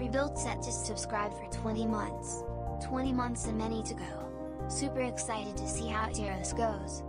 Pre-built set to subscribe for 20 months. 20 months and many to go. Super excited to see how TERROS goes.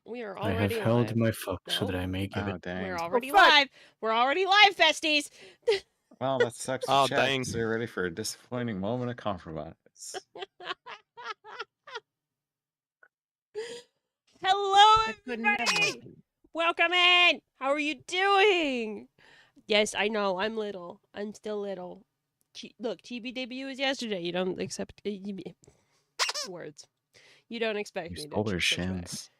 We are I have already held live. my fuck so No. that I may give Oh, it. dang. We're Oh, already fuck. live. We're already live, besties. Well, that sucks Oh, for chat dang. 'cause they're ready for a disappointing moment of compromise. Hello, It could never everybody. be. Welcome in. How are you doing? Yes, I know. I'm little. I'm still little. Look, TV debut was yesterday. You don't accept words. You don't expect You me stole to their push back. shins.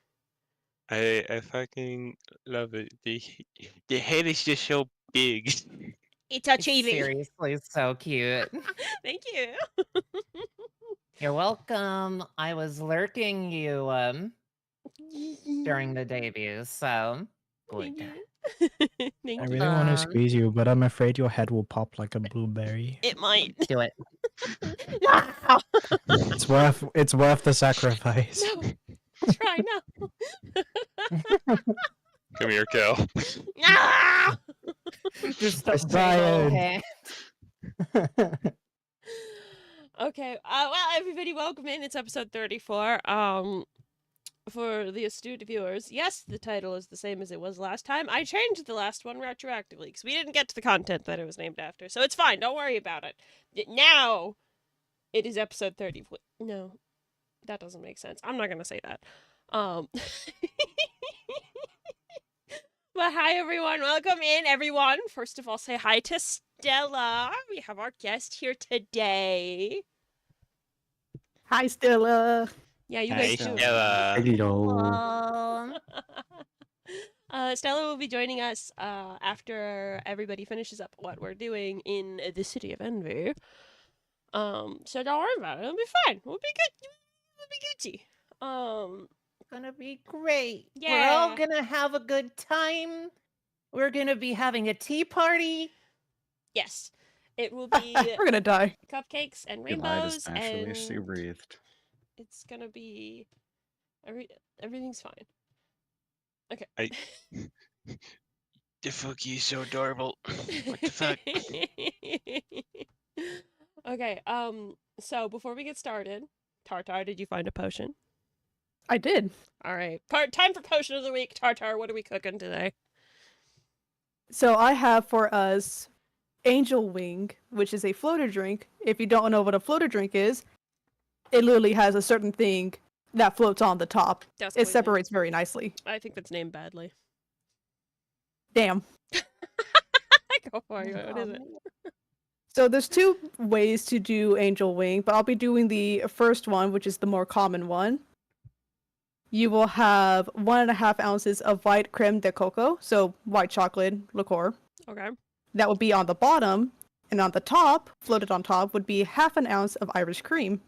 I fucking love it. The head is just so big. It's a It's chibi. seriously so cute. Thank you. You're welcome. I was lurking you during the debut, so Thank good. you. Thank I you. really want to squeeze you, but I'm afraid your head will pop like a blueberry. It might. Do it. No. It's worth the sacrifice. No. Try now. Come here, Kel. Ah! Just Miss a big ol' Brian. hand. Okay. Well, everybody, welcome in. It's episode 34. For the astute viewers, yes, the title is the same as it was last time. I changed the last one retroactively because we didn't get to the content that it was named after, so it's fine. Don't worry about it. Now, it is episode 30. No, that doesn't make sense. I'm not gonna say that. But hi, everyone. Welcome in, everyone. First of all, say hi to Stella. We have our guest here today. Hi, Stella. Yeah, you Hi, guys do. Stella. Hello. Stella will be joining us after everybody finishes up what we're doing in the City of Envy. So don't worry about it. It'll be fine. We'll be good. We'll be Gucci. Gonna be great. We're Yeah. all gonna have a good time. We're gonna be having a tea party. Yes, it will be We're gonna die. cupcakes and Your light is rainbows, naturally as she and breathed. it's gonna be everything's fine. Okay. The fuck is so adorable. What the fuck? Okay, so before we get started, Tartar, did you find a potion? I did. All right, time for potion of the week. Tartar, what are we cooking today? So I have for us Angel Wing, which is a floater drink. If you don't know what a floater drink is, it literally has a certain thing that floats on the top. That's It separates very nicely. I think that's named badly. Damn. Go for it. What is it? So there's two ways to do Angel Wing, but I'll be doing the first one, which is the more common one. You will have 1.5 ounces of white creme de coco, so white chocolate liqueur. Okay. That would be on the bottom, and on the top, floated on top, would be 1/2 ounce of Irish cream.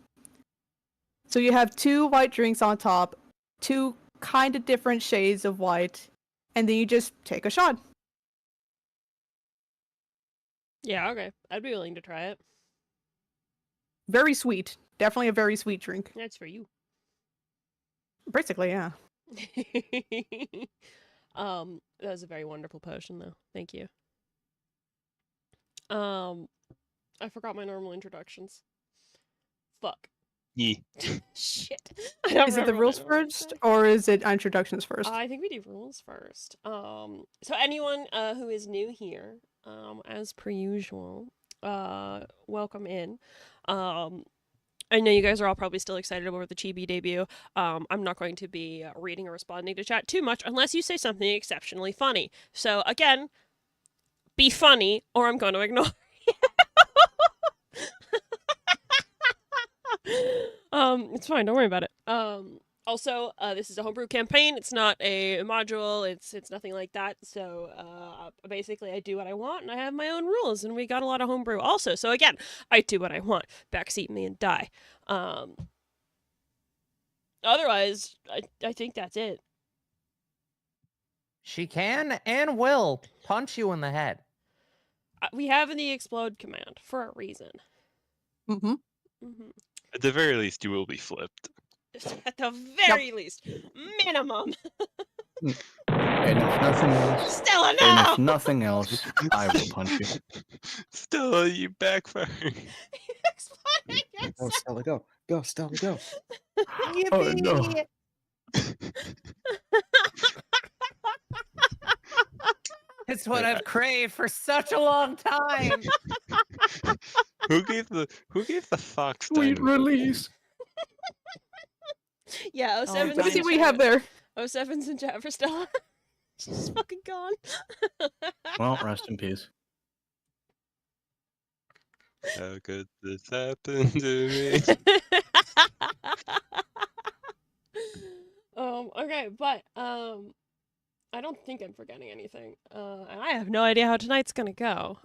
So you have 2 white drinks on top, 2 kind of different shades of white, and then you just take a shot. Yeah, okay. I'd be willing to try it. Very sweet. Definitely a very sweet drink. That's for you. Basically, yeah. That was a very wonderful potion, though. Thank you. I forgot my normal introductions. Fuck. Yeah. Shit. I don't Is it the remember what rules I normally first, say. or is it introductions first? I think we do rules first. So anyone who is new here, as per usual, welcome in. I know you guys are all probably still excited about the Chibi debut. I'm not going to be reading or responding to chat too much unless you say something exceptionally funny. So again, be funny or I'm going to ignore you. It's fine. Don't worry about it. Also, this is a homebrew campaign. It's not a module. It's nothing like that. So, basically, I do what I want, and I have my own rules. And we got a lot of homebrew also. So again, I do what I want. Backseat me and die. Otherwise, I think that's it. She can and will punch you in the head. We have the explode command for a reason. Mm-hmm. Mm-hmm. At the very least, you will be flipped. At the very least, minimum. And if nothing else, Stella, no! and if nothing else, I will punch you. Stella, you backfired. You exploded yourself. Go, Stella, go. Go, Stella, go. Oh no. It's what I've craved for such a long time. Who gave the fox Sweet diamond? release. Yeah, Oh, 07's Let me see in what you have chat. there. 07's in chat for Stella. She's fucking gone. Well, rest in peace. How could this happen to me? Okay, but I don't think I'm forgetting anything. And I have no idea how tonight's gonna go.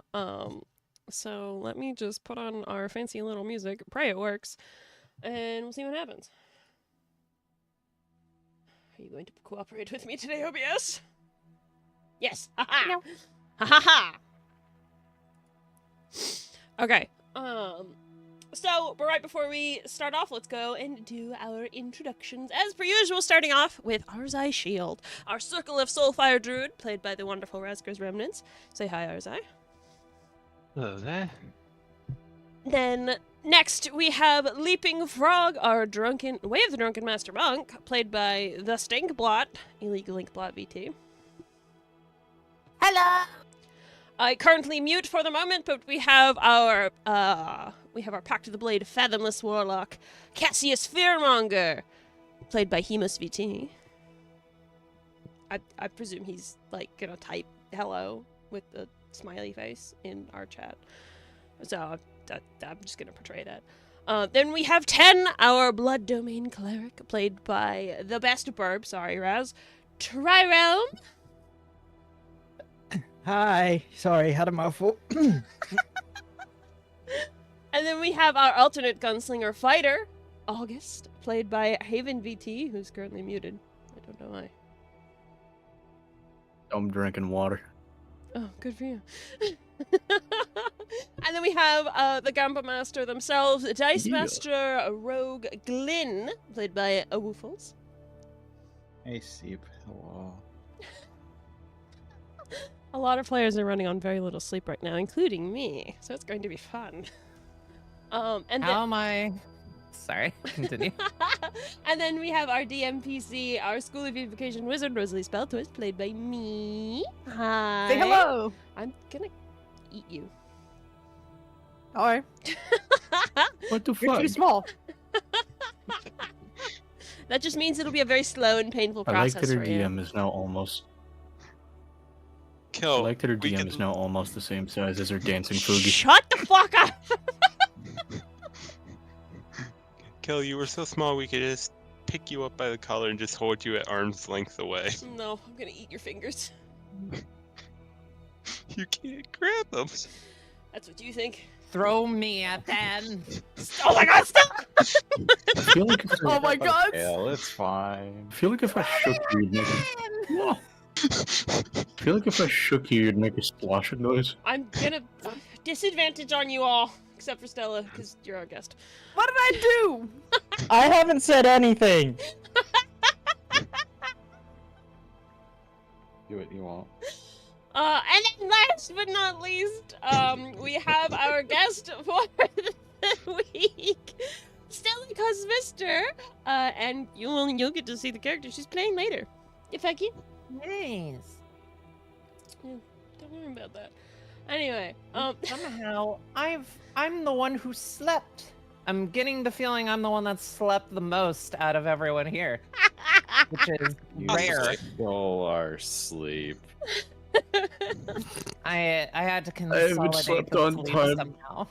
So let me just put on our fancy little music, pray it works, and we'll see what happens. Are you going to cooperate with me today, OBS? Yes. Haha. No. Ha ha ha. Okay. So, but right before we start off, let's go and do our introductions. As per usual, starting off with Arzai Shield, our Circle of Soulfire Druid, played by the wonderful Razgar's Remnants. Say hi, Arzai. Hello there. Then, next, we have Leaping Frog, our drunken Way of the Drunken Master Monk, played by the Stinkblot, Illegal Inkblot VT. Hello. I currently mute for the moment, but we have our Pact of the Blade Fathomless Warlock, Cassius Fearmonger, played by Hemus VT. I presume he's like gonna type hello with a smiley face in our chat. So I'm just gonna portray that. Then we have 10, our Blood Domain Cleric, played by the best burb, sorry Raz, Trirome. Hi. Sorry, had a mouthful. And then we have our alternate gunslinger fighter, August, played by Haven VT, who's currently muted. I don't know why. I'm drinking water. Oh, good for you. And then we have the Gamba Master themselves, Dice Master Rogue Glyn, played by Woofles. Hey, Seep. Hello. A lot of players are running on very little sleep right now, including me, so it's going to be fun. And How am I? Sorry, continue. and then we have our DMPC, our School of Evocation Wizard, Rosalie Spelltwist, played by me. Hi. Say hello. I'm gonna eat you. Alright. What the You're fuck? too small. That just means it'll be a very slow and painful I like process that her for you. DM is now almost. I Kel, like that her we DM could- is now almost the same size as her dancing Foogie. Shut the fuck up! Kel, you were so small we could just pick you up by the collar and just hold you at arm's length away. No, I'm gonna eat your fingers. You can't grab them. That's what you think. Throw me at them. Oh my god, stop! I feel like if I, Oh my god. Hell, it's fine. I feel like if I shook you, you'd make a... I feel like if I shook you, you'd make a splashing noise. I'm gonna disadvantage on you all, except for Stella, because you're our guest. What did I do? I haven't said anything. Do what you want. And then last but not least, we have our guest for the week, StellaKosmistr, and you'll get to see the character she's playing later. Yeah, thank you. Nice. Don't worry about that. Anyway, Somehow, I'm the one who slept. I'm getting the feeling I'm the one that slept the most out of everyone here, which is You rare. still are asleep. I had to I haven't consolidate slept the on sleep time. somehow.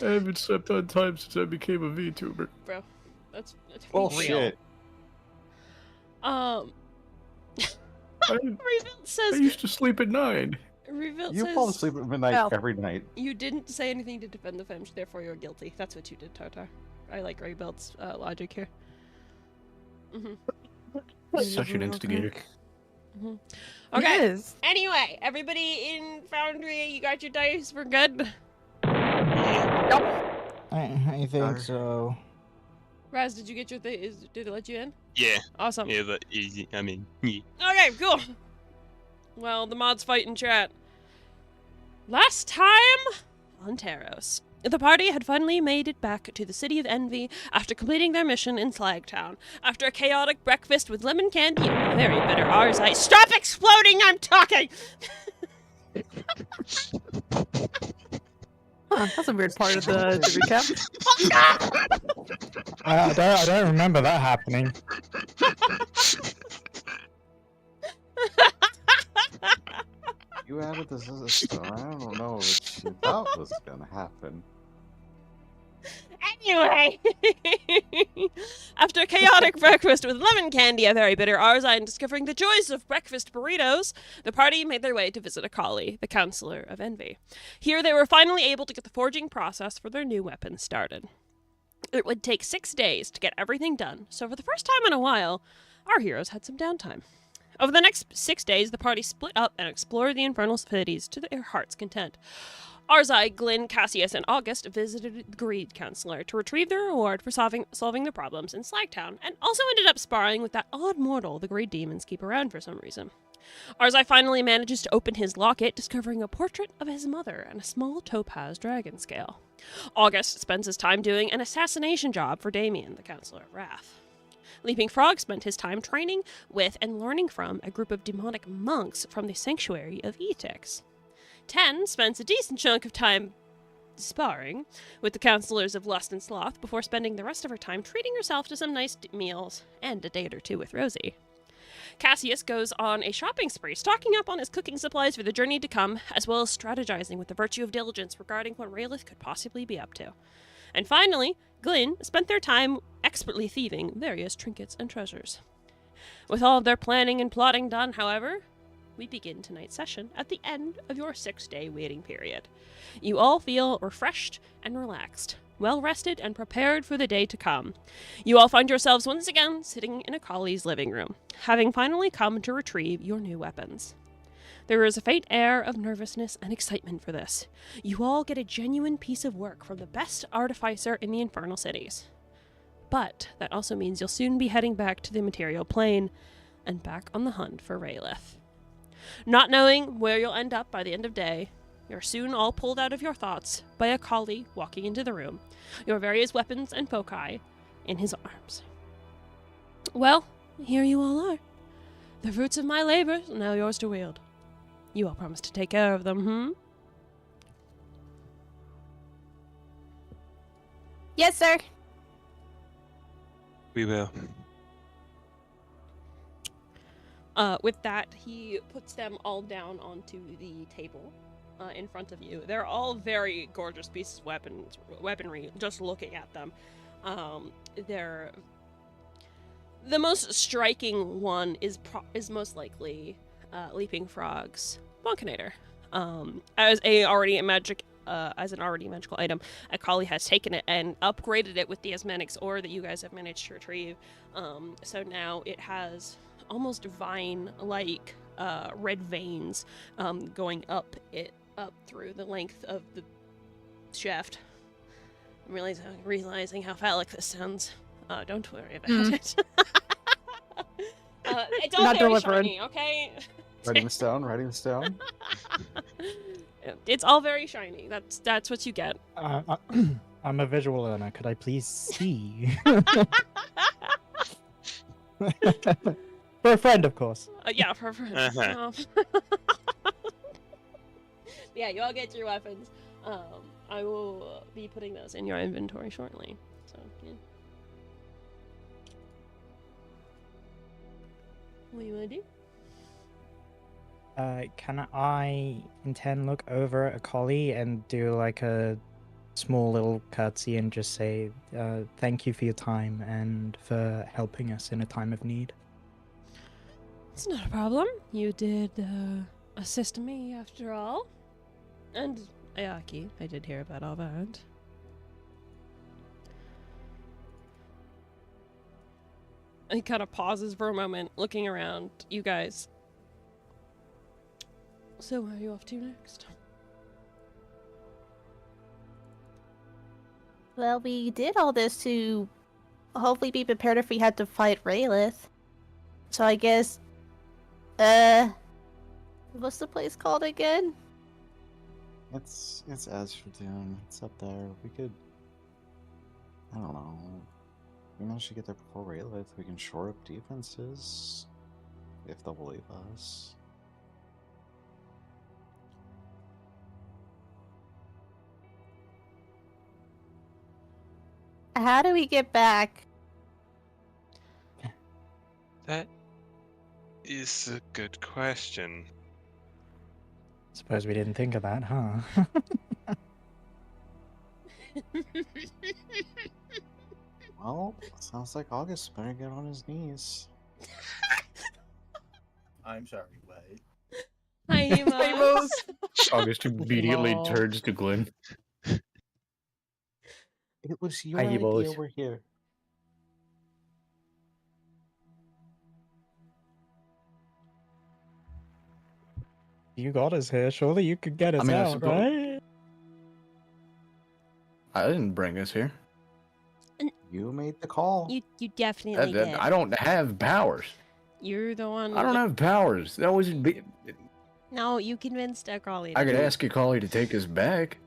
I haven't slept on time since I became a VTuber. bro, that's Oh Real. shit. I Rebuild says used to sleep at 9. Rebuild You says fall asleep at midnight Well. every night. you didn't say anything to defend the Femsh, therefore you're guilty. That's what you did, Tartar. I like Rebuild's logic here. Such an instigator. It Okay. is. Anyway, everybody in Foundry, you got your dice. We're good. I think so. Raz, did you get your thing? Did it let you in? Yeah, Awesome. yeah, but easy. I mean, yeah. Okay, cool. Well, the mods fight in chat. Last time on TERROS. The party had finally made it back to the City of Envy after completing their mission in Slagtown. After a chaotic breakfast with lemon candy and very bitter arsite. Stop exploding! I'm talking! Huh, that's a weird part of the recap. I don't remember that happening. You added this as a story. I don't know what you thought was gonna happen. Anyway, after a chaotic breakfast with lemon candy, a very bitter arsite, and discovering the joys of breakfast burritos, the party made their way to visit Akali, the Counselor of Envy. Here they were finally able to get the forging process for their new weapons started. It would take 6 days to get everything done, so for the first time in a while, our heroes had some downtime. Over the next 6 days, the party split up and explored the Infernal cities to their heart's content. Arzai, Glyn, Cassius, and August visited the Greed Counselor to retrieve their reward for solving the problems in Slagtown, and also ended up sparring with that odd mortal the Greed demons keep around for some reason. Arzai finally manages to open his locket, discovering a portrait of his mother and a small topaz dragon scale. August spends his time doing an assassination job for Damien, the Counselor of Wrath. Leaping Frog spent his time training with and learning from a group of demonic monks from the Sanctuary of Etix. 10 spends a decent chunk of time sparring with the counselors of Lust and Sloth before spending the rest of her time treating herself to some nice meals and a date or two with Rosie. Cassius goes on a shopping spree, stocking up on his cooking supplies for the journey to come, as well as strategizing with the virtue of diligence regarding what Raelith could possibly be up to. And finally, Glyn spent their time expertly thieving various trinkets and treasures. With all of their planning and plotting done, however, we begin tonight's session at the end of your 6-day waiting period. You all feel refreshed and relaxed, well rested and prepared for the day to come. You all find yourselves once again sitting in Akali's living room, having finally come to retrieve your new weapons. There is a faint air of nervousness and excitement for this. You all get a genuine piece of work from the best artificer in the Infernal Cities. But that also means you'll soon be heading back to the material plane and back on the hunt for Raelith. Not knowing where you'll end up by the end of day, you're soon all pulled out of your thoughts by Akali walking into the room, your various weapons and foci in his arms. Well, here you all are. The fruits of my labors are now yours to wield. You all promised to take care of them, Yes, sir. We will. With that, he puts them all down onto the table in front of you. They're all very gorgeous pieces of weaponry, just looking at them. They're... The most striking one is most likely Leaping Frog's Bonkinator. As an already magical item, Akali has taken it and upgraded it with the Asmenics ore that you guys have managed to retrieve. So now it has almost vine-like red veins going up through the length of the shaft. I'm realizing how phallic this sounds. Don't worry about it. It's all Not very delivering. shiny, okay? Writing the stone. It's all very shiny. That's what you get. I'm a visual learner. Could I please see? For a friend, of course. Yeah, for yeah, you all get your weapons. I will be putting those in your inventory shortly. So, yeah. What do you want to do? Can I, in turn, look over at Akali and do like a small little curtsy and just say, thank you for your time and for helping us in a time of need? It's not a problem. You did assist me after all. And Ayaki, I did hear about all that. He kind of pauses for a moment, looking around you guys. So where are you off to next? Well, we did all this to hopefully be prepared if we had to fight Raelith. So I guess, what's the place called again? It's as for Dune. It's up there. We could. I don't know. We managed to get there before Rayleigh. We can shore up defenses if they'll believe us. How do we get back? That is a good question. Suppose we didn't think of that, huh? Well, sounds like August better get on his knees. I'm sorry, wait. Hi, Emos. August immediately Lol. turns to Glenn. It was your Hi, you idea. boys. We're here. You got us here. Surely you could get us mean, I out, suppose- right? I didn't bring us here. You made the call. You definitely did. I don't have powers. You're the one. I don't have powers. That was. No, you convinced Akali. I could ask Akali to take us back.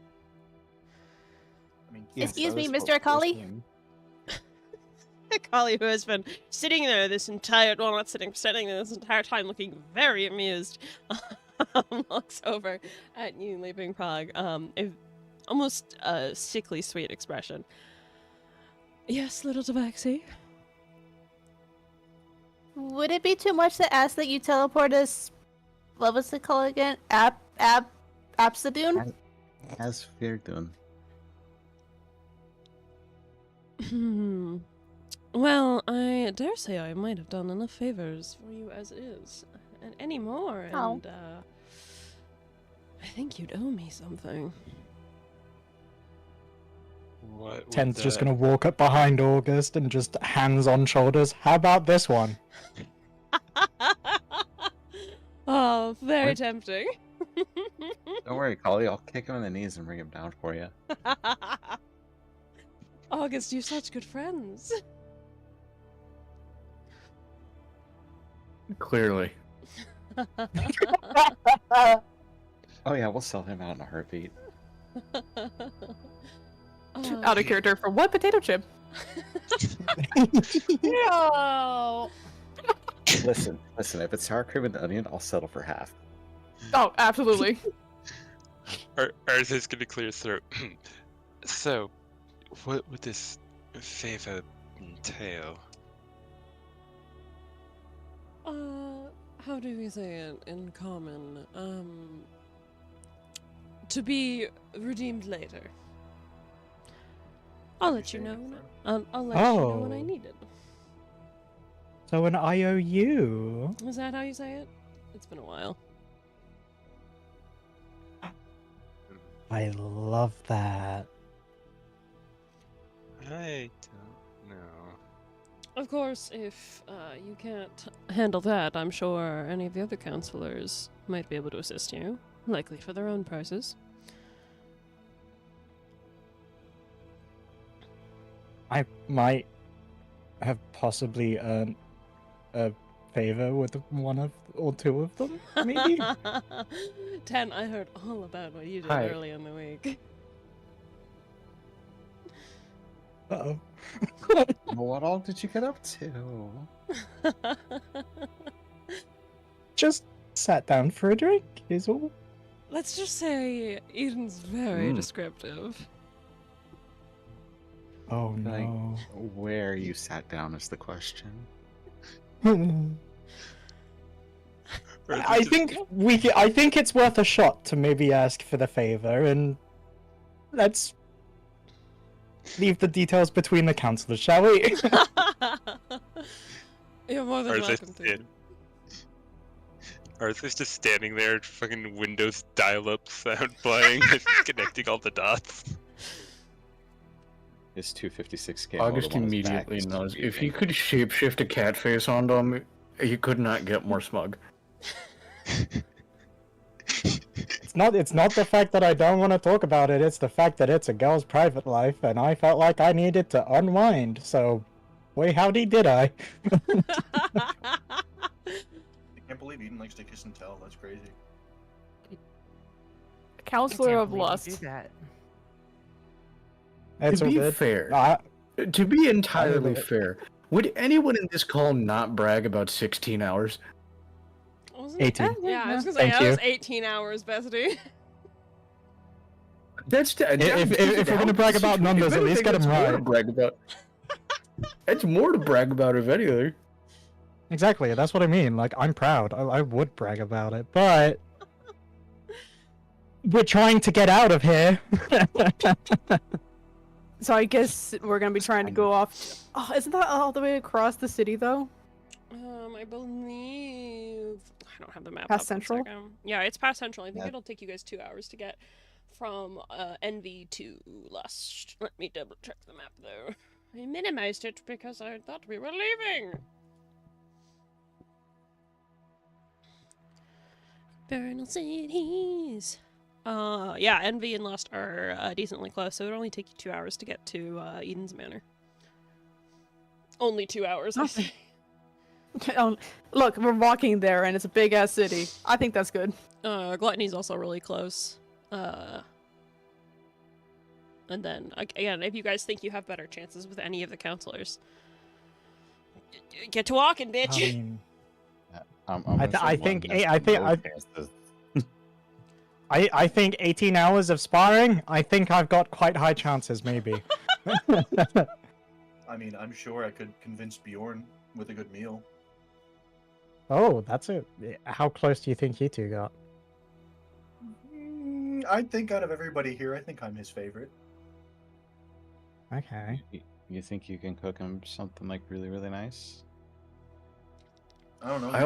I mean, Excuse me, that was Mr. what we're Akali? saying. Akali, who has been sitting there this entire, well, not sitting, standing there this entire time, looking very amused, looks over at you, Leaping Prague. Almost a sickly sweet expression. Yes, little Tabaxi. Would it be too much to ask that you teleport us? What was it called again? Absadune? As Verdun. Well, I dare say I might have done enough favors for you as is. And any more, Oh. and, I think you'd owe me something. What would Ten's just that- gonna walk up behind August and just hands on shoulders. How about this one? Oh, very What? tempting. Don't worry, Kali. I'll kick him in the knees and bring him down for you. August, you're such good friends. Clearly. Oh yeah, we'll sell him out in a heartbeat. Out of character for what potato chip? No. Listen. If it's sour cream and onion, I'll settle for half. Oh, absolutely. Ours is gonna clear his throat. So, what would this favor entail? How do we say it in common? To be redeemed later. I'll let you know. I'll let you know when I Oh. need it. So an IOU. Is that how you say it? It's been a while. I love that. I don't know. Of course, if you can't handle that, I'm sure any of the other counselors might be able to assist you, likely for their own prices. I might have possibly earned a favor with one of or two of them, maybe? Ten, I heard all about what you did Hi. early in the week. Uh-oh. What all did you get up to? Just sat down for a drink, is all. Let's just say Eden's very Mm. descriptive. Oh Like, no. where you sat down is the question. Or is it I just- think I think it's worth a shot to maybe ask for the favor, and let's leave the details between the counselors, shall we? You're more Or than is welcome it to. stand- Or is this just standing there, fucking Windows dial-up sound playing, and connecting all the dots? His 256K. August modem on his back immediately is knows. If confusing. he could shapeshift a cat face onto him, he could not get more smug. It's not the fact that I don't want to talk about it, it's the fact that it's a girl's private life, and I felt like I needed to unwind, so boy howdy did I. I can't believe Eden likes to kiss and tell. That's crazy. Counselor Can't of believe you Lust. do that. It's To all be good. fair, to be entirely it. fair, would anyone in this call not brag about 16 hours? Wasn't 18. It? Yeah, I was gonna say Thank that was you. 18 hours, bestie. That's If we're gonna brag about numbers, at least get them right. Brag about. It's more to brag about, if anything. Exactly, that's what I mean. Like, I'm proud. I would brag about it, but we're trying to get out of here. So I guess we're gonna be trying to go off. Oh, isn't that all the way across the city though? I believe I don't have the map. Past up, Central? 1 second. Yeah, it's past Central. I think Yeah. it'll take you guys 2 hours to get from Envy to Lust. Let me double check the map though. I minimized it because I thought we were leaving. Infernal cities. Yeah, Envy and Lust are decently close, so it'll only take you 2 hours to get to Eden's Manor. Only 2 hours, I say. Look, we're walking there, and it's a big ass city. I think that's good. Gluttony's also really close. And then, again, if you guys think you have better chances with any of the counselors, get to walking, bitch! I mean, I think 18 hours of sparring. I think I've got quite high chances, maybe. I mean, I'm sure I could convince Bjorn with a good meal. Oh, that's it. How close do you think you two got? I think out of everybody here, I think I'm his favorite. Okay. You think you can cook him something like really, really nice? I don't know. I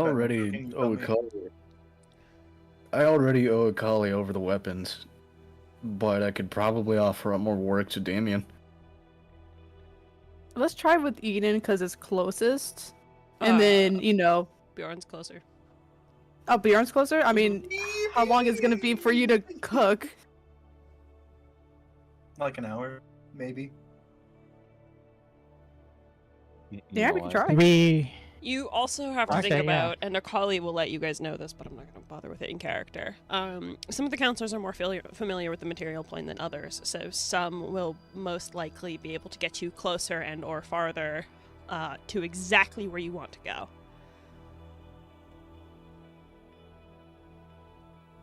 already owe Akali over the weapons, but I could probably offer up more work to Damien. Let's try with Eden because it's closest, and then Bjorn's closer. Oh, Bjorn's closer. I mean, how long is it gonna be for you to cook? Like an hour, maybe. Yeah, we can try. You also have to think Okay, yeah. about, and Akali will let you guys know this, but I'm not going to bother with it in character. Some of the counselors are more familiar with the material plane than others, so some will most likely be able to get you closer and or farther to exactly where you want to go.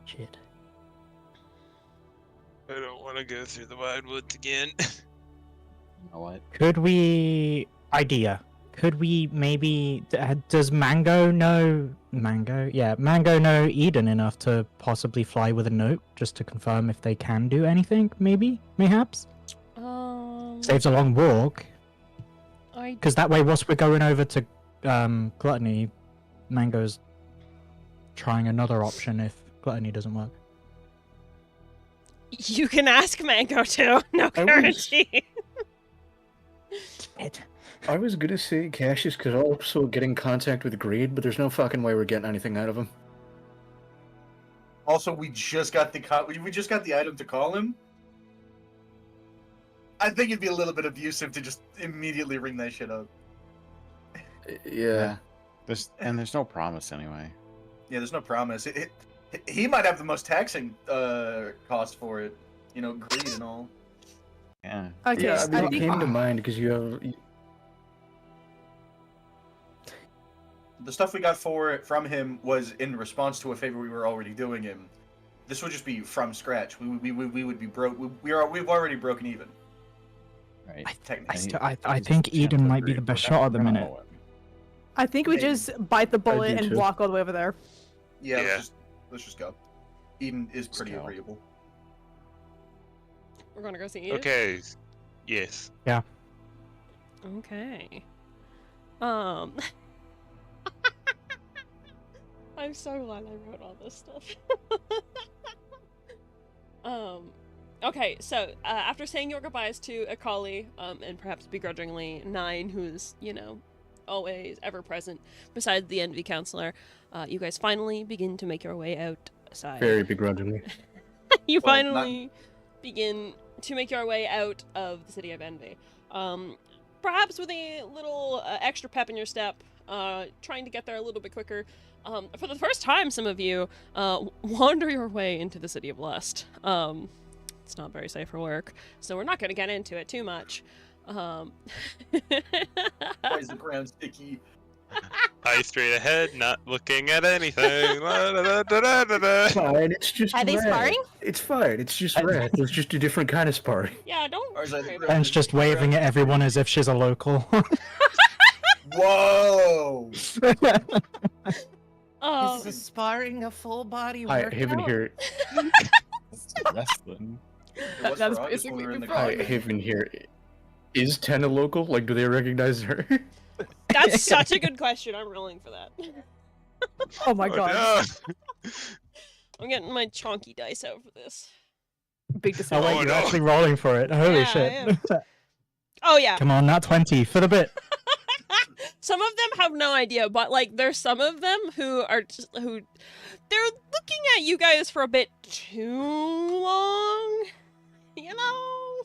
Shit. I don't want to go through the wide woods again. You know what? Could we... Idea. Could we maybe... does Mango know... Mango? Yeah, Mango know Eden enough to possibly fly with a note, just to confirm if they can do anything, maybe? Mayhaps? Saves a long walk. Because that way, whilst we're going over to Gluttony, Mango's trying another option if Gluttony doesn't work. You can ask Mango too. No guarantee. I was gonna say Cassius could also get in contact with Greed, but there's no fucking way we're getting anything out of him. Also, we just got the item to call him. I think it'd be a little bit abusive to just immediately ring that shit up. Yeah. There's no promise anyway. Yeah, there's no promise. He might have the most taxing cost for it. Greed and all. Yeah. Okay, Yeah, I mean, it came to mind because you have... The stuff we got from him was in response to a favor we were already doing him. This would just be from scratch. We would be broke. We've already broken even. Right. I think Eden might be the best shot at the minute. I think we Maybe. just bite the bullet do and too. walk all the way over there. Yeah. Let's just go. Eden is pretty go. agreeable. We're gonna go see Eden? Okay. Yes. Yeah. Okay. I'm so glad I wrote all this stuff. Okay, so after saying your goodbyes to Akali, and perhaps begrudgingly Nine, who's, always ever present besides the Envy Counselor, you guys finally begin to make your way outside. Very begrudgingly. You Well, finally begin to make your way out of the city of Envy. Perhaps with a little extra pep in your step, trying to get there a little bit quicker. For the first time, some of you wander your way into the City of Lust. It's not very safe for work, so we're not going to get into it too much. Why is the ground sticky? Eye straight ahead, not looking at anything. Fine, it's just Are they red. sparring? It's fine, it's just red. It's just a different kind of sparring. Yeah, don't. Or is that the worry ground about Ben's is- just waving at everyone as if she's a local. Whoa! Oh, Is the sparring a full body Hi, workout? Haven here. Wrestling. What's That's wrong? Just basically when we were in the the Hi, car. Haven here. Is 10 a local? Like, do they recognize her? that's such a good question. I'm rolling for that. Oh my god. No. I'm getting my chonky dice out for this. Big Oh decision. wait, Oh, you're no. actually rolling for it. Holy Yeah, I shit. am. Oh yeah. Come on, not 20 for the bit. Some of them have no idea, but like there's some of them who are just who they're looking at you guys for a bit too long. You know?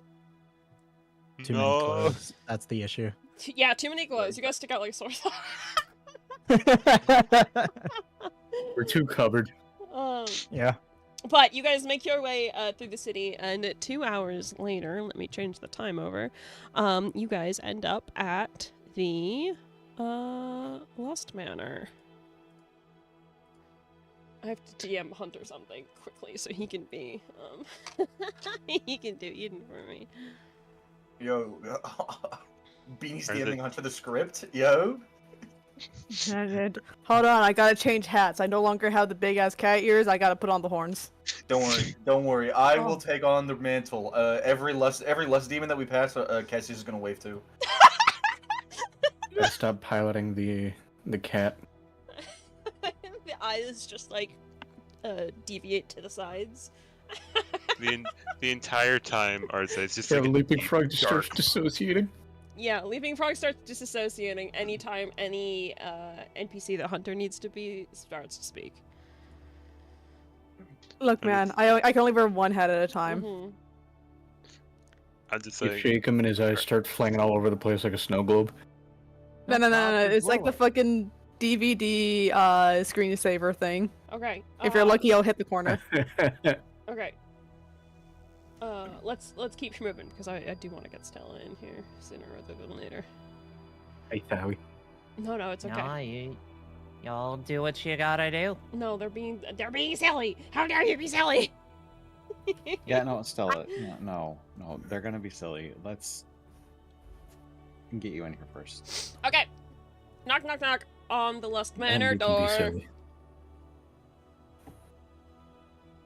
Too many No. clothes. That's the issue. Yeah, too many clothes. You guys stick out like sore thumb. We're too covered. Yeah. But you guys make your way through the city, and 2 hours later, let me change the time over. You guys end up at the Lust Manor. I have to DM Hunter something quickly so he can be he can do Eden for me. Yo, Beanie's Or is DMing it- onto the script. Yo. Hold on, I gotta change hats. I no longer have the big ass cat ears. I gotta put on the horns. Don't worry, don't worry. I Oh. will take on the mantle. Every lust demon that we pass, Cassie's is gonna wave to. I stopped piloting the cat. The eyes just like deviate to the sides. The entire time, Arza, it's just Yeah, like a Leaping deep, Frog just starts dark. dissociating. Yeah, Leaping Frog starts disassociating anytime any NPC that Hunter needs to be starts to speak. Look, man, I can only wear one hat at a time. Mhm. I'm just You saying. shake him and his eyes start flinging all over the place like a snow globe. No. That's It's like the roller. fucking DVD screensaver thing. Okay. If you're lucky, I'll hit the corner. Okay. Let's keep moving because I do want to get Stella in here sooner rather than later. Hey, Thowie. No, it's okay. Nah, y'all do what you gotta do. No, they're being silly. How dare you be silly? Yeah, no, Stella. No, they're gonna be silly. Let's get you in here first. Okay. Knock on the Lust And Manor we can be door. silly.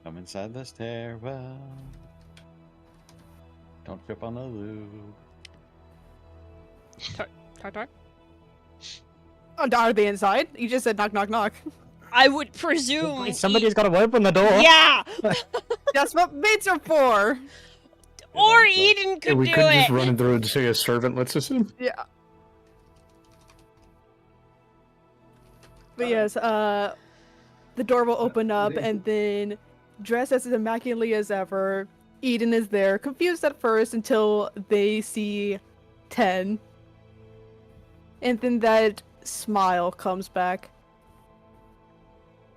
Come inside the stairwell. Don't trip on the loop. Tartar? Oh, are they inside? You just said knock. I would presume. Somebody's got to open the door. Yeah. That's what mates are for. Or that's what- Eden Yeah, could we do could it. just run through and say a servant lets us in. Yeah. But yes, the door will open up, and then, dressed as immaculately as ever, Eden is there, confused at first until they see 10. And then that smile comes back.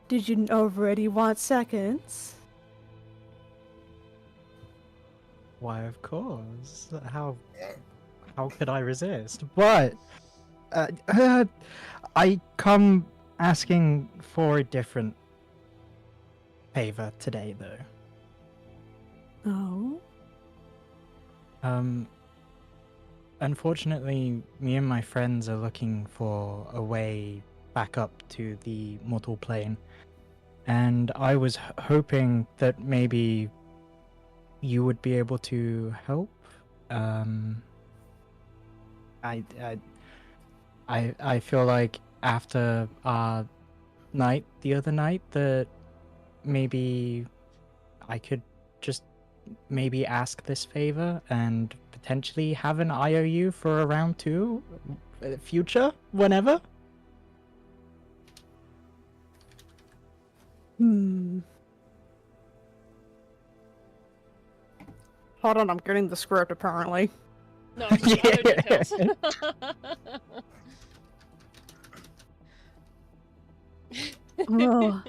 Did you already want seconds? Why, of course. How could I resist? But I come asking for a different favor today, though. Oh? Unfortunately, me and my friends are looking for a way back up to the mortal plane, and I was hoping that maybe you would be able to help. I feel like after our night the other night that maybe I could just maybe ask this favor and potentially have an IOU for a round 2 future whenever. Hold on, I'm getting the script apparently. No, it's just other details. Well,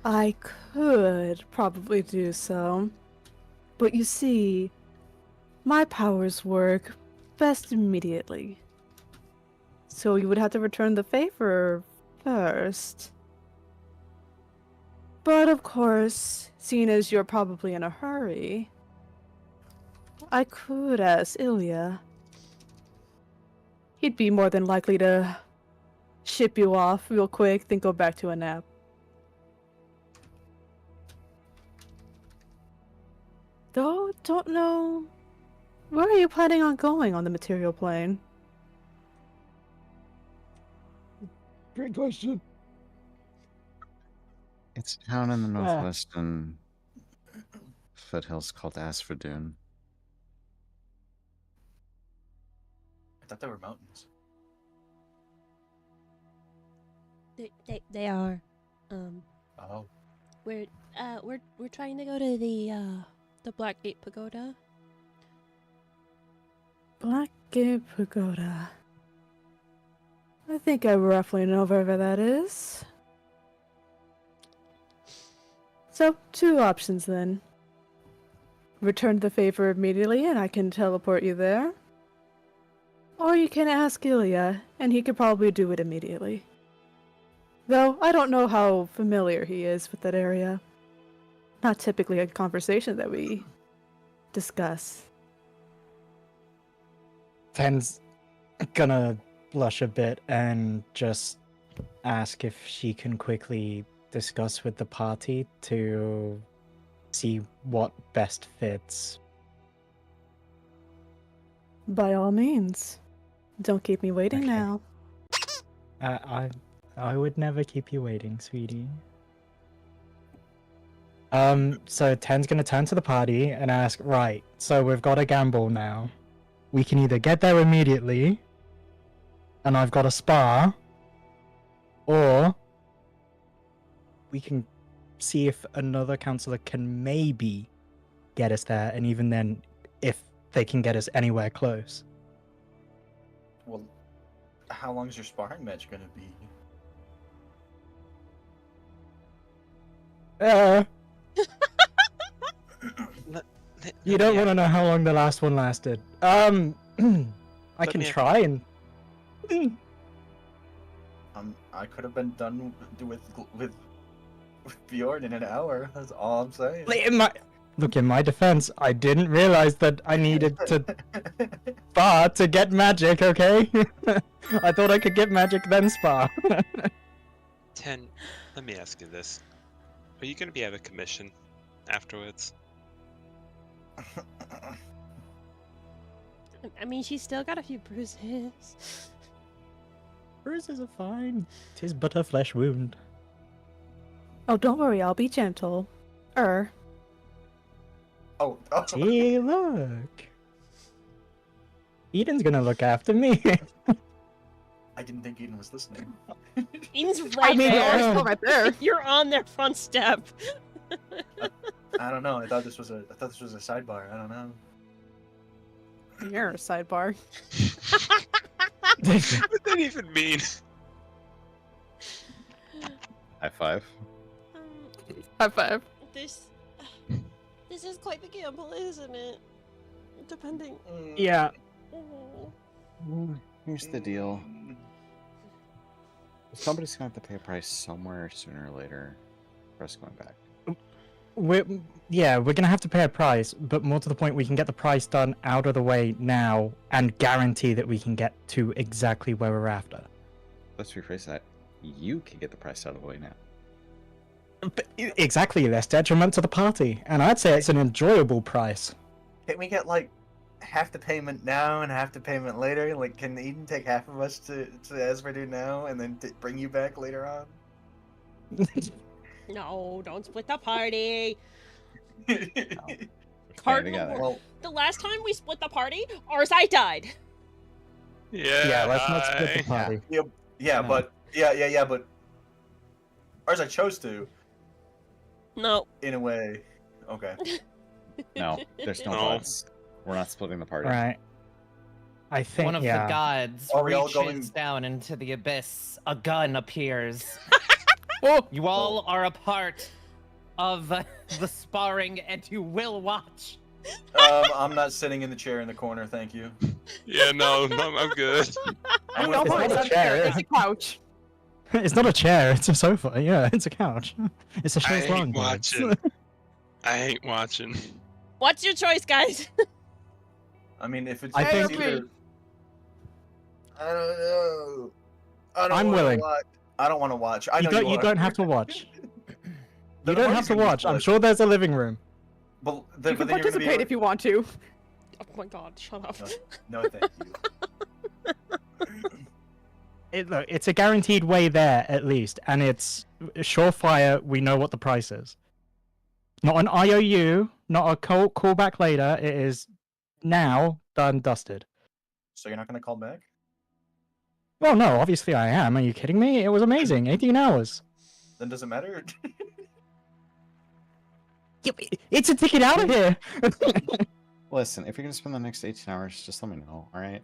I could probably do so. But you see, my powers work best immediately. So you would have to return the favor first. But of course, seeing as you're probably in a hurry, I could ask Ilya. He'd be more than likely to ship you off real quick, then go back to a nap. Though, don't know. Where are you planning on going on the material plane? Great question. It's a town in the northwestern foothills called Asphodune. I thought they were mountains. They are. Oh. We're trying to go to the Blackgate Pagoda. Blackgate Pagoda. I think I roughly know wherever that is. So, two options then. Return the favor immediately and I can teleport you there. Or you can ask Ilya, and he could probably do it immediately. Though, I don't know how familiar he is with that area. Not typically a conversation that we discuss. Ten's gonna blush a bit and just ask if she can quickly discuss with the party to see what best fits. By all means. Don't keep me waiting Okay. now. I would never keep you waiting, sweetie. So Ten's gonna turn to the party and ask, right, so we've got a gamble now. We can either get there immediately, and I've got a spa, or we can see if another counselor can maybe get us there, and even then, if they can get us anywhere close. Well, how long's your sparring match gonna be? You don't want to know how long the last one lasted. I can try and. I could have been done with Bjorn in an hour. That's all I'm saying. In my defense, I didn't realize that I needed to spa to get magic. Okay, I thought I could get magic then spa. Ten, let me ask you this: are you going to be out of commission afterwards? I mean, she's still got a few bruises. Bruises are fine. 'Tis but a flesh wound. Oh, don't worry, I'll be gentle. Oh. See, look. Eden's gonna look after me. I didn't think Eden was listening. Eden's right there. Right there. You're on their front step. I don't know. I thought this was a sidebar. I don't know. You're a sidebar. What does that even mean? High five. High five. This is quite the gamble, isn't it? Depending. Yeah. Here's the deal. Somebody's gonna have to pay a price somewhere sooner or later for us going back. We're gonna have to pay a price, but more to the point, we can get the price done out of the way now and guarantee that we can get to exactly where we're after. Let's rephrase that. You can get the price out of the way now. But exactly, less detriment to the party, and I'd say it's an enjoyable price. Can we get like half the payment now and half the payment later? Like, can Eden take half of us to Asperdu now and then bring you back later on? No, don't split the party. Together. Well, the last time we split the party, Arzai died. Yeah. Let's not split the party. But ours I chose to. No. In a way. Okay. No, there's no buts. We're not splitting the party. Right. I think one of the gods Are we all reaches going- down into the abyss. A gun appears. You all are a part of the sparring, and you will watch. I'm not sitting in the chair in the corner, thank you. Yeah, no, I'm good. I'm No, with it's Paul. not a chair. It's a couch. It's not a chair, it's a sofa. Yeah, it's a couch. It's a I chaise ain't longue. watching. I ain't watching. What's your choice, guys? I mean, if it's, I it's think- either... I don't know. I'm wanna willing. Watch. I don't want to watch. I know You are. don't have to watch. Then You don't I'm have to gonna be watch. I'm split. sure there's a living room. But, You then, can but then you're gonna be participate if you want to. Oh my god, shut up. No, thank you. Look, it's a guaranteed way there, at least. And it's surefire, we know what the price is. Not an IOU, not a callback later. It is now done, dusted. So you're not gonna call back? Well, no, obviously I am. Are you kidding me? It was amazing. 18 hours. Then does it matter? It's a ticket out of here. Listen, if you're gonna spend the next 18 hours, just let me know, alright?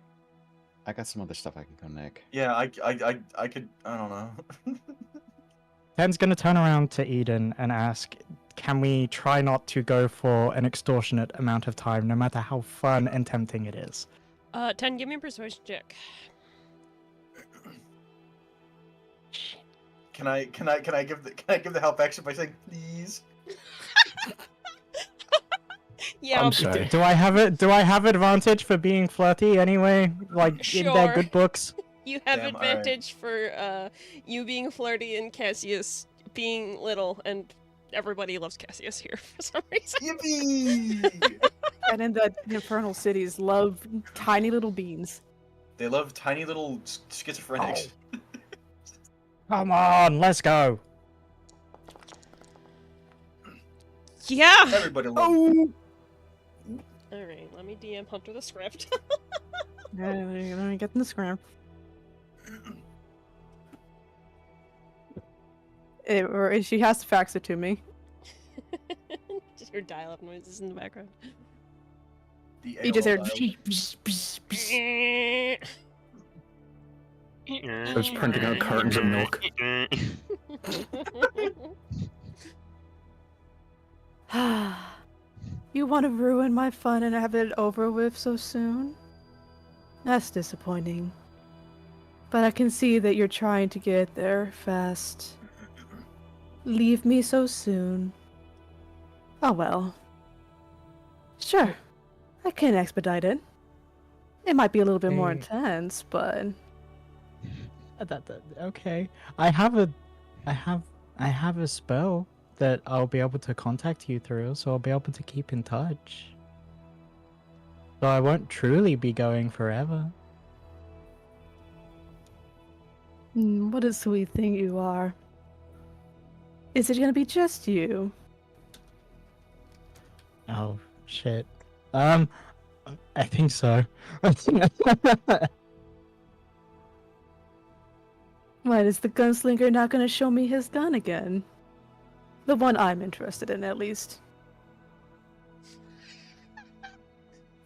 I got some other stuff I can go nick. Yeah, I could. I don't know. Ken's gonna turn around to Eden and ask, can we try not to go for an extortionate amount of time, no matter how fun and tempting it is? 10, give me a persuasion check. Can I give the help action by saying please? Yeah, I'm sorry. Do I have advantage for being flirty anyway? Like in their Sure. good books? you have Damn, alright. advantage for you being flirty and Cassius being little, and everybody loves Cassius here for some reason. Yippee! And in the infernal cities, love tiny little beans. They love tiny little schizophrenics. Come on, let's go. Yeah! Everybody loves. Oh! Alright, let me DM Hunter the script. Let me get in the scram. Or she has to fax it to me. Just hear dial-up noises in the background. You just heard. I was printing out cartons of milk. You want to ruin my fun and have it over with so soon? That's disappointing. But I can see that you're trying to get there fast. Leave me so soon. Oh well. Sure. I can expedite it. It might be a little bit more Hey. intense, but Okay. I have a spell that I'll be able to contact you through, so I'll be able to keep in touch. So I won't truly be going forever. what a sweet thing you are. Is it gonna be just you? Oh shit. I think so. What, is the gunslinger not gonna show me his gun again? The one I'm interested in, at least.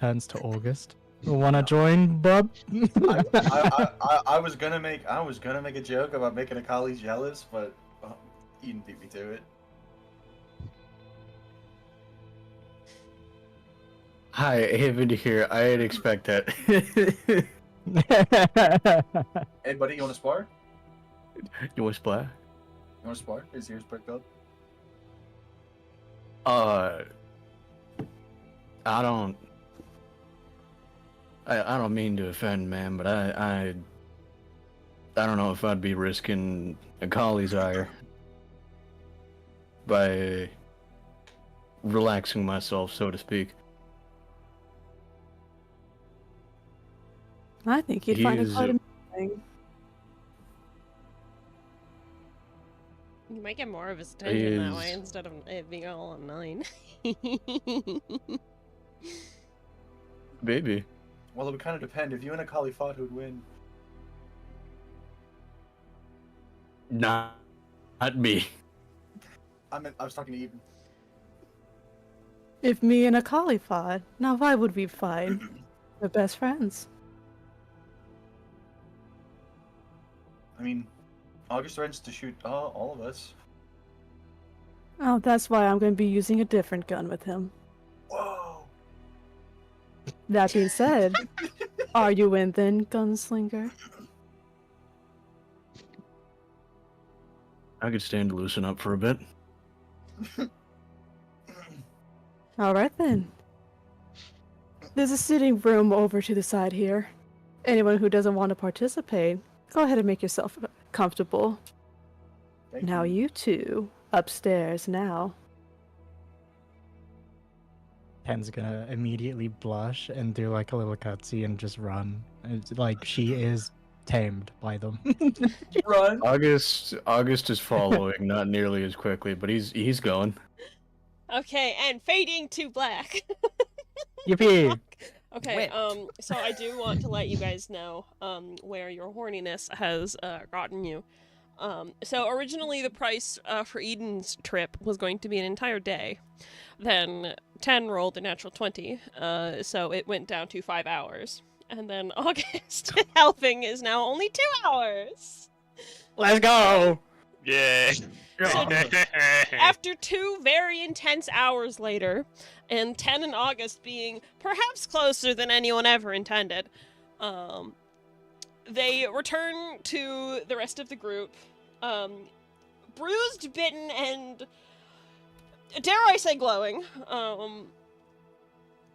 Turns to August. Wanna join, bub? I was gonna make a joke about making a colleague jealous, but Eden beat me to it. Hi, Haven here. I didn't expect that. Hey, buddy, you want to spar? You want to splat? You want to spar? His ears pricked up. I don't mean to offend, man, but I don't know if I'd be risking a collie's ire by relaxing myself, so to speak. I think you'd find it He's quite a- amusing. You might get more of his attention that way Is- instead of it being all on 9. Maybe. Well, it would kind of depend. If you and a collie fought, who'd win? Not me. I was talking to Eden. If me and a collie fought, now why would we fight? We're best friends. I mean, August threatens to shoot all of us. Oh, that's why I'm going to be using a different gun with him. Whoa! That being said, are you in then, gunslinger? I could stand to loosen up for a bit. Alright then. There's a sitting room over to the side here. Anyone who doesn't want to participate, go ahead and make yourself comfortable. Thank Now you two, upstairs now. Pen's gonna immediately blush and do like a little cutscene and just run. It's like she is tamed by them. Run. August is following, not nearly as quickly, but he's going. Okay, and fading to black. Yippee! Okay, so I do want to let you guys know, where your horniness has, gotten you. So originally the price, for Eden's trip was going to be an entire day. Then 10 rolled a natural 20, so it went down to 5 hours. And then August helping is now only 2 hours. Let's go! Yeah. So, after 2 very intense hours later, and 10 in August being perhaps closer than anyone ever intended, they return to the rest of the group, bruised, bitten, and dare I say glowing.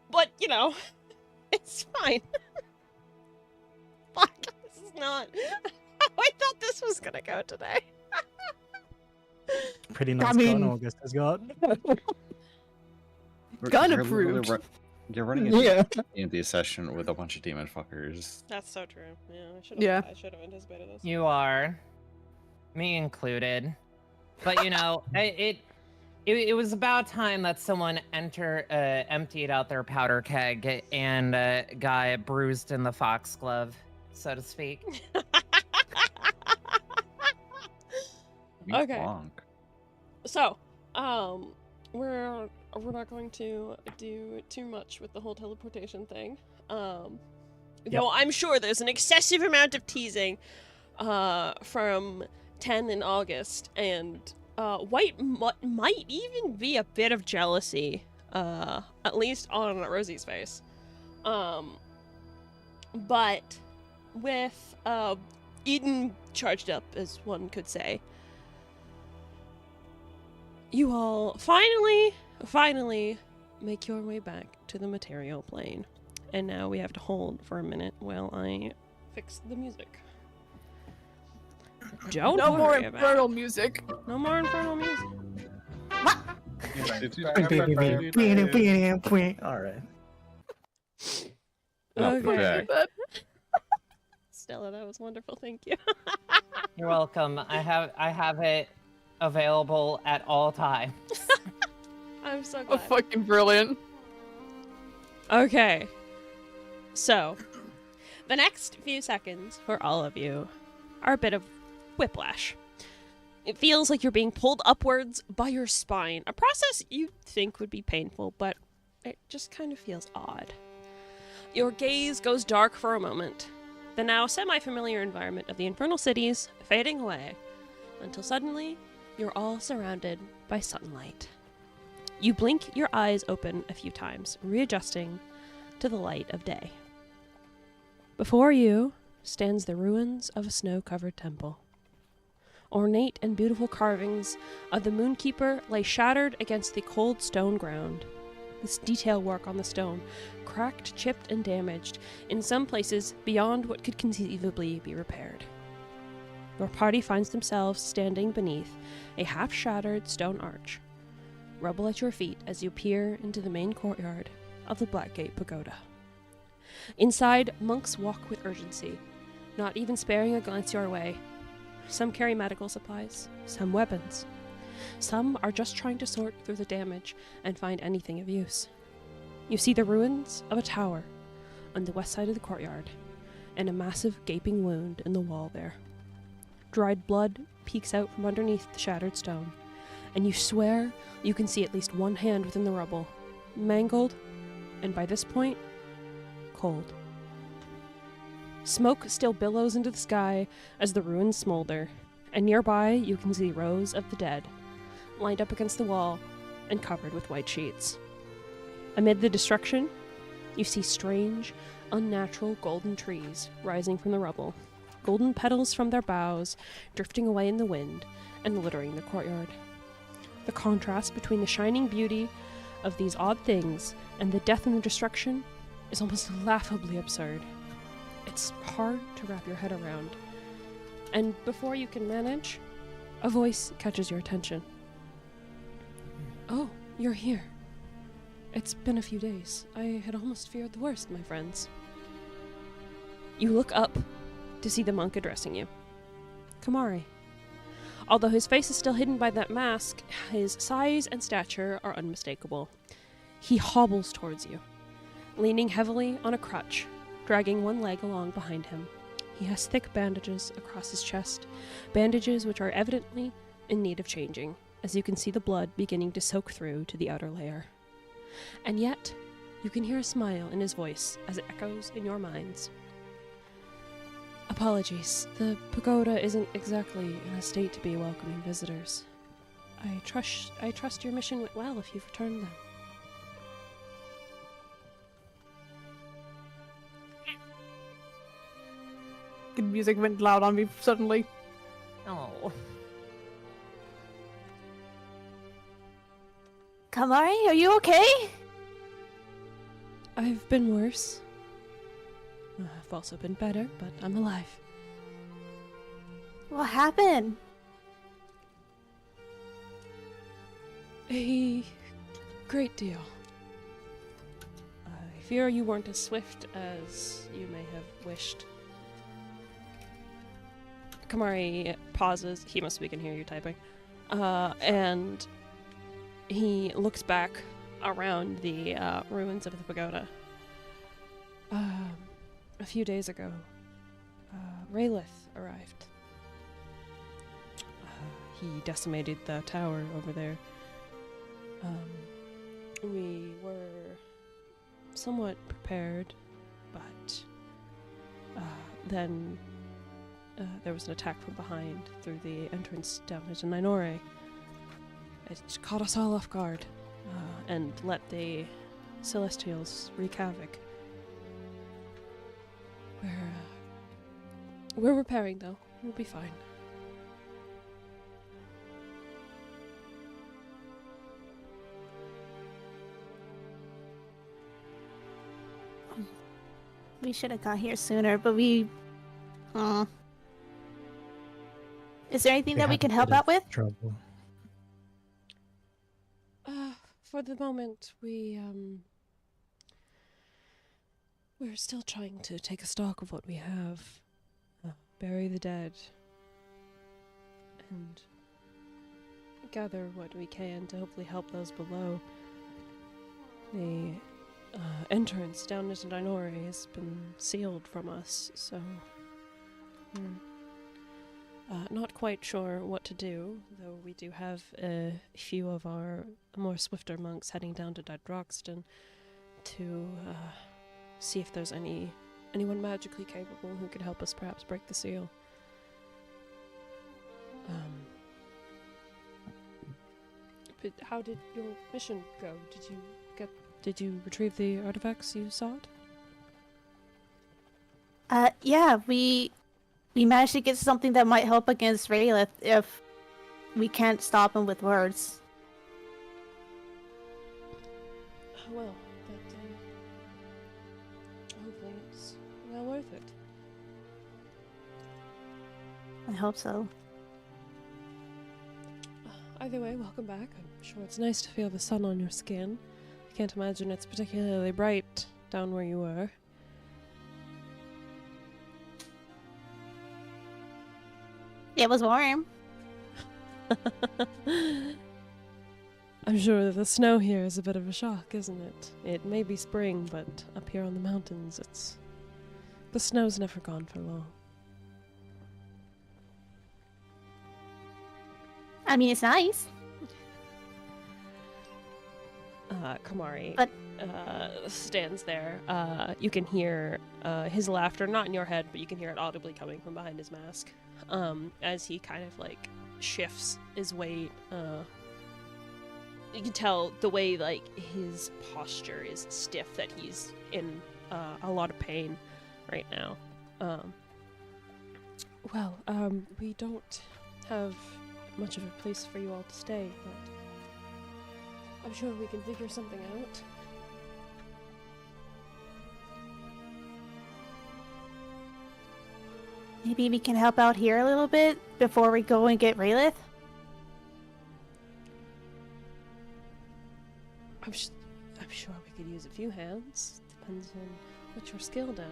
But, you know, it's fine. Fuck, this is not how I thought this was gonna go today. Pretty nice I mean- gun August has got. Gun You're approved. literally You're running into Yeah. D&D session with a bunch of demon fuckers. That's so true. Yeah, I should have anticipated this. You are, me included. But you know, it was about time that someone emptied out their powder keg and got bruised in the foxglove, so to speak. Okay. Bonk. So, we're not going to do too much with the whole teleportation thing. Though I'm sure there's an excessive amount of teasing from 10 in August, and White might even be a bit of jealousy, at least on Rosie's face. But with Eden charged up, as one could say, you all finally make your way back to the material plane. And now we have to hold for a minute while I fix the music. Don't No more worry about infernal music. it. No more infernal music. Alright. Okay. Okay. Stella, that was wonderful. Thank you. You're welcome. I have it available at all times. I'm so Oh, glad. fucking brilliant. Okay. So, the next few seconds for all of you are a bit of whiplash. It feels like you're being pulled upwards by your spine, a process you'd think would be painful, but it just kind of feels odd. Your gaze goes dark for a moment, the now semi-familiar environment of the Infernal Cities fading away, until suddenly you're all surrounded by sunlight. You blink your eyes open a few times, readjusting to the light of day. Before you stands the ruins of a snow-covered temple. Ornate and beautiful carvings of the Moonkeeper lay shattered against the cold stone ground. This detail work on the stone, cracked, chipped, and damaged, in some places beyond what could conceivably be repaired. Your party finds themselves standing beneath a half-shattered stone arch. Rubble at your feet as you peer into the main courtyard of the Blackgate Pagoda. Inside, monks walk with urgency, not even sparing a glance your way. Some carry medical supplies, some weapons. Some are just trying to sort through the damage and find anything of use. You see the ruins of a tower on the west side of the courtyard, and a massive gaping wound in the wall there. Dried blood peeks out from underneath the shattered stone, and you swear you can see at least one hand within the rubble, mangled, and by this point, cold. Smoke still billows into the sky as the ruins smolder, and nearby you can see rows of the dead, lined up against the wall and covered with white sheets. Amid the destruction, you see strange, unnatural golden trees rising from the rubble, golden petals from their boughs drifting away in the wind and littering the courtyard. The contrast between the shining beauty of these odd things and the death and the destruction is almost laughably absurd. It's hard to wrap your head around. And before you can manage, a voice catches your attention. "Oh, you're here. It's been a few days. I had almost feared the worst, my friends." You look up to see the monk addressing you. Kamari. Although his face is still hidden by that mask, his size and stature are unmistakable. He hobbles towards you, leaning heavily on a crutch, dragging one leg along behind him. He has thick bandages across his chest, bandages which are evidently in need of changing, as you can see the blood beginning to soak through to the outer layer. And yet, you can hear a smile in his voice as it echoes in your minds. "Apologies, the pagoda isn't exactly in a state to be welcoming visitors. I trust your mission went well if you've returned them." The music went loud on me suddenly. Oh. Kamari, are you okay? I've been worse. I've also been better, but I'm alive. What happened? A great deal. I fear you weren't as swift as you may have wished. Kamari pauses. He must can hear you typing. And he looks back around the ruins of the pagoda. A few days ago, Raylith arrived. He decimated the tower over there. We were somewhat prepared, but then there was an attack from behind through the entrance down into Ninore. It caught us all off guard and let the Celestials wreak havoc. We're repairing, though. We'll be fine. We should have got here sooner, but we... Is there anything that we can help out with? Trouble. For the moment, we're still trying to take a stock of what we have, bury the dead, and gather what we can to hopefully help those below. The entrance down into Ninore has been sealed from us, so we're not quite sure what to do, though we do have a few of our more swifter monks heading down to Dydroxton to see if there's anyone magically capable who could help us perhaps break the seal. But how did your mission go? Did you retrieve the artifacts you sought? Yeah, we managed to get something that might help against Raylith if we can't stop him with words. Well, but hopefully it's well worth it. I hope so. Either way, welcome back. I'm sure it's nice to feel the sun on your skin. I can't imagine it's particularly bright down where you were. It was warm. I'm sure that the snow here is a bit of a shock, isn't it? It may be spring, but up here on the mountains, the snow's never gone for long. I mean, it's nice. Kamari But stands there. You can hear his laughter, not in your head, but you can hear it audibly coming from behind his mask. as he kind of like shifts his weight. You can tell the way like his posture is stiff, that he's in a lot of pain right now. We don't have much of a place for you all to stay, but I'm sure we can figure something out. Maybe we can help out here a little bit before we go and get Raylith? I'm sure we could use a few hands. Depends on what you're skilled at.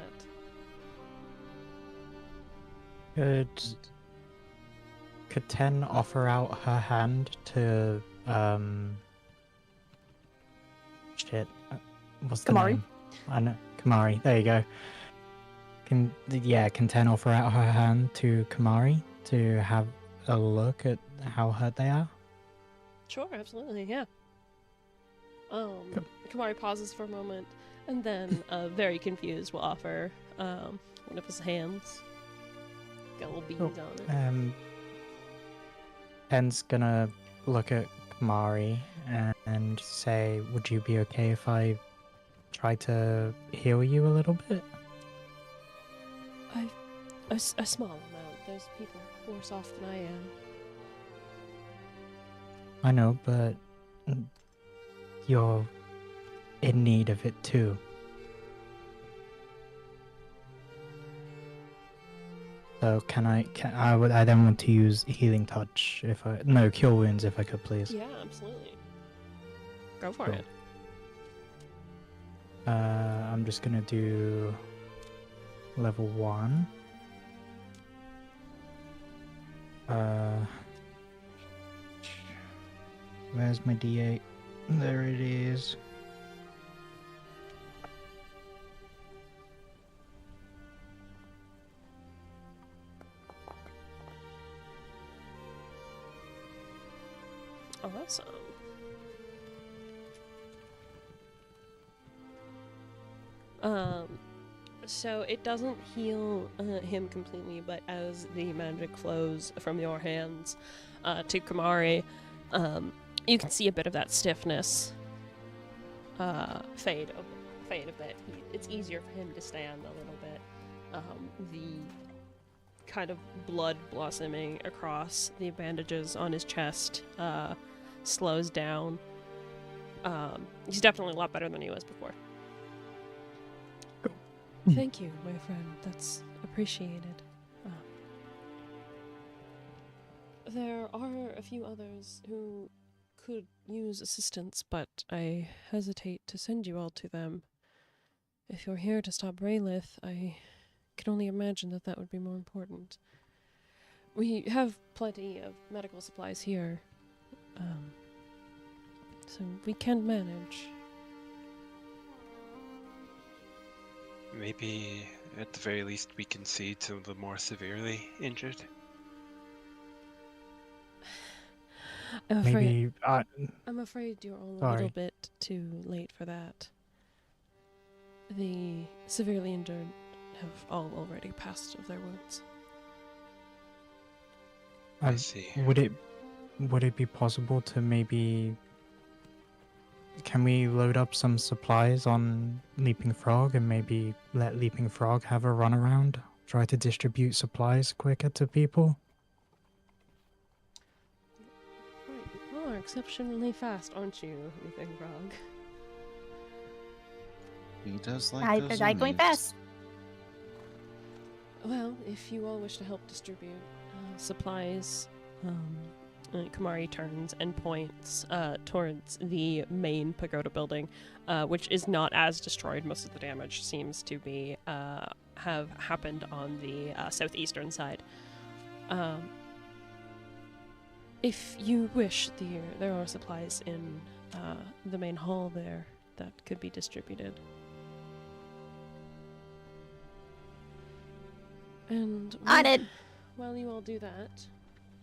Could Ten offer out her hand to what's the Kamari? name? I know, Kamari. There you go. Can Ten offer out her hand to Kamari to have a look at how hurt they are? Sure, absolutely, yeah. Kamari pauses for a moment, and then, very confused, will offer one of his hands. Got little beads on it. Ten's gonna look at Kamari and say, "Would you be okay if I try to heal you a little bit?" A small amount. There's people worse off than I am. I know, but you're in need of it too. So I then want to use healing touch cure wounds if I could, please. Yeah, absolutely. Go for Cool. it. I'm just gonna do level 1. Where's my D8? There it is. Awesome. So it doesn't heal him completely, but as the magic flows from your hands to Kamari, you can see a bit of that stiffness fade a bit. It's easier for him to stand a little bit. The kind of blood blossoming across the bandages on his chest slows down. He's definitely a lot better than he was before. Thank you, my friend. That's appreciated. There are a few others who could use assistance, but I hesitate to send you all to them. If you're here to stop Raylith, I can only imagine that would be more important. We have plenty of medical supplies here, so we can manage. Maybe, at the very least, we can see to the more severely injured. I'm afraid, Maybe I'm afraid you're all a Sorry. little bit too late for that. The severely injured have all already passed of their wounds. I see. Would it be possible to maybe... Can we load up some supplies on Leaping Frog and maybe let Leaping Frog have a run around? Try to distribute supplies quicker to people? You are exceptionally fast, aren't you, Leaping Frog? He does like I those like going zoomies. fast. Well, if you all wish to help distribute supplies, Kamari turns and points towards the main pagoda building, which is not as destroyed. Most of the damage seems to be have happened on the southeastern side. If you wish, there are supplies in the main hall there that could be distributed. And On it. while you all do that,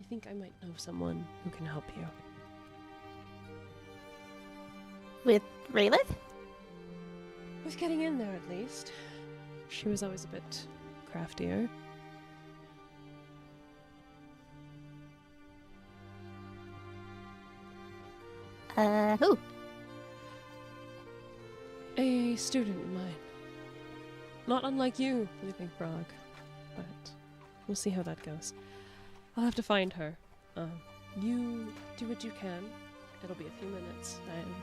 I think I might know someone who can help you. With Raylith? With getting in there, at least. She was always a bit craftier. Who? A student of mine. Not unlike you, Leaping Frog. But we'll see how that goes. I'll have to find her. You do what you can. It'll be a few minutes. I'm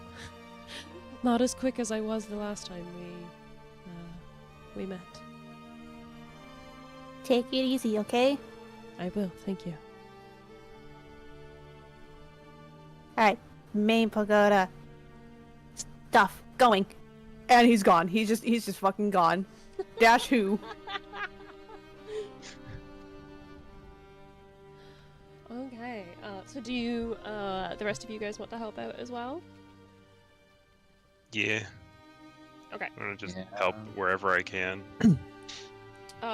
not as quick as I was the last time we met. Take it easy, okay? I will, thank you. Alright, main pagoda. Stuff, going. And he's gone. He's just fucking gone. Dash who? Okay, so do you, the rest of you guys want to help out as well? Yeah. Okay. I'm gonna just help wherever I can.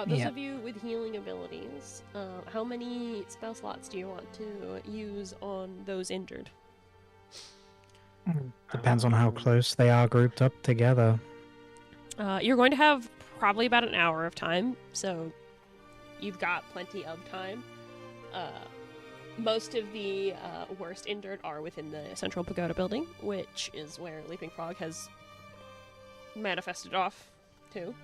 Those of you with healing abilities, how many spell slots do you want to use on those injured? Depends on how close they are grouped up together. You're going to have probably about an hour of time, so you've got plenty of time. Most of the worst injured are within the Central Pagoda building, which is where Leaping Frog has manifested off to.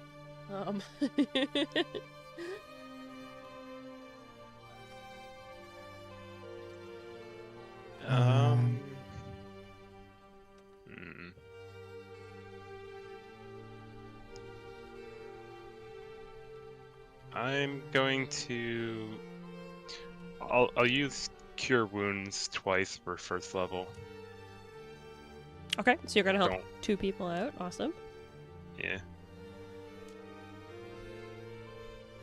I'm going to. I'll use Cure Wounds twice for first level. Okay, so you're gonna help 2 people out. Awesome. Yeah.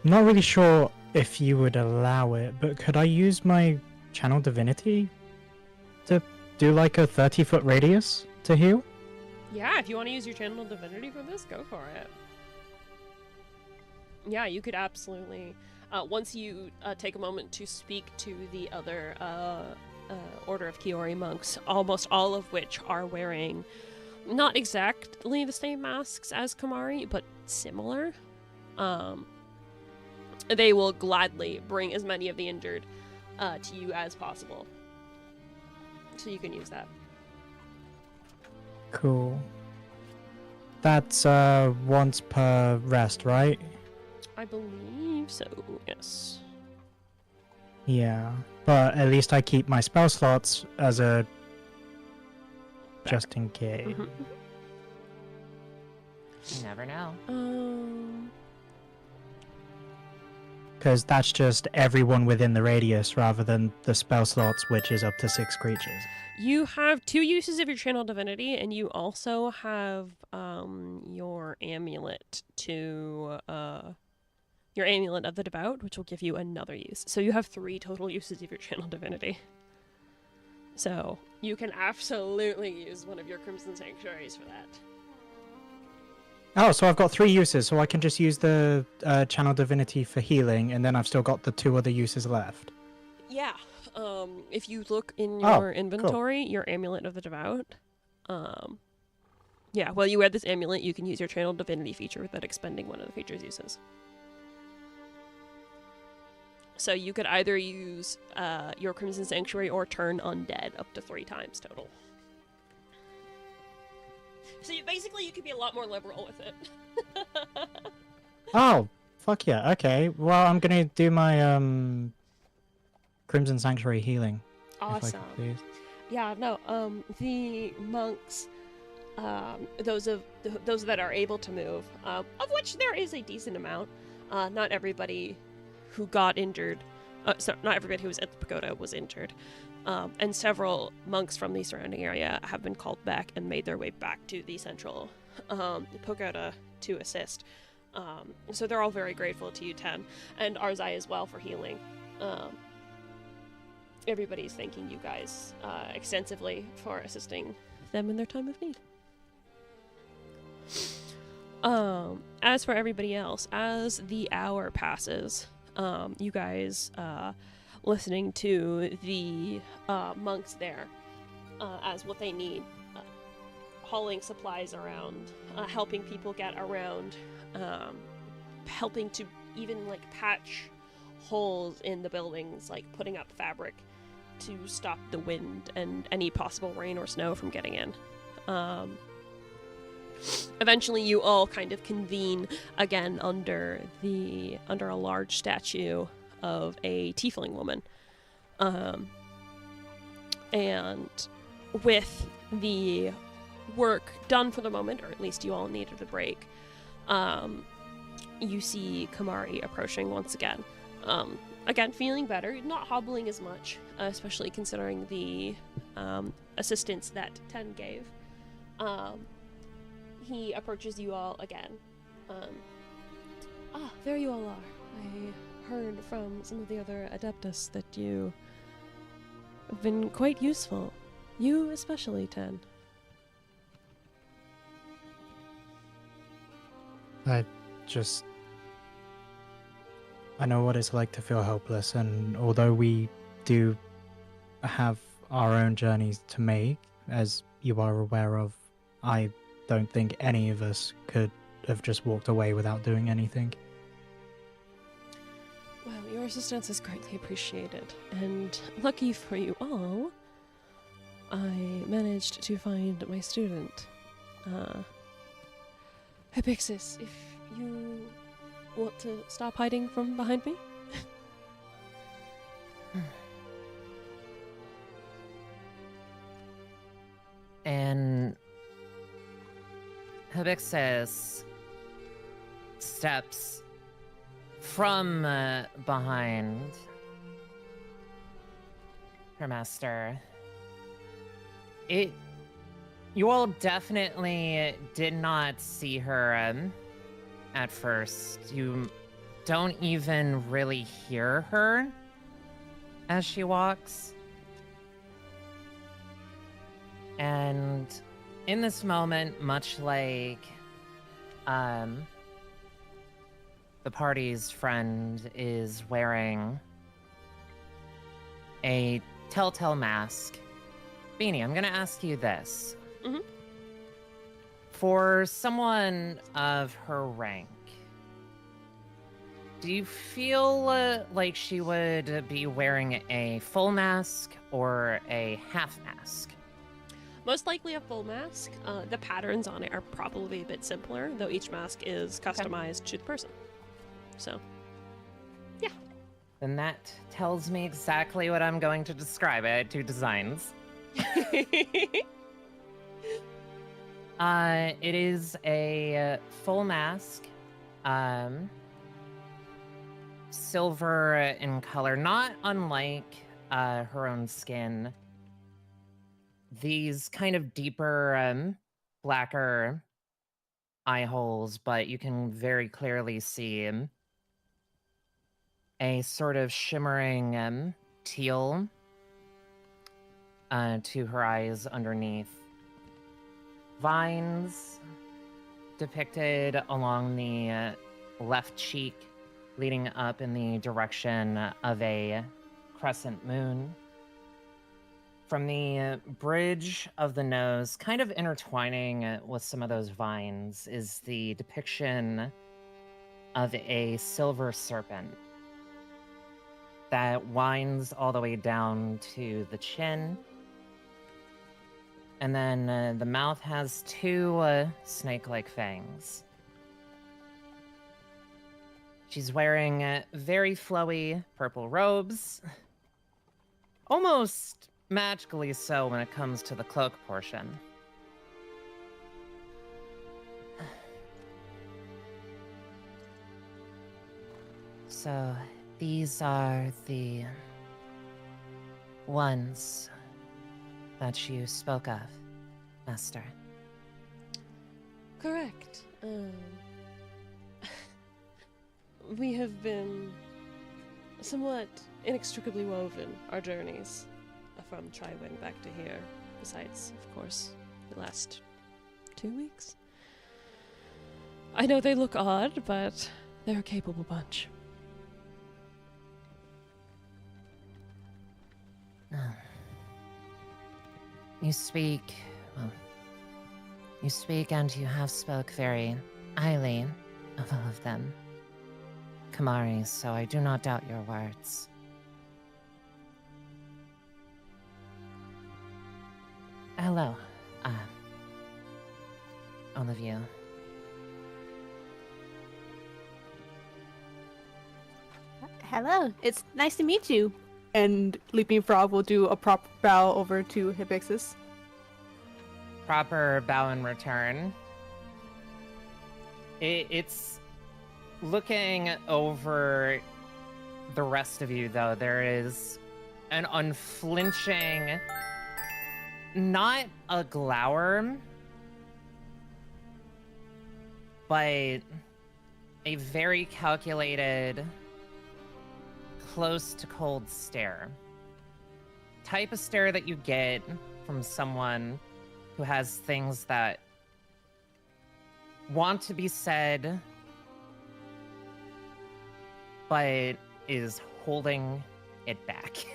I'm not really sure if you would allow it, but could I use my Channel Divinity to do like a 30-foot radius to heal? Yeah, if you want to use your Channel Divinity for this, go for it. Yeah, you could absolutely. Once you take a moment to speak to the other Order of Kiori monks, almost all of which are wearing not exactly the same masks as Kamari, but similar, they will gladly bring as many of the injured to you as possible. So you can use that. Cool. That's once per rest, right? I believe so, yes. Yeah, but at least I keep my spell slots as a just in case. You never know. Because that's just everyone within the radius rather than the spell slots, which is up to 6 creatures. You have 2 uses of your Channel Divinity, and you also have your amulet to your Amulet of the Devout, which will give you another use. So you have 3 total uses of your Channel Divinity. So you can absolutely use one of your Crimson Sanctuaries for that. Oh, so I've got 3 uses, so I can just use the Channel Divinity for healing, and then I've still got the 2 other uses left. Yeah. If you look in your inventory, your Amulet of the Devout. Yeah, while you wear this amulet, you can use your Channel Divinity feature without expending one of the feature's uses. So you could either use your Crimson Sanctuary or turn undead up to 3 times total. So basically you could be a lot more liberal with it. Oh, fuck yeah, okay. Well, I'm gonna do my Crimson Sanctuary healing. Awesome. If I could, please. Yeah, no, the monks, those that are able to move, of which there is a decent amount, not everybody who got injured, not everybody who was at the pagoda was injured, and several monks from the surrounding area have been called back and made their way back to the central pagoda to assist. So they're all very grateful to you, Ten, and Arzai as well for healing. Everybody's thanking you guys extensively for assisting them in their time of need. As for everybody else, as the hour passes, you guys listening to the monks there as what they need, hauling supplies around, helping people get around, helping to even like patch holes in the buildings, like putting up fabric to stop the wind and any possible rain or snow from getting in. Eventually, you all kind of convene again under a large statue of a tiefling woman. And with the work done for the moment, or at least you all needed a break, you see Kamari approaching once again. Again, feeling better, not hobbling as much, especially considering the assistance that Ten gave. He approaches you all again. There you all are. I heard from some of the other Adeptus that you have been quite useful. You especially, Ten. I know what it's like to feel helpless, and although we do have our own journeys to make, as you are aware of, I don't think any of us could have just walked away without doing anything. Well, your assistance is greatly appreciated, and lucky for you all, I managed to find my student. Hypixis, if you want to stop hiding from behind me? And Hypixis steps from behind her master. You all definitely did not see her at first. You don't even really hear her as she walks. And in this moment, much like the party's friend is wearing a telltale mask. Beanie, I'm gonna ask you this. Mm-hmm. For someone of her rank, do you feel like she would be wearing a full mask or a half mask? Most likely a full mask. The patterns on it are probably a bit simpler, though each mask is customized to the person. So, yeah. Then that tells me exactly what I'm going to describe. I had two designs. It is a full mask, silver in color, not unlike her own skin. These kind of deeper, blacker eye holes, but you can very clearly see a sort of shimmering teal to her eyes underneath. Vines depicted along the left cheek, leading up in the direction of a crescent moon. From the bridge of the nose, kind of intertwining with some of those vines, is the depiction of a silver serpent that winds all the way down to the chin. And then the mouth has two snake-like fangs. She's wearing very flowy purple robes. Almost magically so when it comes to the cloak portion. So, these are the ones that you spoke of, Master. Correct. We have been somewhat inextricably woven, our journeys, from Triwin back to here, besides, of course, the last 2 weeks. I know they look odd, but they're a capable bunch. You speak and you have spoke very highly of all of them, Kamari, so I do not doubt your words. Hello, all of you. Hello, it's nice to meet you. And Leaping Frog will do a proper bow over to Hibixus. Proper bow in return. It's looking over the rest of you, though. There is an unflinching, not a glower, but a very calculated, close to cold stare. Type of stare that you get from someone who has things that want to be said, but is holding it back.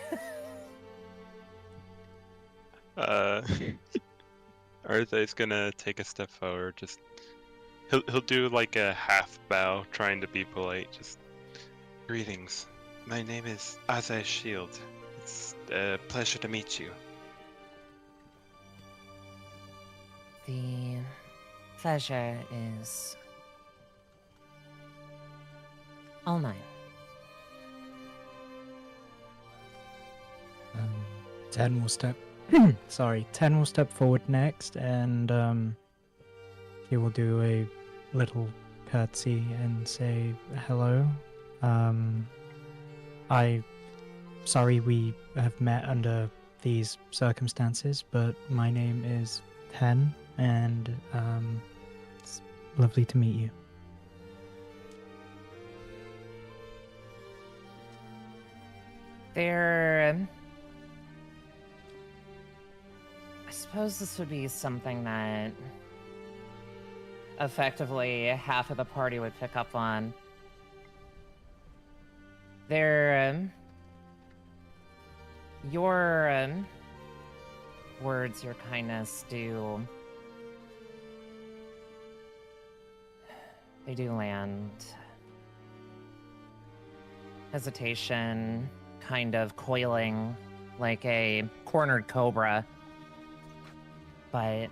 Arthur's gonna take a step forward. Just he'll do like a half bow, trying to be polite. Just greetings. My name is Azai Shield. It's a pleasure to meet you. The pleasure is all mine. 10 will step. Sorry, 10 will step forward next, and he will do a little curtsy and say hello. Sorry we have met under these circumstances, but my name is 10, and it's lovely to meet you. I suppose this would be something that effectively half of the party would pick up on. Your words, your kindness they do land. Hesitation, kind of coiling like a cornered cobra. But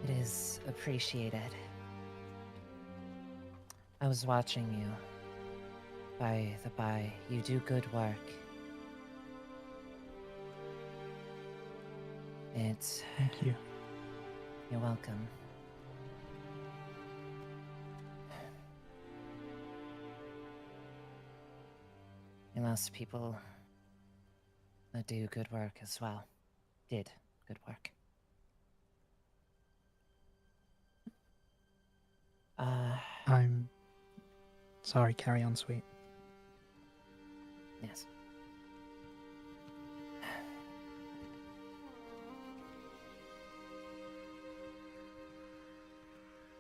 it is appreciated. I was watching you. By the by, you do good work. Thank you. You're welcome. And lots of people that do good work as well. Did good work. I'm sorry, carry on, sweet. Yes.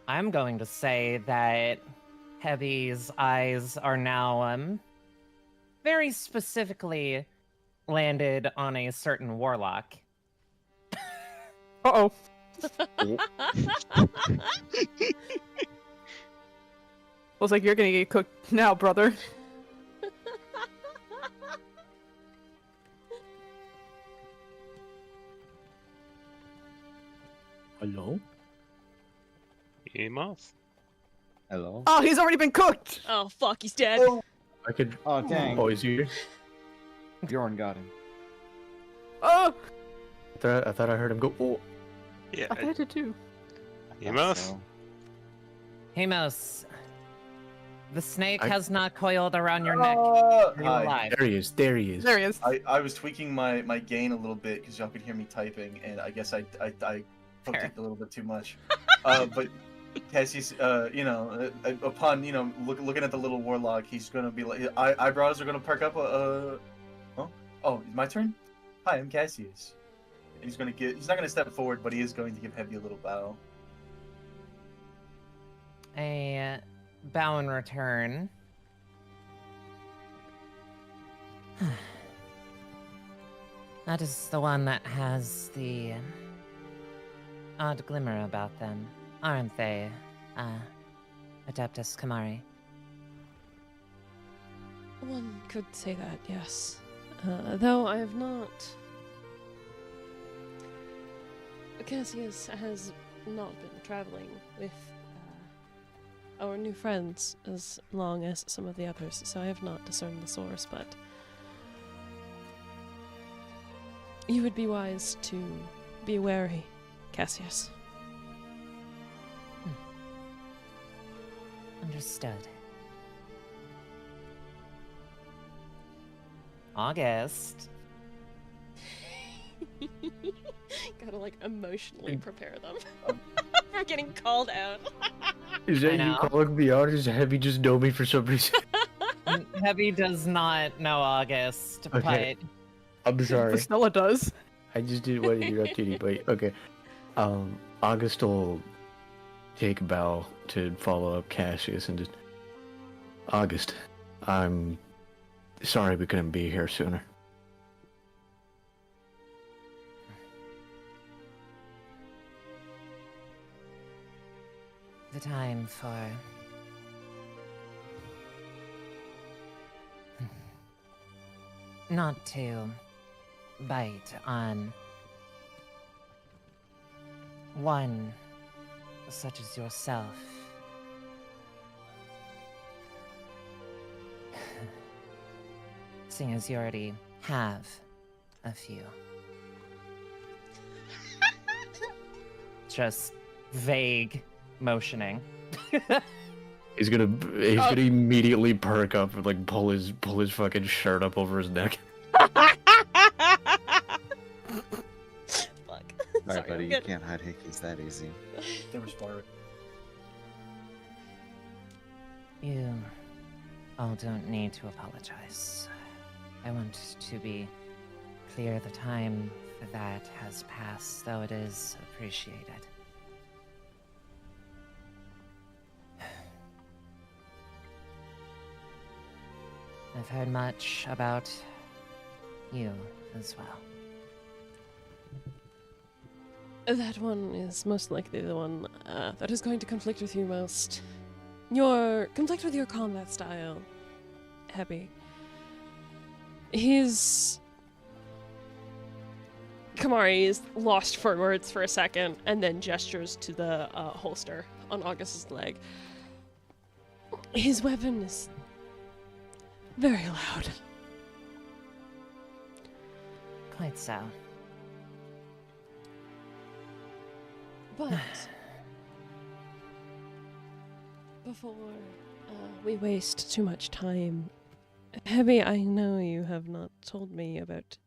I'm going to say that Heavy's eyes are now very specifically landed on a certain warlock. Uh-oh. Looks like you're gonna get cooked now, brother. Hello? Amos? Hello? Oh, he's already been cooked! Oh, fuck, he's dead. I could. Oh, dang. Oh, is he here? Bjorn got him. Oh! I thought I heard him go. Oh. Yeah. I thought I did too. Amos? Hey, Mouse. The snake I- has not coiled around your neck. Are you Hi. alive? There he is. There he is. There he is. I was tweaking my gain a little bit because y'all could hear me typing, and I guess I hooked it a little bit too much. But Cassie's, upon looking at the little warlock, he's gonna be like, his eyebrows are gonna perk up. Oh, my turn. Hi, I'm Cassius. He's not gonna step forward, but he is going to give Heavy a little bow. A bow in return. That is the one that has the odd glimmer about them, aren't they, Adeptus Kamari? One could say that, yes. Though I have not... Cassius has not been traveling with our new friends as long as some of the others, so I have not discerned the source, but you would be wise to be wary, Cassius. Understood. August. Gotta like emotionally prepare them for getting called out. Is that you calling me out? Is Heavy just know me for some reason? Heavy does not know August, Okay. but I'm sorry. But Stella does. I just didn't want to interrupt you, but okay. August will take a bow to follow up Cassius and just... August, I'm sorry we couldn't be here sooner. the time for not to bite on one such as yourself. Seeing as you already have a few. Just vague motioning. He's gonna immediately perk up and like pull his fucking shirt up over his neck. Alright, buddy, you can't hide hickeys that easy. They were smart. You all don't need to apologize. I want to be clear the time for that has passed, though it is appreciated. I've heard much about you as well. That one is most likely the one that is going to conflict with you most. Conflict with your combat style, Heavy. Kamari is lost for words for a second and then gestures to the holster on August's leg. His weapon is very loud. Quite so. But before we waste too much time, Heavy, I know you have not told me about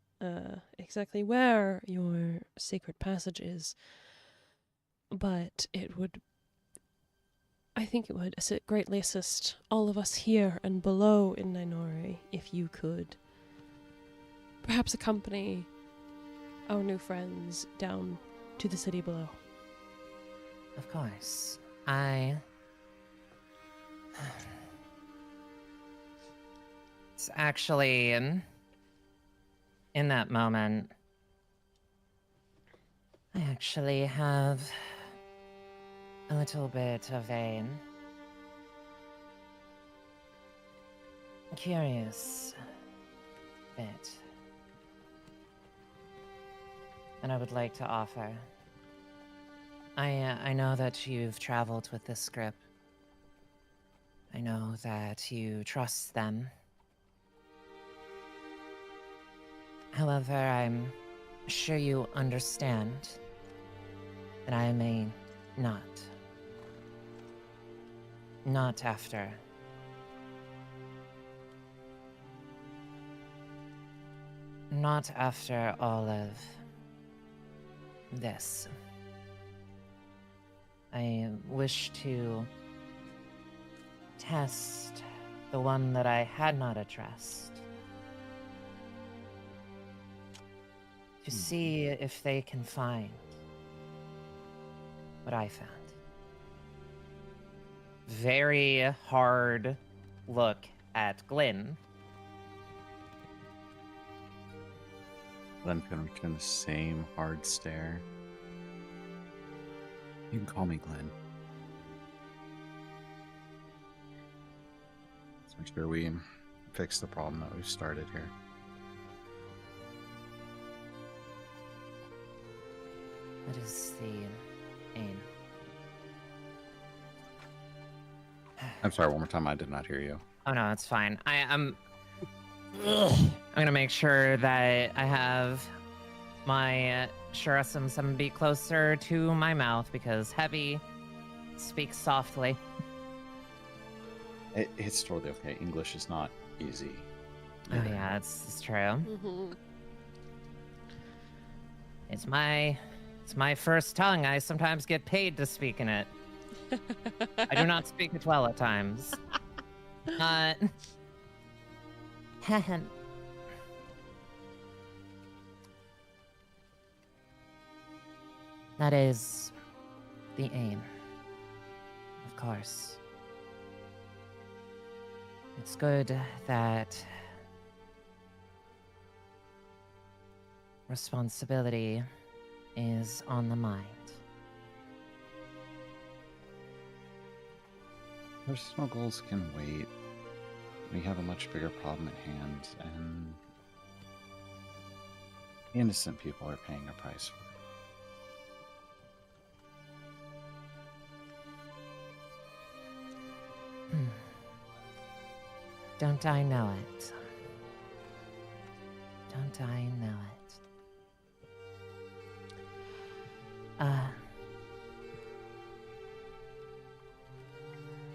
exactly where your sacred passage is, but I think it would greatly assist all of us here and below in Ninori if you could perhaps accompany our new friends down to the city below. Of course. It's actually in that moment, I actually have a little bit of a curious bit that I would like to offer. I know that you've traveled with this script. I know that you trust them. However, I'm sure you understand that I may not. Not after. Not after all of this. I wish to test the one that I had not addressed. To see if they can find what I found. Very hard look at Glenn. Glenn's gonna return the same hard stare. You can call me Glenn. Let's make sure we fix the problem that we've started here. That is the aim. I'm sorry, one more time. I did not hear you. Oh no, it's fine. I'm gonna make sure that I have my Shurasum some be closer to my mouth because Heavy speaks softly. It's totally okay. English is not easy. Oh yeah, it's true. Mm-hmm. It's my first tongue. I sometimes get paid to speak in it. I do not speak it well at times. That is the aim, of course. It's good that responsibility is on the mind. Personal goals can wait. We have a much bigger problem at hand, and innocent people are paying a price for it. Don't I know it? Don't I know it?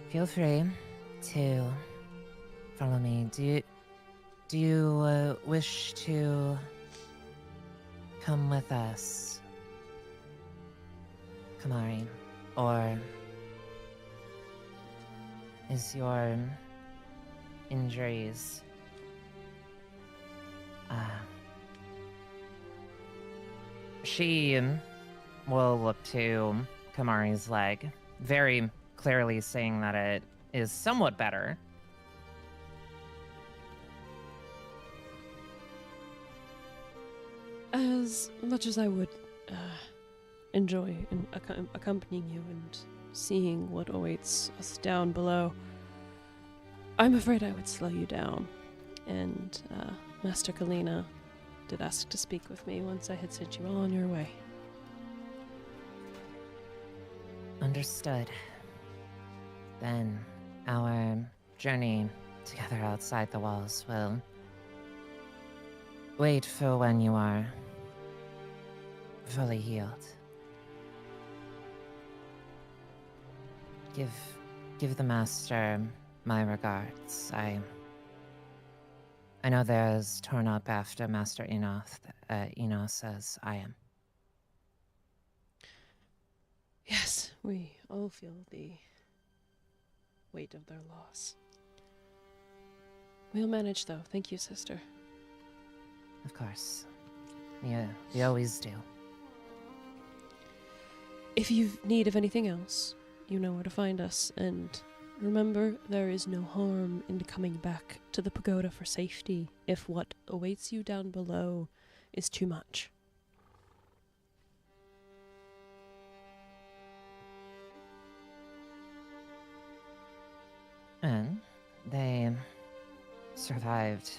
Feel free to follow me. Do you wish to come with us, Kamari, or is your injuries she will look to Kamari's leg, very clearly saying that it is somewhat better. As much as I would enjoy accompanying you and seeing what awaits us down below, I'm afraid I would slow you down. And Master Kalina did ask to speak with me once I had sent you all on your way. Understood. Then our journey together outside the walls will wait for when you are fully healed. Give the Master my regards. I know there's torn up after Master Enos as I am. Yes, we all feel the weight of their loss. We'll manage, though. Thank you, sister. Of course. Yeah, we always do. If you need of anything else, you know where to find us, and remember, there is no harm in coming back to the pagoda for safety if what awaits you down below is too much. And they survived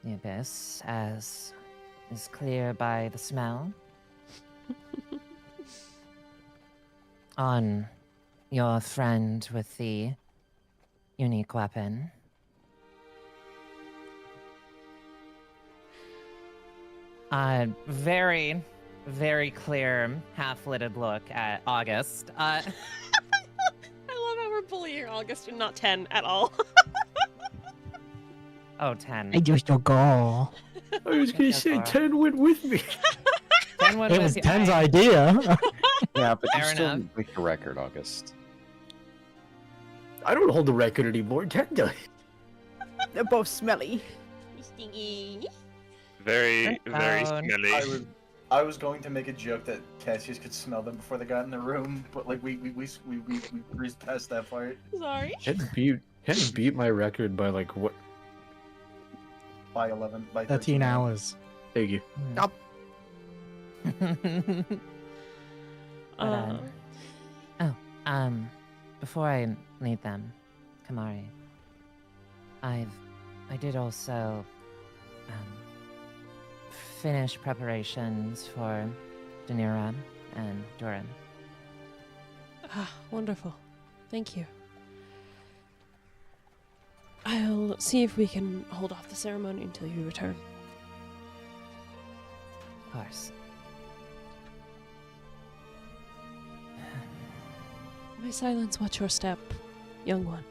the abyss, as is clear by the smell. On your friend with the unique weapon. Very, very clear, half-lidded look at August. I love how we're bullying August and not 10 at all. Oh, 10. I just don't go. I was gonna say 10 went with me. 10 went It with was you. 10's idea. Yeah, but you Fair still enough. break the record, August. I don't hold the record anymore. 10 does. They're both smelly. Very, very Down. smelly. I was going to make a joke that Cassius could smell them before they got in the room, but like we breezed past that part. Sorry. 10 beat my record by like what? By 11, by 13 hours. Thank you. Before I lead them, Kamari, I did also finish preparations for Danira and Durin. Ah, wonderful. Thank you. I'll see if we can hold off the ceremony until you return. Of course. My silence, watch your step, young one.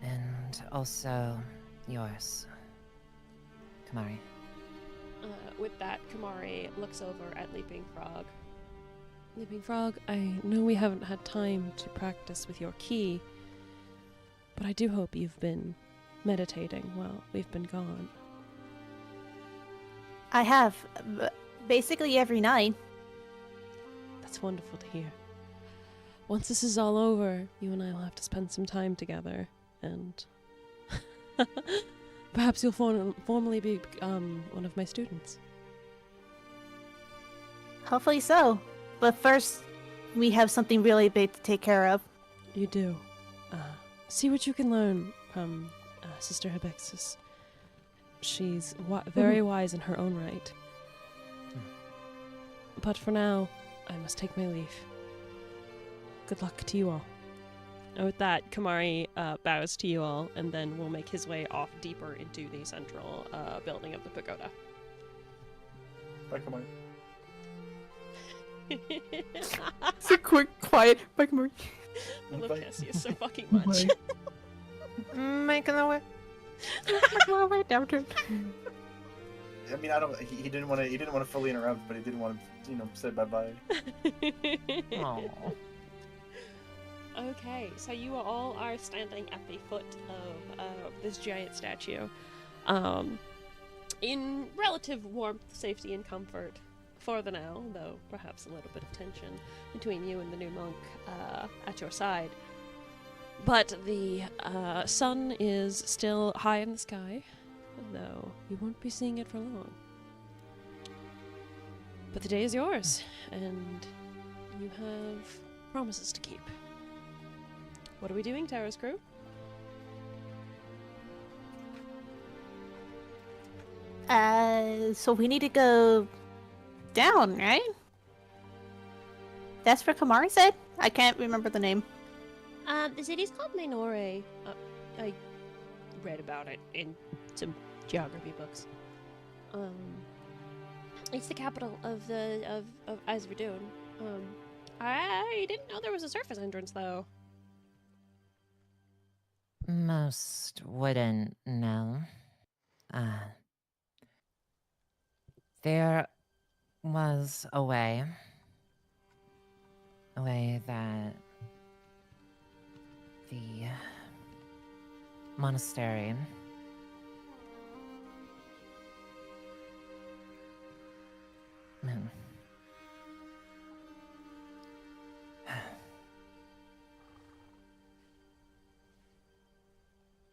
And also yours, Kamari. With that, Kamari looks over at Leaping Frog. Leaping Frog, I know we haven't had time to practice with your key, but I do hope you've been meditating while we've been gone. I have, basically every night. That's wonderful to hear. Once this is all over, you and I will have to spend some time together, and perhaps you'll formally be one of my students. Hopefully so. But first, we have something really big to take care of. You do. See what you can learn from Sister Hibixis. She's very wise in her own right. But for now, I must take my leave. Good luck to you all. And with that, Kamari bows to you all, and then will make his way off deeper into the central building of the pagoda. Bye, Kamari. It's a quick, quiet. Bye, Kamari. I love Cassius so fucking much. Making the way. Downturn. I mean, I don't. He didn't want to. He didn't want to fully interrupt, but he did want to, say bye bye. Aww. Okay, so you all are standing at the foot of this giant statue, in relative warmth, safety, and comfort for the now, though perhaps a little bit of tension between you and the new monk at your side. But the sun is still high in the sky, though you won't be seeing it for long. But the day is yours, and you have promises to keep. What are we doing, Terra's crew? So we need to go down, right? That's what Kamari said? I can't remember the name. The city's called Minore. I read about it in some geography books. It's the capital of Azvedun. I didn't know there was a surface entrance, though. Most wouldn't know. There was a way that the monastery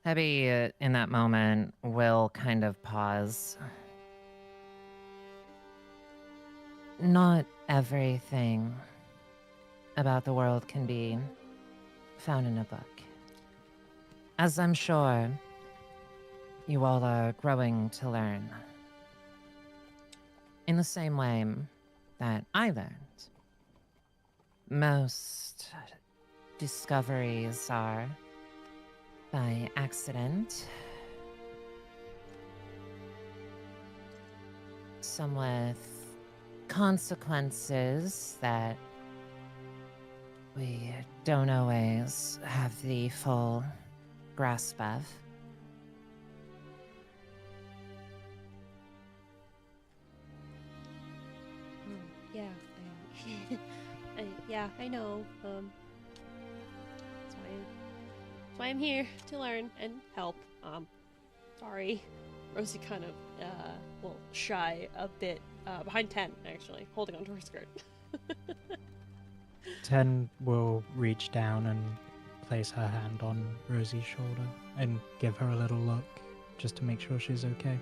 Hebby, in that moment, will kind of pause. Not everything about the world can be found in a book. As I'm sure you all are growing to learn. In the same way that I learned. Most discoveries are by accident. Some with consequences that we don't always have the full grasp of. Yeah, yeah, I know. That's why I'm here to learn and help. Sorry. Rosie kind of, will shy a bit, behind 10, actually, holding onto her skirt. 10 will reach down and place her hand on Rosie's shoulder and give her a little look, just to make sure she's okay.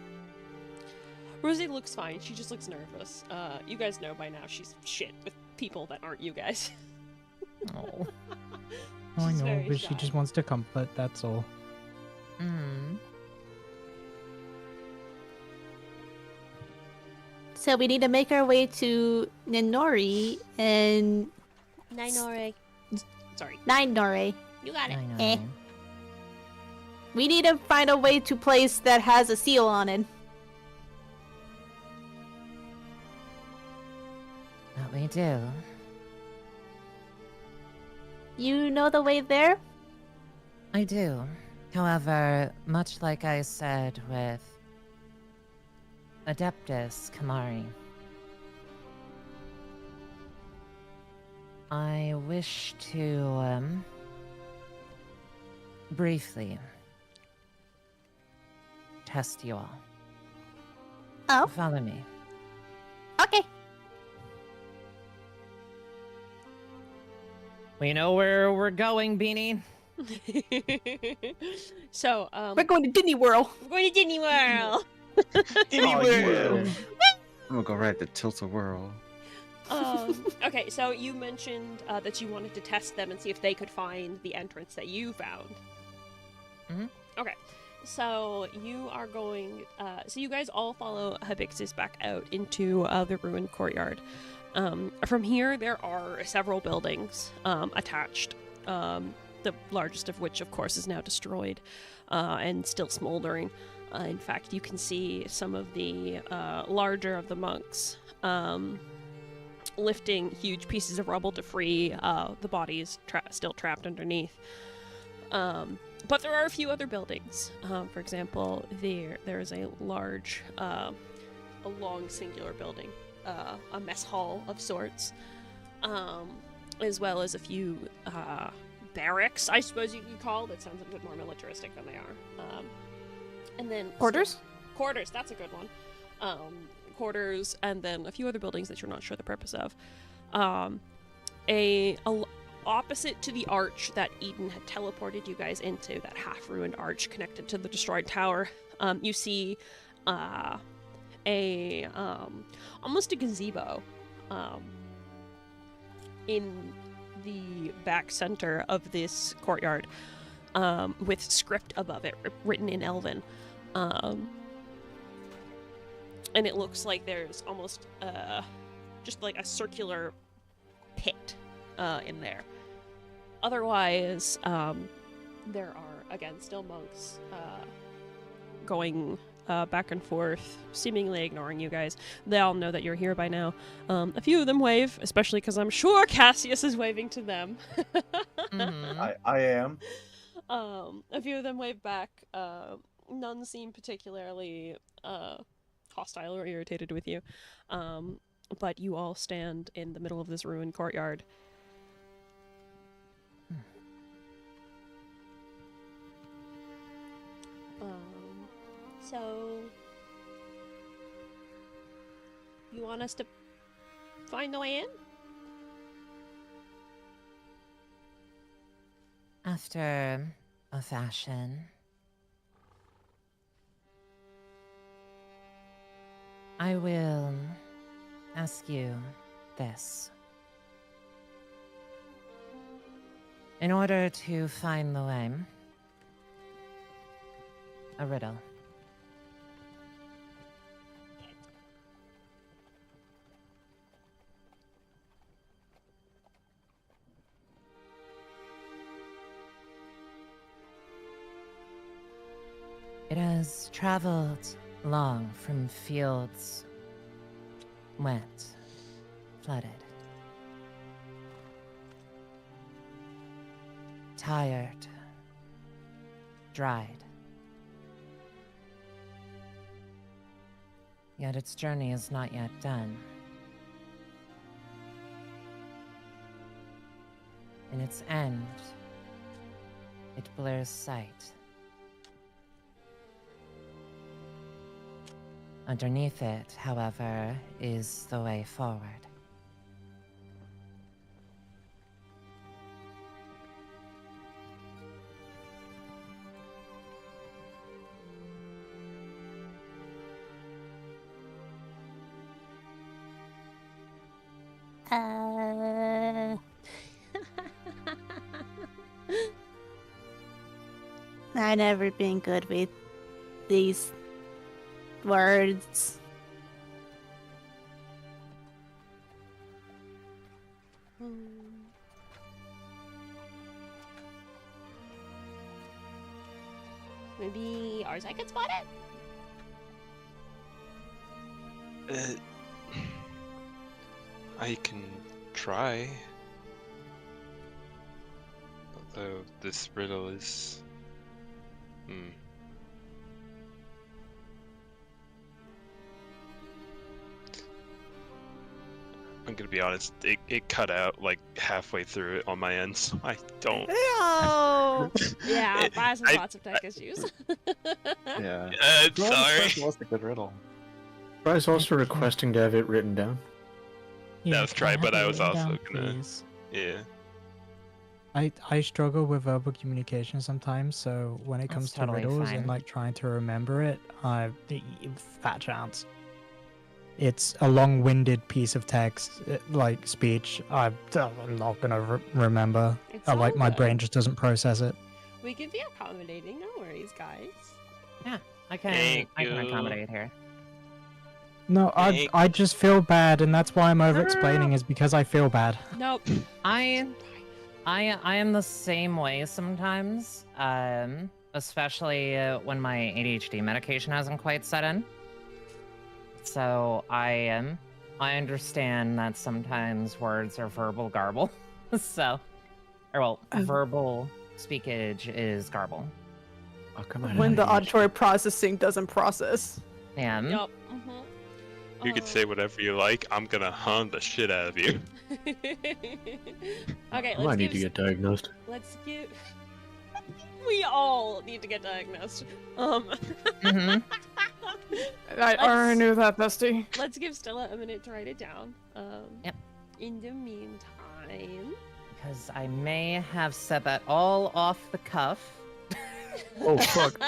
Rosie looks fine, she just looks nervous. You guys know by now she's shit with people that aren't you guys. Oh. I She's know, very but she shy. just wants to comfort, that's all. Hmm. So we need to make our way to Ninori and Ninore. Sorry. Ninore. You got it. I know. Eh. We need to find a way to place that has a seal on it. That we do. You know the way there? I do. However, much like I said with Adeptus Kamari, I wish to briefly test you all. Oh, Follow me. okay. We know where we're going, Beanie. So, We're going to Disney World. we're going to Disney World. Anywhere. I'm gonna go ride the Tilt-A-Whirl. Okay, so you mentioned that you wanted to test them and see if they could find the entrance that you found. Mhm. Okay, so you are going. So you guys all follow Hibixis back out into the ruined courtyard. From here, there are several buildings attached. The largest of which, of course, is now destroyed and still smoldering. In fact, you can see some of the larger of the monks lifting huge pieces of rubble to free the bodies still trapped underneath. But there are a few other buildings. For example, there is a large, a long singular building, a mess hall of sorts, as well as a few barracks, I suppose you could call. That sounds a bit more militaristic than they are. And then Quarters? Quarters, that's a good one. Quarters, and then a few other buildings that you're not sure the purpose of. Opposite to the arch that Eden had teleported you guys into, that half-ruined arch connected to the destroyed tower, you see almost a gazebo in the back center of this courtyard, with script above it written in Elven. And it looks like there's almost just like a circular pit in there. Otherwise, there are, again, still monks going back and forth, seemingly ignoring you guys. They all know that you're here by now. A few of them wave, especially because I'm sure Cassius is waving to them. Mhm. I am. A few of them wave back. None seem particularly hostile or irritated with you. But you all stand in the middle of this ruined courtyard. So you want us to find the way in? After a fashion. I will ask you this. In order to find the way, a riddle. It has traveled long from fields wet, flooded, tired, dried. Yet its journey is not yet done. In its end, it blurs sight. Underneath it, however, is the way forward. I never been good with these words. Maybe ours I could spot it? I can try. Although this riddle is... I'm gonna be honest, it cut out like halfway through it on my end, so I don't... No! Yeah, Bryce has lots of tech issues. Yeah. I'm sorry. It was a good riddle. Bryce also requesting to have it written down. That was try, can but have I it was written also down, gonna... please? Yeah. I struggle with verbal communication sometimes, so when it That's comes to totally riddles fine. and like trying to remember it, fat chance. It's a long-winded piece of text, like speech. I'm not gonna remember. It's Like all my good. brain just doesn't process it. We can be accommodating, no worries, guys. Yeah, I can Thank I can you. accommodate here. No, Thank- I just feel bad, and that's why I'm over-explaining. Is because I feel bad. Nope. I am the same way sometimes, especially when my ADHD medication hasn't quite set in. So I understand that sometimes words are verbal garble. Verbal speakage is garble. Oh, come on. When the ADHD. auditory processing doesn't process. And Yup. You can say whatever you like, I'm gonna hunt the shit out of you. Okay, I let's might need give... to get diagnosed. Let's give... We all need to get diagnosed. mhm. I already knew that, bestie. Let's give Stella a minute to write it down. Yep. In the meantime... Because I may have said that all off the cuff. Oh, fuck.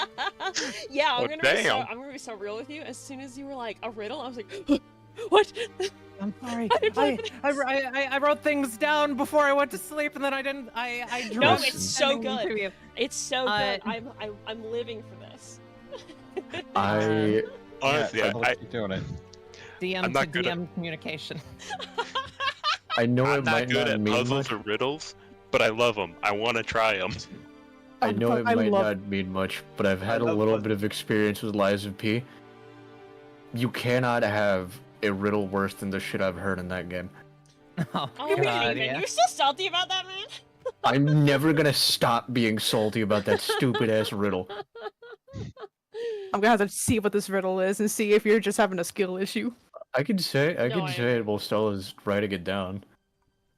Yeah, Oh, I'm damn. gonna be so real with you. As soon as you were like a riddle, I was like, what? I'm sorry. I I wrote things down before I went to sleep, and then I didn't. I drew No, them it's so sending them good. to you. It's so Uh, good. I'm living for this. I Honestly, yeah, I keep doing it. DM I'm to not good at- DM communication. know I'm it not might good not at mean puzzles much. or riddles, but I love them. I want to try them. I know it I might love- not mean much, but I've had a love little puzzles. bit of experience with Lies of P. You cannot have a riddle worse than the shit I've heard in that game. Oh, Oh, man, God, Ethan, yeah. you're still salty about that, man? I'm never gonna stop being salty about that stupid ass riddle. I'm gonna have to see what this riddle is and see if you're just having a skill issue. I can say No, I it while Stella's writing it down.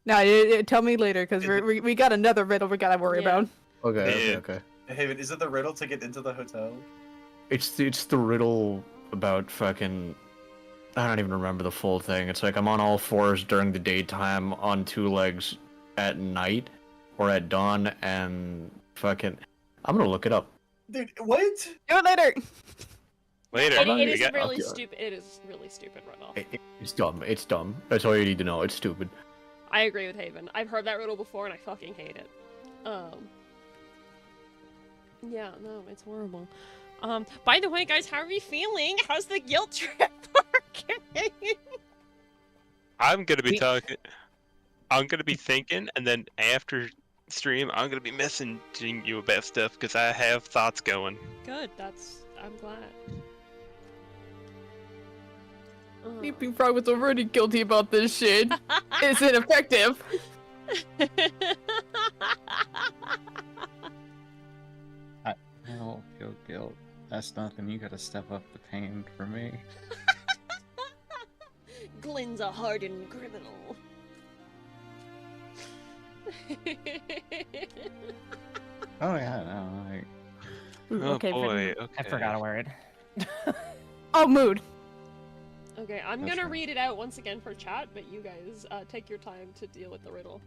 Now, tell me later, because we got another riddle we gotta worry Yeah. about. Okay, Yeah. okay. Haven, is it the riddle to get into the hotel? It's the riddle about fucking. I don't even remember the full thing. It's like I'm on all fours during the daytime, on two legs at night or at dawn, and fucking. I'm gonna look it up. Dude, what? Do it later! Later. It we is got- really okay. stupid. It is really stupid riddle. It's dumb. It's dumb. That's all you need to know. It's stupid. I agree with Haven. I've heard that riddle before and I fucking hate it. Yeah, no, it's horrible. By the way, guys, how are we feeling? How's the guilt trip working? I'm gonna be We- talking. I'm gonna be thinking, and then after stream, I'm gonna be messaging you about stuff because I have thoughts going. Good, I'm glad. Sleeping Frog was already guilty about this shit. It's ineffective. I don't feel guilt. That's nothing. You gotta step up the pain for me. Glenn's a hardened criminal. Oh yeah, no, like Oh Okay, boy. Vin- Okay. I forgot a word. Oh, mood. Okay, I'm That's gonna fine. read it out once again for chat, but you guys take your time to deal with the riddle.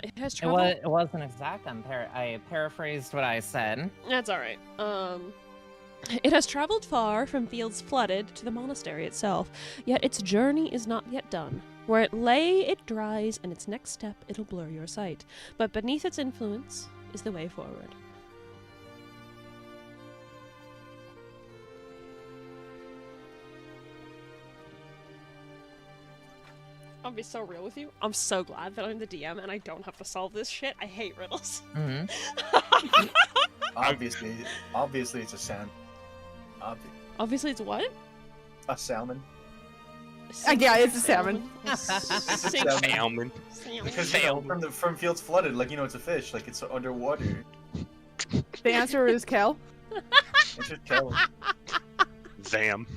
It has It, traveled. it wasn't exact. I paraphrased what I said. That's alright. It has traveled far from fields flooded to the monastery itself, yet its journey is not yet done. Where it lay, it dries, and its next step, it'll blur your sight. But beneath its influence is the way forward. I'll be so real with you. I'm so glad that I'm the DM and I don't have to solve this shit. I hate riddles. Mhm. Obviously, it's a salmon. Obviously, it's what? A salmon. Yeah, it's a salmon. Salmon. Because from fields flooded, like it's a fish, like it's underwater. The answer is Kel. It's just Kel. Zam.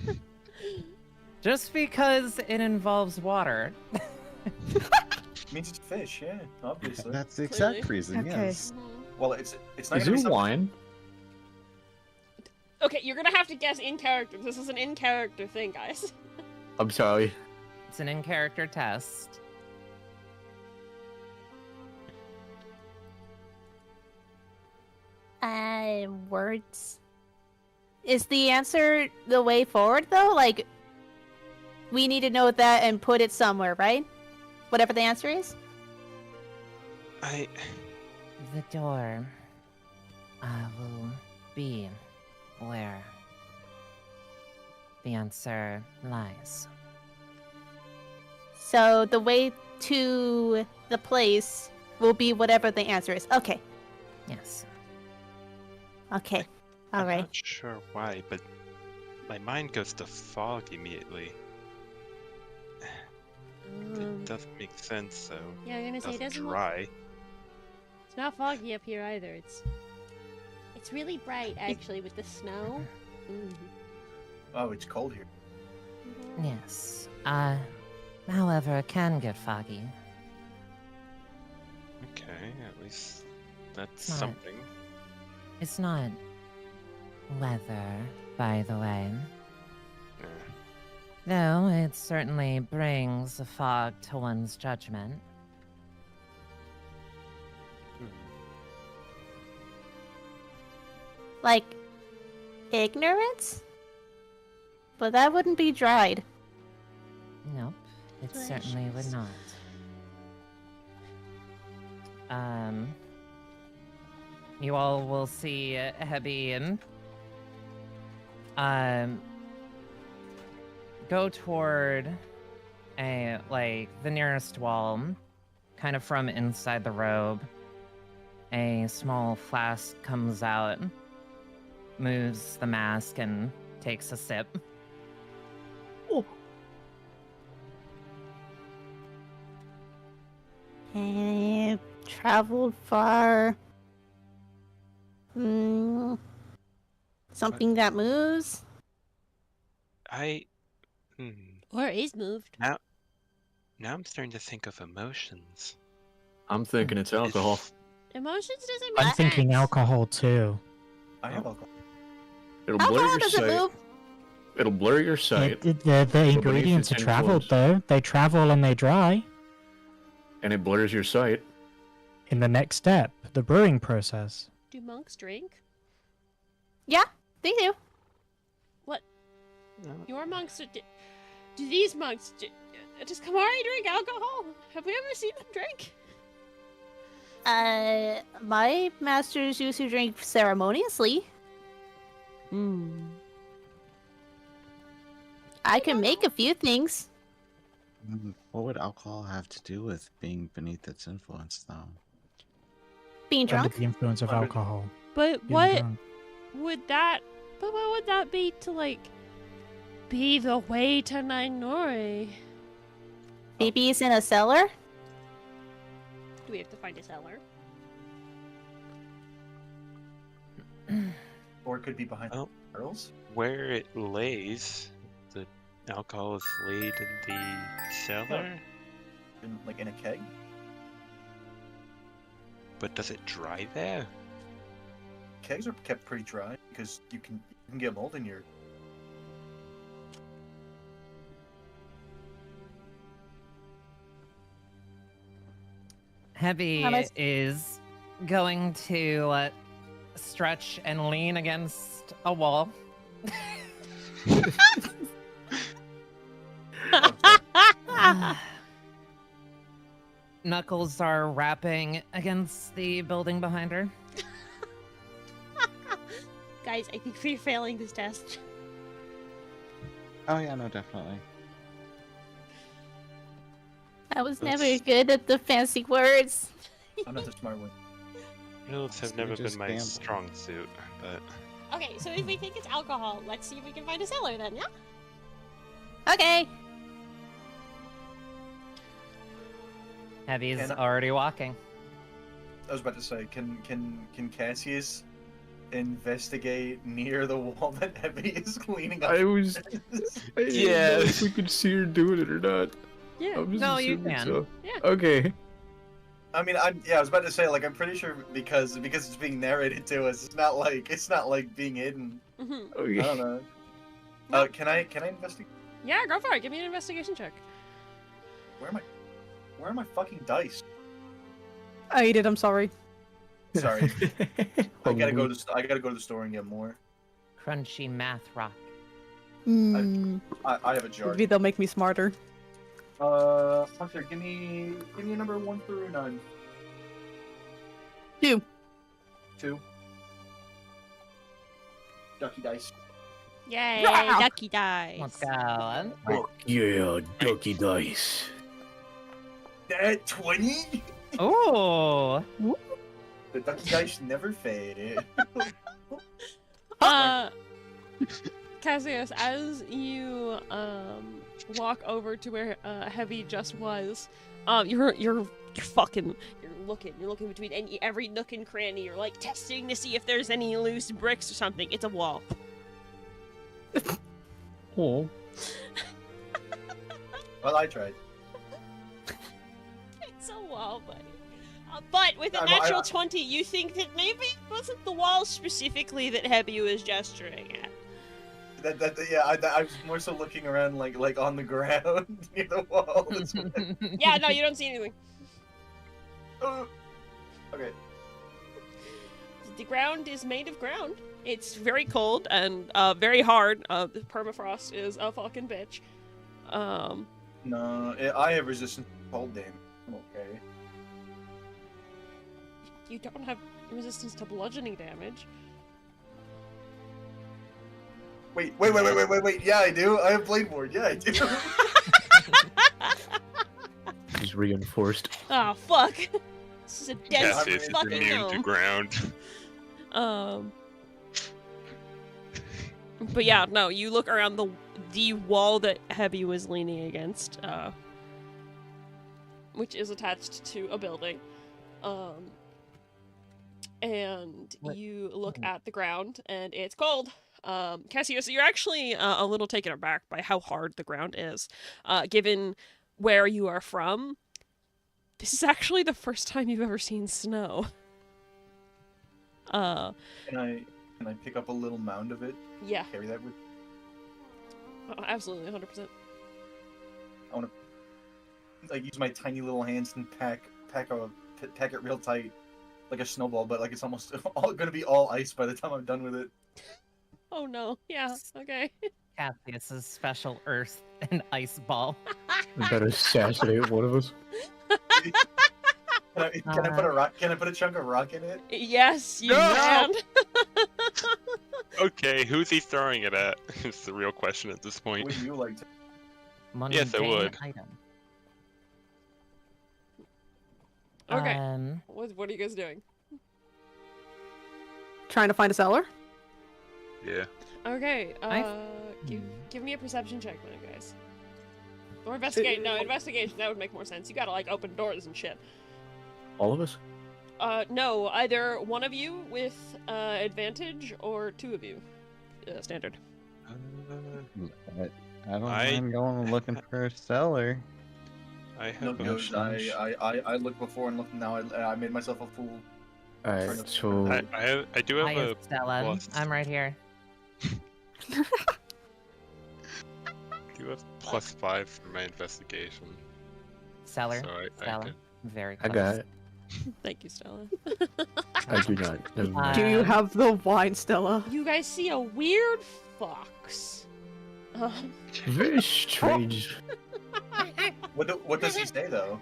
Just because it involves water. Means it's a fish, yeah, obviously. That's the exact reason, Okay. yes. Well, it's not Is gonna be it something. wine? Okay, you're gonna have to guess in character. This is an in character thing, guys. I'm sorry. It's an in-character test. Words. Is the answer the way forward though? Like, we need to know that and put it somewhere, right? Whatever the answer is. The door will be where the answer lies. So the way to the place will be whatever the answer is. Okay. Yes. Okay. All I'm right. not sure why, but my mind goes to fog immediately. It doesn't make sense, though. Yeah, I'm gonna say it doesn't look- dry. It's not foggy up here either. It's really bright actually with the snow. Oh, it's cold here. Yes. However, it can get foggy. Okay, at least that's Not- something. It's not weather, by the way. Though it certainly brings a fog to one's judgment. Like, ignorance? But that wouldn't be dried. Nope, it certainly would not. You all will see Hebby go toward the nearest wall, kind of from inside the robe. A small flask comes out, moves the mask, and takes a sip. Traveled far. Something that moves? Or is moved. Now I'm starting to think of emotions. I'm thinking it's alcohol. Emotions doesn't make I'm thinking sense. alcohol too. I have alcohol. It'll blur Alcohol your doesn't sight. move. It'll blur your sight, The ingredients are it's traveled influenced. though. They travel and they dry. and it blurs your sight. In the next step, the brewing process. Do monks drink? Yeah, they do. What? Your monks do these monks does Kamari drink alcohol? Have we ever seen them drink? My masters used to drink ceremoniously. I can make a few things. What would alcohol have to do with being beneath its influence, though? Being Under drunk? the influence of alcohol. But Being what drunk. would that? But what would that be to like? Be the way to Nainori? Maybe it's in a cellar? Do we have to find a cellar? Or it could be behind Oh. barrels. Where it lays, the alcohol is laid in the cellar, Like in a keg. but does it dry there? Kegs are kept pretty dry because you can get mold in your. Heavy Thomas? is going to stretch and lean against a wall. Knuckles are rapping against the building behind her. Guys, I think we're failing this test. Oh yeah, no, definitely. I was never good at the fancy words. I'm not the smart one. Riddles have So never just been my gamble. strong suit, but Okay, so if we think it's alcohol, let's see if we can find a cellar then, yeah? Okay. Heavy's Can I- already walking. I was about to say, can Cassius investigate near the wall that Heavy is cleaning up? I didn't know if we could see her doing it or not. Yeah. I'm just No, you assuming can. so. Yeah. Okay. I mean, I was about to say, like, I'm pretty sure because it's being narrated to us, it's not like being hidden. Mm-hmm. Okay. I don't know. Can I investigate? Yeah, go for it. Give me an investigation check. Where are my fucking dice? I ate it. I'm sorry. Sorry, I gotta go Holy- to the store and get more. Crunchy math rock. Mm, I have a jar. maybe they'll make me smarter. Hunter, give me a number 1 through 9. 2. 2. Ducky dice. Yay, Yeah. ducky dice. Let's go. Fuck yeah, ducky dice. That 20? Ooh. The ducky dice never faded. Cassius, as you walk over to where Heavy just was, you're looking between every nook and cranny. You're like testing to see if there's any loose bricks or something. It's a wall. Oh. Well, I tried. It's a wall, buddy. But with a natural 20, you think that maybe it wasn't the wall specifically that Heavy was gesturing at. I was more so looking around like on the ground near the wall. That's what Yeah, no, you don't see anything. Okay. The ground is made of ground. It's very cold and very hard. The permafrost is a fucking bitch. No, I have resistance to cold damage. I'm okay. You don't have resistance to bludgeoning damage. Wait. Yeah, I do. I have blade ward. Yeah, I do. He's reinforced. Oh fuck! This is a dense Cassius is fucking immune to gnome. ground. But yeah, no. You look around the wall that Heavy was leaning against, which is attached to a building. And you look at the ground, and it's cold. Cassius, you're actually a little taken aback by how hard the ground is, given where you are from. This is actually the first time you've ever seen snow. Can I pick up a little mound of it? Yeah. Carry that with. Absolutely, 100%. I want to use my tiny little hands and pack it real tight, like a snowball, but like it's almost gonna be all ice by the time I'm done with it. Oh no, yeah, okay. Cassius's special earth and ice ball. We better assassinate one of us. Can I put a rock? Can I put a chunk of rock in it? Yes, you No! can. Okay, who's he throwing it at? It's the real question at this point. Would you like to? Yes, I Mundane would. Item. Okay. What are you guys doing? Trying to find a cellar? Yeah. Okay, give me a perception check then, guys. Or investigate. No, investigation. That would make more sense. You gotta like open doors and shit. All of us? No, either one of you with advantage or two of you. Standard. I don't mind going looking for a cellar. I have No, a goes. I looked before and looked now. I made myself a fool. Alright, so I do have Hiya, a Stella. plus. I'm right here. I do have +5 for my investigation. Cellar. So I Stella. could- Very I close. got it. Thank you, Stella. I do not. Never mind. Do you have the wine, Stella? You guys see a weird fox. Very strange. What does he say though?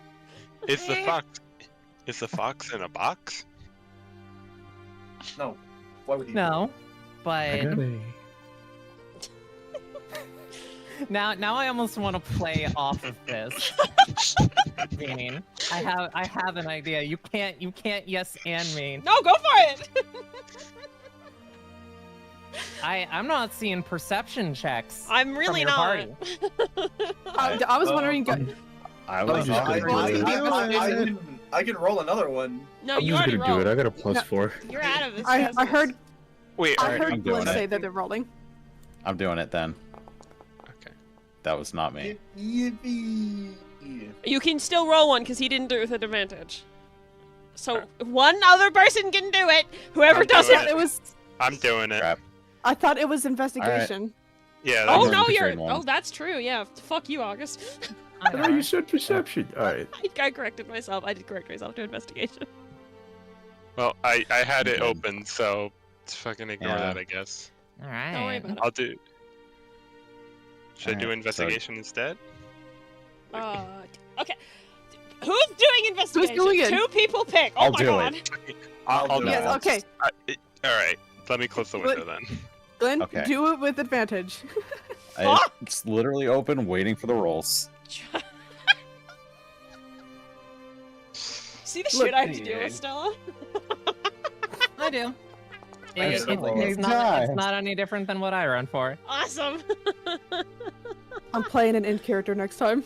Is the fox in a box? No. Why would he? No, I but got a... now I almost want to play off of this. Beanie, I have an idea. You can't yes and me. No, go for it. I'm not seeing perception checks. I'm really from your not. Party. I was wondering. I was just gonna do it. I can roll another one. No, I'm you just already gonna do it. I rolled. got a +4. You're out of this. I heard. Wait, I alright, heard I'm doing Glenn it. say that they're rolling. I'm doing it then. Okay. That was not me. Yippee! You can still roll one because he didn't do it with an advantage. So one other person can do it. Whoever I'm does doing it. It was. I'm doing it. Crap. I thought it was investigation. Yeah. Oh That's no, the you're. green one. Oh, that's true. Yeah. Fuck you, August. Oh, you said perception. All right. I corrected myself. I did correct myself to investigation. Well, I had it open, so fucking ignore Yeah. that, I guess. All right. Don't worry about it. I'll do. Should I do Alright, investigation instead? Okay. Who's doing investigation? doing it? 2 people pick. Oh I'll my do god. it. I'll do Yes. it. Okay. All right. Let me close the window then. Glenn, Okay. do it with advantage. It's literally open, waiting for the rolls. See the Look, shit I have to deal with, Stella? I do. It's It's not any different than what I run for. Awesome. I'm playing an in character next time.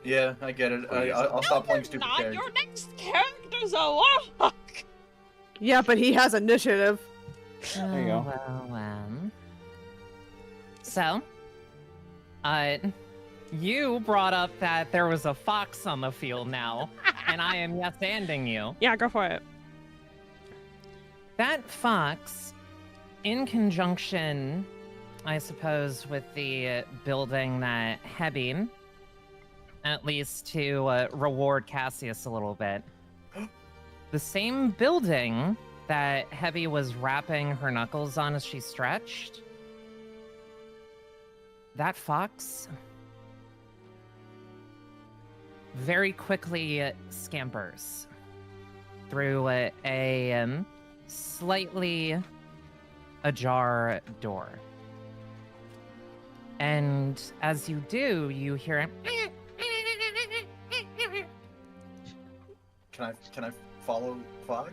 Yeah, I get it. I'll stop playing stupid Not characters. your next character's a warlock. Yeah, but he has initiative. There you go. So, you brought up that there was a fox on the field now, and I am yes-anding you. Yeah, go for it. That fox, in conjunction, I suppose, with the building that Hebby, at least to reward Cassius a little bit, the same building that Hebby was wrapping her knuckles on as she stretched, that fox very quickly scampers through a slightly ajar door. And as you do, you hear it. Can I follow Fog?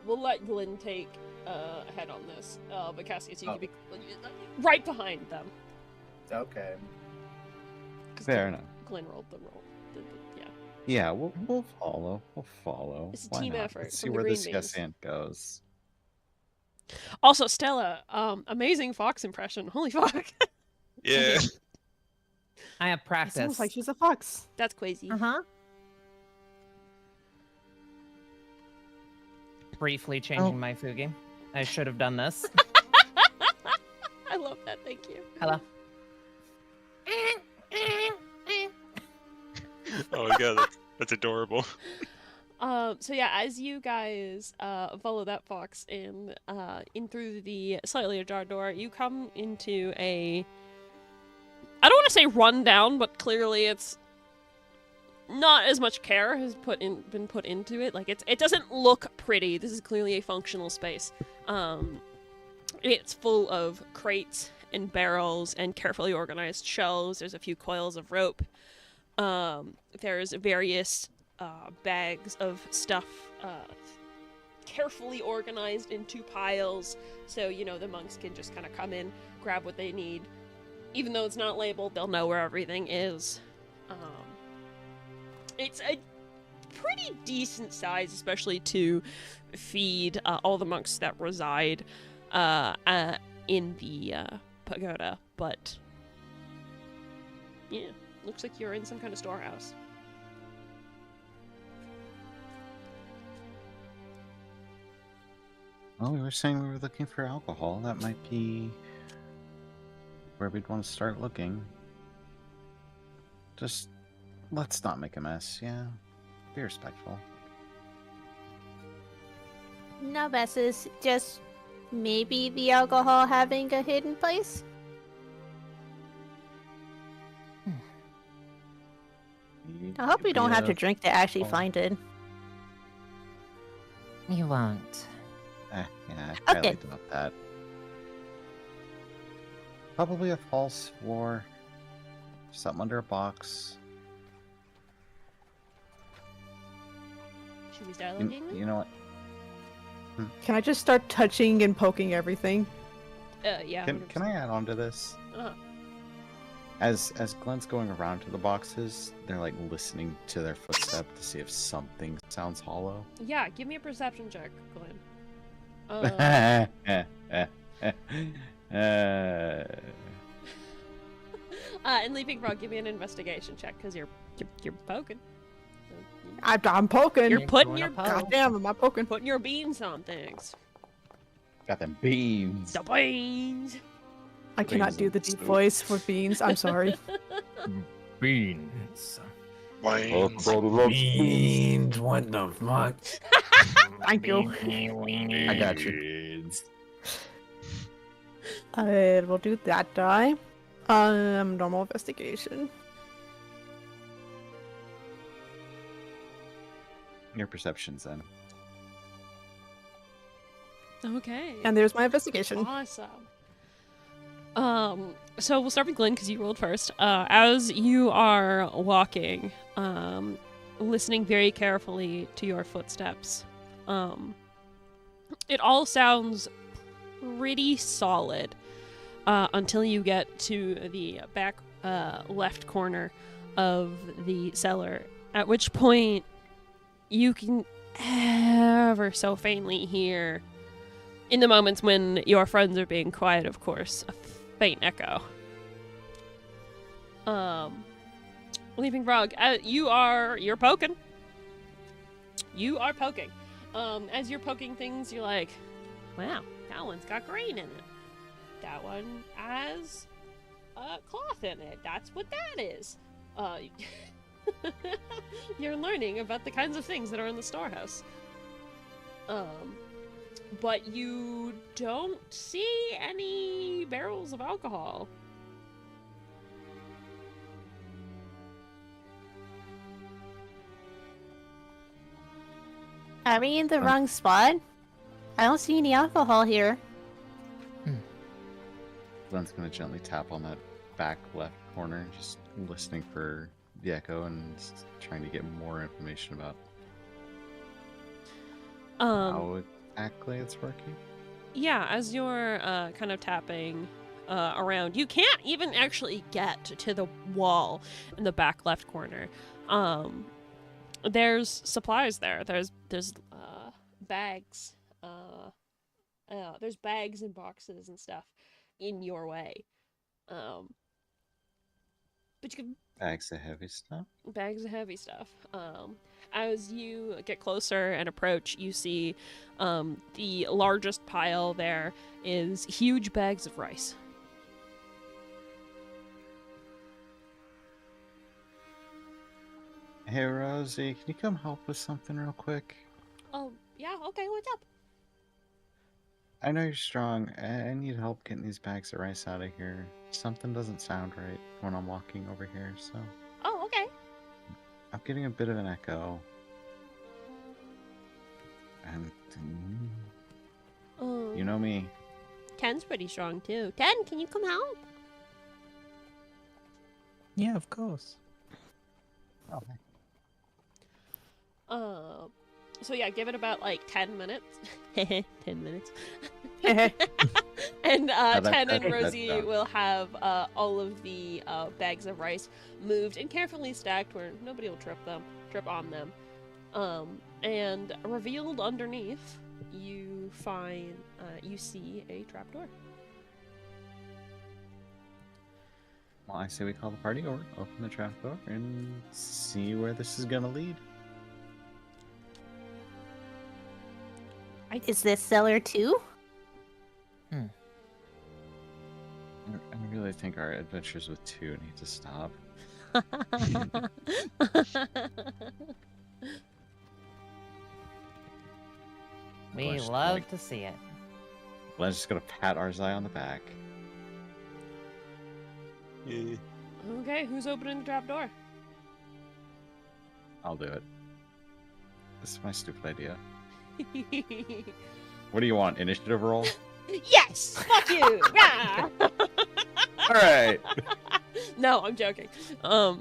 We'll let Glenn take a head on this. But Cassius, you can be right behind them. Okay. Fair enough. Glenn rolled the roll. Yeah. Yeah, we'll follow. We'll follow. It's a Why team not? effort Let's from see the where green this beans. yes and goes. Also, Stella, amazing fox impression. Holy fuck. Yeah. I have It practice. sounds like she's a fox. That's crazy. Uh-huh. Briefly changing my Fugi. I should have done this. I love that. Thank you. Hello. Oh my god, that's adorable. So yeah, as you guys follow that fox in through the slightly ajar door, you come into a, I don't want to say rundown, but clearly it's not as much care has been put into it. Like it doesn't look pretty. This is clearly a functional space. It's full of crates and barrels and carefully organized shelves. There's a few coils of rope. There's various bags of stuff carefully organized into piles, so the monks can just kind of come in, grab what they need. Even though it's not labeled, they'll know where everything is. It's a pretty decent size, especially to feed all the monks that reside in the pagoda, but yeah, looks like you're in some kind of storehouse. Well, we were saying we were looking for alcohol. That might be where we'd want to start looking. Just let's not make a mess, yeah? Be respectful. No messes, just maybe the alcohol having a hidden place? I hope we don't have to drink to actually find it. You won't. Yeah, I Okay. highly doubt that. Probably a false war. something under a box. Should we start looking? You know what? Can I just start touching and poking everything? Yeah. Can I add on to this? Uh-huh. As Glenn's going around to the boxes, they're like listening to their footstep to see if something sounds hollow. Yeah, give me a perception check, Glenn. And Leaping Frog, give me an investigation check because you're poking. I'm poking. You're putting your God damn, am I poking? putting your beans on things. Got them beans. The beans. I cannot do the deep voice for beans. I'm sorry. Beans. Beans, what the fuck? Thank you. I got you. I will do that die. Normal investigation. Your perceptions then. Okay. And there's my investigation. Awesome. So we'll start with Glenn because you rolled first. As you are walking, listening very carefully to your footsteps, it all sounds pretty solid until you get to the back left corner of the cellar, at which point you can ever so faintly hear, in the moments when your friends are being quiet, of course, a faint echo. Leaping Frog, you're poking. You are poking. As you're poking things, you're like, wow, that one's got green in it. That one has cloth in it. That's what that is. You're learning about the kinds of things that are in the storehouse. But you don't see any barrels of alcohol. Are we in the wrong spot? I don't see any alcohol here. Glenn's gonna gently tap on that back left corner, just listening for the echo and just trying to get more information about how exactly it's working. Yeah, as you're kind of tapping around, you can't even actually get to the wall in the back left corner. There's supplies there. There's bags. There's bags and boxes and stuff in your way. But you can Bags of heavy stuff. Bags of heavy stuff. As you get closer and approach, you see the largest pile there is huge bags of rice. Hey Rosie, can you come help with something real quick? Oh, yeah, okay, what's up? I know you're strong. I need help getting these bags of rice out of here. Something doesn't sound right when I'm walking over here, so... Oh, okay. I'm getting a bit of an echo. And... you know me. Ten's pretty strong, too. Ten, can you come help? Yeah, of course. Okay. So yeah, give it about like 10 minutes. 10 minutes. And Ten and Rosie will have all of the bags of rice moved and carefully stacked where nobody will trip on them. And revealed underneath, you see a trapdoor. Well, I say we call the party over, open the trapdoor, and see where this is gonna lead. Is this cellar too? I really think our adventures with two need to stop. We love to see it. Glenn's just gonna pat Arzai on the back. Yeah. Okay, who's opening the trapdoor? I'll do it. This is my stupid idea. What do you want? Initiative roll? Yes! Fuck you! Rah! Alright! No, I'm joking. Oh,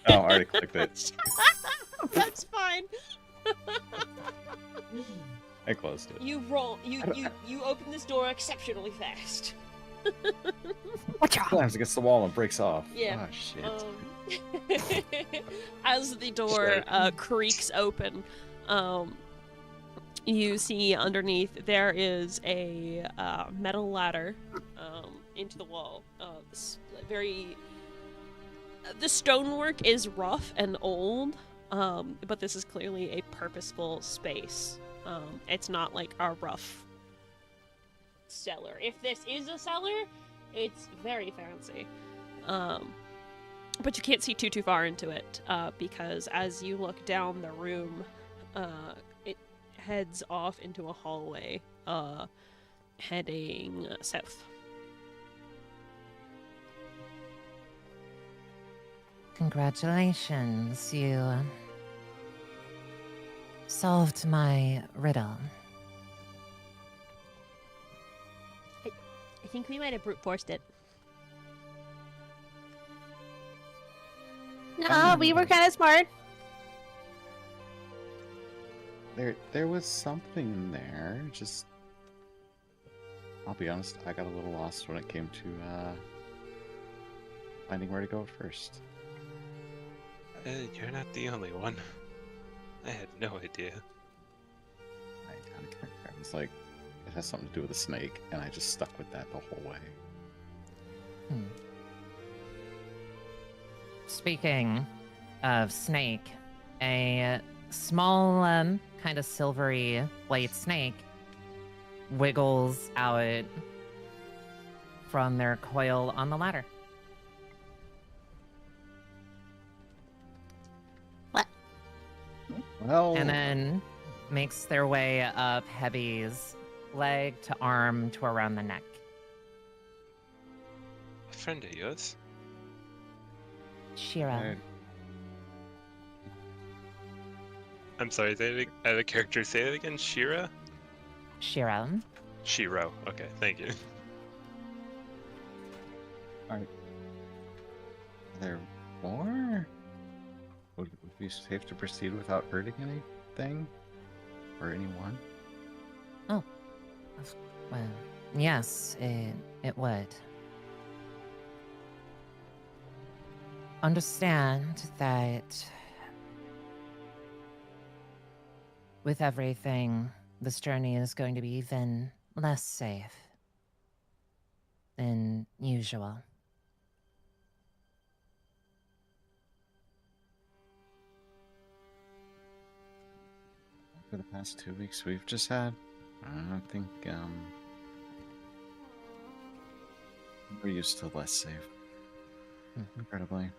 I already clicked it. That's fine. I closed it. You open this door exceptionally fast. Watch out! Slams against the wall and breaks off. Yeah. Oh, shit. As the door creaks open, you see underneath there is a metal ladder into the wall. The stonework is rough and old, but this is clearly a purposeful space. It's not like a rough cellar. If this is a cellar, it's very fancy. But you can't see too far into it, because as you look down the room, it heads off into a hallway, heading south. Congratulations, you solved my riddle. I think we might have brute forced it. No, we were kind of smart. There was something in there. Just, I'll be honest, I got a little lost when it came to finding where to go first. You're not the only one. I had no idea. I was like, it has something to do with a snake, and I just stuck with that the whole way. Speaking of snake, a small, kind of silvery white snake wiggles out from their coil on the ladder. Well, And then makes their way up Heavy's leg to arm to around the neck. A friend of yours? Shira. I'm sorry, the character say it again? Shira? Shira. Shiro. Okay, thank you. Are there more? Would it be safe to proceed without hurting anything? Or anyone? Oh. Well, yes, it would. Understand that with everything, this journey is going to be even less safe than usual. For the past 2 weeks, we've just had, I think, we're used to less safe. Incredibly.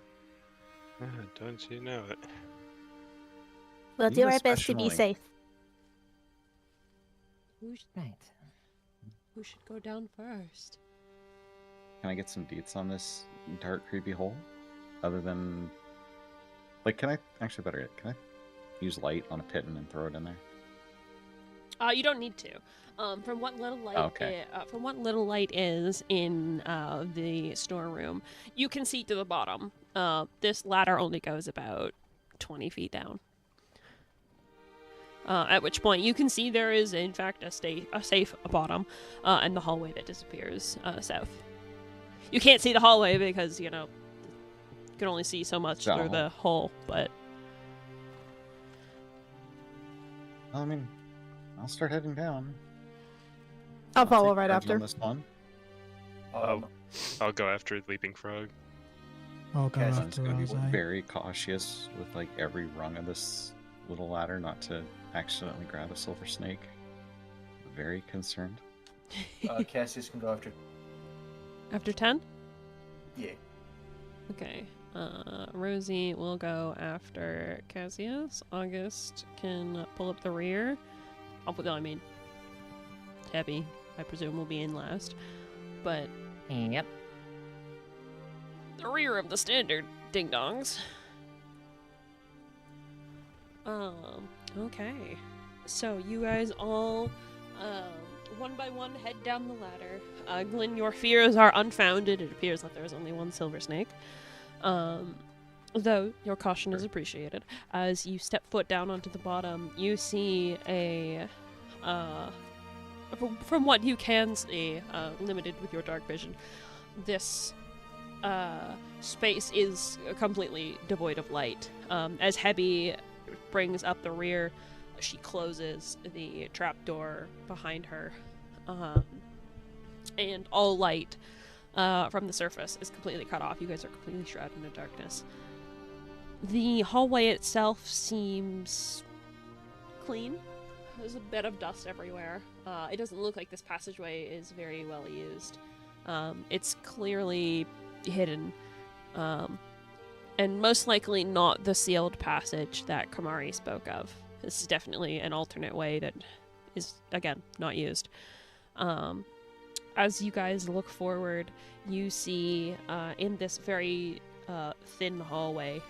Don't you know it? We'll do our best to be safe. Who should go down first? Can I get some deets on this dark, creepy hole? Other than, like, can I actually better yet? Can I use light on a pitten and throw it in there? You don't need to. From what little light, okay. From what little light is in the storeroom, you can see to the bottom. This ladder only goes about 20 feet down. At which point you can see there is, in fact, a safe bottom, and the hallway that disappears south. You can't see the hallway because, you can only see so much through the hole, but... I mean, I'll start heading down. I'll follow take right charge after. on this one. I'll go after Leaping Frog. I'll go I'm just after gonna be Rosé. very cautious with like every rung of this little ladder, not to accidentally grab a silver snake. Very concerned. Cassius can go after. After 10? Yeah. Okay. Rosie will go after Cassius. August can pull up the rear. Heavy, I presume, will be in last. But... Yep. The rear of the standard ding-dongs. Okay. So, you guys all, one by one, head down the ladder. Glyn, your fears are unfounded. It appears that there is only one silver snake. Though your caution is appreciated. As you step foot down onto the bottom, you see a, from what you can see, limited with your dark vision, this space is completely devoid of light. As Hebby brings up the rear, she closes the trapdoor behind her, and all light from the surface is completely cut off. You guys are completely shrouded in darkness. The hallway itself seems clean. There's a bit of dust everywhere. It doesn't look like this passageway is very well used. It's clearly hidden, and most likely not the sealed passage that Kamari spoke of. This is definitely an alternate way that is, again, not used. As you guys look forward, you see in this very thin hallway,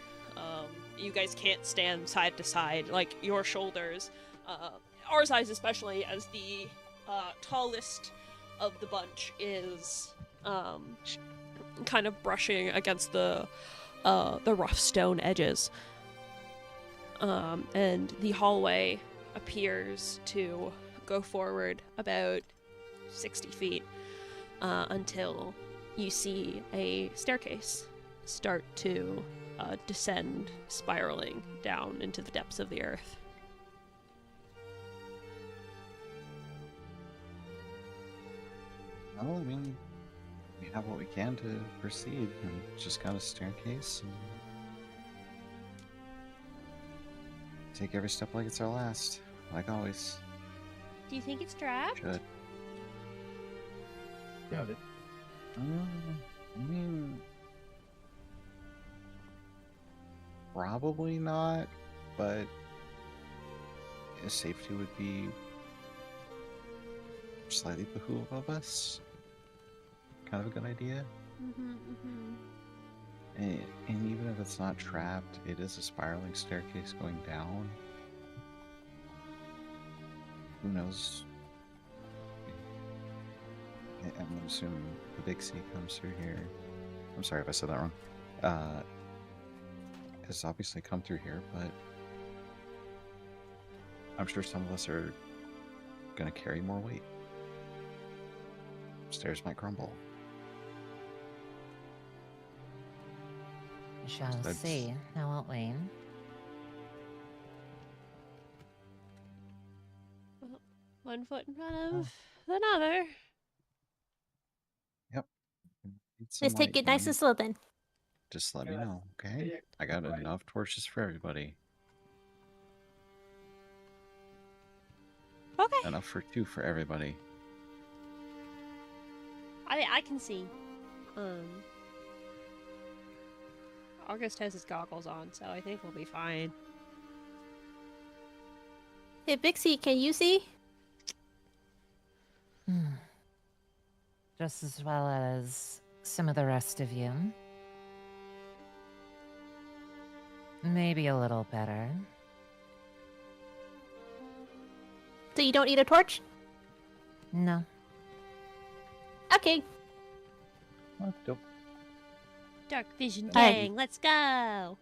you guys can't stand side to side, like your shoulders, our size especially, as the tallest of the bunch is kind of brushing against the rough stone edges. And the hallway appears to go forward about 60 feet until you see a staircase start to descend, spiraling down into the depths of the earth. Well, I mean, we have what we can to proceed, and just got a staircase, and take every step like it's our last, like always. Do you think it's trapped? Should. Got it. I mean, probably not, but safety would be slightly behoove of us. Kind of a good idea. And even if it's not trapped, it is a spiraling staircase going down. Who knows? I'm assuming the big C comes through here. I'm sorry if I said that wrong. Has obviously come through here, but I'm sure some of us are going to carry more weight. Stairs might crumble. We shall see, now won't we? Well, one foot in front of another. Yep. Let's take it nice and slow then. Just let me know, okay? I got enough torches for everybody. Okay. Enough for 2 for everybody. I can see. August has his goggles on, so I think we'll be fine. Hey, Bixie, can you see? Just as well as some of the rest of you. Maybe a little better. So you don't need a torch? No. Okay. Dope. Dark vision Alright. gang, let's go!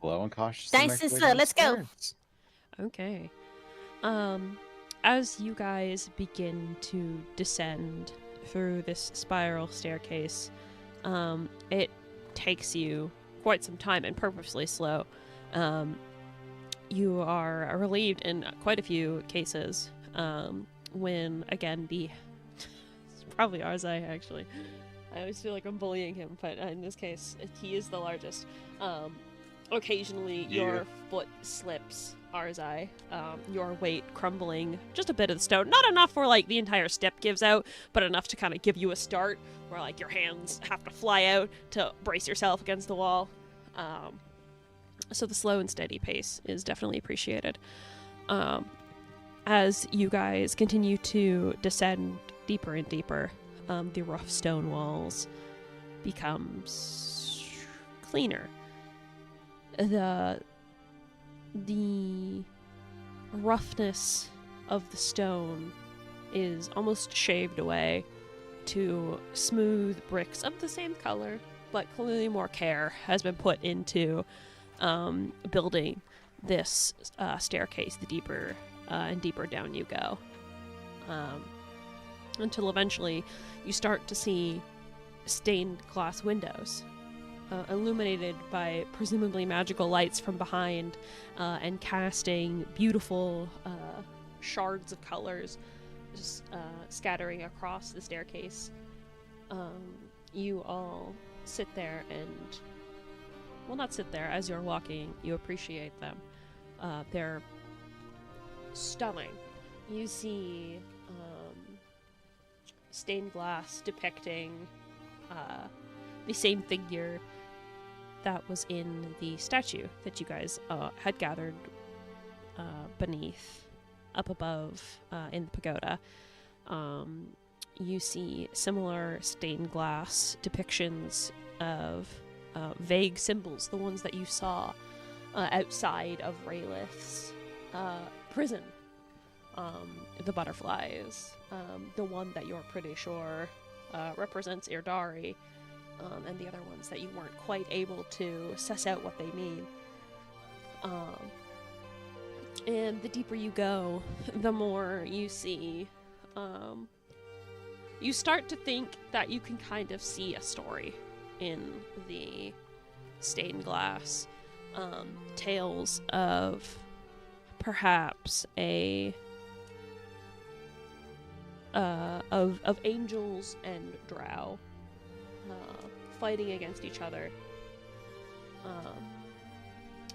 Slow and cautious. Nice and slow, let's go. Okay. As you guys begin to descend through this spiral staircase, it takes you quite some time and purposely slow. You are relieved in quite a few cases when, again, it's probably Arzai, actually. I always feel like I'm bullying him, but in this case, he is the largest. Occasionally, your foot slips, Arzai, your weight crumbling just a bit of the stone. Not enough where, like, the entire step gives out, but enough to kind of give you a start where, like, your hands have to fly out to brace yourself against the wall. So the slow and steady pace is definitely appreciated. As you guys continue to descend deeper and deeper, the rough stone walls becomes cleaner. The roughness of the stone is almost shaved away to smooth bricks of the same color, but clearly more care has been put into building this staircase the deeper and deeper down you go. Until eventually you start to see stained glass windows illuminated by presumably magical lights from behind and casting beautiful shards of colors just scattering across the staircase. You all sit there and, well, not sit there, as you're walking, you appreciate them. They're stunning. You see stained glass depicting the same figure that was in the statue that you guys had gathered beneath, up above in the pagoda. You see similar stained glass depictions of vague symbols, the ones that you saw outside of Raylith's prison. The butterflies, the one that you're pretty sure represents Irdari, and the other ones that you weren't quite able to suss out what they mean. And the deeper you go, the more you see. You start to think that you can kind of see a story in the stained glass. Tales of perhaps of angels and drow fighting against each other.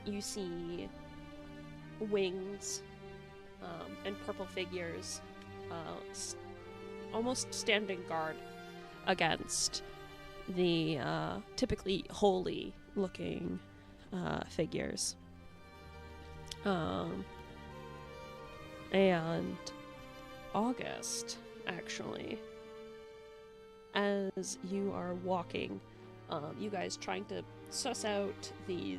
You see wings and purple figures almost standing guard against the typically holy looking figures. And August, actually, as you are walking, you guys trying to suss out the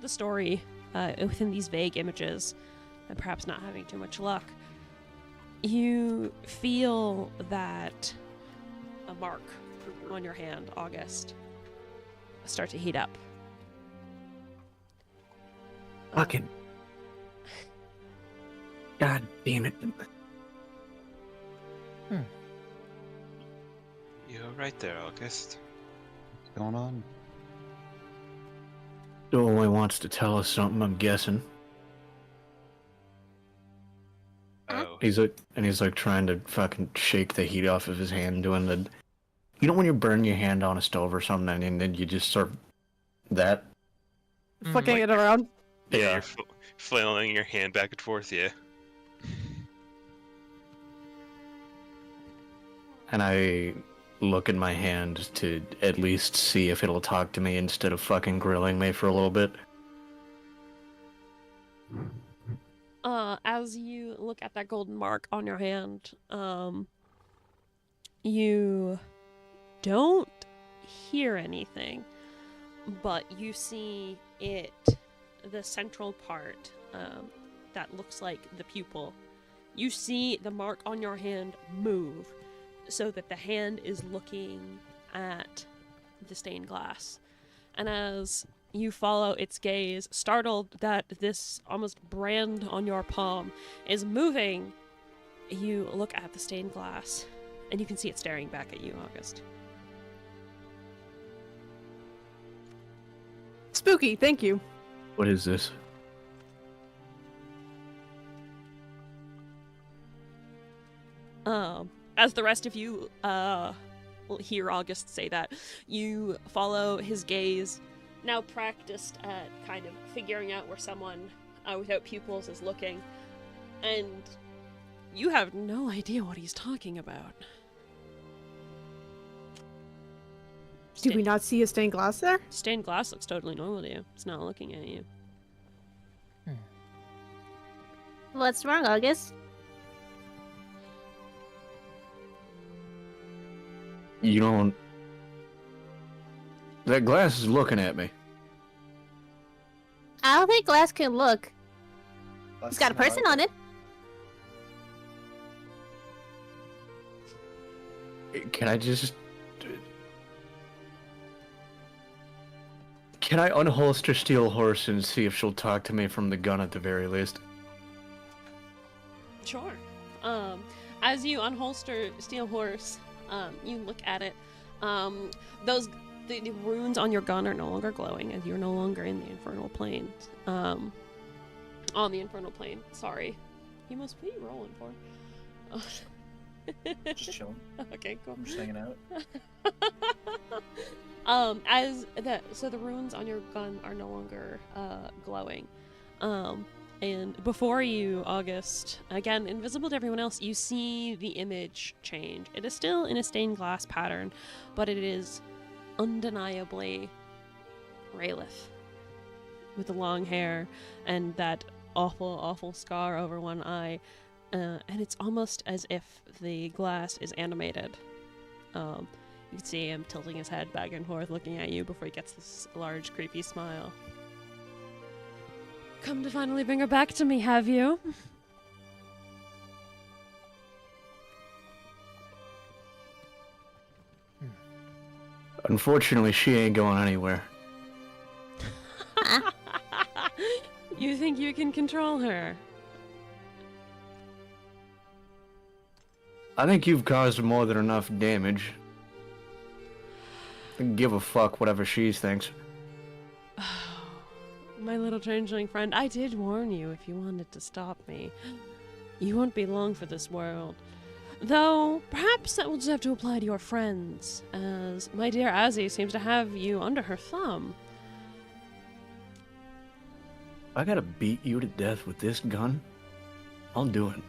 story within these vague images, and perhaps not having too much luck, you feel that a mark on your hand, August, start to heat up. Fucking. God damn it. You're right there, August. What's going on? Doorway wants to tell us something, I'm guessing. Oh. He's like trying to fucking shake the heat off of his hand, doing the, you know when you burn your hand on a stove or something and then you just sort of that. Flicking it around. Yeah, you're flailing your hand back and forth, yeah. And I look at my hand to at least see if it'll talk to me instead of fucking grilling me for a little bit. As you look at that golden mark on your hand, you don't hear anything, but you see it, the central part that looks like the pupil. You see the mark on your hand move so that the hand is looking at the stained glass. And as you follow its gaze, startled that this almost brand on your palm is moving, you look at the stained glass and you can see it staring back at you, August. Spooky, thank you. What is this? As the rest of you hear August say that, you follow his gaze, now practiced at kind of figuring out where someone without pupils is looking, and you have no idea what he's talking about. Did we not see a stained glass there? Stained glass looks totally normal to you. It's not looking at you. What's wrong, August? You don't... That glass is looking at me. I don't think glass can look. It's got a person on it. Can I just... Can I unholster Steel Horse and see if she'll talk to me from the gun at the very least? Sure. As you unholster Steel Horse, you look at it. The runes on your gun are no longer glowing, as you're no longer in the Infernal Plane. On the Infernal Plane. Sorry. You must be rolling for. Just chilling. Okay, cool. I'm just hanging out. So the runes on your gun are no longer glowing. And before you, August, again, invisible to everyone else, you see the image change. It is still in a stained glass pattern, but it is undeniably Raelith with the long hair and that awful, awful scar over one eye. And it's almost as if the glass is animated. You can see him tilting his head back and forth, looking at you before he gets this large, creepy smile. Come to finally bring her back to me, have you? Unfortunately, she ain't going anywhere. You think you can control her? I think you've caused more than enough damage. I give a fuck whatever she thinks. My little changeling friend, I did warn you if you wanted to stop me. You won't be long for this world. Though, perhaps that will just have to apply to your friends, as my dear Azzy seems to have you under her thumb. I gotta beat you to death with this gun? I'll do it.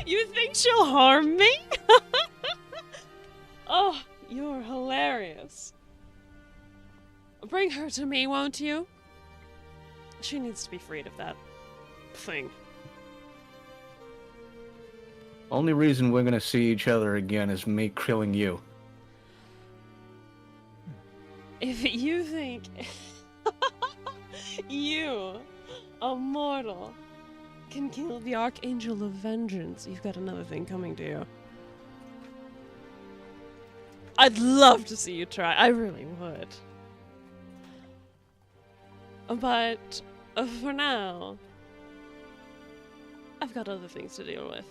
You think she'll harm me? Oh, you're hilarious. Bring her to me, won't you? She needs to be freed of that thing. Only reason we're gonna see each other again is me killing you. If you think you, a mortal, can kill the archangel of vengeance, you've got another thing coming to you. I'd love to see you try. I really would. But for now, I've got other things to deal with.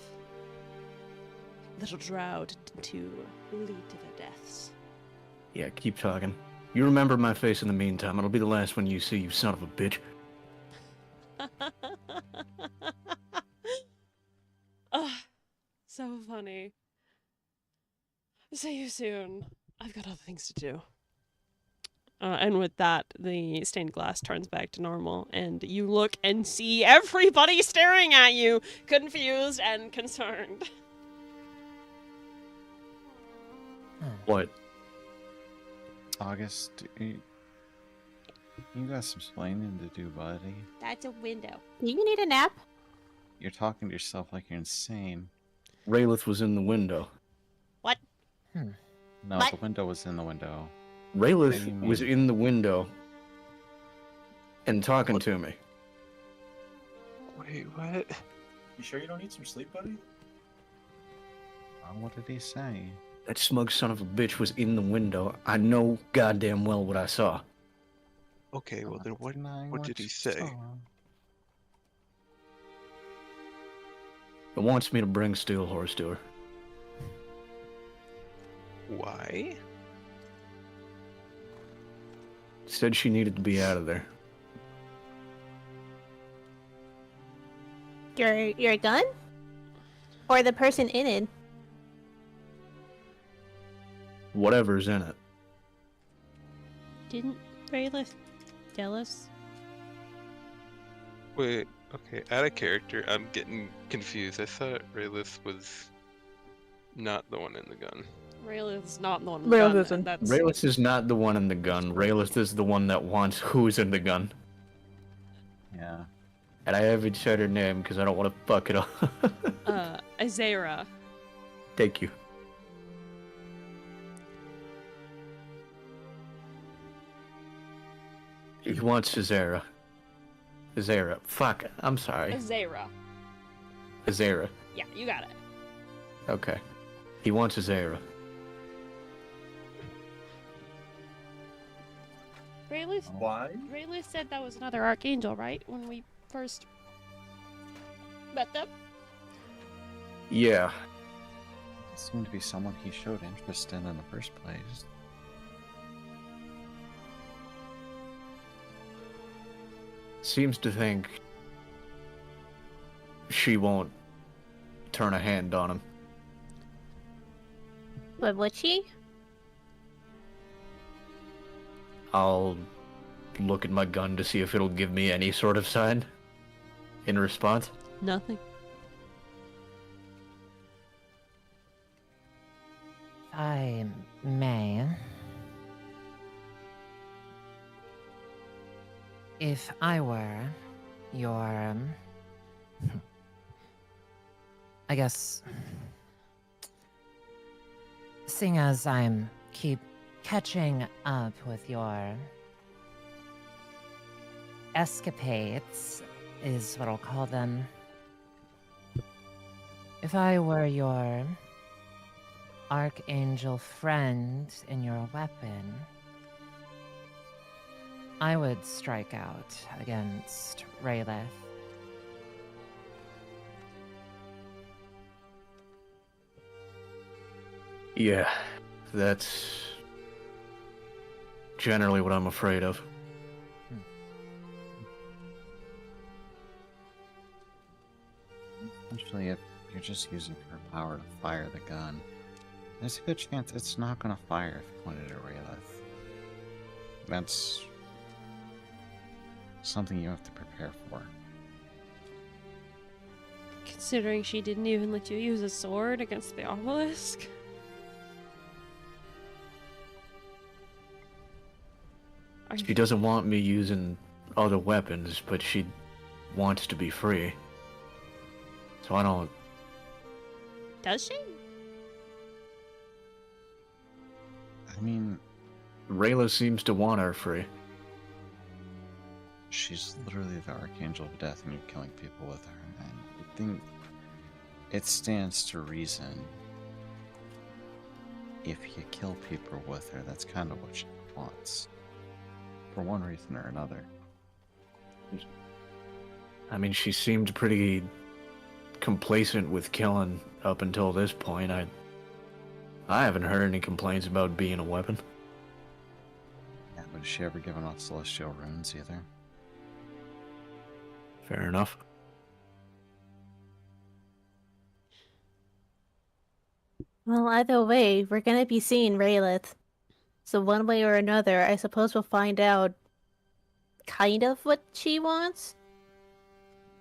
Little drow to lead to their deaths. Yeah, keep talking. You remember my face in the meantime. It'll be the last one you see, you son of a bitch. Oh, so funny. See you soon. I've got other things to do. And with that, the stained glass turns back to normal, and you look and see everybody staring at you, confused and concerned. What? August, you got some explaining to do, buddy. That's a window. Do you need a nap? You're talking to yourself like you're insane. Raelith was in the window. What? No, What? the window was in the window. Raelith was in the window and talking to me. Wait, what? You sure you don't need some sleep, buddy? What did he say? That smug son of a bitch was in the window. I know goddamn well what I saw. Okay, well then what Denying did he you say? saw. It wants me to bring Steel Horse to her. Why? Said she needed to be out of there. Your gun? Or the person in it? Whatever's in it. Didn't Raelith tell us? Wait, okay, out of character, I'm getting confused. I thought Raelith was not the one in the gun. Raelith's not the one. Raelith isn't. Raelith is not the one in the gun. Raelith is the one that wants who's in the gun. Yeah. And I haven't said her name because I don't want to fuck it up. Azera. Thank you. He wants Azera. Azera. Fuck. I'm sorry. Azera. Azera. Yeah, you got it. Okay. He wants Azera. Rayleigh Why? said that was another archangel, right? When we first met them? Yeah. It seemed to be someone he showed interest in the first place. Seems to think she won't turn a hand on him. But would she? I'll look at my gun to see if it'll give me any sort of sign in response. Nothing. I may. If I were your, I guess, seeing as I'm keep catching up with your escapades, is what I'll call them. If I were your archangel friend in your weapon, I would strike out against Rayleigh. Yeah, that's generally what I'm afraid of. Especially if you're just using her power to fire the gun. There's a good chance it's not going to fire if pointed at Rayleigh. That's something you have to prepare for. Considering she didn't even let you use a sword against the obelisk. She doesn't want me using other weapons, but she wants to be free. So I don't... Does she? I mean... Rayla seems to want her free. She's literally the Archangel of Death and you're killing people with her. And I think it stands to reason if you kill people with her, that's kind of what she wants. For one reason or another. I mean, she seemed pretty complacent with killing up until this point. I haven't heard any complaints about being a weapon. Yeah, but has she ever given off celestial runes either? Fair enough. Well, either way, we're gonna be seeing Rayleigh. So one way or another, I suppose we'll find out kind of what she wants.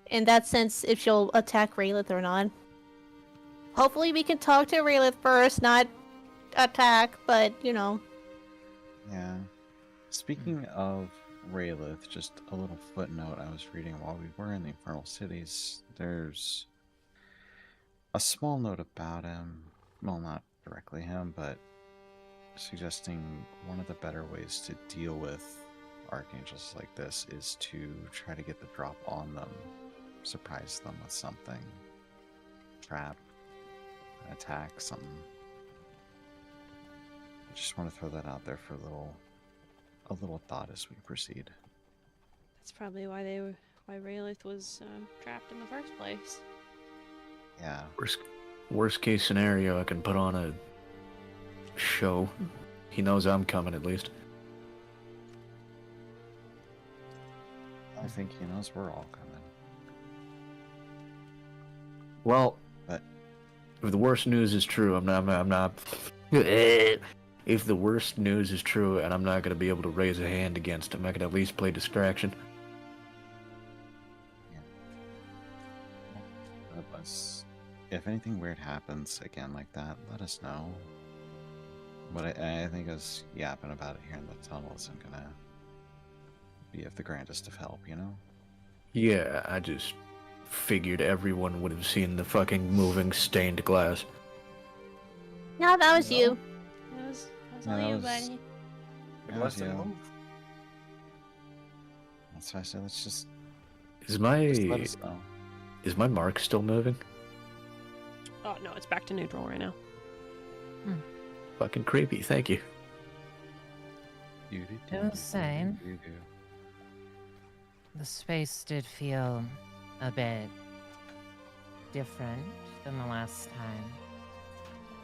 In that sense, if she'll attack Rayleigh or not. Hopefully we can talk to Rayleigh first, not attack, but, you know. Yeah. Speaking of Rayleigh, just a little footnote I was reading while we were in the Infernal Cities. There's a small note about him. Well, not directly him, but suggesting one of the better ways to deal with archangels like this is to try to get the drop on them, surprise them with something, trap, an attack, something. I just want to throw that out there for a little thought as we proceed. That's probably why Rayleigh was trapped in the first place. Yeah. Worst case scenario, I can put on a show. He knows I'm coming at least. I think he knows we're all coming. Well, but if the worst news is true, I'm not. If the worst news is true and I'm not going to be able to raise a hand against him, I can at least play distraction. Yeah. If anything weird happens again like that, let us know. But I think us yapping about it here in the tunnel isn't gonna be of the grandest of help, you know? Yeah, I just figured everyone would have seen the fucking moving stained glass. No, that was you. That was Yeah, all that you, was- buddy. That was you. That's why I said let's just let us know. Is my mark still moving? Oh no, it's back to neutral right now. Fucking creepy, thank you. I will say, the space did feel a bit different than the last time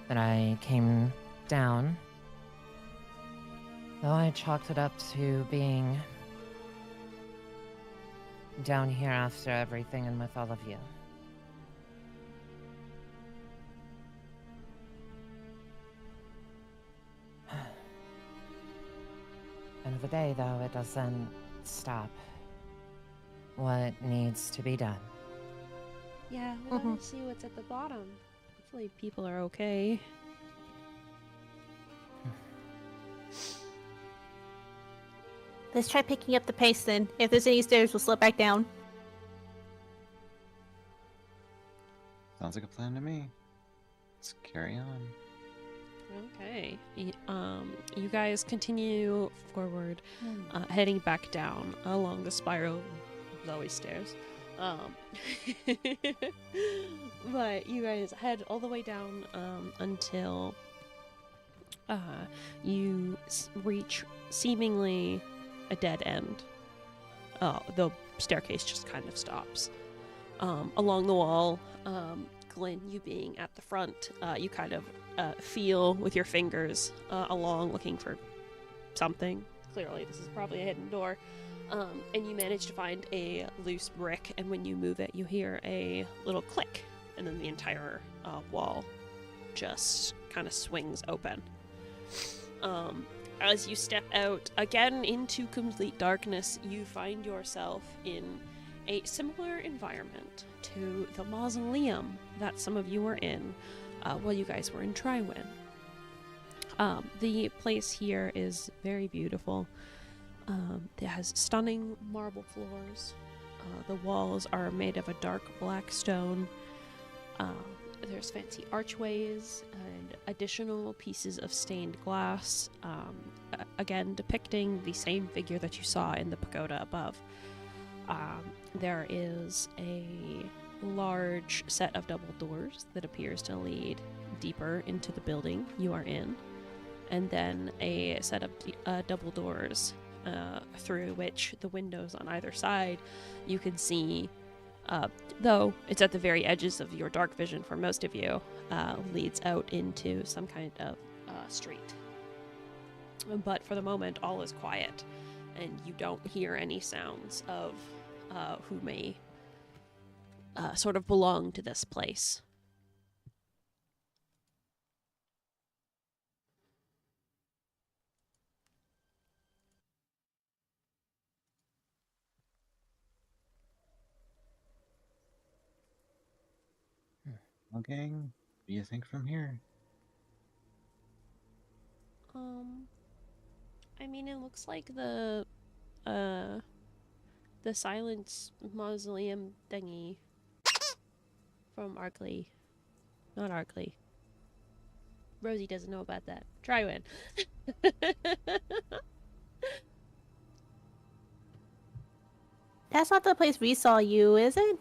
that I came down. Though I chalked it up to being down here after everything and with all of you. End of the day, though, it doesn't stop what needs to be done. Yeah, we'll have to see what's at the bottom. Hopefully people are okay. Let's try picking up the pace then. If there's any stairs, we'll slip back down. Sounds like a plan to me. Let's carry on. Okay. You guys continue forward, heading back down along the spiral. There's always stairs. But you guys head all the way down until you reach seemingly a dead end. The staircase just kind of stops. Along the wall, Glenn, you being at the front, you kind of feel with your fingers along looking for something. Clearly, this is probably a hidden door. And you manage to find a loose brick, and when you move it, you hear a little click, and then the entire wall just kind of swings open. As you step out again into complete darkness, you find yourself in a similar environment to the mausoleum that some of you were in while you guys were in Triton. The place here is very beautiful. It has stunning marble floors. The walls are made of a dark black stone. There's fancy archways and additional pieces of stained glass, again depicting the same figure that you saw in the pagoda above. There is a large set of double doors that appears to lead deeper into the building you are in, and then a set of double doors through which the windows on either side you can see, though it's at the very edges of your dark vision for most of you, leads out into some kind of street. But for the moment, all is quiet, and you don't hear any sounds of who may sort of belong to this place. Well, gang, what do you think from here? I mean, it looks like the Silence Mausoleum thingy from Arkley. Not Arkley. Rosie doesn't know about that. Try win. That's not the place we saw you, is it?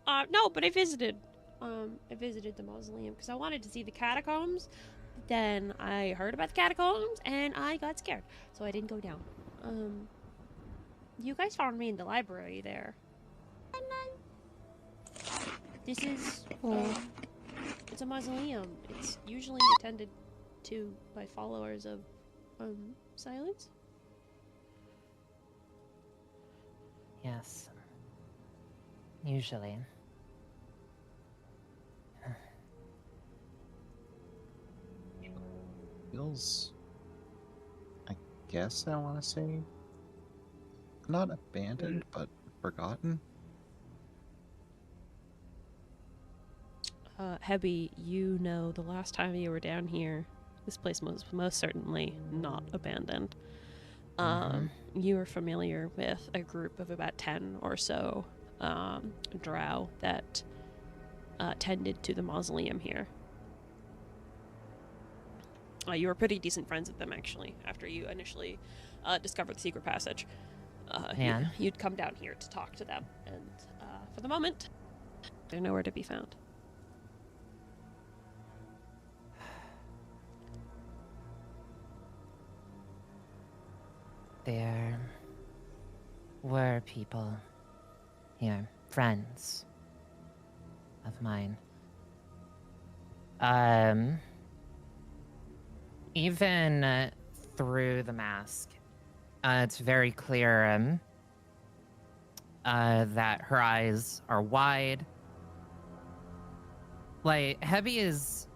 No, but I visited the mausoleum because I wanted to see the catacombs. Then I heard about the catacombs and I got scared, so I didn't go down. You guys found me in the library there. This is it's a mausoleum. It's usually attended to by followers of Silence. Yes. Usually. Feels, I guess I want to say, not abandoned, but forgotten. Hebby, you know the last time you were down here, this place was most certainly not abandoned. You are familiar with a group of about 10 or so drow that tended to the mausoleum here. You were pretty decent friends with them, actually, after you initially discovered the secret passage. You'd come down here to talk to them, and for the moment, they're nowhere to be found. there were people here, friends of mine. Even through the mask, it's very clear that her eyes are wide. Like, Hebby is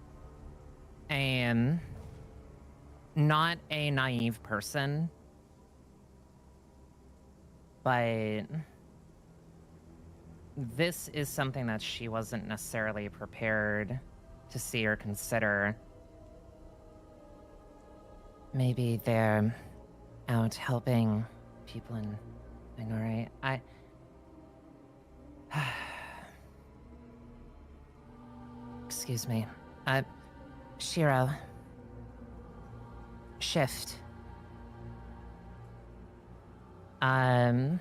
not a naive person, but this is something that she wasn't necessarily prepared to see or consider. Maybe they're out helping people in Minority. Excuse me. Shiro. Shift. And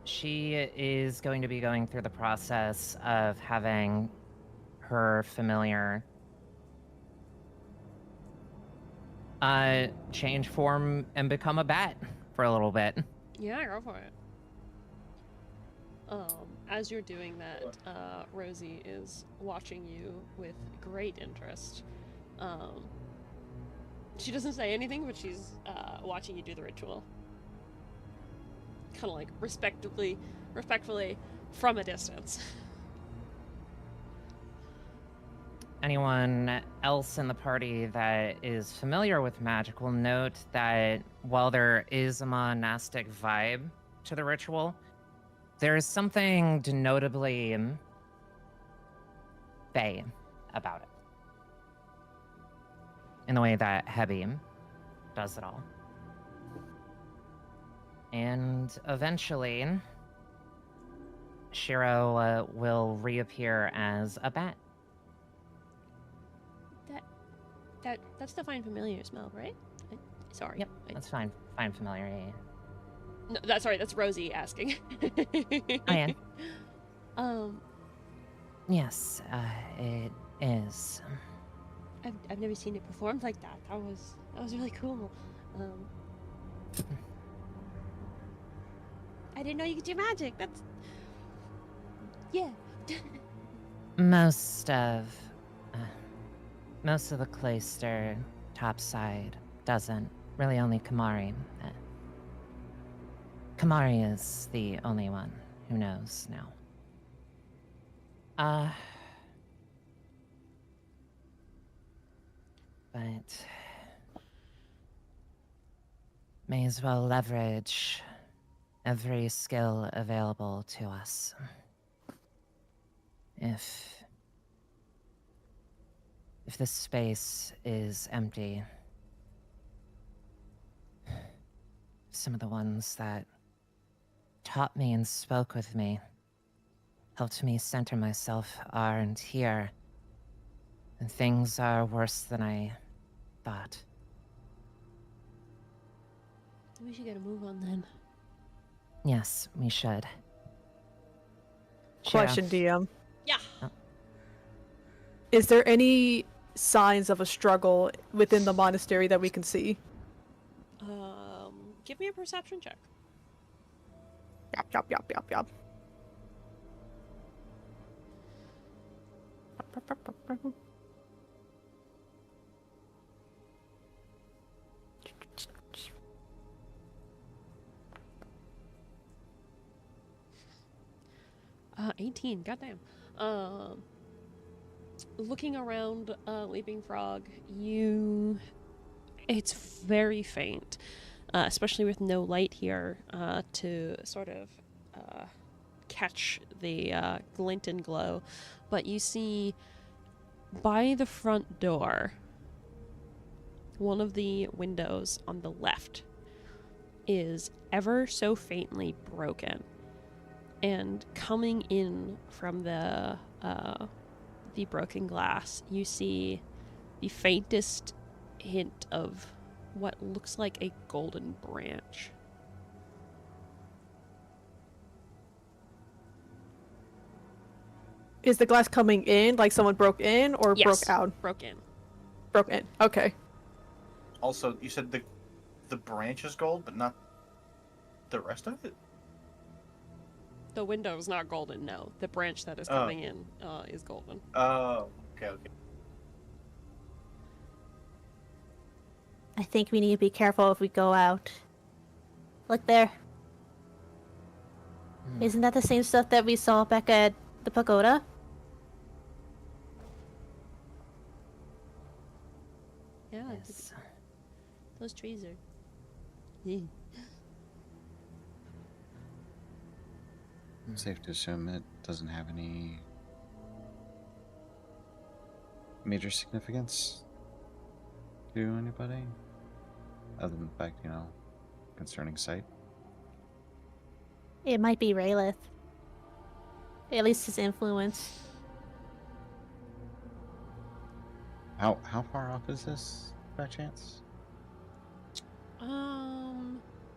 she is going to be going through the process of having her familiar change form and become a bat for a little bit. Yeah, go for it. As you're doing that, Rosie is watching you with great interest. She doesn't say anything, but she's watching you do the ritual. Kind of like respectfully from a distance. Anyone else in the party that is familiar with magic will note that while there is a monastic vibe to the ritual, there is something denotably fey about it. In the way that Hebby does it all. And eventually, Shiro will reappear as a bat. That's the fine familiar smell, right? Sorry. Yep, that's fine. Fine familiar. Yeah. No, that's Rosie asking. Oh, yeah. Yes, it is. I've never seen it performed like that. That was really cool. I didn't know you could do magic. That's yeah. Most of the cloister topside doesn't. Really only Kamari. Kamari is the only one who knows now. But may as well leverage every skill available to us. If this space is empty, some of the ones that taught me and spoke with me, helped me center myself, aren't here. And things are worse than I thought. We should get a move on then. Yes, we should. Question, DM. Yeah. Oh. Is there any signs of a struggle within the monastery that we can see? Give me a perception check. Yup. 18. Goddamn. Looking around, Leaping Frog, it's very faint, especially with no light here to sort of catch the glint and glow. But you see, by the front door, one of the windows on the left is ever so faintly broken. And coming in from the broken glass, you see the faintest hint of what looks like a golden branch. Is the glass coming in, like someone broke in, or Yes, broke out? broke in. Broke in. Okay. Also, you said the branch is gold, but not the rest of it? The window is not golden, no. The branch that is coming in is golden. Oh, okay. I think we need to be careful if we go out. Look there. Isn't that the same stuff that we saw back at the pagoda? Yeah, Yes. those trees are... Safe to assume it doesn't have any major significance to anybody, other than the fact, concerning sight. It might be Raylith. At least his influence. How far off is this, by chance?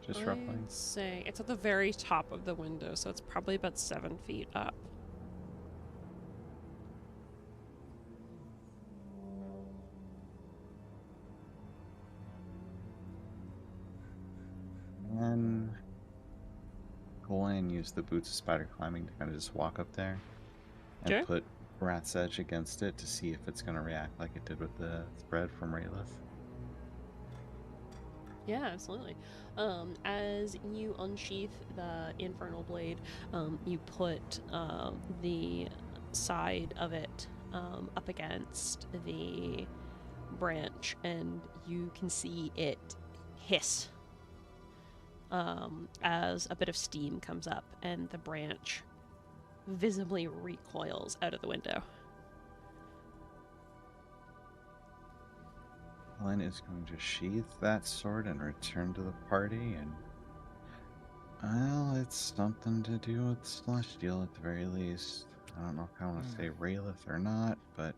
Just roughly. I'd say it's at the very top of the window, so it's probably about 7 feet up. And go in and use the boots of spider climbing to kind of just walk up there and Sure. put Rat's Edge against it to see if it's going to react like it did with the thread from Raylith. Yeah, absolutely. As you unsheath the Infernal blade, you put the side of it up against the branch, and you can see it hiss as a bit of steam comes up, and the branch visibly recoils out of the window. Kelyn is going to sheath that sword and return to the party, and well, it's something to do with Celestial at the very least. I don't know if I want to say Raylith or not, but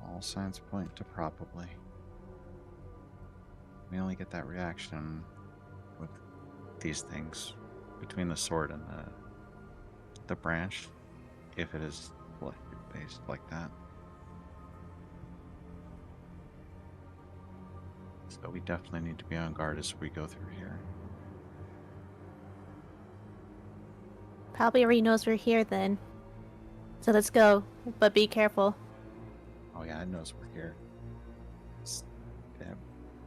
all signs point to probably. We only get that reaction with these things between the sword and the branch, if it is based like that. So we definitely need to be on guard as we go through here. Probably already knows we're here then. So let's go, but be careful. Oh yeah, it knows we're here.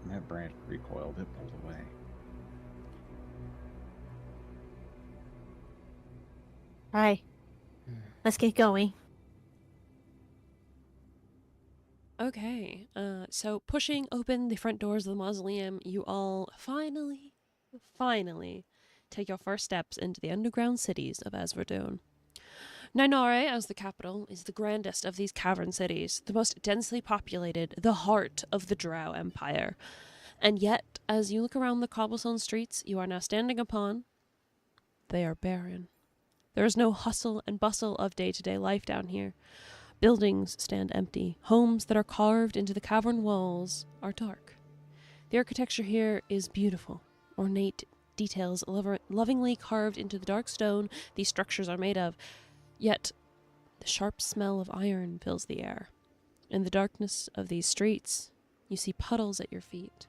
That branch recoiled, it pulled away. Alright. Let's get going. Okay, so pushing open the front doors of the mausoleum, you all finally take your first steps into the underground cities of Asverdoon. Nainare, as the capital, is the grandest of these cavern cities, the most densely populated, the heart of the Drow Empire. And yet, as you look around the cobblestone streets you are now standing upon, they are barren. There is no hustle and bustle of day-to-day life down here. Buildings stand empty. Homes that are carved into the cavern walls are dark. The architecture here is beautiful. Ornate details lovingly carved into the dark stone these structures are made of. Yet, the sharp smell of iron fills the air. In the darkness of these streets, you see puddles at your feet.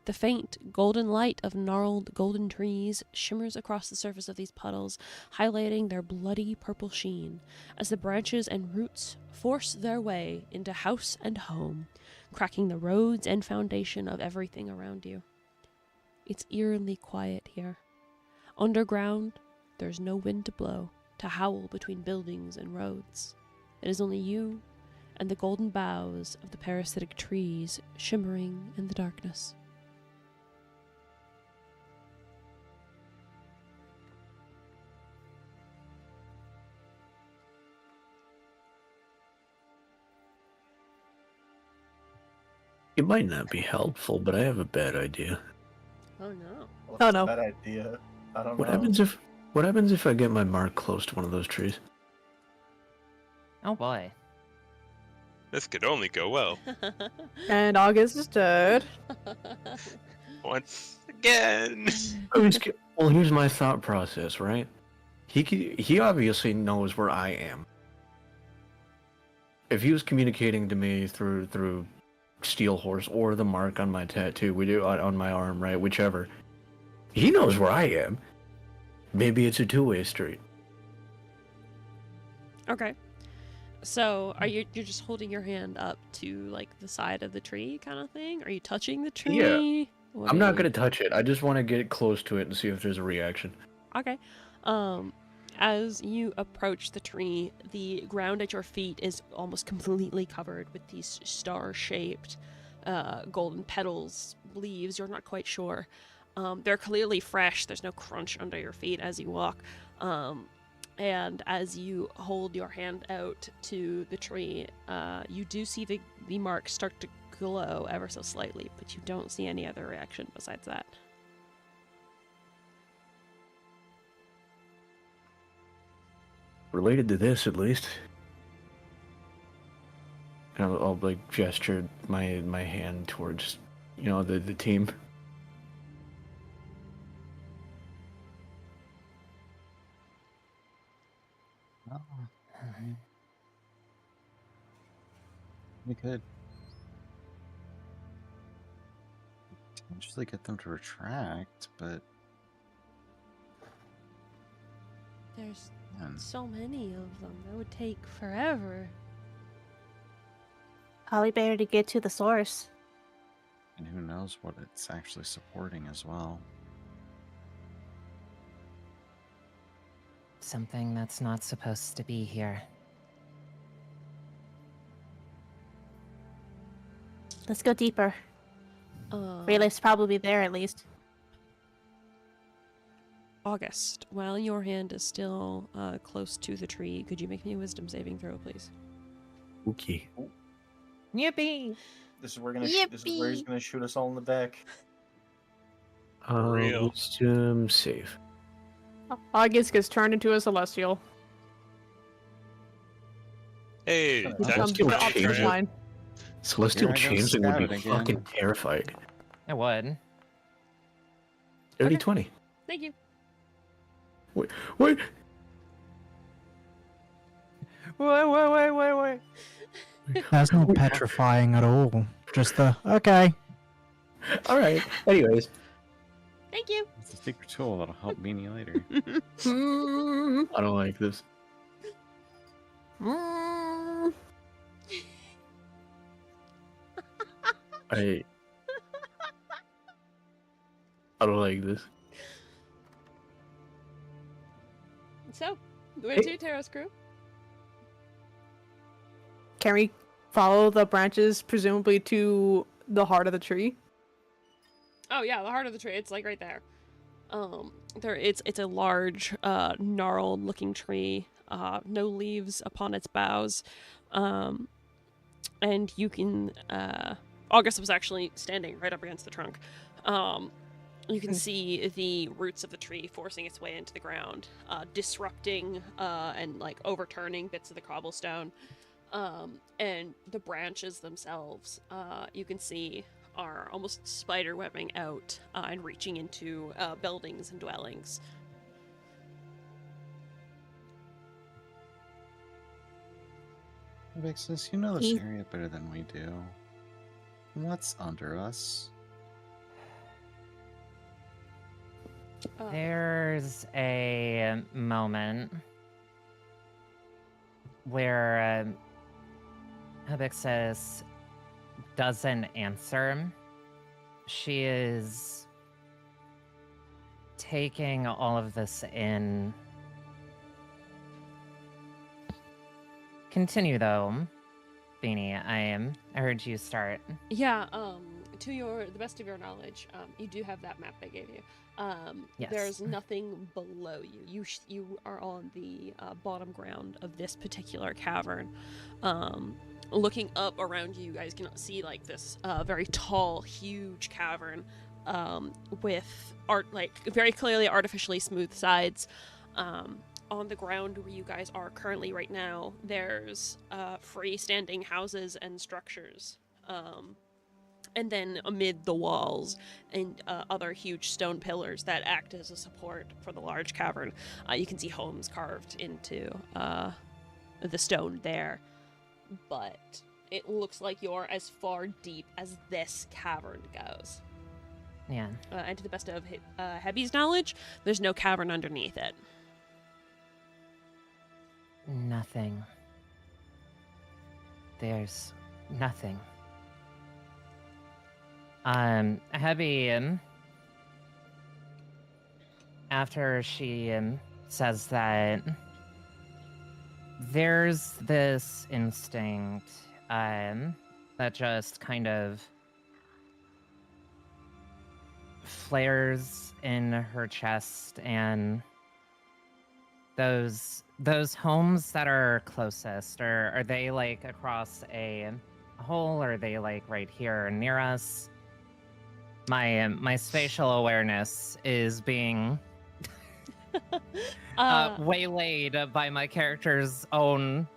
The faint golden light of gnarled golden trees shimmers across the surface of these puddles, highlighting their bloody purple sheen as the branches and roots force their way into house and home, cracking the roads and foundation of everything around you. It's eerily quiet here. Underground, there's no wind to blow, to howl between buildings and roads. It is only you and the golden boughs of the parasitic trees shimmering in the darkness. It might not be helpful, but I have a bad idea. Oh no. Well, Oh, that's no. a bad idea. I don't What know. happens if I get my mark close to one of those trees? Oh boy. This could only go well. And August is dead. Once again. Well, here's my thought process, right? He obviously knows where I am. If he was communicating to me through steel horse or the mark on my tattoo. We do on my arm, right? Whichever. He knows where I am. Maybe it's a two-way street. Okay. So you're just holding your hand up to like the side of the tree kind of thing? Are you touching the tree? Yeah. What I'm are not you- gonna touch it. I just want to get close to it and see if there's a reaction. Okay. As you approach the tree, the ground at your feet is almost completely covered with these star-shaped golden petals, leaves. You're not quite sure. They're clearly fresh. There's no crunch under your feet as you walk. And as you hold your hand out to the tree, you do see the mark start to glow ever so slightly, but you don't see any other reaction besides that. Related to this, at least. And I'll like gesture my hand towards, the team. Oh, we could potentially get them to retract, but There's man, so many of them. That would take forever. Probably better to get to the source. and who knows what it's actually supporting as well. Something that's not supposed to be here. Let's go deeper. Uh, Rayleig's probably there at least. August, while your hand is still close to the tree, could you make me a wisdom saving throw, please? Okay. Yippee! This is where he's gonna shoot us all in the back. real. Wisdom save. August gets turned into a celestial. Hey, Becomes that's Celestial the pretty opposite change. great. line. Celestial Here I go changeling would be scouting again. fucking terrifying. It would. 30-20. Thank you. Wait. Wait. That's not petrifying at all. Just the okay. All right. Anyways, Thank you. It's a secret tool that'll help Beanie later. I don't like this. I don't like this. So, where to, TERROS crew? Can we follow the branches, presumably to the heart of the tree? Oh yeah, the heart of the tree. It's like right there. It's a large, gnarled-looking tree. No leaves upon its boughs. And you can. August was actually standing right up against the trunk. You can see the roots of the tree forcing its way into the ground, disrupting and like overturning bits of the cobblestone. And the branches themselves, you can see, are almost spider webbing out and reaching into buildings and dwellings. Vixus, you know this He- area better than we do. What's under us? There's a moment where Hibixis doesn't answer. She is taking all of this in. Continue though, Beanie. I heard you start. Yeah, to the best of your knowledge, you do have that map they gave you. Yes. There's nothing below you. You are on the bottom ground of this particular cavern. Looking up around you, you guys can see like this very tall, huge cavern with very clearly artificially smooth sides. On the ground where you guys are currently right now, there's freestanding houses and structures. And then amid the walls and other huge stone pillars that act as a support for the large cavern, you can see homes carved into the stone there. But it looks like you're as far deep as this cavern goes. Yeah. And to the best of Heby's knowledge, there's no cavern underneath it. Nothing. There's nothing. Heby, after she says that, there's this instinct that just kind of flares in her chest, and those homes that are closest, are they like across a hole, or are they like right here near us? My spatial awareness is being waylaid by my character's own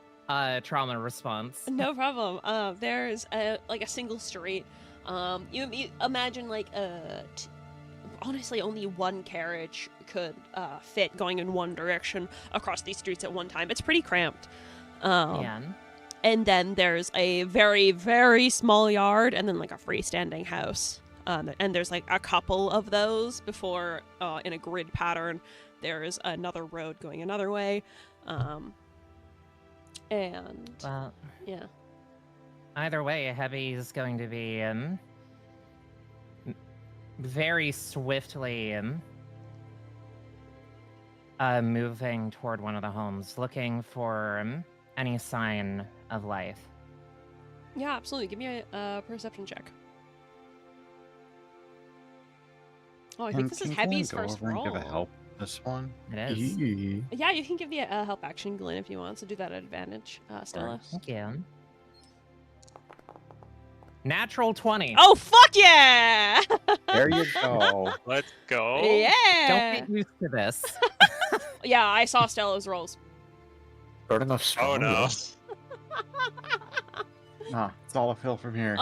trauma response. No problem. There's a single street. You imagine like honestly, only one carriage could fit going in one direction across these streets at one time. It's pretty cramped. Yeah. And then there's a very, very small yard, and then like a freestanding house. And there's like a couple of those before, in a grid pattern, there's another road going another way. And well, yeah. Either way, Heby is going to be very swiftly moving toward one of the homes, looking for any sign of life. Yeah, absolutely. Give me a perception check. Oh, I think this is Heby's first roll. Give a help this one. It is. Yeah, you can give the help action, Glenn, if you want. So do that at advantage, Stella. Thank you. Natural 20. Oh, fuck yeah! There you go. Let's go. Yeah. Don't get used to this. Yeah, I saw Stella's rolls. Starting off strong. Oh no. It's all uphill from here.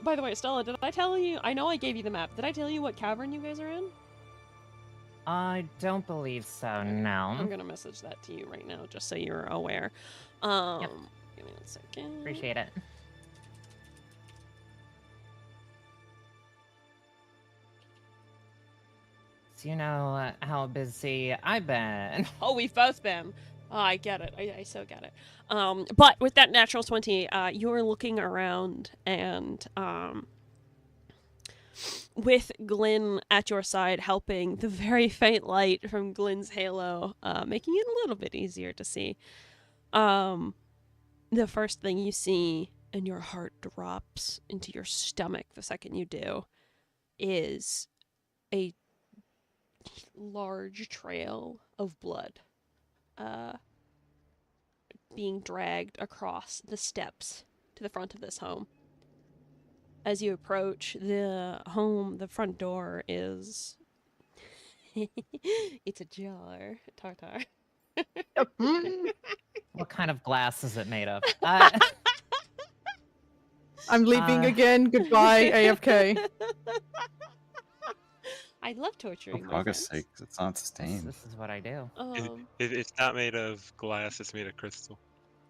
By the way, Stella, did I tell you? I know I gave you the map. Did I tell you what cavern you guys are in? I don't believe so, no. I'm gonna message that to you right now, just so you're aware. Yep. Give me 1 second. Appreciate it. So you know how busy I've been. Oh, we've both been. Oh, I get it. I so get it. But with that natural 20, you're looking around, and with Glenn at your side helping, the very faint light from Glenn's halo, making it a little bit easier to see. The first thing you see, and your heart drops into your stomach the second you do, is a large trail of blood being dragged across the steps to the front of this home. As you approach the home, the front door is it's ajar. Tartar. What kind of glass is it made of? I'm leaving again. Goodbye, AFK. I love torturing For my August's friends. sake, it's not sustained. This is what I do. It's not made of glass, it's made of crystal.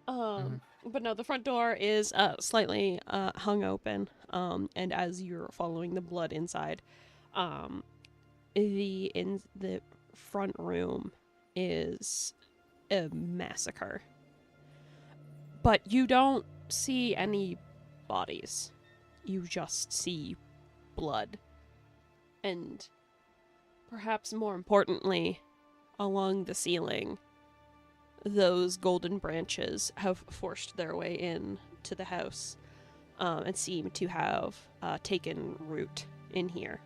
But no, the front door is slightly hung open, and as you're following the blood inside, the front room is a massacre. But you don't see any bodies. You just see blood. And perhaps more importantly, along the ceiling, those golden branches have forced their way in to the house, and seem to have taken root in here.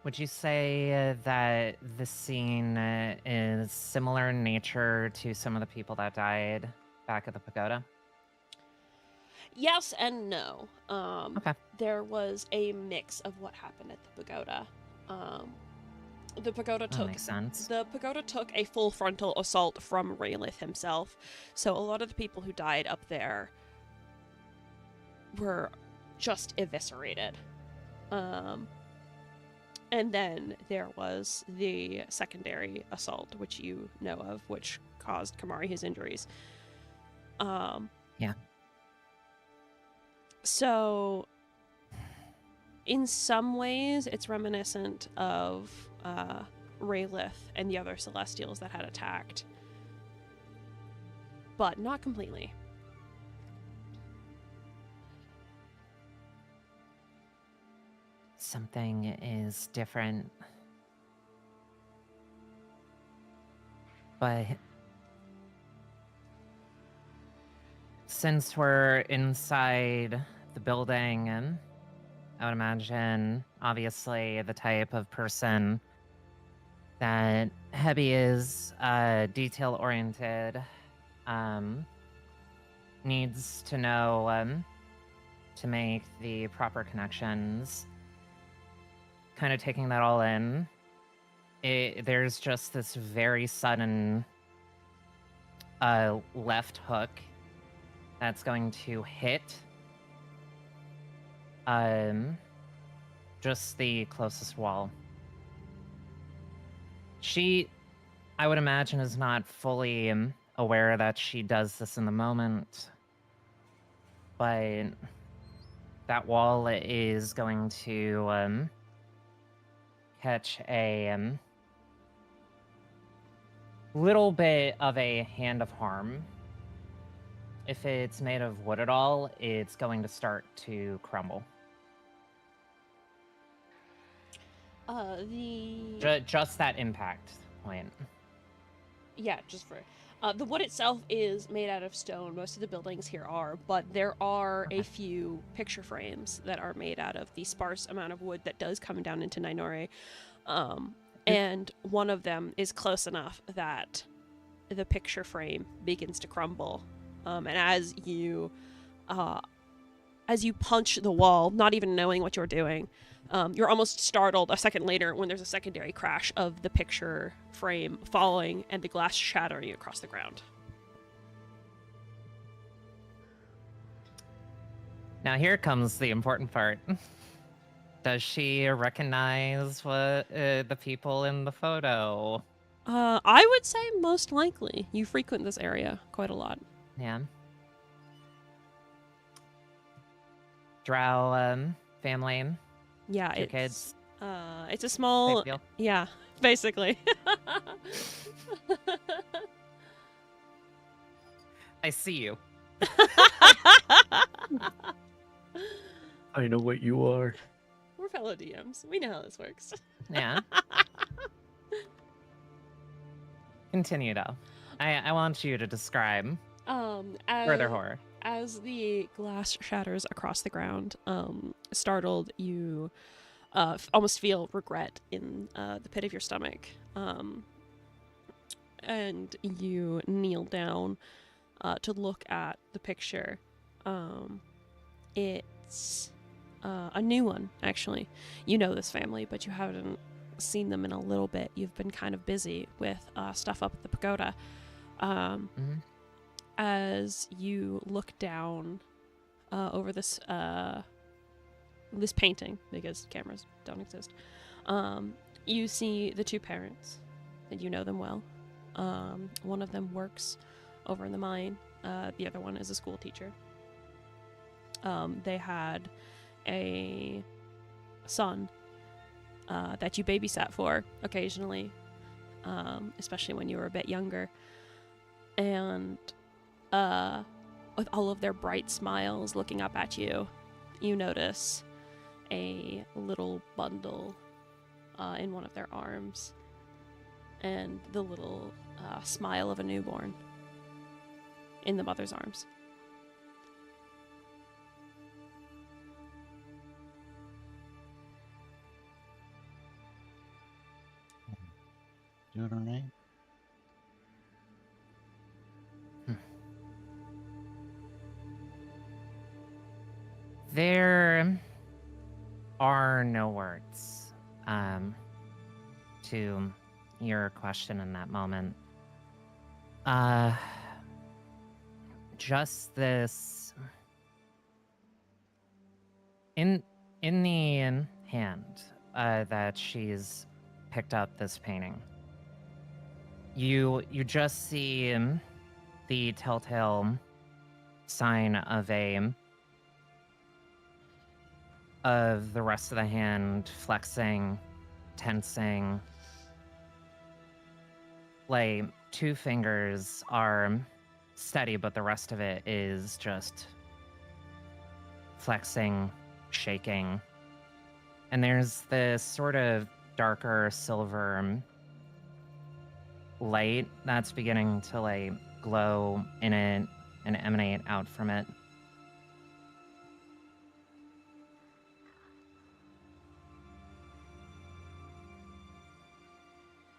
Would you say that the scene is similar in nature to some of the people that died back at the pagoda? Yes and no. Okay. There was a mix of what happened at the pagoda. The pagoda That makes sense. The pagoda took a full frontal assault from Raylith himself. So a lot of the people who died up there were just eviscerated. And then there was the secondary assault, which you know of, which caused Kamari his injuries. Yeah. So, in some ways, it's reminiscent of Raylith and the other Celestials that had attacked. But not completely. Something is different. But since we're inside the building, and I would imagine, obviously, the type of person that Hebby is, detail-oriented, needs to know to make the proper connections. Kind of taking that all in, there's just this very sudden left hook that's going to hit just the closest wall. She, I would imagine, is not fully aware that she does this in the moment, but that wall is going to catch a little bit of a hand of harm. If it's made of wood at all, it's going to start to crumble. Just that impact point. Yeah, just for the wood itself is made out of stone. Most of the buildings here are, but there are a few picture frames that are made out of the sparse amount of wood that does come down into Ninore. And one of them is close enough that the picture frame begins to crumble. And as you punch the wall, not even knowing what you're doing, you're almost startled a second later when there's a secondary crash of the picture frame falling and the glass shattering across the ground. Now here comes the important part. Does she recognize what the people in the photo? I would say most likely. You frequent this area quite a lot. Yeah. Drow family. Yeah, Two kids. It's a small. Big deal. Yeah, basically. I see you. I know what you are. We're fellow DMs. We know how this works. Yeah. Continue though. I want you to describe further horror. As the glass shatters across the ground, startled, you almost feel regret in the pit of your stomach. And you kneel down to look at the picture. It's a new one, actually. You know this family, but you haven't seen them in a little bit. You've been kind of busy with stuff up at the pagoda. As you look down over this this painting, because cameras don't exist, you see the two parents, and you know them well. One of them works over in the mine. The other one is a school teacher. They had a son that you babysat for occasionally, especially when you were a bit younger. And with all of their bright smiles looking up at you, you notice a little bundle in one of their arms and the little smile of a newborn in the mother's arms. Doing all right? There are no words to your question in that moment. Just this in the hand that she's picked up this painting. You just see the telltale sign of a of the rest of the hand flexing, tensing. Like, 2 fingers are steady, but the rest of it is just flexing, shaking. And there's this sort of darker silver light that's beginning to like glow in it and emanate out from it.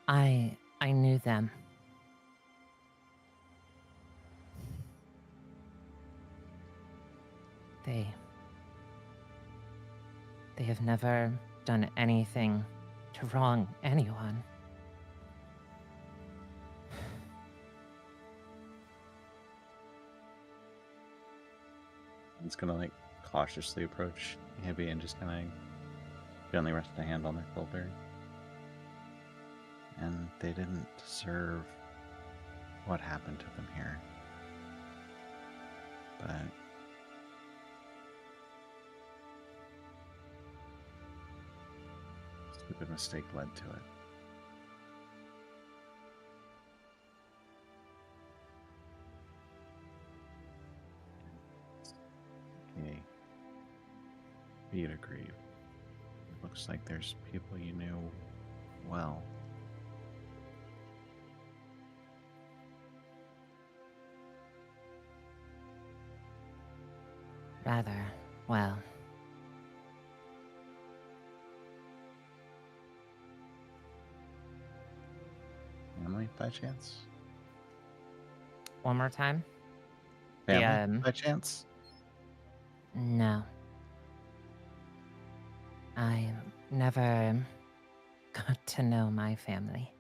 I knew them. They have never done anything to wrong anyone. It's gonna like cautiously approach Hibby and just kind of gently rest a hand on their shoulder. And they didn't deserve what happened to them here. But stupid mistake led to it. Okay. For you to grieve. It looks like there's people you knew well. Rather, well. Family, by chance? One more time? Family, by chance? No. I never got to know my family.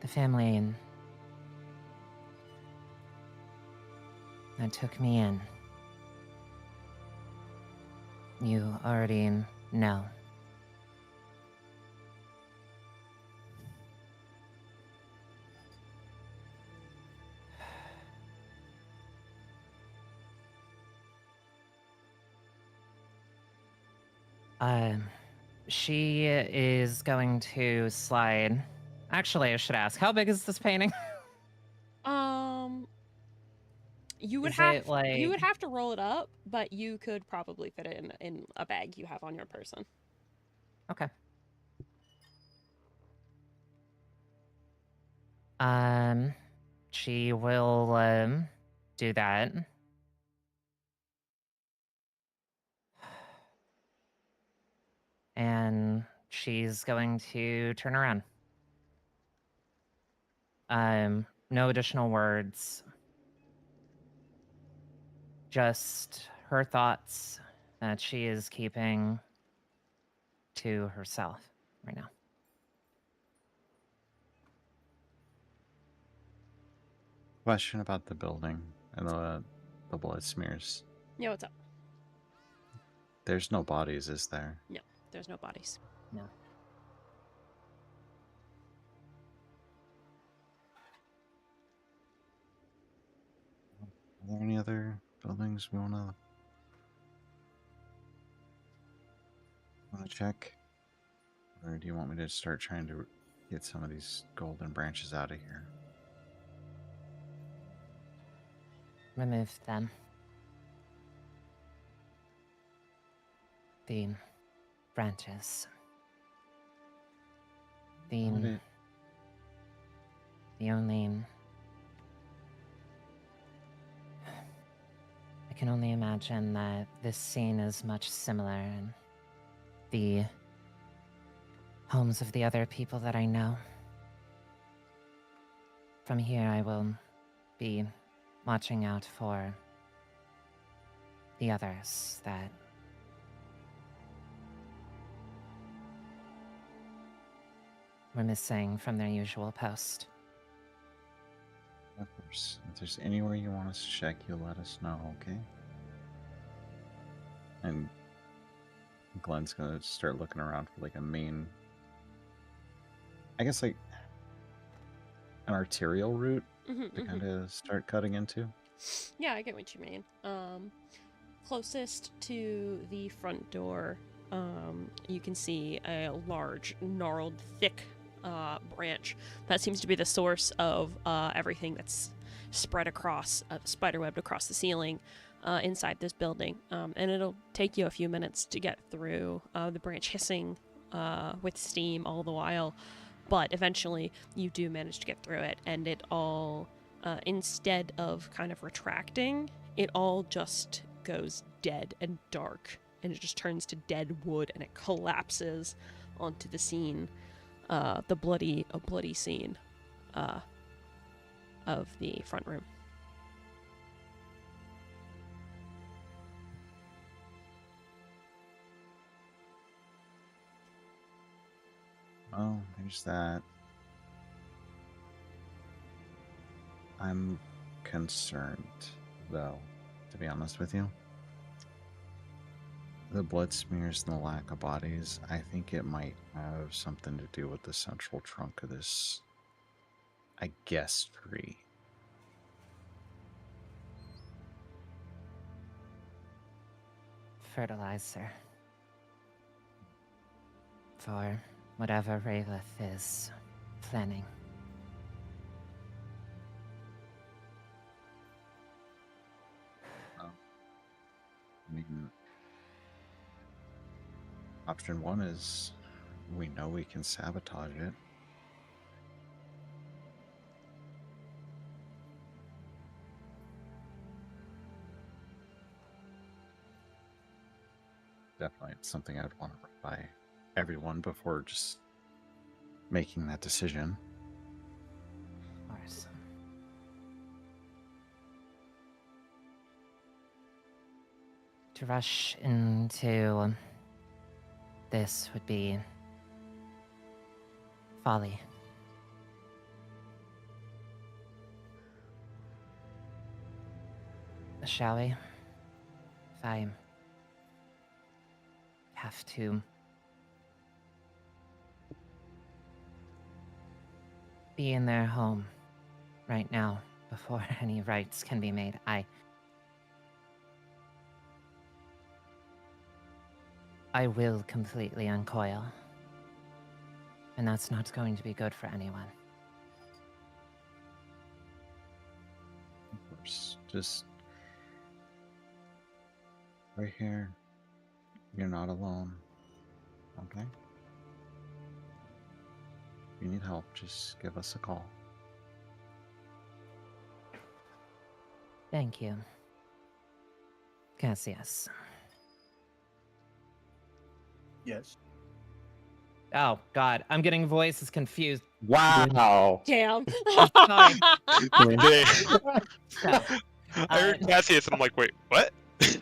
The family that took me in. You already know. She is going to slide. Actually, I should ask, how big is this painting? You would Is have it, like- you would have to roll it up, but you could probably fit it in a bag you have on your person. Okay. She will do that. And she's going to turn around. No additional words. Just her thoughts that she is keeping to herself right now. Question about the building and the blood smears. Yeah, what's up? There's no bodies, is there? No, there's no bodies. No. Are there any other buildings we wanna check? Or do you want me to start trying to get some of these golden branches out of here? Remove them. The branches. The only... I can only imagine that this scene is much similar in the homes of the other people that I know. From here, I will be watching out for the others that were missing from their usual post. Of course. If there's anywhere you want us to check, you'll let us know, okay? And Glenn's gonna start looking around for like a main, I guess like an arterial route to kind of start cutting into. Yeah, I get what you mean. Closest to the front door, you can see a large, gnarled, thick branch that seems to be the source of everything that's spread across, spiderwebbed across the ceiling inside this building. And it'll take you a few minutes to get through the branch hissing with steam all the while. But eventually, you do manage to get through it, and it all, instead of kind of retracting, it all just goes dead and dark, and it just turns to dead wood, and it collapses onto the scene, a bloody scene of the front room. Oh, there's that. I'm concerned, though, to be honest with you. The blood smears and the lack of bodies, I think it might have something to do with the central trunk of this, I guess, tree. Fertilizer. For whatever Raylith is planning. I mean, option one is we know we can sabotage it. Definitely it's something I'd want to run by everyone before just making that decision. Of course. To rush into this would be folly. Shall we? If I have to be in their home right now before any rights can be made, I will completely uncoil. And that's not going to be good for anyone. Of course, just right here. You're not alone. Okay? If you need help, just give us a call. Thank you. Cassius. Yes. Oh, God. I'm getting voices confused. Wow! Damn. Sorry. I heard Cassius and I'm like, wait, what?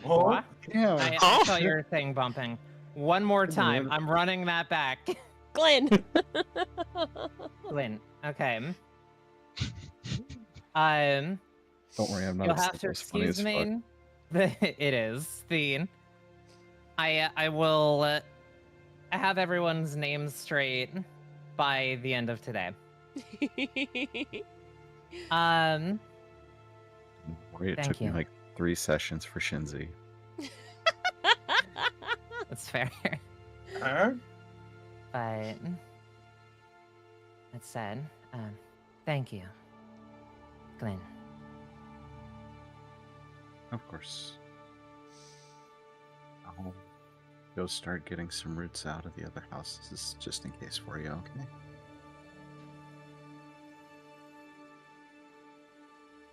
What? Yeah. I saw your thing bumping. One more time. I'm running that back. Glenn. Glenn. Okay. Don't worry, I'm not. You'll have to excuse me. It is the. I will have everyone's names straight by the end of today. Don't worry, it Thank took me you. like 3 sessions for Shinzi. That's fair. Huh? But that said, thank you, Glenn. Of course. I'll go start getting some roots out of the other houses just in case for you, okay?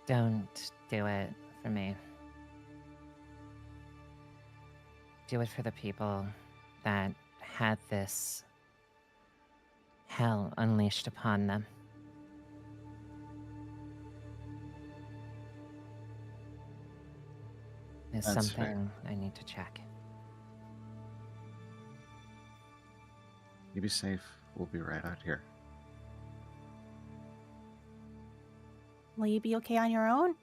Don't do it for me. Do it for the people that had this hell unleashed upon them. There's That's something fair. I need to check. You be safe. We'll be right out here. Will you be okay on your own?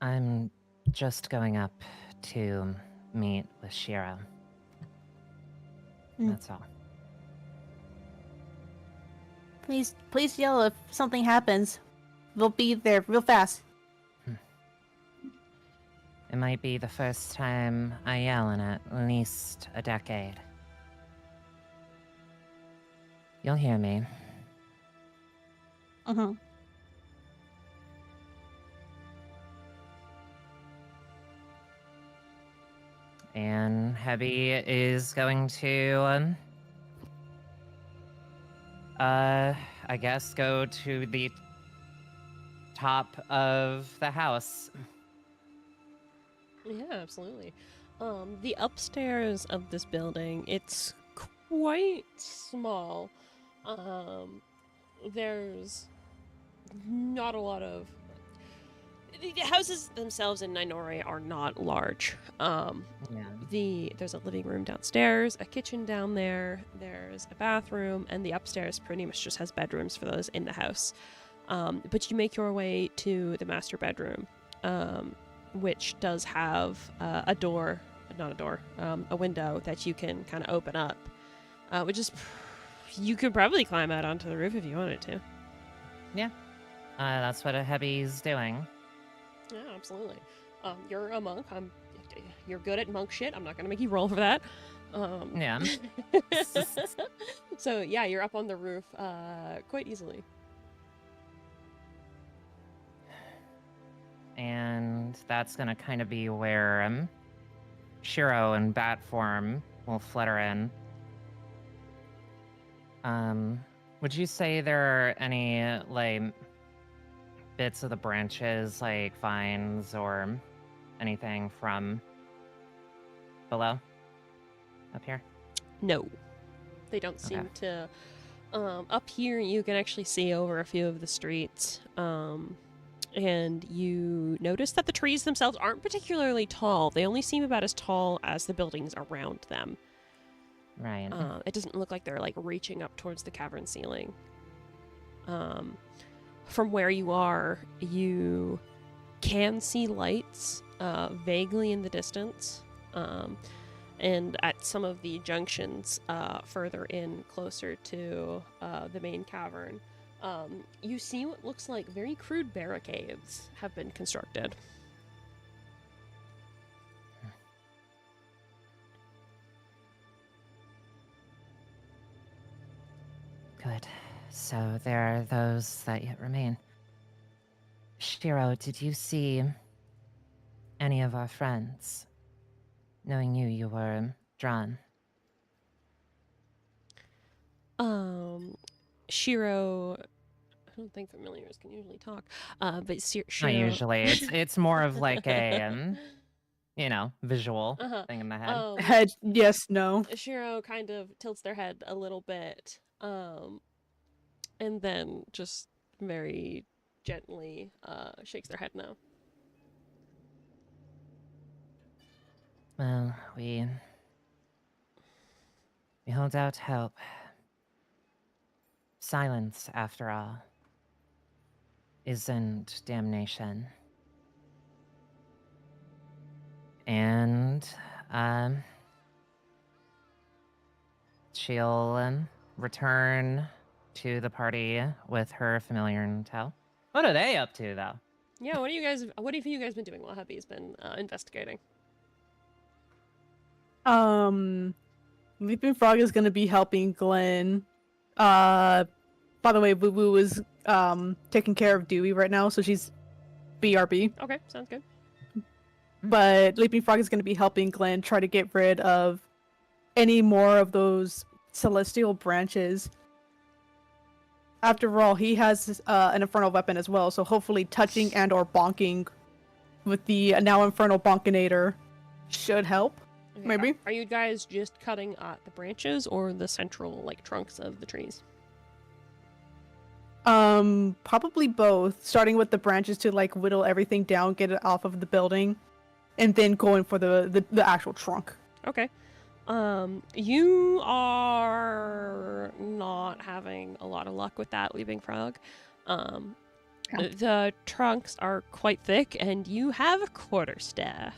I'm just going up to meet with Shira. Hmm. That's all. Please yell if something happens. We'll be there real fast. It might be the first time I yell in at least a decade. You'll hear me. Uh-huh. And Hebby is going to, I guess go to the top of the house. Yeah, absolutely. The upstairs of this building, it's quite small. There's not a lot of... The houses themselves in Ninore are not large. There's a living room downstairs, a kitchen down there, there's a bathroom, and the upstairs pretty much just has bedrooms for those in the house. But you make your way to the master bedroom, which does have a window that you can kind of open up, which is, you could probably climb out onto the roof if you wanted to. Yeah, that's what a Hebby's doing. Yeah, absolutely. You're a monk. You're good at monk shit. I'm not gonna make you roll for that. Yeah. So yeah, you're up on the roof quite easily. And that's gonna kind of be where Shiro in bat form will flutter in. Would you say there are any like bits of the branches, like vines or anything from below up here? No, they don't seem to. Up here, you can actually see over a few of the streets. And you notice that the trees themselves aren't particularly tall. They only seem about as tall as the buildings around them. Right. It doesn't look like they're like reaching up towards the cavern ceiling. From where you are, you can see lights vaguely in the distance. And at some of the junctions further in, closer to the main cavern, you see what looks like very crude barricades have been constructed. Good. So there are those that yet remain. Shiro, did you see any of our friends? Knowing you were drawn. Shiro, I don't think familiars can usually talk, but Shiro... Not usually. It's more of like a, visual thing in the head. Head, yes, no. Shiro kind of tilts their head a little bit, and then just very gently shakes their head no. Well, we hold out hope. Silence, after all, isn't damnation. And, she'll return to the party with her familiar intel. What are they up to, though? Yeah, what have you guys been doing while Hubby's been investigating? Leaping Frog is gonna be helping Glenn. By the way, Boo Boo is taking care of Dewey right now, so she's BRB. Okay, sounds good. But Leaping Frog is gonna be helping Glenn try to get rid of any more of those celestial branches. After all, he has an infernal weapon as well, so hopefully touching and or bonking with the now infernal bonkinator should help. Okay, Maybe. Are you guys just cutting at the branches or the central trunks of the trees? Probably both. Starting with the branches to whittle everything down, get it off of the building, and then going for the actual trunk. Okay. You are not having a lot of luck with that, Leaping Frog. The trunks are quite thick, and you have a quarterstaff.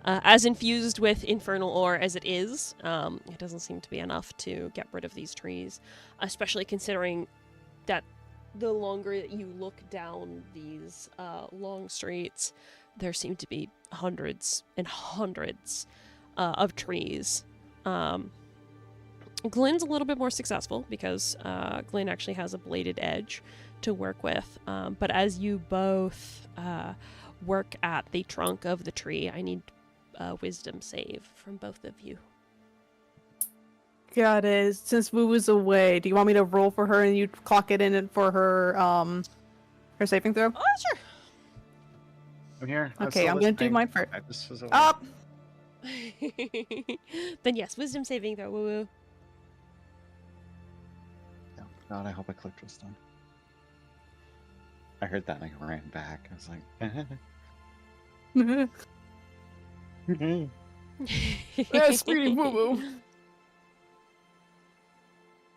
As infused with infernal ore as it is, it doesn't seem to be enough to get rid of these trees, especially considering that the longer that you look down these long streets, there seem to be hundreds and hundreds of trees. Glenn's a little bit more successful because Glenn actually has a bladed edge to work with. But as you both work at the trunk of the tree, I need a wisdom save from both of you. Got it. Since Woo was away, do you want me to roll for her and you clock it in for her her saving throw? Oh, sure. I'm here. Okay, I'm gonna do mine first. I just was away. Up. Then yes, wisdom saving throw. Woo woo. Oh, God, I hope I clicked this time. I heard that and I ran back. I was like, That's pretty woo woo.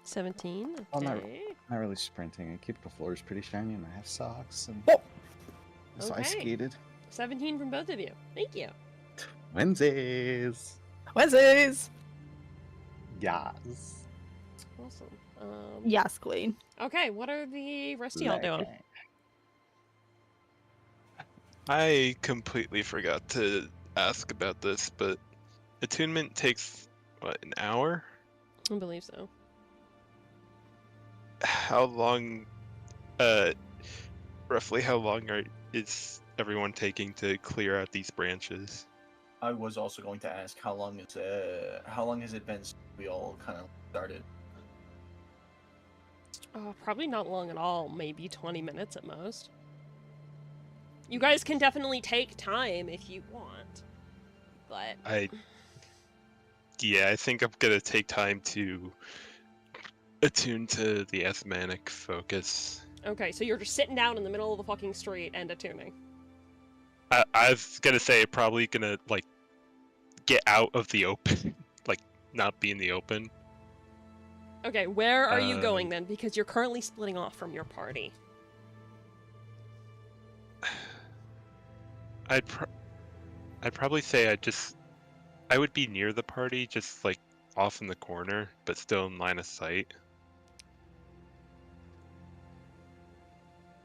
17. I'm not Okay. really sprinting. I keep the floors pretty shiny and I have socks. And Oh. so I Okay. skated. 17 from both of you. Thank you. Wednesdays. Wednesdays. Yes. Awesome. Yes, Queen. Okay, what are the rest of y'all doing? I completely forgot to ask about this, but attunement takes, what, an hour? I believe so. How long, roughly how long is everyone taking to clear out these branches? I was also going to ask how long has it been since we all kind of started? Probably not long at all. Maybe 20 minutes at most. You guys can definitely take time if you want, but Yeah, I think I'm gonna take time to attune to the asthmatic focus. okay. So you're just sitting down in the middle of the fucking street and attuning. I was gonna say probably gonna like get out of the open, like not be in the open. Okay, where are you going then? Because you're currently splitting off from your party. I'd probably say I would be near the party, just like off in the corner, but still in line of sight.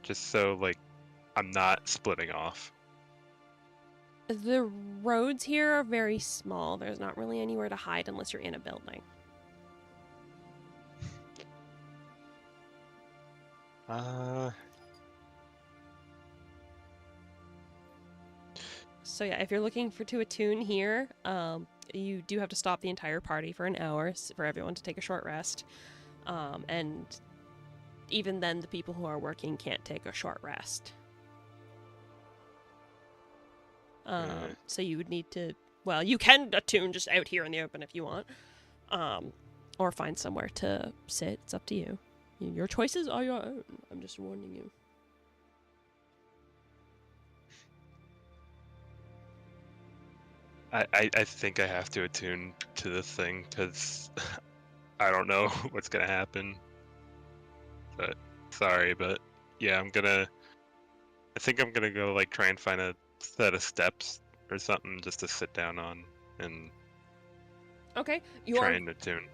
Just so like I'm not splitting off. The roads here are very small. There's not really anywhere to hide unless you're in a building. So yeah, if you're looking to attune here, you do have to stop the entire party for an hour for everyone to take a short rest. And even then, the people who are working can't take a short rest. So you would need to, well, you can attune just out here in the open if you want, or find somewhere to sit. It's up to you. Your choices are your own. I'm just warning you. I think I have to attune to this thing because I don't know what's gonna happen. But sorry, but yeah, I think I'm gonna go like try and find a set of steps or something just to sit down on and Okay, try and attune.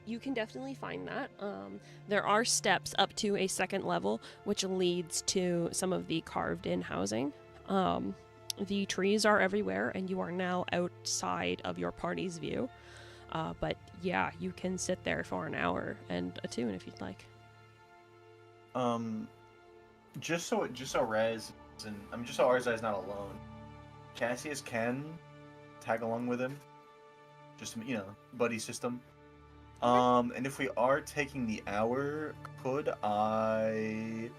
You can definitely find that. There are steps up to a second level, which leads to some of the carved-in housing. The trees are everywhere, and you are now outside of your party's view. But yeah, you can sit there for an hour and attune if you'd like. Just so Raz and just so Arzai's not alone, Cassius can tag along with him. Just buddy system. And if we are taking the hour, could I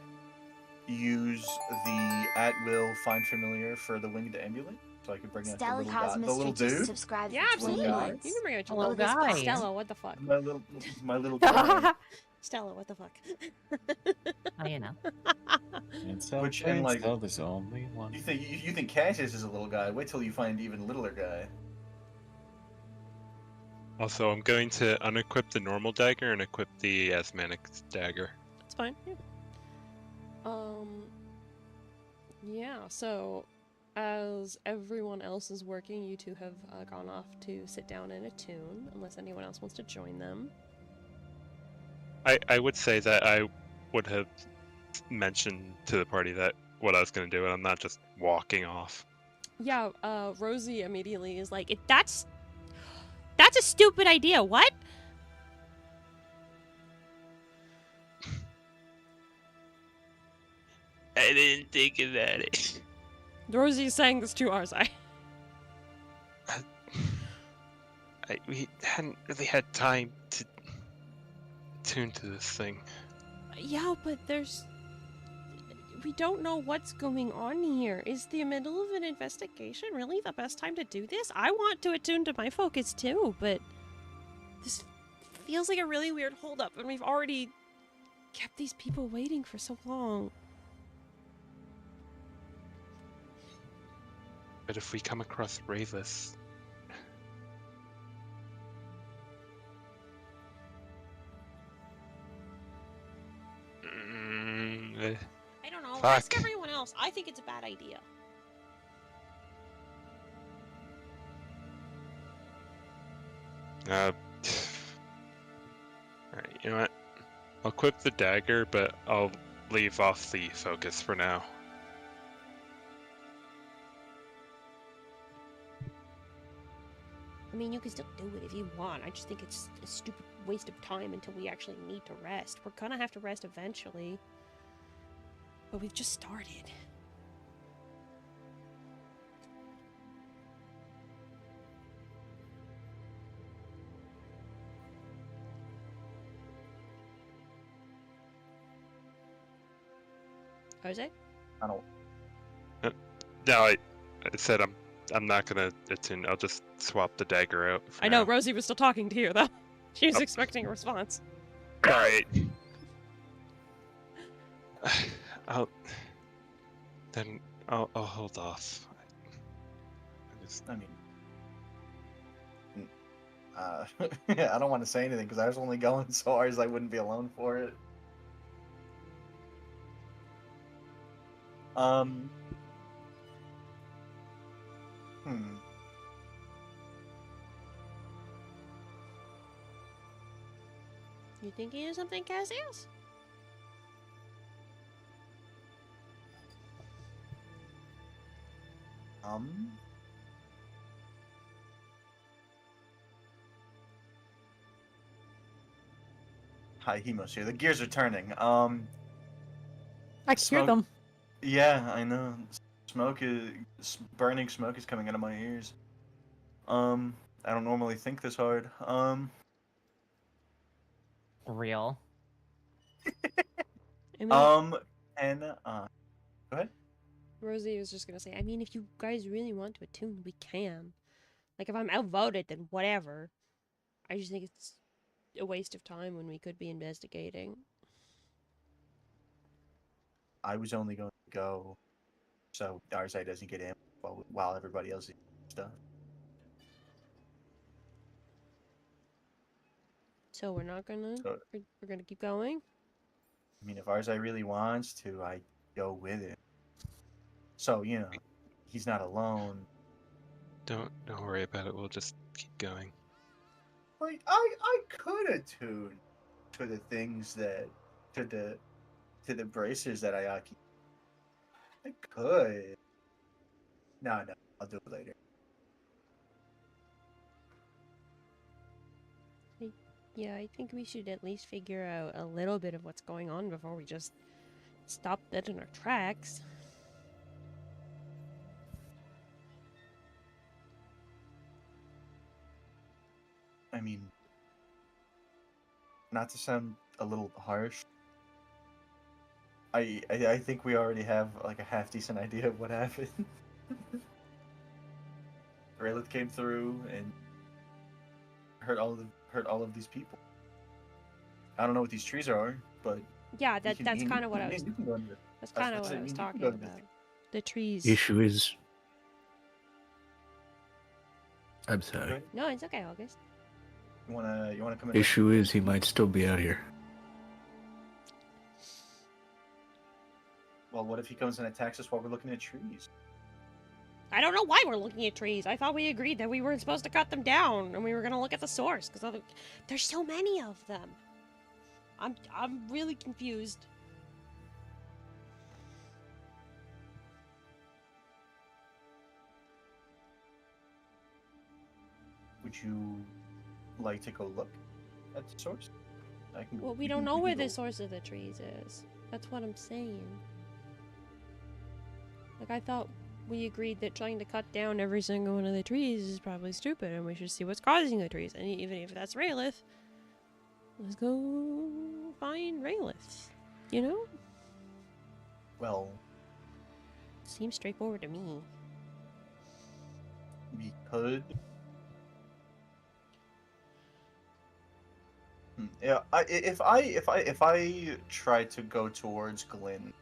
use the at-will find familiar for the winged ambulance? So I could bring out the little StellaKosmistr just dude? subscribed Yeah, for 20 absolutely. months. You can bring out your Hello, little guy. Stella, what the fuck? My little guy. Stella, what the fuck? Oh, you know. Which, and, like, there's only one. You think Cassius is a little guy? Wait till you find even littler guy. Also, I'm going to unequip the normal dagger and equip the asthmatic dagger. It's fine. Yeah. Yeah, so as everyone else is working, you two have gone off to sit down and attune, unless anyone else wants to join them. I would say that I would have mention to the party that what I was gonna do, and I'm not just walking off. Yeah, Rosie immediately is like, that's a stupid idea. What? I didn't think about it. Rosie's saying this to Arzai. We hadn't really had time to tune to this thing. Yeah, but we don't know what's going on here. Is the middle of an investigation really the best time to do this? I want to attune to my focus too, but this feels like a really weird holdup, and we've already kept these people waiting for so long. But if we come across Rayless... I don't know. Fuck. Ask everyone else. I think it's a bad idea. Alright, you know what? I'll equip the dagger, but I'll leave off the focus for now. I mean, you can still do it if you want. I just think it's a stupid waste of time until we actually need to rest. We're gonna have to rest eventually. But we've just started. Jose? I don't. No, I said I'm not gonna attune. I'll just swap the dagger out. For I know, now. Rosie was still talking to you, though. She was Oh. expecting a response. Alright. I'll hold off. I mean, I don't want to say anything because I was only going so hard as I wouldn't be alone for it. You thinking of something, Cassius? Hi, Hemos here. The gears are turning. I can hear Smoke- them. Yeah, I know. Burning smoke is coming out of my ears. I don't normally think this hard. Real. I mean, Go ahead. Rosie was just gonna say, I mean, if you guys really want to attune, we can. Like, if I'm outvoted, then whatever. I just think it's a waste of time when we could be investigating. I was only going to go so Darzai doesn't get in while everybody else is stuff. So we're not gonna. So- We're gonna keep going. I mean, if Arzai really wants to, I go with it. So, you know, he's not alone. Don't worry about it. We'll just keep going. Like, I could attune to the things that to the braces that I occupy. I could. No, I'll do it later. Yeah, I think we should at least figure out a little bit of what's going on before we just stop dead in our tracks. I mean, not to sound a little harsh, I think we already have like a half decent idea of what happened. Raylith came through and hurt all of these people. I don't know what these trees are, but Yeah, you that's can- kind of what I you was. can go into- That's kind of that's what it, I was you can talking go into- about. The trees. Issue is. I'm sorry. Right? No, it's okay, August. You wanna come in? Issue is he might still be out here. Well, what if he comes and attacks us while we're looking at trees? I don't know why we're looking at trees. I thought we agreed that we weren't supposed to cut them down, and we were gonna look at the source because there's so many of them. I'm really confused. would you like to go look at the source? Well, we don't know where the source of the trees is. That's what I'm saying. Like, I thought we agreed that trying to cut down every single one of the trees is probably stupid, and we should see what's causing the trees. And even if that's Raylith, let's go find Raylith. You know? Well, seems straightforward to me. We could. Yeah, if I try to go towards Glenn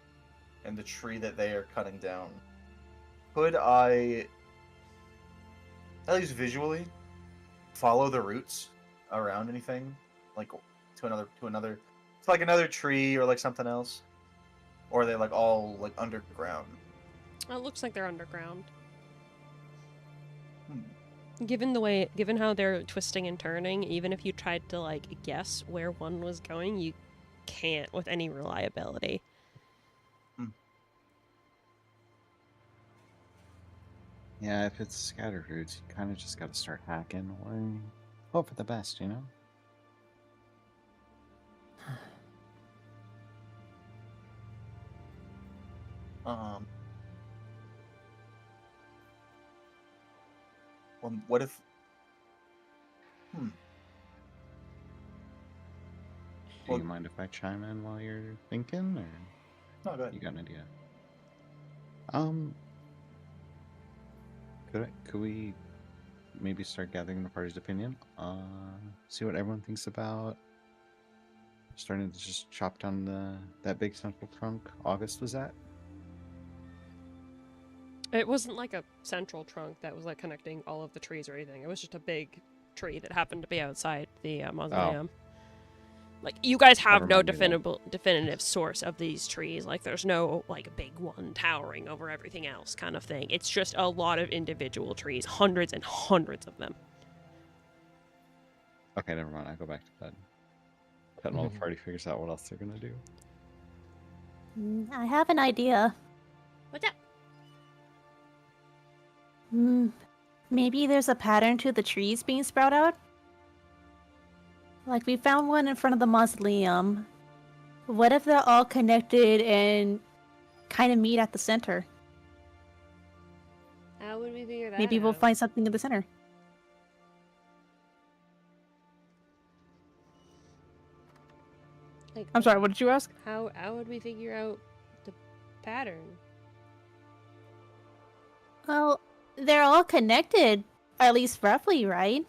and the tree that they are cutting down, could I, at least visually, follow the roots around anything, like to like another tree or like something else, or are they like all like underground? It looks like they're underground. Given how they're twisting and turning, even if you tried to like guess where one was going, you can't with any reliability. Yeah, if it's scattered roots, you kind of just got to start hacking or hope for the best, you know? Well, what if? Do Well, you mind if I chime in while you're thinking, or no, go ahead. you got an idea? Could we maybe start gathering the party's opinion? See what everyone thinks about starting to just chop down that big central trunk August was at? It wasn't like a central trunk that was like connecting all of the trees or anything. It was just a big tree that happened to be outside the mausoleum. Like, you guys have no definitive source of these trees. Like, there's no like big one towering over everything else kind of thing. It's just a lot of individual trees, hundreds and hundreds of them. Okay, never mind. I go back to bed. Cut while the party figures out what else they're gonna do. I have an idea. What's up? Maybe there's a pattern to the trees being sprout out? Like, we found one in front of the mausoleum. What if they're all connected and kind of meet at the center? How would we figure that Maybe we'll out? find something in the center. Like, I'm sorry, what did you ask? How would we figure out the pattern? Well, they're all connected, at least roughly, right?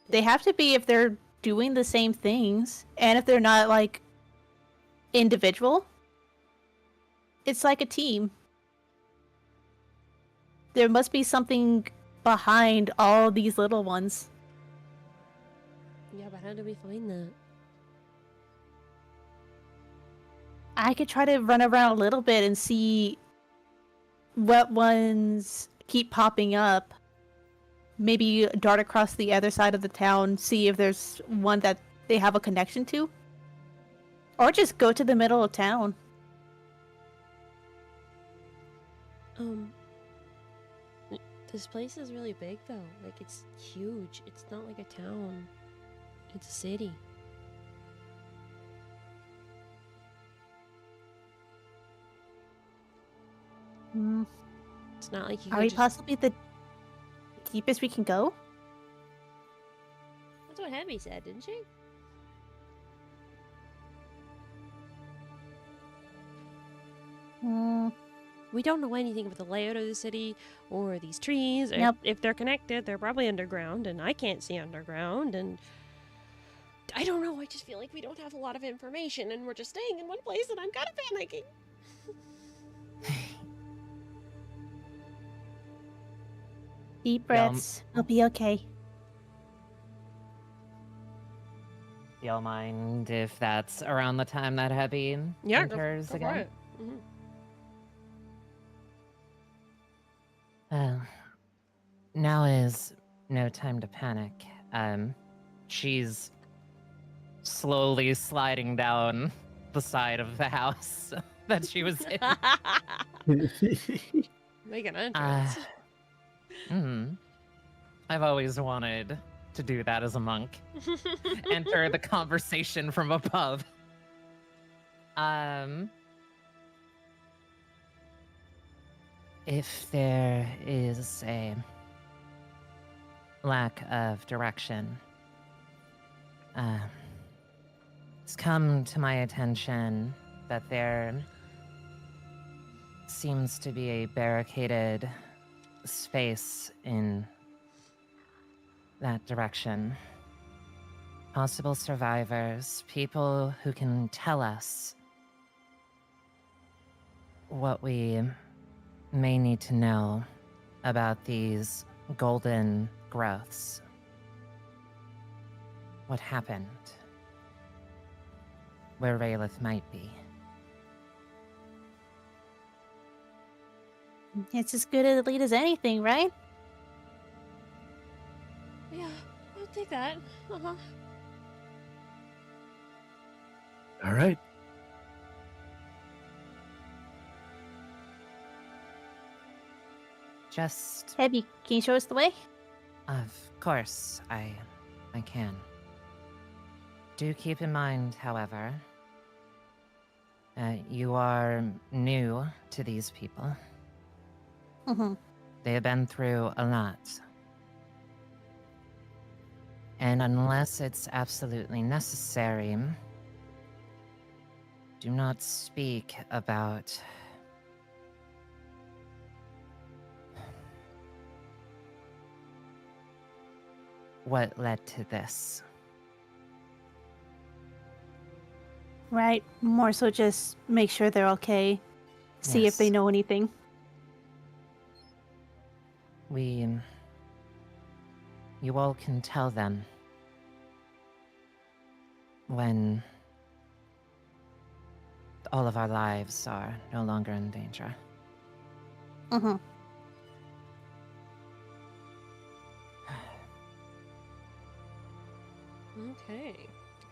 They have to be if they're doing the same things, and if they're not, like, individual. It's like a team. There must be something behind all these little ones. Yeah, but how do we find that? I could try to run around a little bit and see what ones keep popping up. Maybe dart across the other side of the town, see if there's one that they have a connection to. Or just go to the middle of town. This place is really big though. Like, it's huge. It's not like a town. It's a city. It's not like you Are could we just... possibly the deepest we can go? That's what Hemi said, didn't she? We don't know anything about the layout of the city or these trees. Nope. If they're connected, they're probably underground, and I can't see underground, and I don't know. I just feel like we don't have a lot of information, and we're just staying in one place, and I'm kind of panicking. Deep breaths. We'll be okay. Y'all mind if that's around the time that Heavy enters go again? for it. Mm-hmm. Now is no time to panic. She's slowly sliding down the side of the house that she was in. Make an entrance. I've always wanted to do that as a monk. Enter the conversation from above. If there is a lack of direction, it's come to my attention that there seems to be a barricaded space in that direction. Possible survivors, people who can tell us what we may need to know about these golden growths. What happened? Where Raylith might be. It's as good a lead as anything, right? Yeah, I'll take that. Uh-huh. All right. Just, Heavy, can you show us the way? of course, I can. Do keep in mind, however, you are new to these people. Mm-hmm. They have been through a lot. And unless it's absolutely necessary, do not speak about what led to this. Right. More so just make sure they're okay. See if they Yes. know anything. You all can tell them when all of our lives are no longer in danger. Mm-hmm. Okay.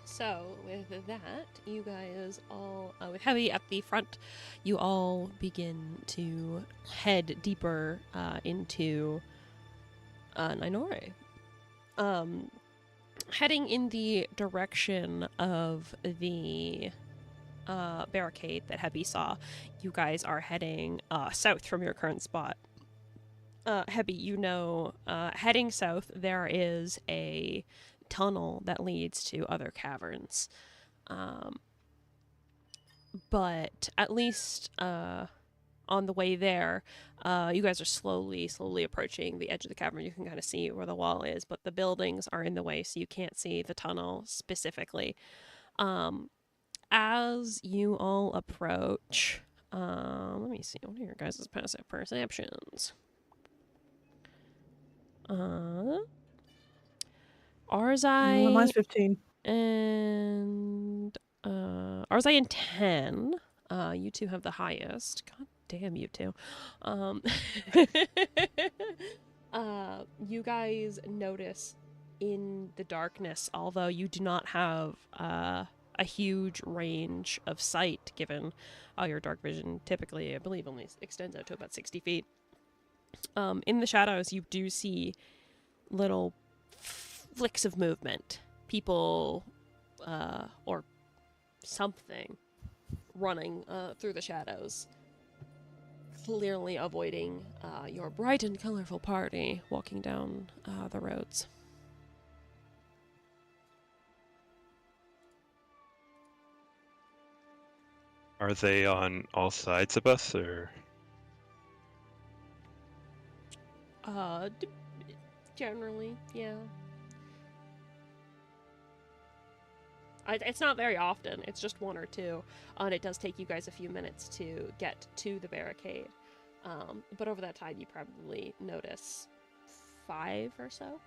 So, with that, you guys all, with Heavy at the front, you all begin to head deeper into Ninore. Heading in the direction of the barricade that Heavy saw, you guys are heading south from your current spot. Heavy, you know, heading south, there is a tunnel that leads to other caverns. But at least on the way there, you guys are slowly approaching the edge of the cavern. You can kind of see where the wall is, but the buildings are in the way, so you can't see the tunnel specifically. As you all approach, let me see, what are your guys' passive perceptions? Arzai Mine's 15. and Arzai and 10. You two have the highest. God damn, you two. You guys notice in the darkness, although you do not have a huge range of sight, given your dark vision typically, I believe, only extends out to about 60 feet. In the shadows, you do see little flicks of movement. People or something running through the shadows, clearly avoiding your bright and colorful party walking down the roads. Are they on all sides of us, or? Generally, yeah. It's not very often. It's just one or two, and it does take you guys a few minutes to get to the barricade. But over that time, you probably notice 5 or so.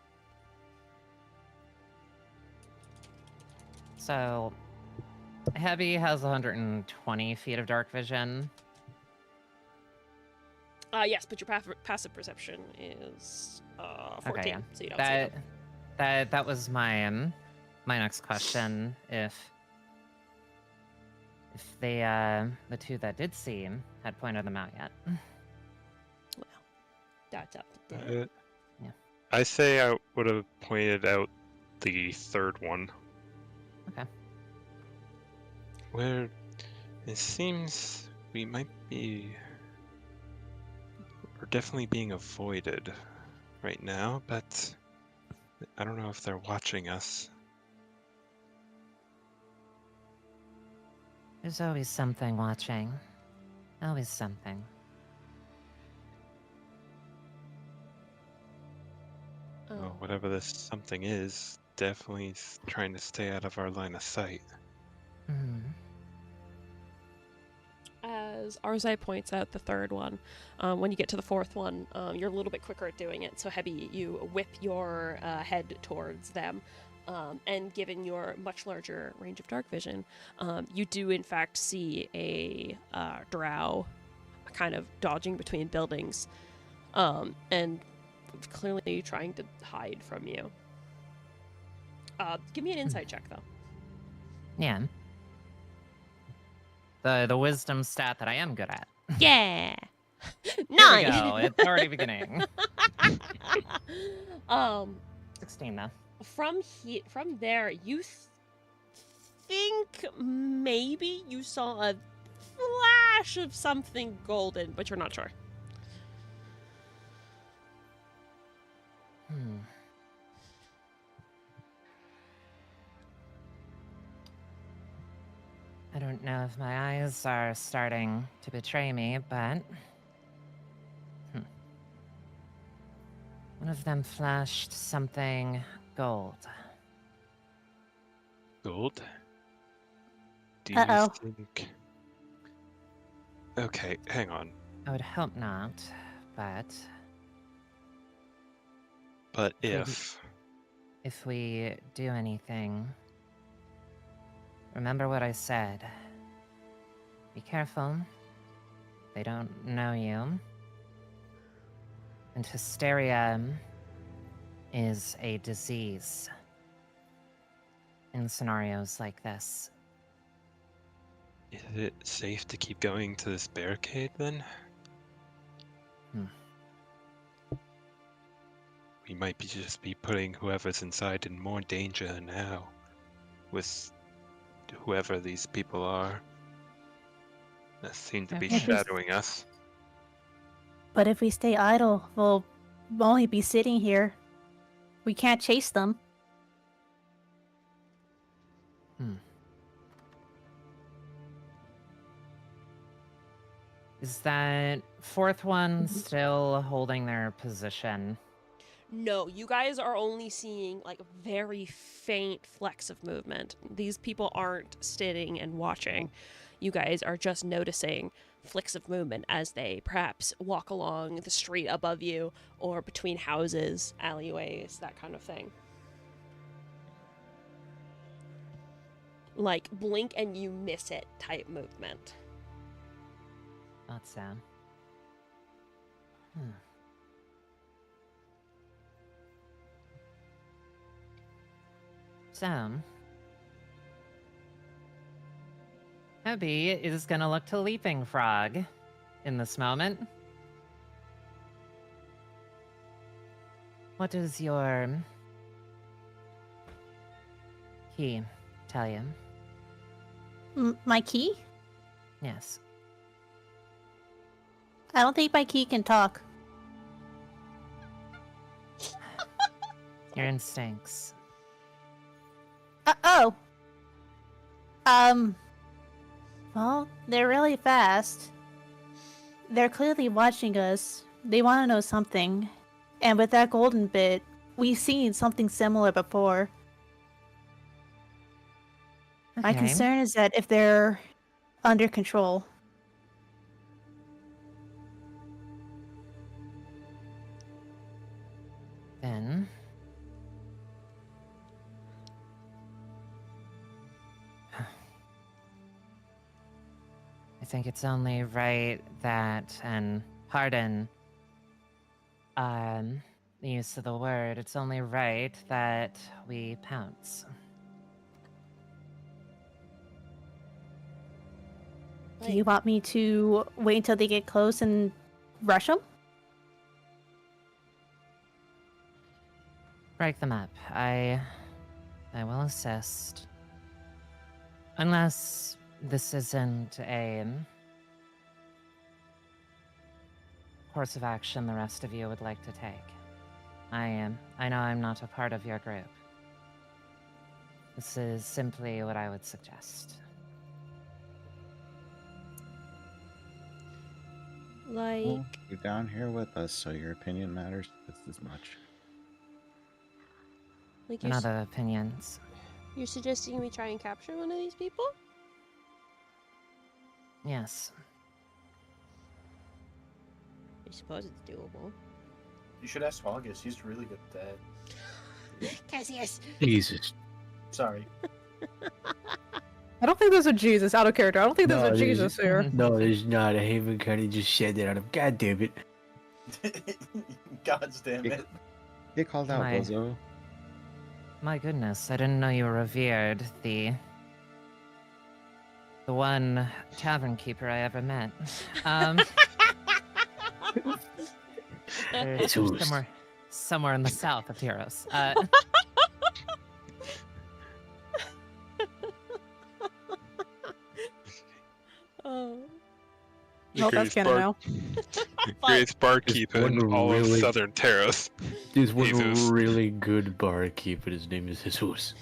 So, Heavy has 120 feet of dark vision. Yes, but your passive perception is 14, Okay, yeah. so you don't see them. That was my my next question. If the two that did see had pointed them out yet. Well, that's up to them. I say I would have pointed out the third one. Okay. Where it seems we might be... We're definitely being avoided right now, but I don't know if they're watching us. There's always something watching. Always something. Well, whatever this something is, definitely trying to stay out of our line of sight. Hmm. As Arzai points out the third one, when you get to the fourth one, you're a little bit quicker at doing it. So, Hebi, you whip your head towards them, and given your much larger range of dark vision, you do in fact see a drow kind of dodging between buildings, and clearly trying to hide from you. Give me an insight check, though. Yeah. The wisdom stat that I am good at. Yeah. Here we 9. go. It's already beginning. 16 though. From there, you think maybe you saw a flash of something golden, but you're not sure. Hmm. I don't know if my eyes are starting to betray me, but... One of them flashed something gold. Gold? Do you Uh-oh. think... Okay, hang on. I would hope not, but... But If we do anything... Remember what I said. Be careful. They don't know you. And hysteria is a disease in scenarios like this. Is it safe to keep going to this barricade then? We might just be putting whoever's inside in more danger now with whoever these people are that seem to be Okay. shadowing us. But if we stay idle, we'll only be sitting here. We can't chase them. Is that fourth one still holding their position? No, you guys are only seeing like very faint flecks of movement. These people aren't sitting and watching. You guys are just noticing flicks of movement as they perhaps walk along the street above you or between houses, alleyways, that kind of thing. Like blink and you miss it type movement. Not so. So, Abby is gonna look to Leaping Frog in this moment. What does your key tell you? My key? Yes. I don't think my key can talk. Your instincts. Oh. Well, they're really fast. They're clearly watching us. They want to know something. And with that golden bit, we've seen something similar before. My Okay. concern is that if they're under control. Then I think it's only right that, and pardon the use of the word, it's only right that we pounce. Do you want me to wait until they get close and rush them? break them up. I will assist. Unless this isn't a course of action the rest of you would like to take. I know I'm not a part of your group. This is simply what I would suggest. Like, Well, you're down here with us, so your opinion matters just as much. like And other opinions. you're suggesting we try and capture one of these people? Yes. I suppose it's doable. You should ask August. He's really good at that. Cassius. Jesus. Sorry. I don't think there's a Jesus out of character. I don't think there's No, a there's- Jesus here. No, there's not. I even kind of just said that out of. God damn it. God damn it. Get called out, My- Bozo. My goodness, I didn't know you revered the one tavern keeper I ever met. There's Jesus. somewhere in the south of TERROS. Oh. No, that's canon now. Greatest barkeep in one all of really- Southern Terros. There's one Jesus. really good barkeep, and his name is Jesus.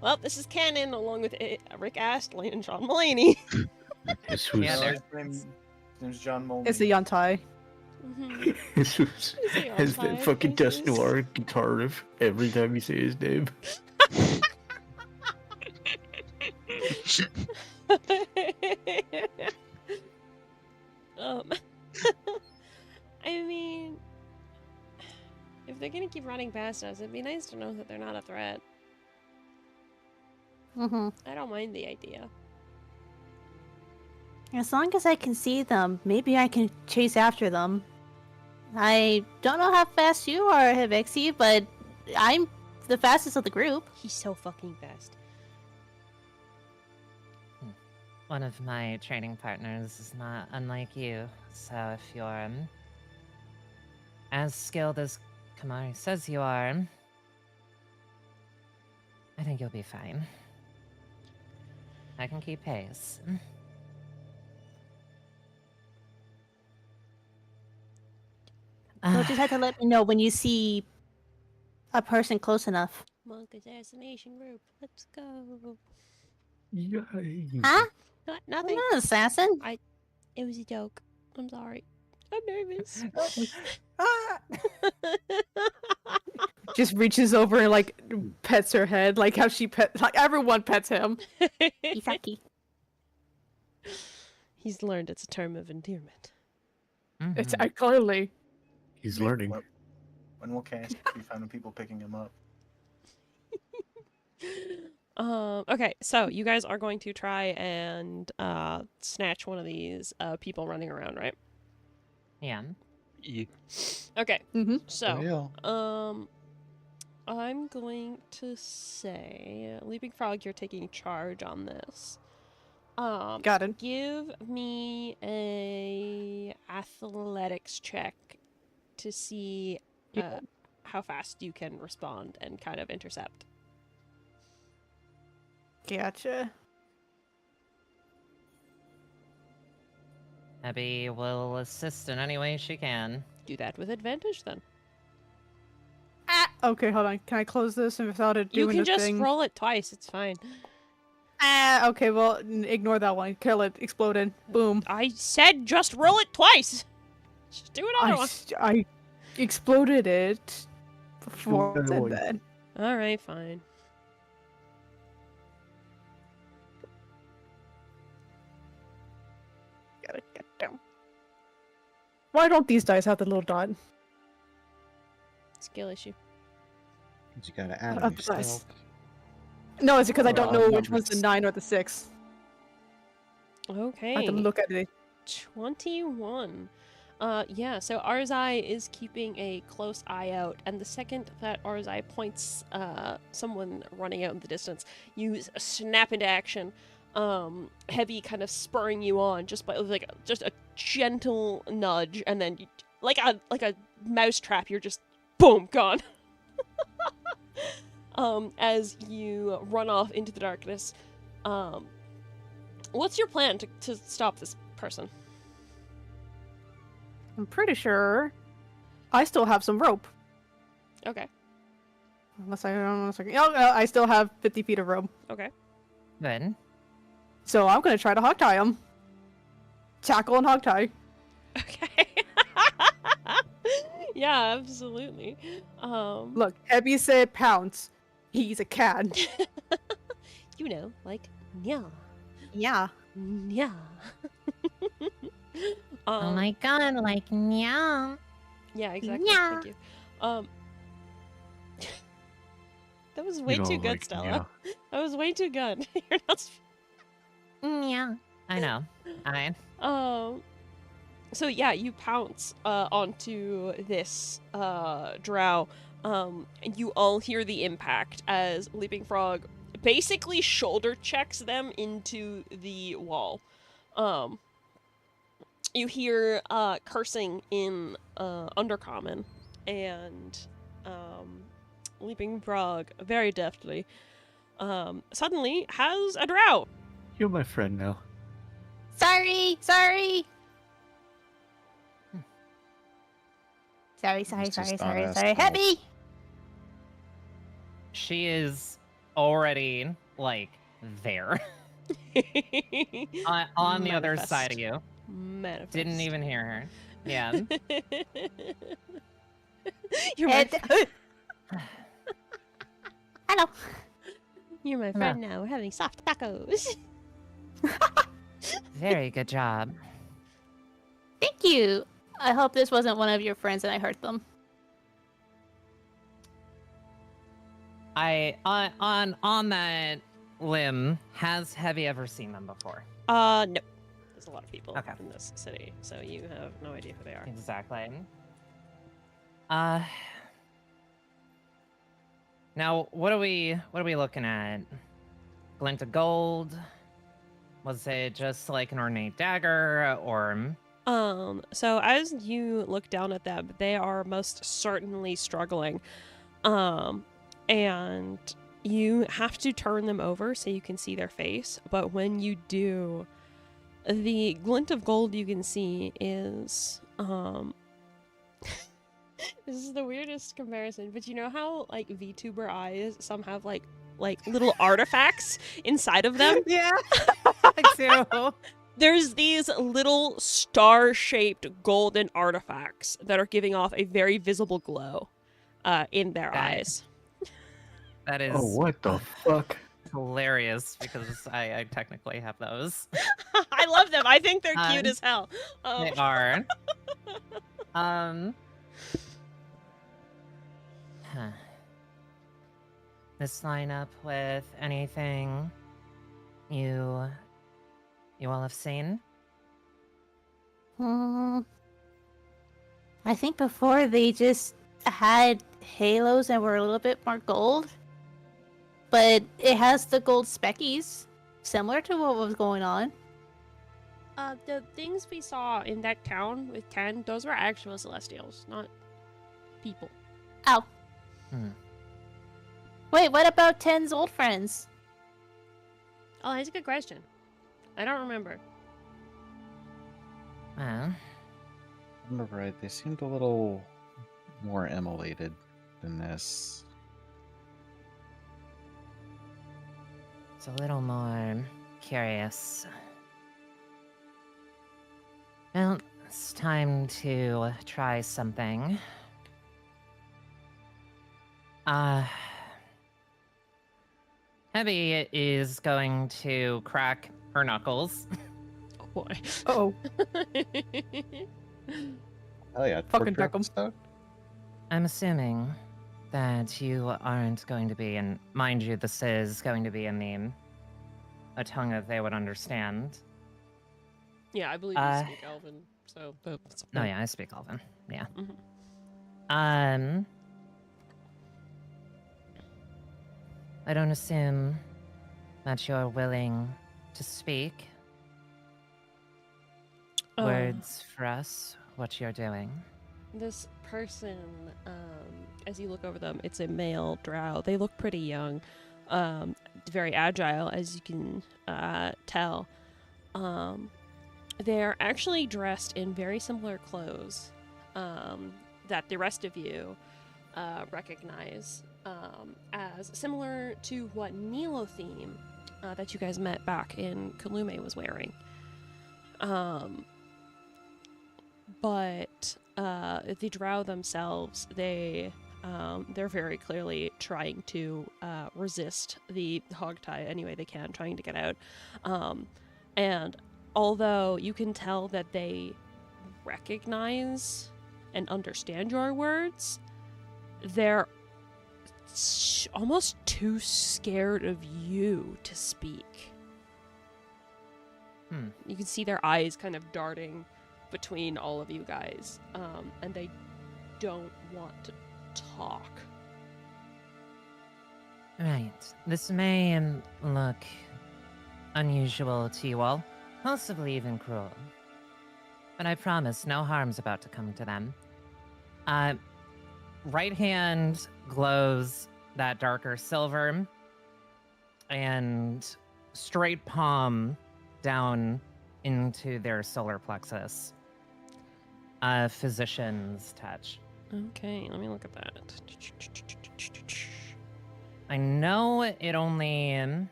Well, this is canon along with Rick Astley and John Mulaney. Jesus. Yeah, No, there's- his name's John Mulvey. It's the Yantai. Mhm. Jesus he on has that fire, fucking Dust Jesus? Noir guitar riff every time you say his name. um, I mean, if they're gonna keep running past us, it'd be nice to know that they're not a threat. Mm-hmm. I don't mind the idea. As long as I can see them, maybe I can chase after them. I don't know how fast you are, Hivexi, but I'm the fastest of the group. He's so fucking fast. One of my training partners is not unlike you, so if you're as skilled as Kamari says you are, I think you'll be fine. I can keep pace. You'll just have to let me know when you see a person close enough. Monk assassination group. Let's go. Huh? Not, I'm nothing. not an assassin. It was a joke. I'm sorry. I'm nervous. Ah! Just reaches over and like pets her head, like how she like everyone pets him. Isaki. He's learned it's a term of endearment. It's Mhm. clearly. He's learning. When will Cass be finding people picking him up? Okay, so you guys are going to try and snatch one of these people running around, right? Yeah. Okay. Mm-hmm. So, Real. I'm going to say, Leaping Frog, you're taking charge on this. Got it. Give me a athletics check to see how fast you can respond and kind of intercept. Gotcha. Abby will assist in any way she can. Do that with advantage, then. Okay, hold on. Can I close this and without it You doing can the just thing? roll it twice. It's fine. Okay, well, ignore that one. Kill it. Exploded. Boom. I said just roll it twice. Just do another one. I exploded it before I another said one. that. All right, fine. Gotta get down. Why don't these dice have the little dot? Skill issue. You gotta add Of them the yourself. dice. No, it's because I don't know which one's the numbers. 9 or the 6. Okay. I have to look at it. 21. Yeah, so Arzai is keeping a close eye out, and the second that Arzai points someone running out in the distance, you snap into action. Heavy kind of spurring you on just by just a gentle nudge, and then you, like a mouse trap, you're just boom, gone. As you run off into the darkness. What's your plan to stop this person? I'm pretty sure I still have some rope. Okay. Unless I still have 50 feet of rope. Okay. Good. So I'm gonna try to hogtie him. Tackle and hogtie. Okay. Yeah, absolutely. Look, Hebby said pounce. He's a cat. You know, like, yeah. Yeah. Yeah. Oh my god, like, yeah. Yeah, exactly. Yeah. Thank you. That was way too good, Stella. That was way too good. You're not. Yeah. I know. So yeah, you pounce onto this drow. And you all hear the impact as Leaping Frog basically shoulder checks them into the wall. You hear cursing in Undercommon, and Leaping Frog very deftly suddenly has a drow. You're my friend now. Sorry. Sorry, Hebby! She is already, like, there. on the other side of you. Manifest. Didn't even hear her. Yeah. You're my Hello. You're my friend now. We're having soft tacos. Very good job. Thank you. I hope this wasn't one of your friends and I hurt them. On that limb, has Heavy ever seen them before? No. There's a lot of people Okay. in this city, so you have no idea who they are. Exactly. Now what are we looking at? Glint of gold? Was it just like an ornate dagger, or? So as you look down at them, they are most certainly struggling. And you have to turn them over so you can see their face, but when you do, the glint of gold you can see is, this is the weirdest comparison, but you know how, like, VTuber eyes, some have, like little artifacts inside of them? Yeah, I do. There's these little star-shaped golden artifacts that are giving off a very visible glow in their eyes. That is. Oh, what the fuck? Hilarious, because I technically have those. I love them. I think they're cute as hell. They are. This line up with anything you all have seen? I think before they just had halos and were a little bit more gold. But it has the gold speckies, similar to what was going on. The things we saw in that town with Ken, those were actual Celestials, not people. Ow. Wait, what about Ten's old friends? Oh, that's a good question. I don't remember. I remember right, they seemed a little more immolated than this. It's a little more curious. Well, it's time to try something. Heavy is going to crack her knuckles. Oh boy. Oh. Oh yeah, Fucking torture Beckham. episode? I'm assuming that you aren't going to be, and mind you, this is going to be in a tongue that they would understand. Yeah, I believe you speak Elven, so that's No, yeah, I speak Elven. Yeah. Mhm. I don't assume that you're willing to speak words for us, what you're doing. this person, as you look over them, it's a male drow. They look pretty young, very agile, as you can tell. They're actually dressed in very similar clothes that the rest of you recognize as similar to what Nilotheme that you guys met back in Kalume was wearing. But the drow themselves, they're very clearly trying to resist the hogtie any way they can, trying to get out. And although you can tell that they recognize and understand your words, they're almost too scared of you to speak. You can see their eyes kind of darting between all of you guys, and they don't want to talk. Right. This may look unusual to you all, possibly even cruel. But I promise no harm's about to come to them. Right hand glows that darker silver, and straight palm down into their solar plexus. Physician's touch. Okay, let me look at that. I know it only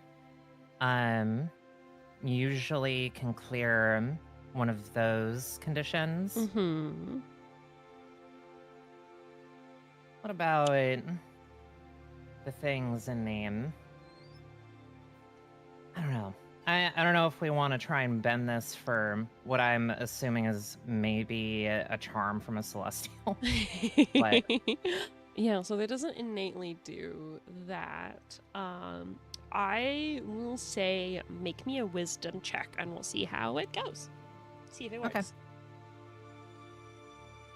usually can clear one of those conditions. Mm-hmm. What about the things in the I don't know. I don't know if we want to try and bend this for what I'm assuming is maybe a charm from a celestial. But yeah, so that doesn't innately do that. I will say make me a wisdom check and we'll see how it goes. See if it works. Okay.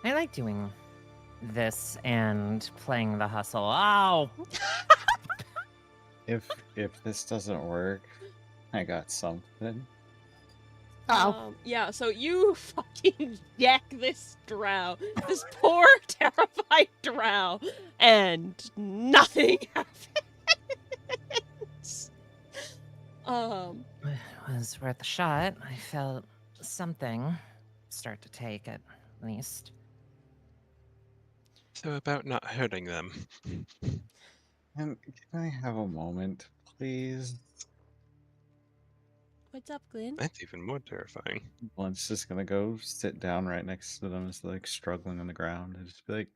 I like doing this and playing the hustle. Ow! If this doesn't work, I got something. Yeah, so you fucking deck this drow. This poor, terrified drow. And nothing happens. It was worth a shot. I felt something start to take at least. So about not hurting them. And can I have a moment, please? What's up, Glenn? That's even more terrifying. Glenn's just gonna go sit down right next to them as like struggling on the ground and just be like,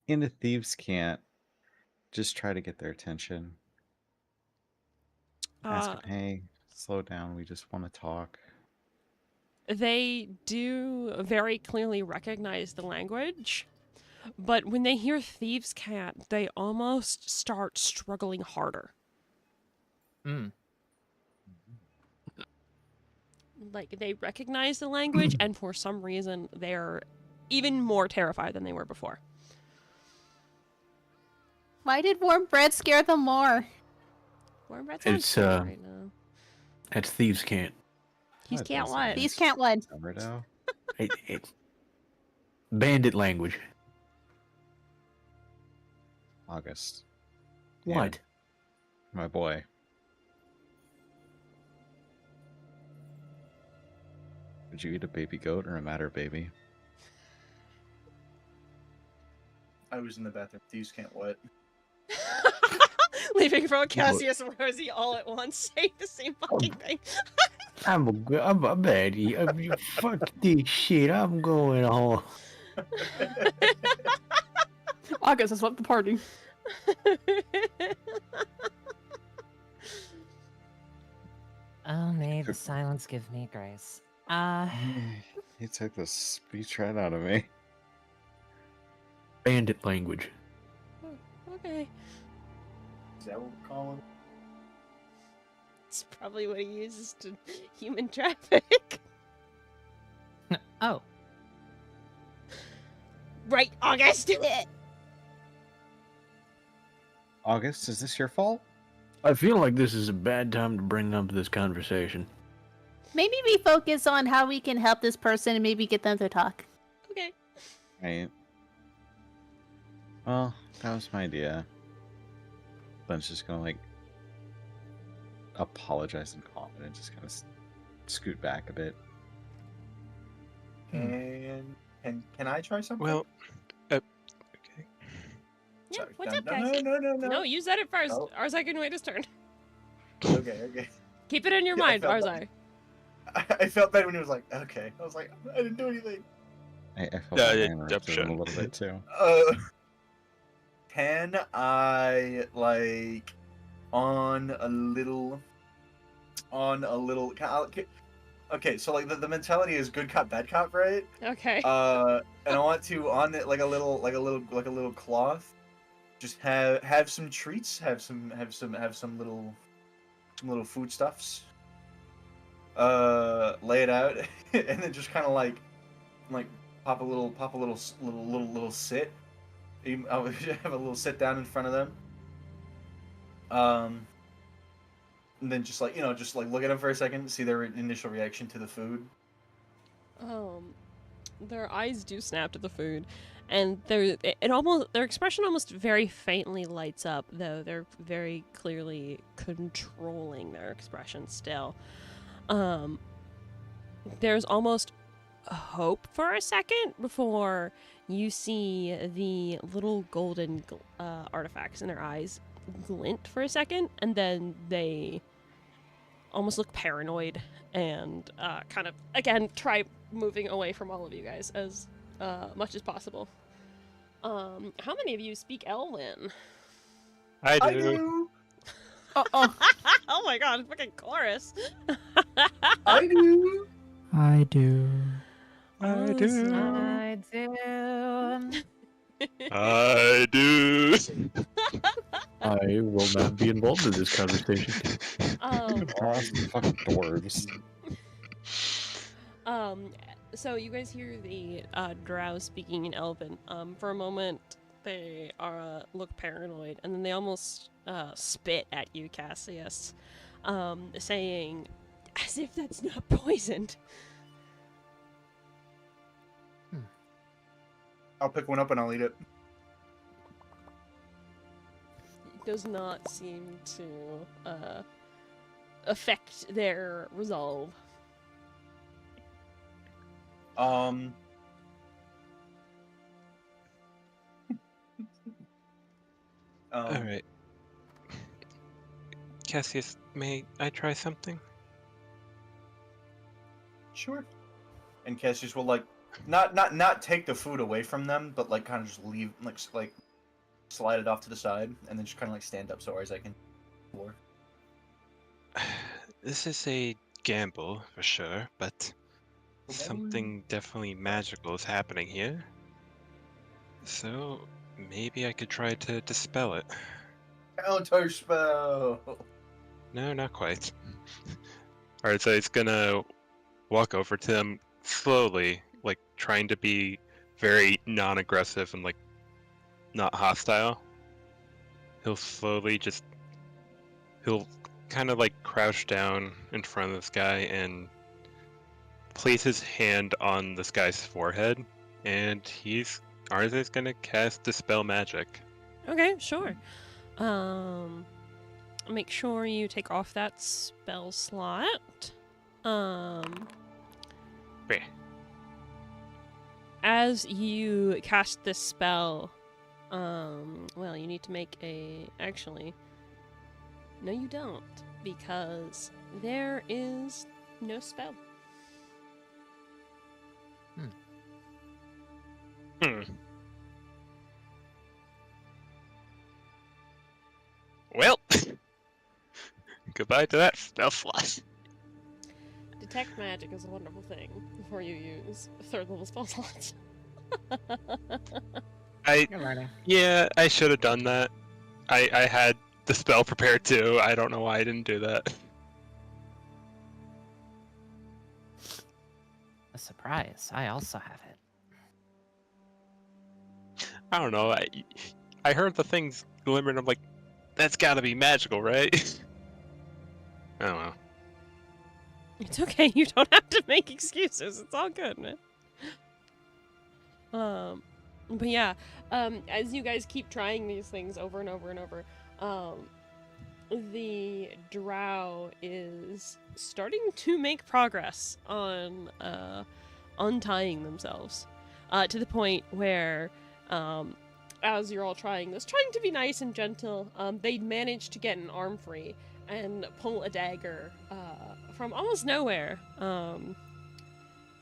in the thieves' can't just try to get their attention. Ask them, hey, slow down, we just want to talk. They do very clearly recognize the language, but when they hear thieves' cat, they almost start struggling harder. Like, they recognize the language, and for some reason, they're even more terrified than they were before. Why did warm bread scare them more? Warm bread sounds scary right now. That's thieves' can't. Thieves can't what? Thieves can't what? It's bandit language. August. What? My boy. Would you eat a baby goat or a matter baby? I was in the bathroom. Thieves can't what? Leaving from Cassius and Rosie all at once saying the same fucking thing. I'm a baddie. Fuck this shit. I'm going home. August has left the party. Oh, may the silence give me grace. He took the speech right out of me. Bandit language. Okay. Is that what we're calling? It's probably what he uses to human traffic. Oh. Right, August! August, is this your fault? I feel like this is a bad time to bring up this conversation. Maybe we focus on how we can help this person and maybe get them to talk. Okay. Right. Well, that was my idea. Ben's just gonna like apologize in common and just kind of scoot back a bit. And can I try something? Well, okay. Yeah, Sorry. what's No, up, no, guys? no. No, you said it first. Oh. Arzai can wait his turn. Okay. Keep it in your Yeah, I mind, felt Arzai. I felt bad when he was like, okay. I was like, I didn't do anything. I felt Yeah, like I yeah, interrupted him a little bit too. Can I like on a little? Okay, so like the mentality is good cop, bad cop, right? Okay. And I want to on it like a little cloth. Just have some treats, have some little foodstuffs. Lay it out, and then just kind of like pop a little sit. I'll have a little sit down in front of them. And then just look at them for a second, see their initial reaction to the food. Their eyes do snap to the food, and their expression almost very faintly lights up, though they're very clearly controlling their expression still. There's almost hope for a second before you see the little golden artifacts in their eyes glint for a second, and then they almost look paranoid and kind of, again, try moving away from all of you guys as much as possible. How many of you speak Elven? I I do. do. Oh my god, fucking chorus. I do. I do. I do. I do. I do. I will not be involved in this conversation. Fucking dwarves. So you guys hear the drow speaking in Elven. For a moment, they look paranoid, and then they almost spit at you, Cassius, saying, "As if that's not poisoned." I'll pick one up and I'll eat it. It does not seem to affect their resolve. All right. Cassius, may I try something? Sure. And Cassius will like not take the food away from them, but like kind of just leave, like slide it off to the side, and then just kind of like stand up so as I can. This is a gamble for sure, but something definitely magical is happening here. So maybe I could try to dispel it. Counter spell. No, not quite. Alright, so he's gonna walk over to him slowly, like trying to be very non-aggressive and like not hostile. He'll slowly he'll kind of like crouch down in front of this guy and place his hand on this guy's forehead, and Arzai's gonna cast Dispel Magic. Okay, sure. Make sure you take off that spell slot. Okay. As you cast this spell, well, you need to make actually, no you don't, because there is no spell. Well, goodbye to that spell slot. Detect magic is a wonderful thing before you use third level spell slots. Yeah, I should have done that. I had the spell prepared too. I don't know why I didn't do that. A surprise. I also have it. I don't know. I heard the things glimmering. I'm like, that's gotta be magical, right? I don't know. It's okay, you don't have to make excuses. It's all good, man. But yeah, as you guys keep trying these things over and over and over, the drow is starting to make progress on untying themselves, to the point where, as you're all trying to be nice and gentle, they manage to get an arm free and pull a dagger from almost nowhere.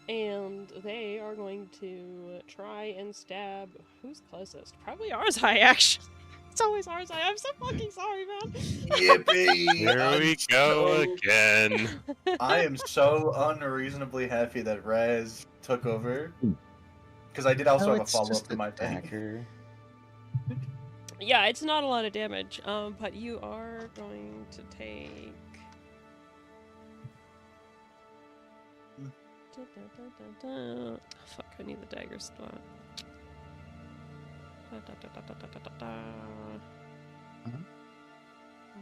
And they are going to try and stab who's closest. Probably Arzai, actually. It's always Arzai. I'm so fucking sorry, man. Yippee! Here we go again. I am so unreasonably happy that Raz took over. Because I did also have a follow-up to my thing. Yeah, it's not a lot of damage, but you are going to take... Oh, fuck, I need the dagger slot. One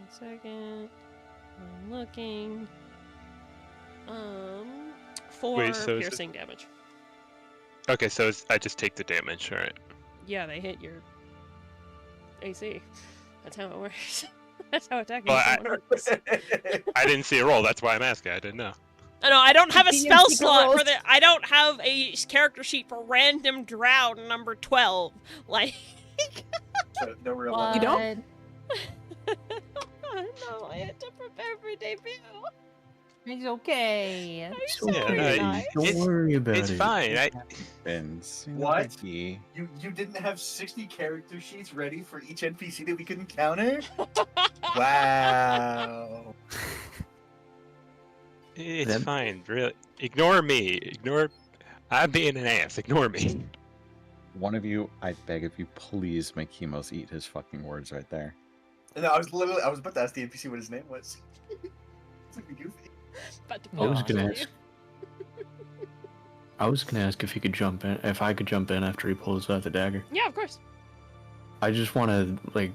second. I'm looking. 4 Wait, so piercing damage. Okay, so I just take the damage, alright. Yeah, they hit your AC. That's how it works. That's how attacking Well, someone works. I didn't see a roll, that's why I'm asking. I didn't know. No, I don't have a spell secret slot rolls. for the. I don't have a character sheet for random drow number 12. Like. So, no real What? You don't? No, I had to prepare for debut. It's okay. I'm It's sorry, okay. guys. Don't worry about It's it. fine. What? You didn't have 60 character sheets ready for each NPC that we could encounter? Wow. It's Then- fine, really. Ignore me. I'm being an ass. Ignore me. One of you, I beg of you, please make Hemos eat his fucking words right there. No, I was about to ask the NPC what his name was. It's like goofy. About to I was pull gonna you. ask. I was gonna ask if he could jump in. If I could jump in after he pulls out the dagger. Yeah, of course. I just want to like.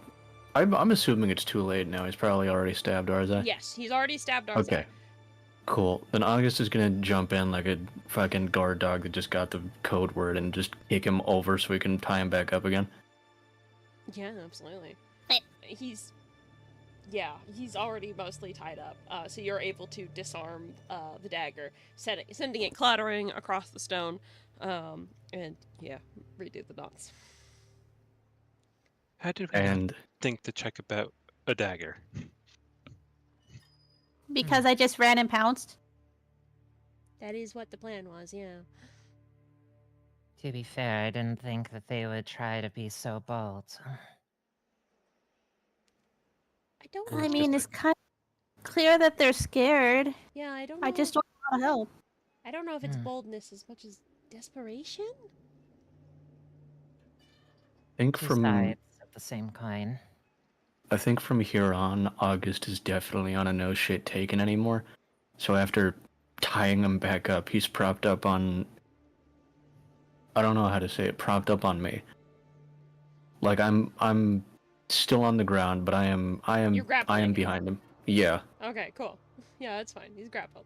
I'm assuming it's too late now. He's probably already stabbed Arzai. Yes, he's already stabbed Arzai. Okay. Cool. Then August is gonna jump in like a fucking guard dog that just got the code word and just kick him over so we can tie him back up again. Yeah, absolutely. He's already mostly tied up, so you're able to disarm the dagger, sending it clattering across the stone, and yeah, redo the knots. How did we not think to check about a dagger? Because I just ran and pounced. That is what the plan was, yeah. To be fair, I didn't think that they would try to be so bold. I don't. I know. mean, it's kind of clear that they're scared. Yeah, I don't know. I just don't know how to help. I don't know if it's Hmm. boldness as much as desperation. I think Two from sides of the same coin. I think from here on, August is definitely on a no shit taken anymore. So after tying him back up, he's propped up on. I don't know how to say it. Propped up on me. Like I'm still on the ground, but I am You're grappling. behind him. Yeah. Okay, cool. Yeah, that's fine. He's grappled.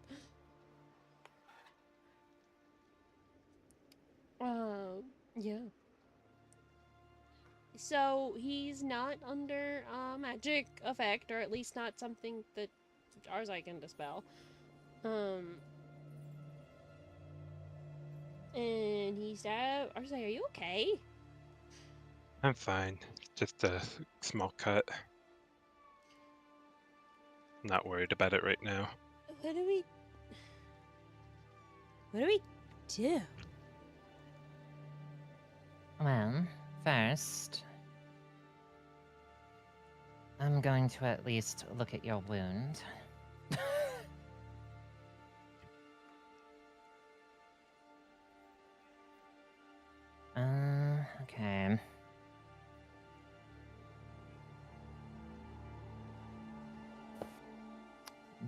Yeah. So he's not under magic effect, or at least not something that Arzai can dispel. And he's Arzai, are you okay? I'm fine. Just a small cut. Not worried about it right now. What do we do? Well, first, I'm going to at least look at your wound. Okay.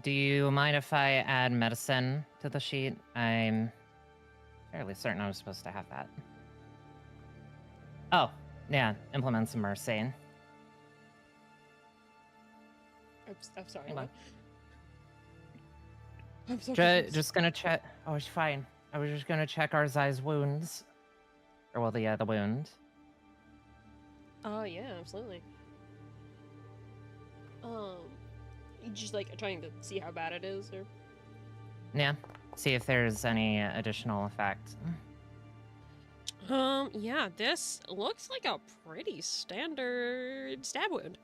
Do you mind if I add medicine to the sheet? I'm fairly certain I was supposed to have that. Oh, yeah, implement some mercy. I'm sorry. Hang on. I'm so confused. Just gonna check. Oh, it's fine. I was just gonna check Arzai's wounds. Or, well, the wound. Oh yeah, absolutely. Just like trying to see how bad it is, or Yeah. See if there's any additional effect. yeah, this looks like a pretty standard stab wound.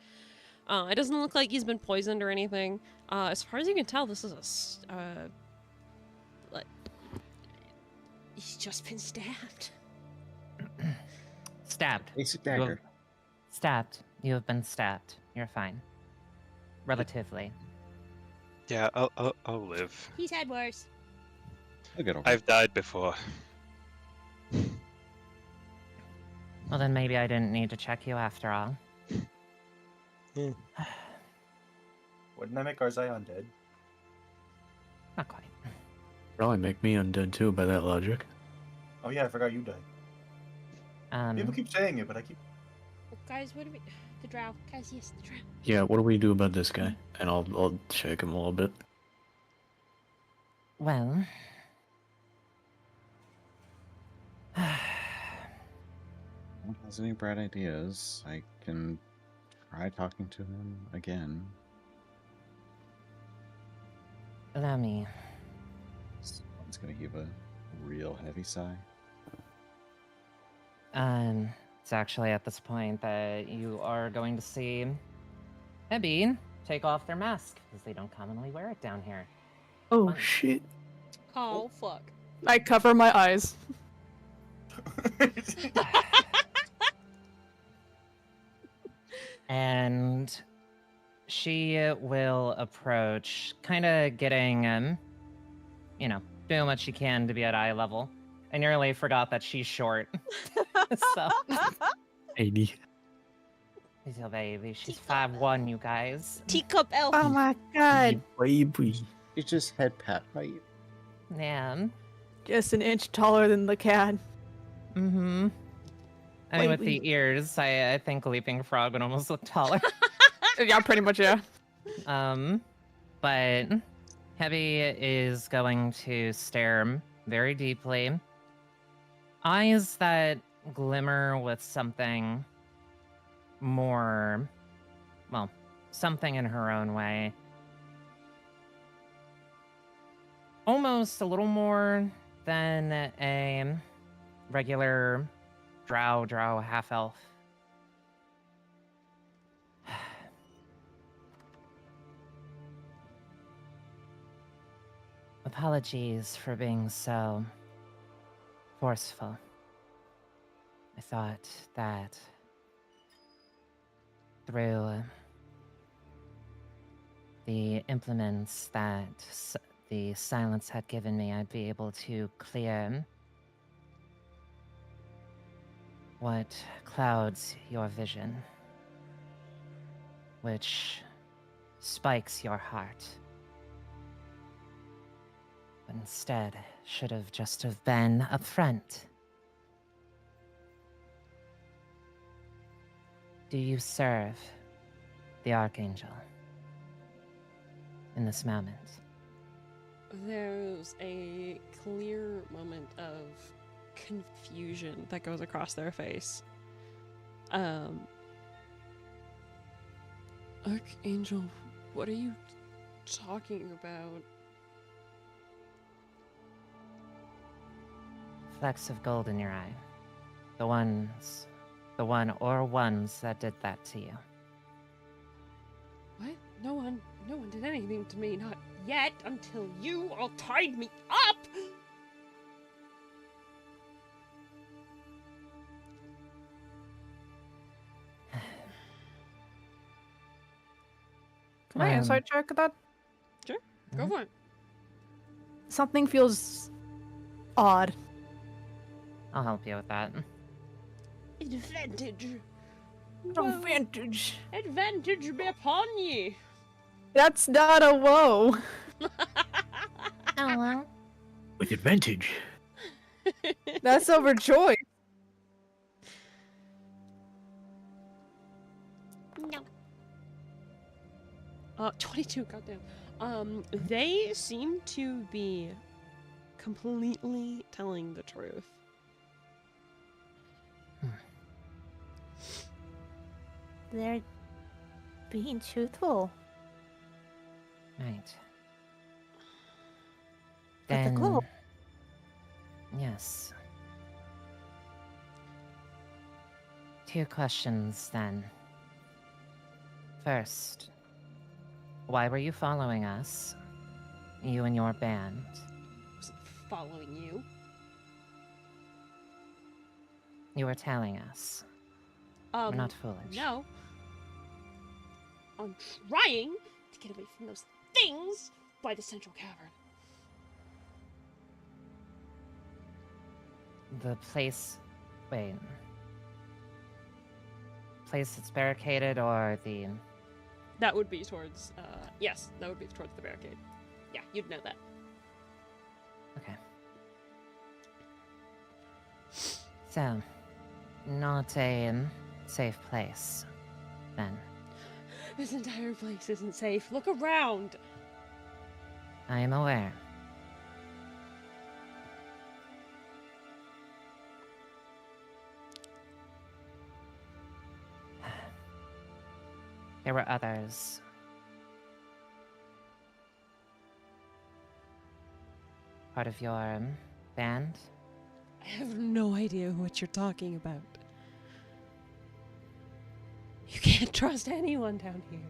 It doesn't look like he's been poisoned or anything. As far as you can tell, this is like he's just been stabbed. Stabbed. Basic You have- dagger. Stabbed. You have been stabbed. You're fine. Relatively. Yeah, I'll live. He's had worse. I'll get over I've died before. Well, then maybe I didn't need to check you after all. Wouldn't that make Arzai undead? Not quite. Probably make me undead too by that logic. Oh yeah, I forgot you died. People keep saying it, but I keep. Guys, what do we? The drow. Guys, yes, the drow. Yeah, what do we do about this guy? And I'll shake him a little bit. Well. No one has any bright ideas. I can try talking to him again. Allow me. Someone's gonna heave a real heavy sigh. It's actually at this point that you are going to see Beanie take off their mask, because they don't commonly wear it down here. Oh shit. Oh fuck. I cover my eyes. And she will approach, kind of getting, doing what she can to be at eye level. I nearly forgot that she's short. So, 80. little baby, she's 5'1", you guys. Teacup elf. Oh my god. Baby. You just head pat height. Yeah. Just an inch taller than the cat. Mm-hmm. I mean, with Wait, the ears, I think Leaping Frog would almost look taller. Yeah, pretty much, yeah. But Heavy is going to stare very deeply. Eyes that glimmer with something more, well, something in her own way. Almost a little more than a regular drow half-elf. Apologies for being so forceful. I thought that through the implements that the silence had given me, I'd be able to clear what clouds your vision, which spikes your heart. But instead, should have just have been upfront. Do you serve the archangel in this moment? There's a clear moment of confusion that goes across their face. Archangel, what are you talking about? Flecks of gold in your eye. The one or ones that did that to you. What? No one did anything to me, not yet, until you all tied me up! Can I insight check that? Sure, go for it. Something feels odd. I'll help you with that. Advantage. Advantage. Advantage be upon ye. That's not a woe. Oh, well. With advantage. That's overjoyed. No. 22, goddamn. They seem to be completely telling the truth. They're being truthful. Right. But the Then, globe. yes. 2 questions then. First, why were you following us? You and your band. Was following you. You were telling us. We're not foolish. No. I'm trying to get away from those things by the central cavern. The place... Wait. Place that's barricaded or the... That would be towards, yes, that would be towards the barricade. Yeah, you'd know that. Okay. So, not a safe place, then. This entire place isn't safe. Look around. I am aware. There were others. Part of your band? I have no idea what you're talking about. You can't trust anyone down here.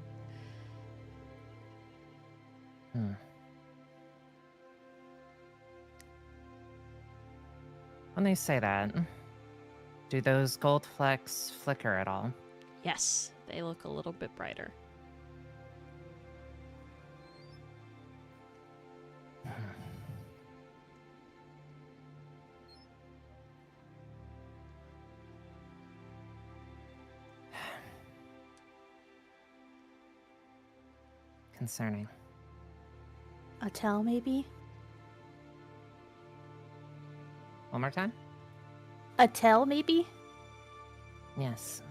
When they say that, do those gold flecks flicker at all? Yes, they look a little bit brighter. Concerning. A tell, maybe? One more time? A tell, maybe? Yes.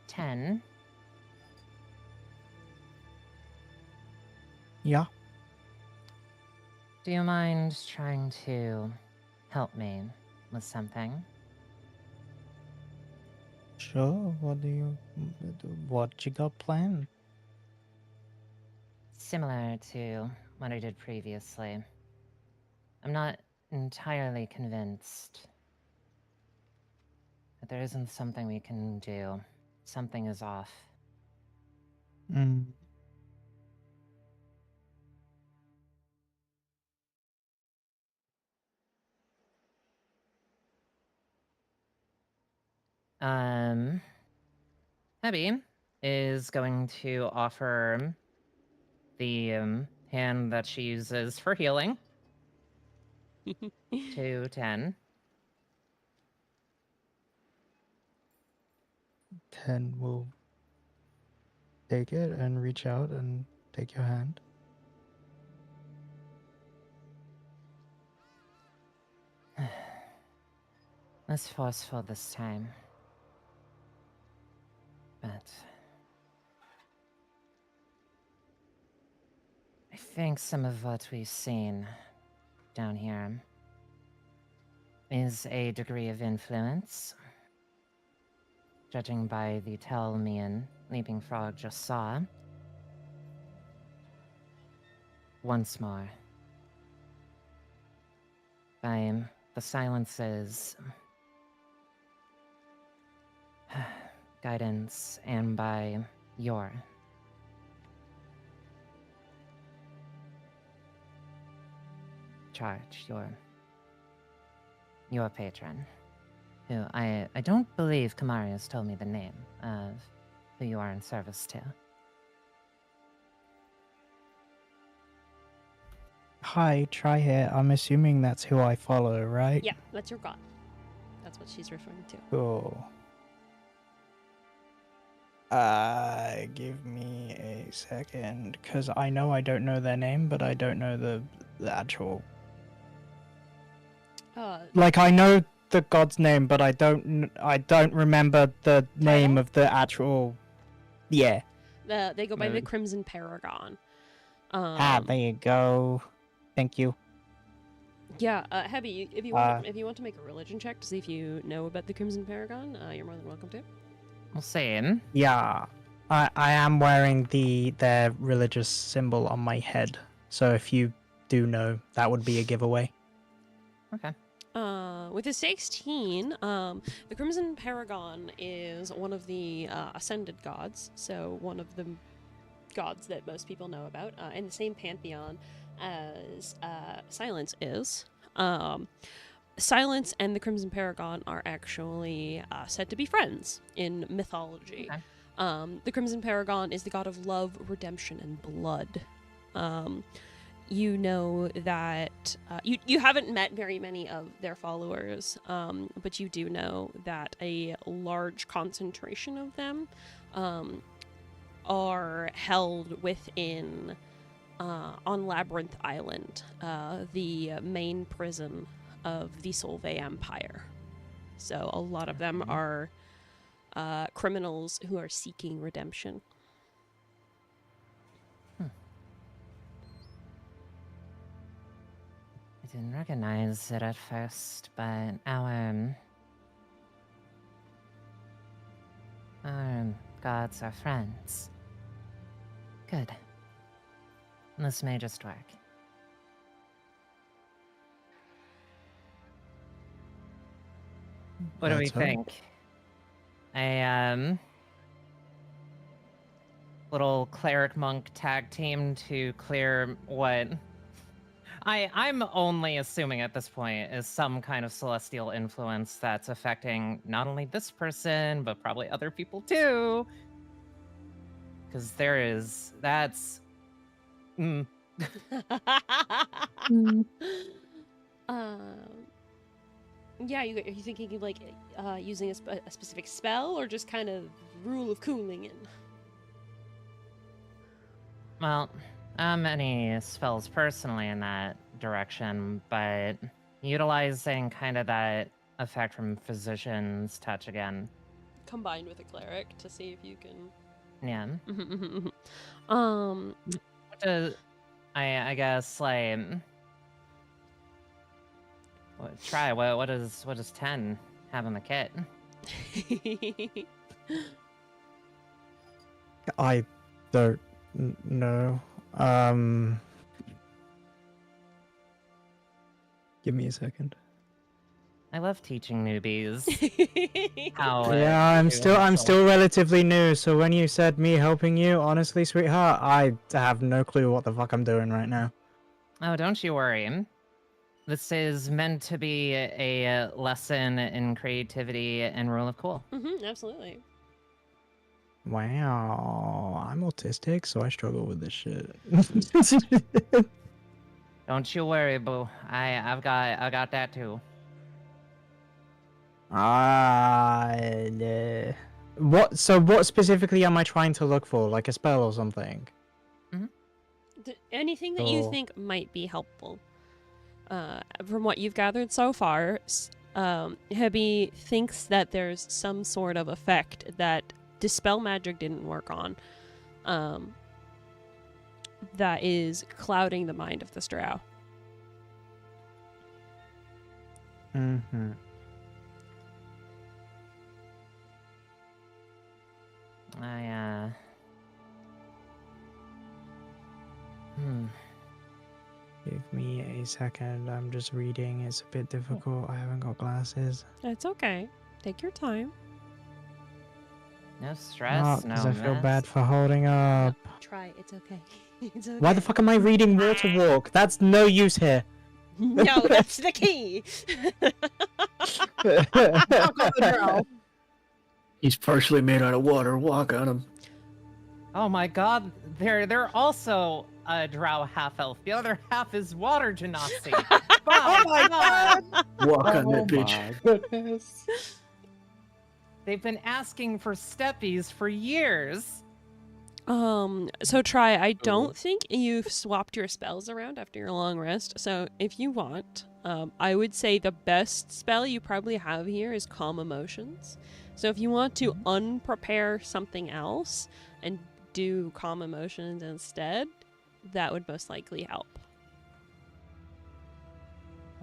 Ten. Yeah. Do you mind trying to help me with something? Sure. What you got planned? Similar to what I did previously. I'm not entirely convinced that there isn't something we can do. Something is off. Mm. Abby is going to offer the hand that she uses for healing to 10. 10 will take it and reach out and take your hand. Less forceful this time. But I think some of what we've seen down here is a degree of influence. Judging by the tell me and Leaping Frog just saw. Once more. By the silences, guidance, and by your charge, your patron, who I don't believe Kamari has told me the name of who you are in service to. Hi, try here. I'm assuming that's who I follow, right? Yeah, that's your god. That's what she's referring to. Cool. Give me a second, because I know I don't know their name, but I don't know the actual... Like, I know the god's name, but I don't remember the name of the actual... Yeah. They go by the Nerd. Crimson Paragon. There you go. Thank you. Yeah, Heavy, if you want to make a religion check to see if you know about the Crimson Paragon, you're more than welcome to. We'll see. Yeah, I am wearing their religious symbol on my head. So if you do know, that would be a giveaway. Okay. With a 16, the Crimson Paragon is one of the ascended gods, so one of the gods that most people know about, in the same pantheon as Silence is. Silence and the Crimson Paragon are actually said to be friends in mythology. Okay. The Crimson Paragon is the god of love, redemption, and blood. You know that you haven't met very many of their followers, but you do know that a large concentration of them are held within on Labyrinth Island, the main prison of the Solvay Empire. So a lot of them are criminals who are seeking redemption. I didn't recognize it at first, but our gods are friends. Good. This may just work. What do we Let's hope. think? A little cleric monk tag team to clear what I'm only assuming at this point is some kind of celestial influence that's affecting not only this person, but probably other people too. Because that's... Yeah, are you thinking of like using a specific spell or just kind of rule of cooling in? Well, any spells personally in that direction, but utilizing kind of that effect from Physician's Touch again. Combined with a cleric to see if you can... Yeah. I guess, like... Try, what does 10 have in the kit? I don't know. Give me a second. I love teaching newbies. How, Yeah, I'm still relatively new, so when you said me helping you, honestly, sweetheart, I have no clue what the fuck I'm doing right now. Oh, don't you worry. This is meant to be a lesson in creativity and rule of cool. Absolutely. Wow, I'm autistic, so I struggle with this shit. Don't you worry, boo. I've got that too. What specifically am I trying to look for? Like a spell or something? Anything that you think might be helpful. From what you've gathered so far, Hebby thinks that there's some sort of effect that Dispel Magic didn't work on, that is clouding the mind of the Drow. Give me a second. I'm just reading. It's a bit difficult. I haven't got glasses. It's okay. Take your time. No stress, no because I feel mess. bad for holding up. Try. It's okay. It's okay. Why the fuck am I reading Water Walk? That's no use here. No, that's the key. He's partially made out of water. Walk on him. Oh my god, they're also a drow half-elf. The other half is water genasi. Oh my god! Walk on that bitch. Goodness. They've been asking for steppies for years. So Try, I don't think you've swapped your spells around after your long rest. So if you want, I would say the best spell you probably have here is Calm Emotions. So if you want to unprepare something else and do Calm Emotions instead, that would most likely help.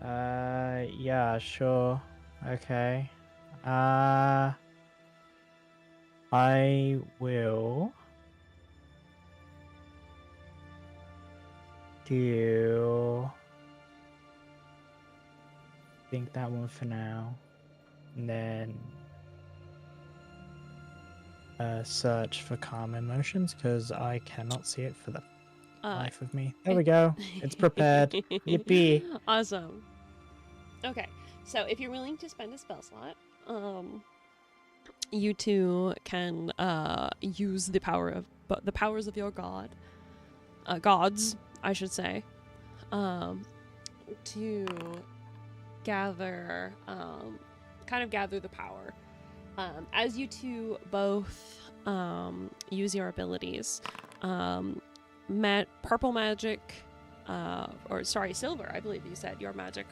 Yeah, sure. Okay. I will do think that one for now. And then search for calm emotions because I cannot see it for the life of me. There we go. It's prepared. Yippee. Awesome. Okay, so if you're willing to spend a spell slot, you two can use the powers of your gods, I should say, to gather the power. As you two both use your abilities, purple magic, silver, I believe you said your magic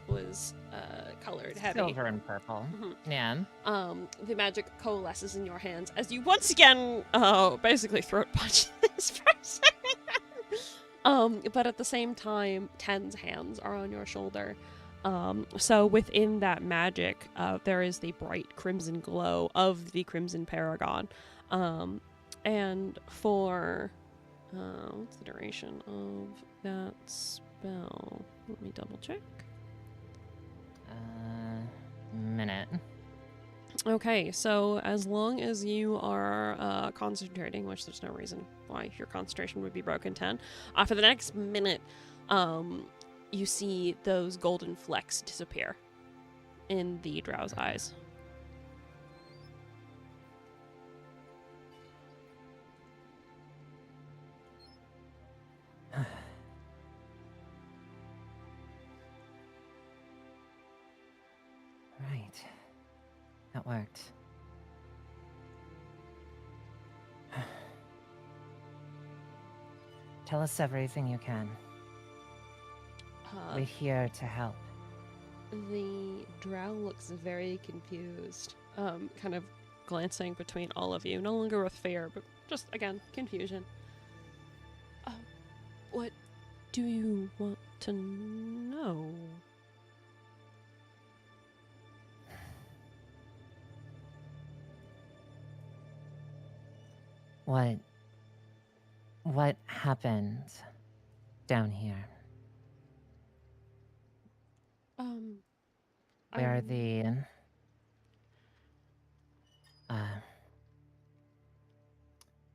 was colored heavy. Silver and purple. Yeah. The magic coalesces in your hands as you once again basically throat punch this person. But at the same time, Ten's hands are on your shoulder. So within that magic, there is the bright crimson glow of the Crimson Paragon. And for what's the duration of that spell? Let me double check. Minute. Okay, so as long as you are concentrating, which there's no reason why your concentration would be broken, 10, for the next minute, you see those golden flecks disappear in the drow's eyes. Right. That worked. Tell us everything you can. We're here to help. The drow looks very confused, kind of glancing between all of you, no longer with fear, but just, again, confusion. What do you want to know? What happened down here? Where are the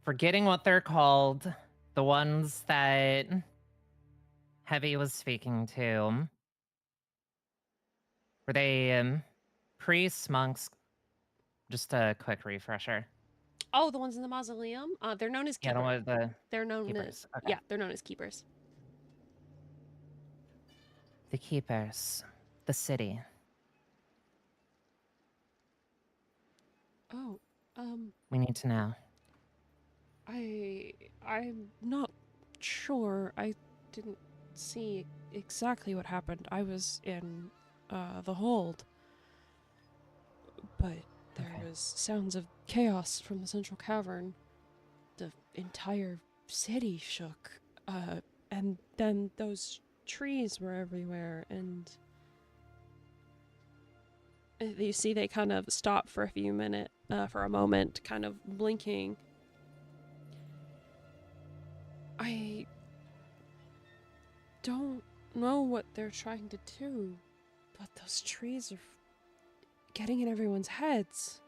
forgetting what they're called, the ones that Heavy was speaking to. Were they priests, monks? Just a quick refresher. Oh, the ones in the mausoleum? They're known as keepers. They're known keepers. as, yeah, they're known as keepers. The keepers. The city. Oh, we need to know. I'm not sure. I didn't see exactly what happened. I was in the hold. But there was sounds of chaos from the central cavern. The entire city shook. And then those trees were everywhere, and you see they kind of stop for a moment, kind of blinking. I don't know what they're trying to do, but those trees are getting in everyone's heads.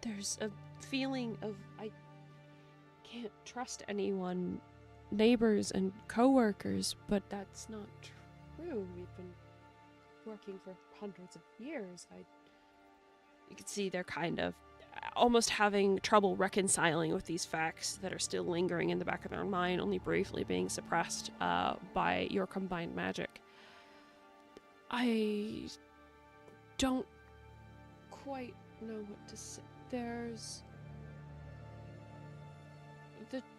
There's a feeling of I can't trust anyone, neighbors and coworkers, but that's not true. We've been working for hundreds of years. You can see they're kind of almost having trouble reconciling with these facts that are still lingering in the back of their mind, only briefly being suppressed by your combined magic. I don't quite know what to say.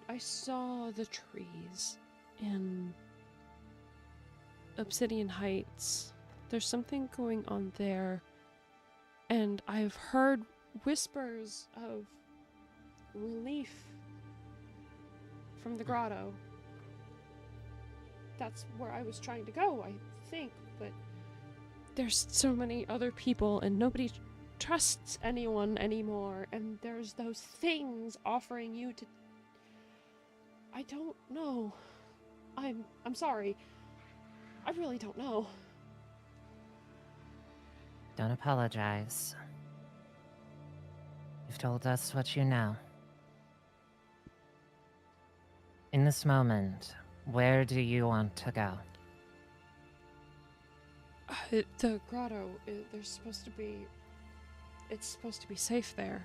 I saw the trees in Obsidian Heights. There's something going on there, and I've heard whispers of relief from the grotto. That's where I was trying to go, I think, but there's so many other people and nobody trusts anyone anymore, and there's those things offering you to... I don't know. I'm sorry. I really don't know. Don't apologize. You've told us what you know. In this moment, where do you want to go? The grotto, there's supposed to be... It's supposed to be safe there.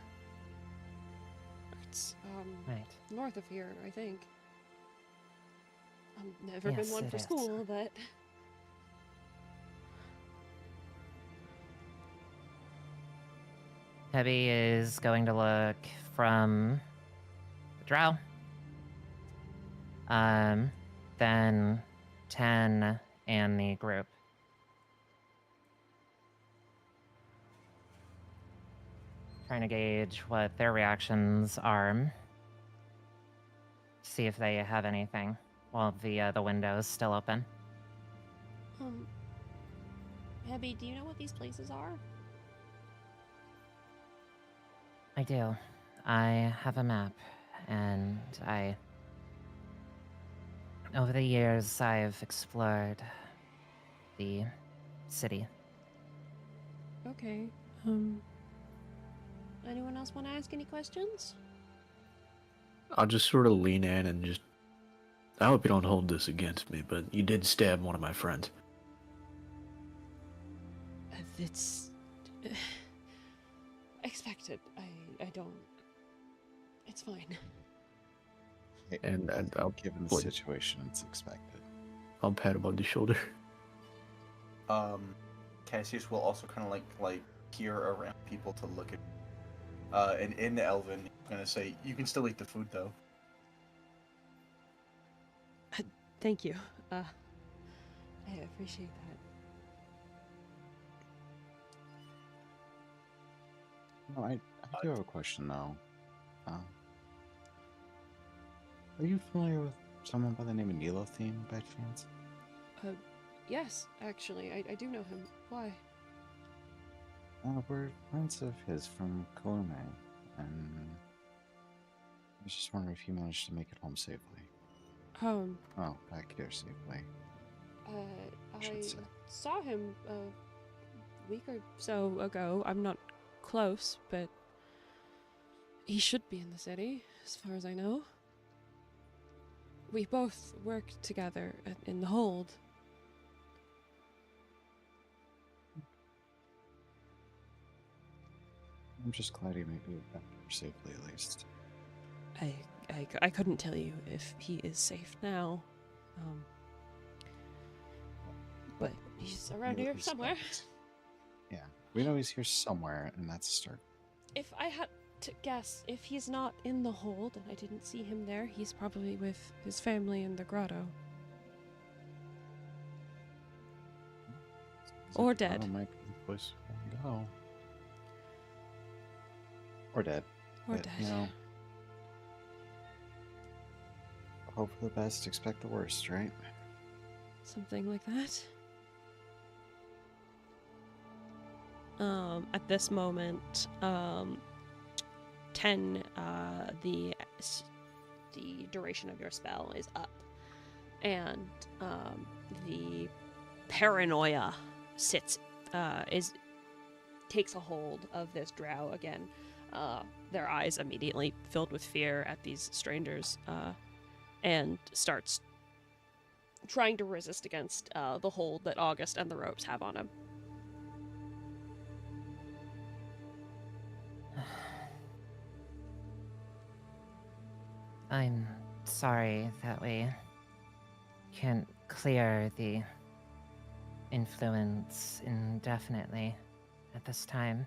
It's, Right. north of here, I think. I've never been Yes, one it for is. school, but... Hebby is going to look from the drow. Then 10 and the group. Trying to gauge what their reactions are. See if they have anything while the window is still open. Hebby, do you know what these places are? I do. I have a map, and over the years, I've explored the city. Okay, anyone else want to ask any questions? I'll just sort of lean in and just... I hope you don't hold this against me, but you did stab one of my friends. It's... expected. I don't... It's fine. And I'll, Given the situation, it's expected. I'll pat him on the shoulder. Cassius will also kind of like peer around people to look at. And in the Elven, I'm gonna say you can still eat the food though. Thank you. I appreciate that. No, I do have a question though. Are you familiar with someone by the name of Nilotheme by chance? Yes, actually, I do know him. Why? We're friends of his from Kome, and I was just wondering if he managed to make it home safely. Oh, back here safely. I saw him a week or so ago. I'm not close, but he should be in the city, as far as I know. We both worked together in the hold. I'm just glad he made it back here safely, at least. I couldn't tell you if he is safe now. But he's around here somewhere. Yeah, we know he's here somewhere, and that's a start. If I had to guess, if he's not in the hold and I didn't see him there, he's probably with his family in the grotto. Or dead. Might be the place to go. Or dead. Or But, dead. You know, hope for the best, expect the worst, right? Something like that. At this moment, 10, the duration of your spell is up, and the paranoia takes a hold of this drow again. Their eyes immediately filled with fear at these strangers, and starts trying to resist against the hold that August and the ropes have on him. I'm sorry that we can't clear the influence indefinitely at this time.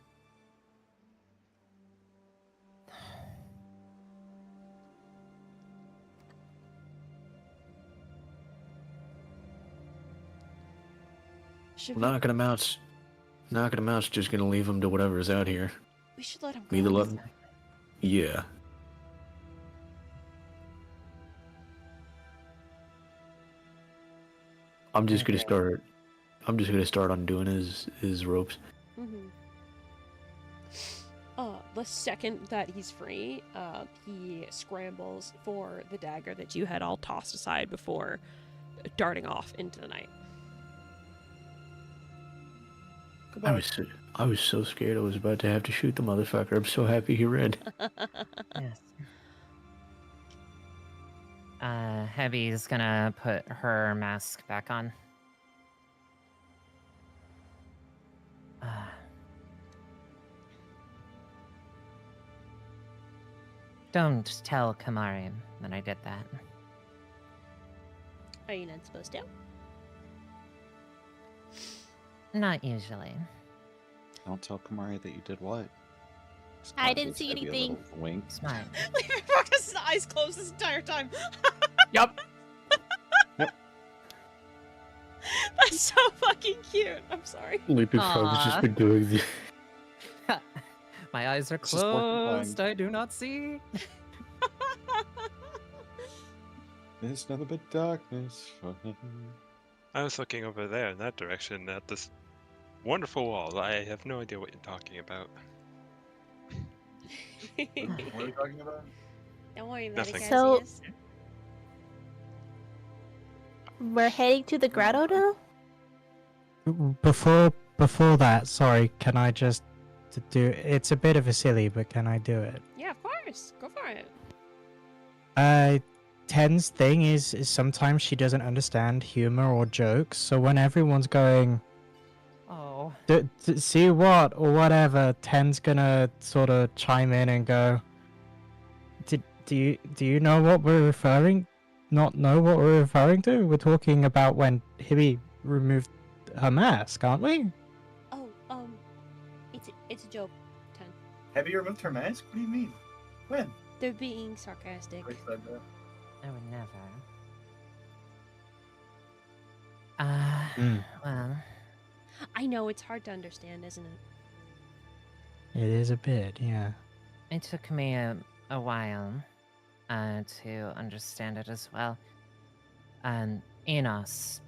Knocking him out's just gonna leave him to whatever's out here. We should let him We go. either let him... Yeah. I'm just gonna Okay. start. I'm just gonna start undoing his ropes. Mm-hmm. The second that he's free, he scrambles for the dagger that you had all tossed aside before darting off into the night. I was so scared I was about to have to shoot the motherfucker. I'm so happy he ran. Yes. Heavy's gonna put her mask back on. Don't tell Kamari that I did that. Are you not supposed to? Not usually. Don't tell Kamari that you did what? Just I kinda didn't gives see Heavy a anything. little Wink. Smart. Leave Marcus's eyes closed this entire time. Yup. Yep. That's so fucking cute. I'm sorry. Leaping Frog's Aw. just been doing the. My eyes are It's just working closed. fine. I do not see. There's nothing but darkness for him. I was looking over there in that direction at this wonderful wall. I have no idea what you're talking about. What are we talking about? Don't worry about Nothing. it, So- Cassius. We're heading to the grotto now? Before that, sorry, can I just do? It's a bit of a silly, but can I do it? Yeah, of course. Go for it. Ten's thing is sometimes she doesn't understand humor or jokes, so when everyone's going, Oh. see what or whatever, Ten's gonna sort of chime in and go, do you know what we're referring? Not know what we're referring to? We're talking about when Hibby removed her mask, aren't we? Oh, it's a joke, Ten. Have you removed her mask? What do you mean? When? They're being sarcastic. I said that. I would never. Well, I know it's hard to understand, isn't it? It is a bit, yeah. it took me a while to understand it as well. And Enos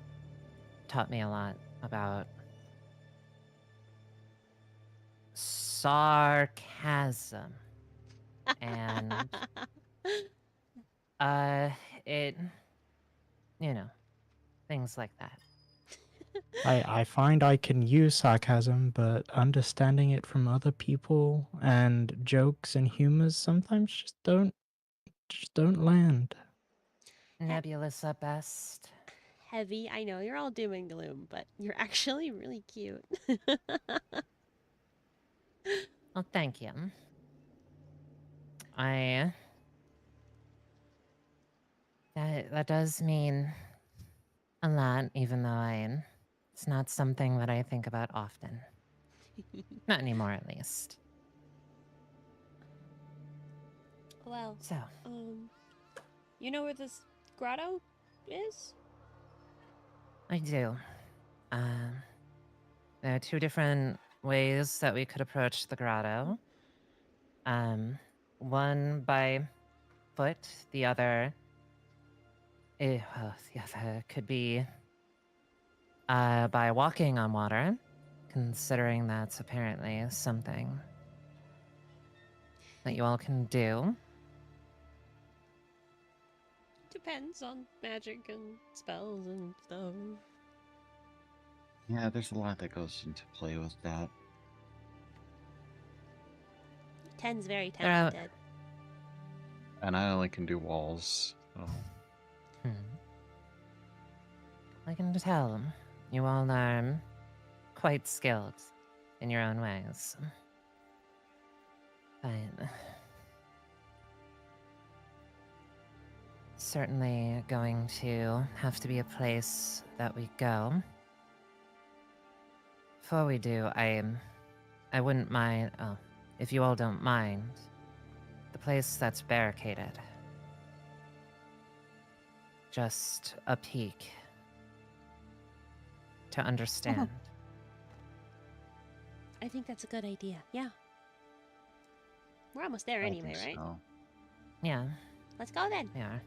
taught me a lot about sarcasm. And it, things like that. I find I can use sarcasm, but understanding it from other people and jokes and humors sometimes just don't land. Nebulous at best. Heavy, I know you're all doom and gloom, but you're actually really cute. Well, thank you. That does mean a lot, even though it's not something that I think about often. Not anymore, at least. Well, So, you know where this grotto is? I do. There are two different ways that we could approach the grotto. One by foot, the other could be by walking on water, considering that's apparently something that you all can do. Depends on magic and spells and stuff. Yeah, there's a lot that goes into play with that. Ten's very They're out- talented. And I only can do walls. So. I can tell you all are quite skilled in your own ways. But certainly going to have to be a place that we go. Before we do, I wouldn't mind, if you all don't mind, the place that's barricaded. Just a peek to understand. I think that's a good idea. Yeah. We're almost there I anyway, think right? so. Yeah, Let's go then. we are.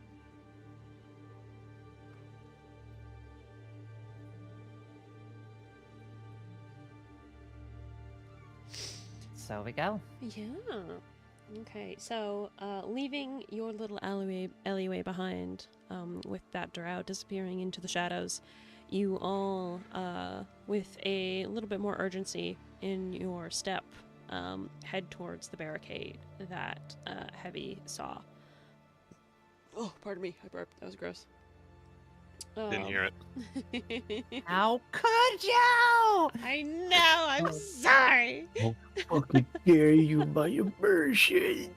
So we go. Yeah. Okay, so leaving your little alleyway behind, with that drow disappearing into the shadows, you all, with a little bit more urgency in your step, head towards the barricade that Heavy saw. Oh, pardon me, I burped. That was gross. Didn't hear it. How could you? I know, I'm sorry. How fucking dare you, my immersion?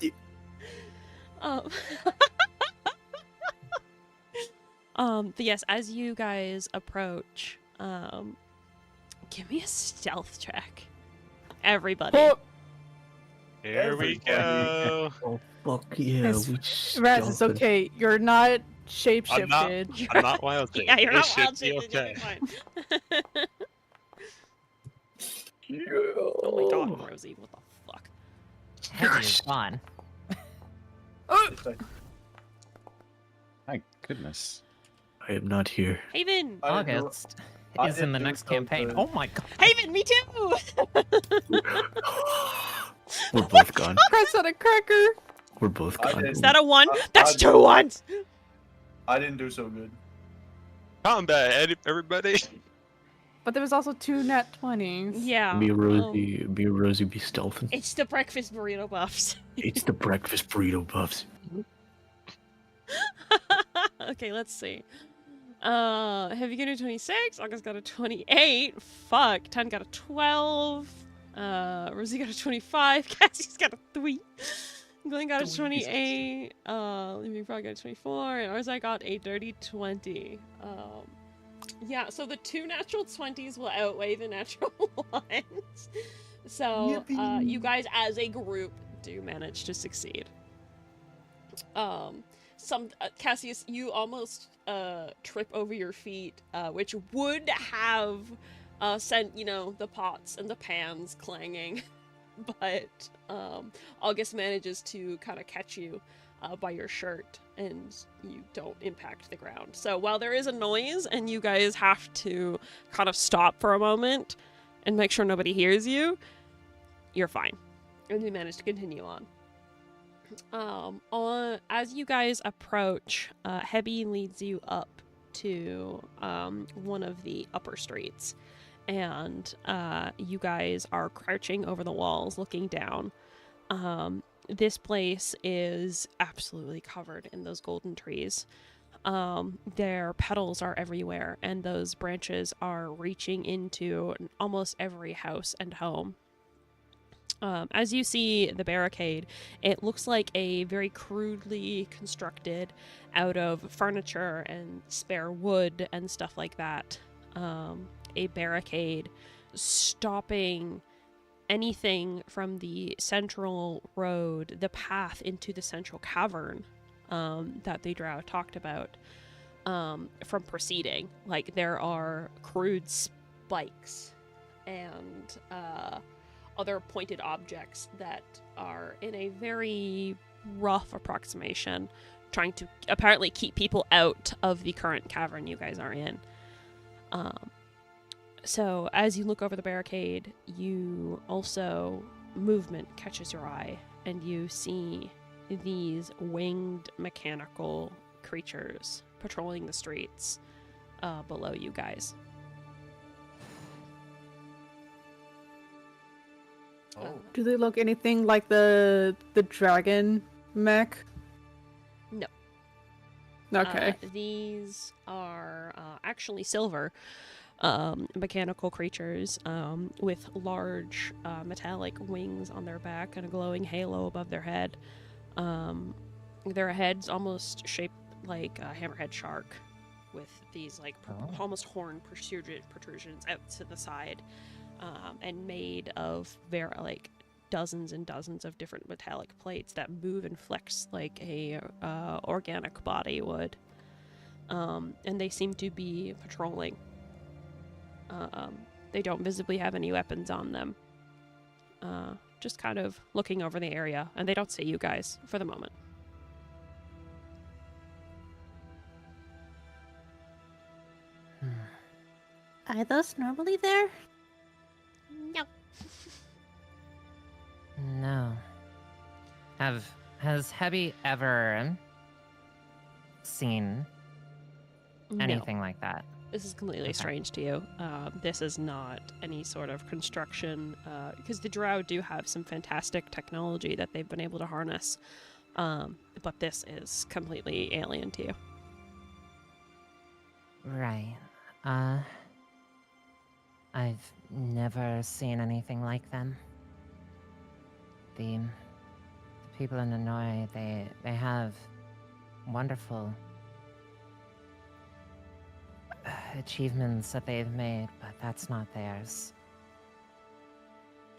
Um, but yes, as you guys approach, give me a stealth check. Everybody. Oh, Here we go. Oh fuck yeah, It's- we Raz, it's stealthing. okay. You're not I'm shapeshifted. I'm not wild shape. Yeah, you're It not should wild be shaped. okay. You'll be fine. Oh my god, Rosie, what the fuck? Heavy is gone. My goodness. I am not here. Haven! I didn't do- August I is in didn't the do next so campaign. good. Oh my god. Haven, me too! We're both gone. Press on a cracker. We're both I gone. did. Is that a 1? I- That's I- 2 1s! I didn't do so good. Combat, everybody. But there was also 2 nat 20s. Yeah. Me and Rosie, be stealthing. It's the breakfast burrito buffs. It's the breakfast burrito buffs. Okay, let's see. Heavy got a 26, August got a 28, fuck, Tan got a 12, Rosie got a 25, Cassie's got a 3, Glenn got a 28, Living Frog got a 24, and ours I got a dirty 20. Yeah, so the 2 natural 20s will outweigh the natural 1s. So, you guys as a group do manage to succeed. Cassius, you almost trip over your feet, which would have sent, the pots and the pans clanging, but August manages to kind of catch you by your shirt, and you don't impact the ground. So while there is a noise, and you guys have to kind of stop for a moment and make sure nobody hears you, you're fine, and you manage to continue on. As you guys approach, Hebby leads you up to one of the upper streets, and you guys are crouching over the walls looking down. This place is absolutely covered in those golden trees. Their petals are everywhere, and those branches are reaching into almost every house and home. As you see the barricade, it looks like a very crudely constructed out of furniture and spare wood and stuff like that. A barricade stopping anything from the central road, the path into the central cavern that the drow talked about from proceeding. Like, there are crude spikes and other pointed objects that are in a very rough approximation, trying to apparently keep people out of the current cavern you guys are in. So as you look over the barricade, you also, movement catches your eye, and you see these winged mechanical creatures patrolling the streets below you guys. Oh. Do they look anything like the dragon mech? No. Okay. These are actually silver mechanical creatures with large metallic wings on their back and a glowing halo above their head. Their heads almost shaped like a hammerhead shark, with these almost horn protrusions out to the side, and made of dozens and dozens of different metallic plates that move and flex like a organic body would. And they seem to be patrolling. They don't visibly have any weapons on them. Just kind of looking over the area, and they don't see you guys for the moment. Are those normally there? No. No. Has Hebby ever seen No. anything like that? This is completely Okay. strange to you. This is not any sort of construction, because the Drow do have some fantastic technology that they've been able to harness, but this is completely alien to you. Right. I've never seen anything like them. The people in Hanoi, they have wonderful achievements that they've made, but that's not theirs.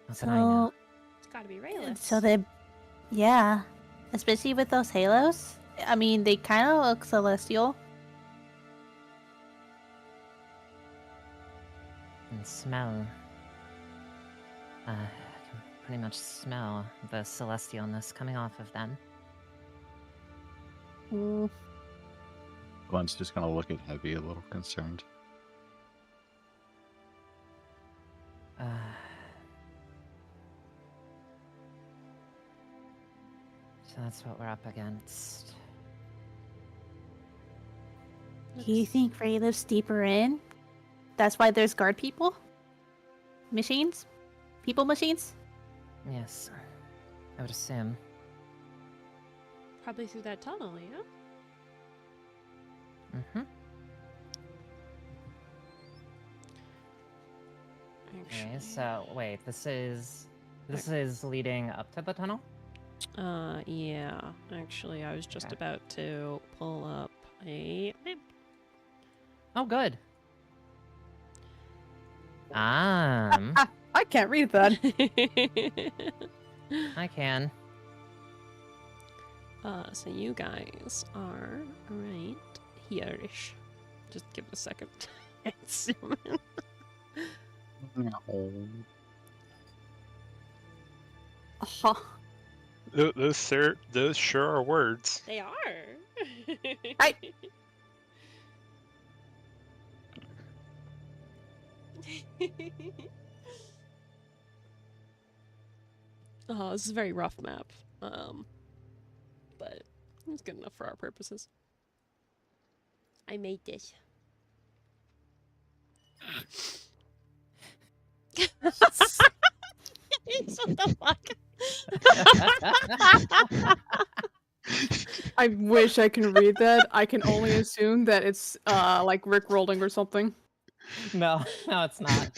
Not that I know. So, It's gotta be Raylith. so they, yeah, especially with those halos. I mean, they kind of look celestial. And smell. I can pretty much smell the celestialness coming off of them. Mm, Gwen's just gonna look at Heavy a little concerned. So that's what we're up against. Do you think Ray lives deeper in? That's why there's guard people? Machines? People machines? Yes, I would assume. Probably through that tunnel, yeah? Mm-hmm. Okay, Actually, so wait, this is leading up to the tunnel? yeah. Actually, I was just Okay. about to pull up a map. Oh, good. I can't read that. I can. So you guys are right here-ish. Just give it a second. Zoom in. Uh-huh. Those sure are words. They are. I- Oh, this is a very rough map. But it's good enough for our purposes. I made this. What the fuck? I wish I can read that. I can only assume that it's like Rick rolling or something. No, it's not.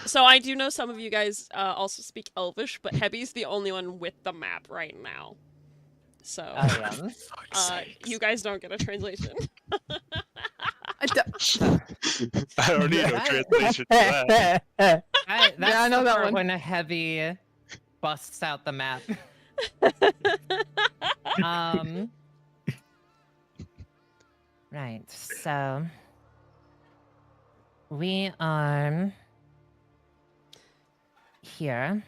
So I do know some of you guys also speak Elvish, but Hebby's the only one with the map right now. So you guys don't get a translation. I don't need no translation for that. That's Yeah, I know the that part one. when a Heavy busts out the map. Right, so we are here,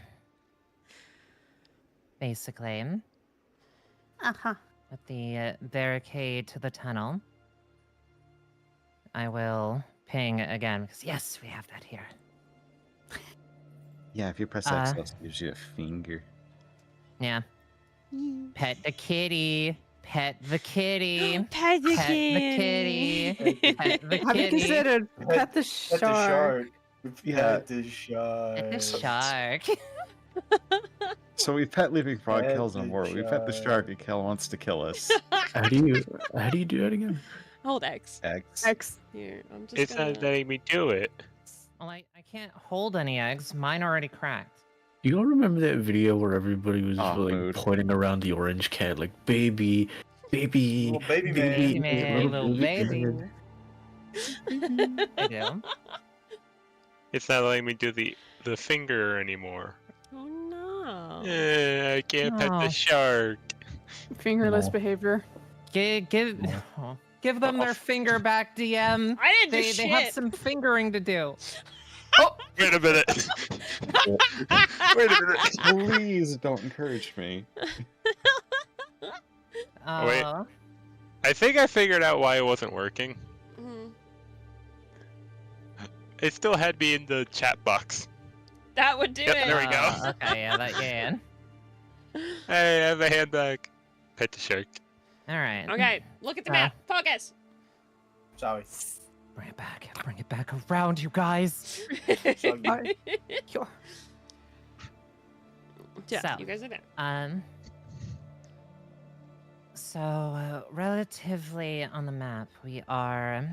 basically, Uh-huh. at the barricade to the tunnel. I will ping again, because yes, we have that here. Yeah, if you press X, it gives you a finger. Yeah. Pet the kitty. Pet the kitty. Pet the Pet the kitty. Pet the Have you kitty. considered pet the Pet shark? the shark. Yeah. Pet the shark. Pet the shark. So we pet Leaping Frog Pet kills him the more. We pet the shark. shark and Kel wants to kill us. How do you do that again? Hold X. X. X. Here, I'm just It's gonna... not letting me do it. Well, I can't hold any eggs. Mine already cracked. You all remember that video where everybody was Oh, like mood. pointing around the orange cat, like baby, Little baby man. Little baby. I do. It's not letting me do the finger anymore. Oh no. I can't pet Oh. the shark. Fingerless No. behavior. Give them their finger back, DM. I didn't do They shit. have some fingering to do. Wait a minute. Wait a minute. Please don't encourage me. Wait. I think I figured out why it wasn't working. Mhm. It still had me in the chat box. That would do Yep, it. there we go. Okay, yeah, that yeah. Hey, I have a hand back. Pet the shark. All right. Okay, look at the map. Focus. Sorry. Bring it back around, you guys. Alright. Sure. Yeah, So, you guys are there. So, relatively on the map, we are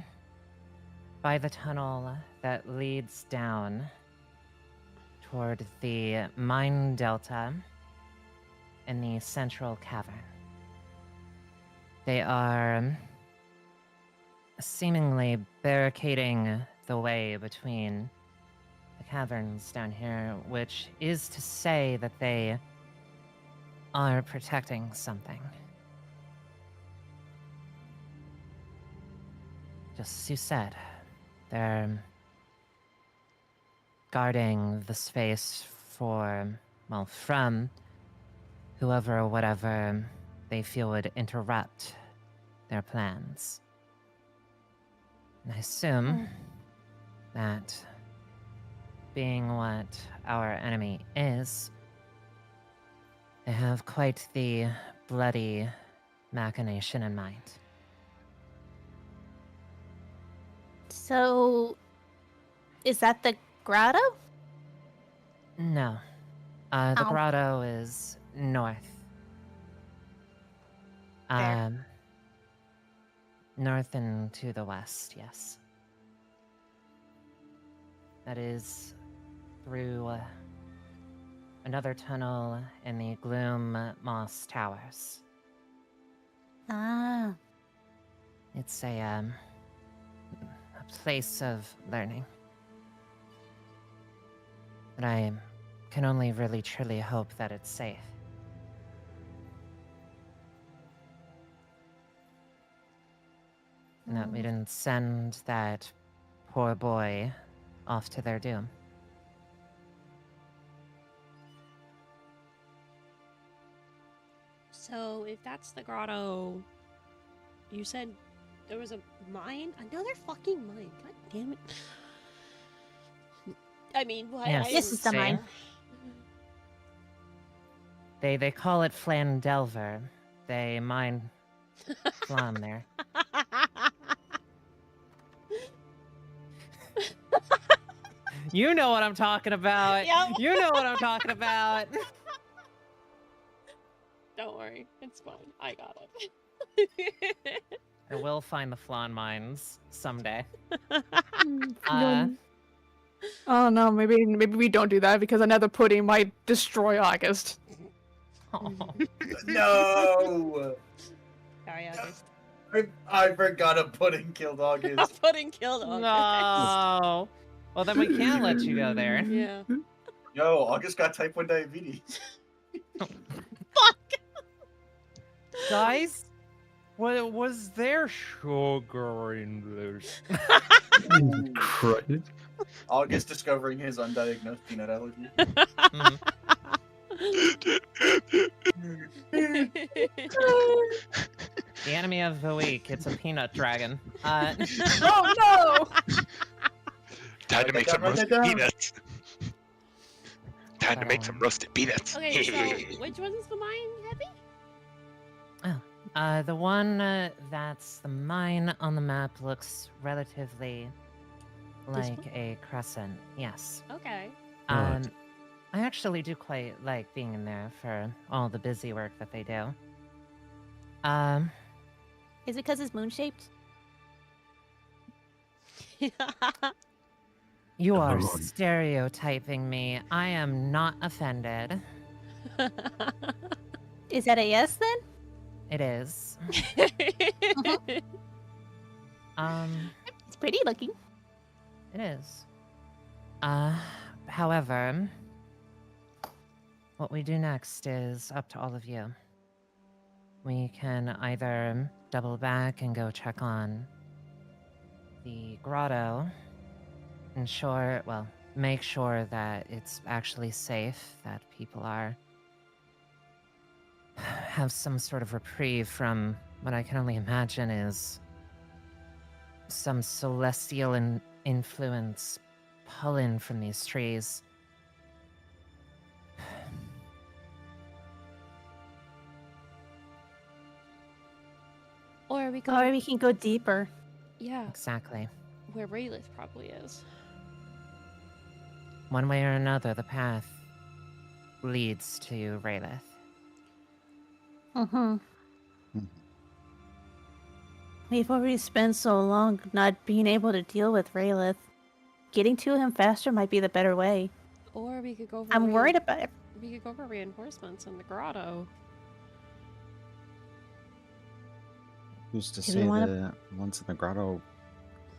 by the tunnel that leads down toward the mine delta in the central cavern. They are seemingly barricading the way between the caverns down here, which is to say that they are protecting something. Just as you said, they're guarding the space for, well, from whoever or whatever they feel would interrupt their plans. And I assume that being what our enemy is, they have quite the bloody machination in mind. So, is that the grotto? No. The Ow. grotto is north. There. North and to the west, yes. That is through another tunnel in the Gloom Moss Towers. Ah. It's a place of learning. But I can only really truly hope that it's safe. And that we didn't send that poor boy off to their doom. So, if that's the grotto, you said there was a mine? Another fucking mine. God damn it. I mean, what? Yes, I This is the didn't mine. say- They call it Flandelver. They mine flan there. You know what I'm talking about. Yep. You know what I'm talking about. Don't worry, it's fine. I got it. I will find the flan mines someday. No. Oh no, maybe we don't do that because another pudding might destroy August. No! Sorry, August. I forgot a pudding killed August. Pudding killed August. No. Well, then we can't let you go there. Yeah. Yo, August got type 1 diabetes. Fuck! Guys, was there sugar in those? Christ. August discovering his undiagnosed peanut allergy. The enemy of the week. It's a peanut dragon. Oh no! Time to make some Write that roasted down. peanuts. Time to make some roasted peanuts. Okay, so which one is the mine, Happy? The one that's the mine on the map looks relatively This like one? a crescent. Yes. Okay. Right. I actually do quite like being in there for all the busy work that they do. Is it because it's moon shaped? You are Lord. stereotyping me. I am not offended. Is that a yes then? It is. It's pretty looking. It is. However, what we do next is up to all of you. We can either double back and go check on the grotto, make sure that it's actually safe, that people have some sort of reprieve from what I can only imagine is some celestial influence pollen from these trees. Or we go. Or we can go deeper. Yeah, Exactly. where Raylith probably is. One way or another, the path leads to Raylith. Mm-hmm. Mhm. We've already spent so long not being able to deal with Raylith. Getting to him faster might be the better way. Or we could go for. I'm worried about it. We could go for reinforcements in the grotto. Who's to Do we say wanna- the ones in the grotto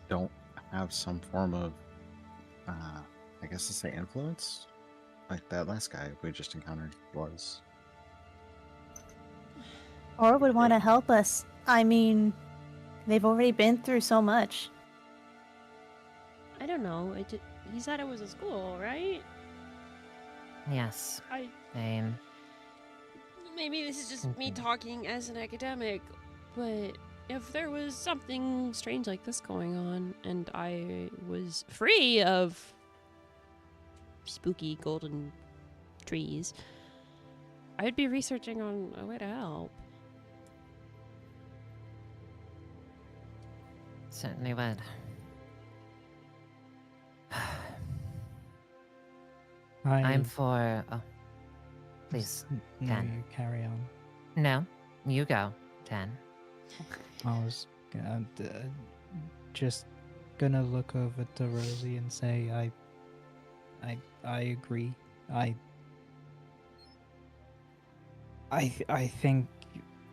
don't have some form of, I guess to say influence? Like that last guy we just encountered was. Or would want to help us. I mean, they've already been through so much. I don't know. He said it was a school, right? Yes. I Same. maybe this is just me talking as an academic, but if there was something strange like this going on and I was free of spooky golden trees, I'd be researching on a way to help. Certainly would. I'm for. Oh, please. No, Ten. you carry on. No, you go. 10. I was just gonna look over to Rosie and say I agree. I think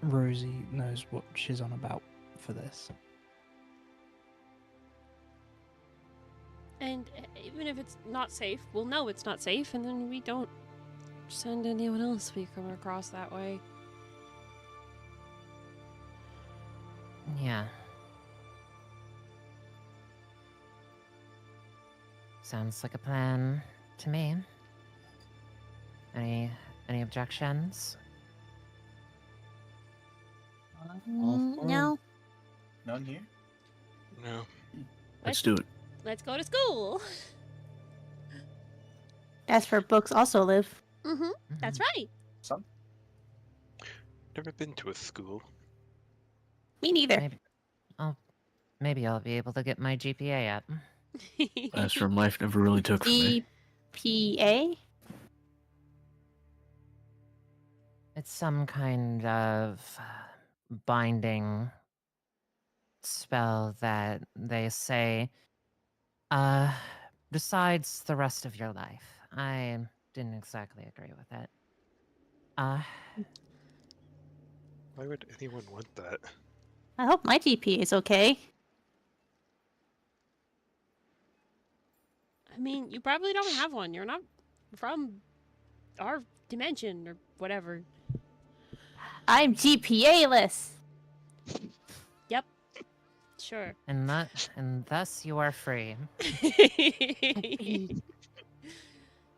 Rosie knows what she's on about for this. And even if it's not safe, we'll know it's not safe, and then we don't send anyone else we come across that way. Yeah. Sounds like a plan to me. Any objections? No. None here? No. Let's do it. Let's go to school. That's where books also live. Mm-hmm. That's right. Some? Never been to a school. Me neither. Maybe I'll be able to get my GPA up. That's from life never really took from me. GPA? It's some kind of binding spell that they say decides the rest of your life. I didn't exactly agree with it. Why would anyone want that? I hope my GPA is okay. I mean, you probably don't have one. You're not from our dimension or whatever. I'm GPA-less. Yep. Sure. And thus you are free.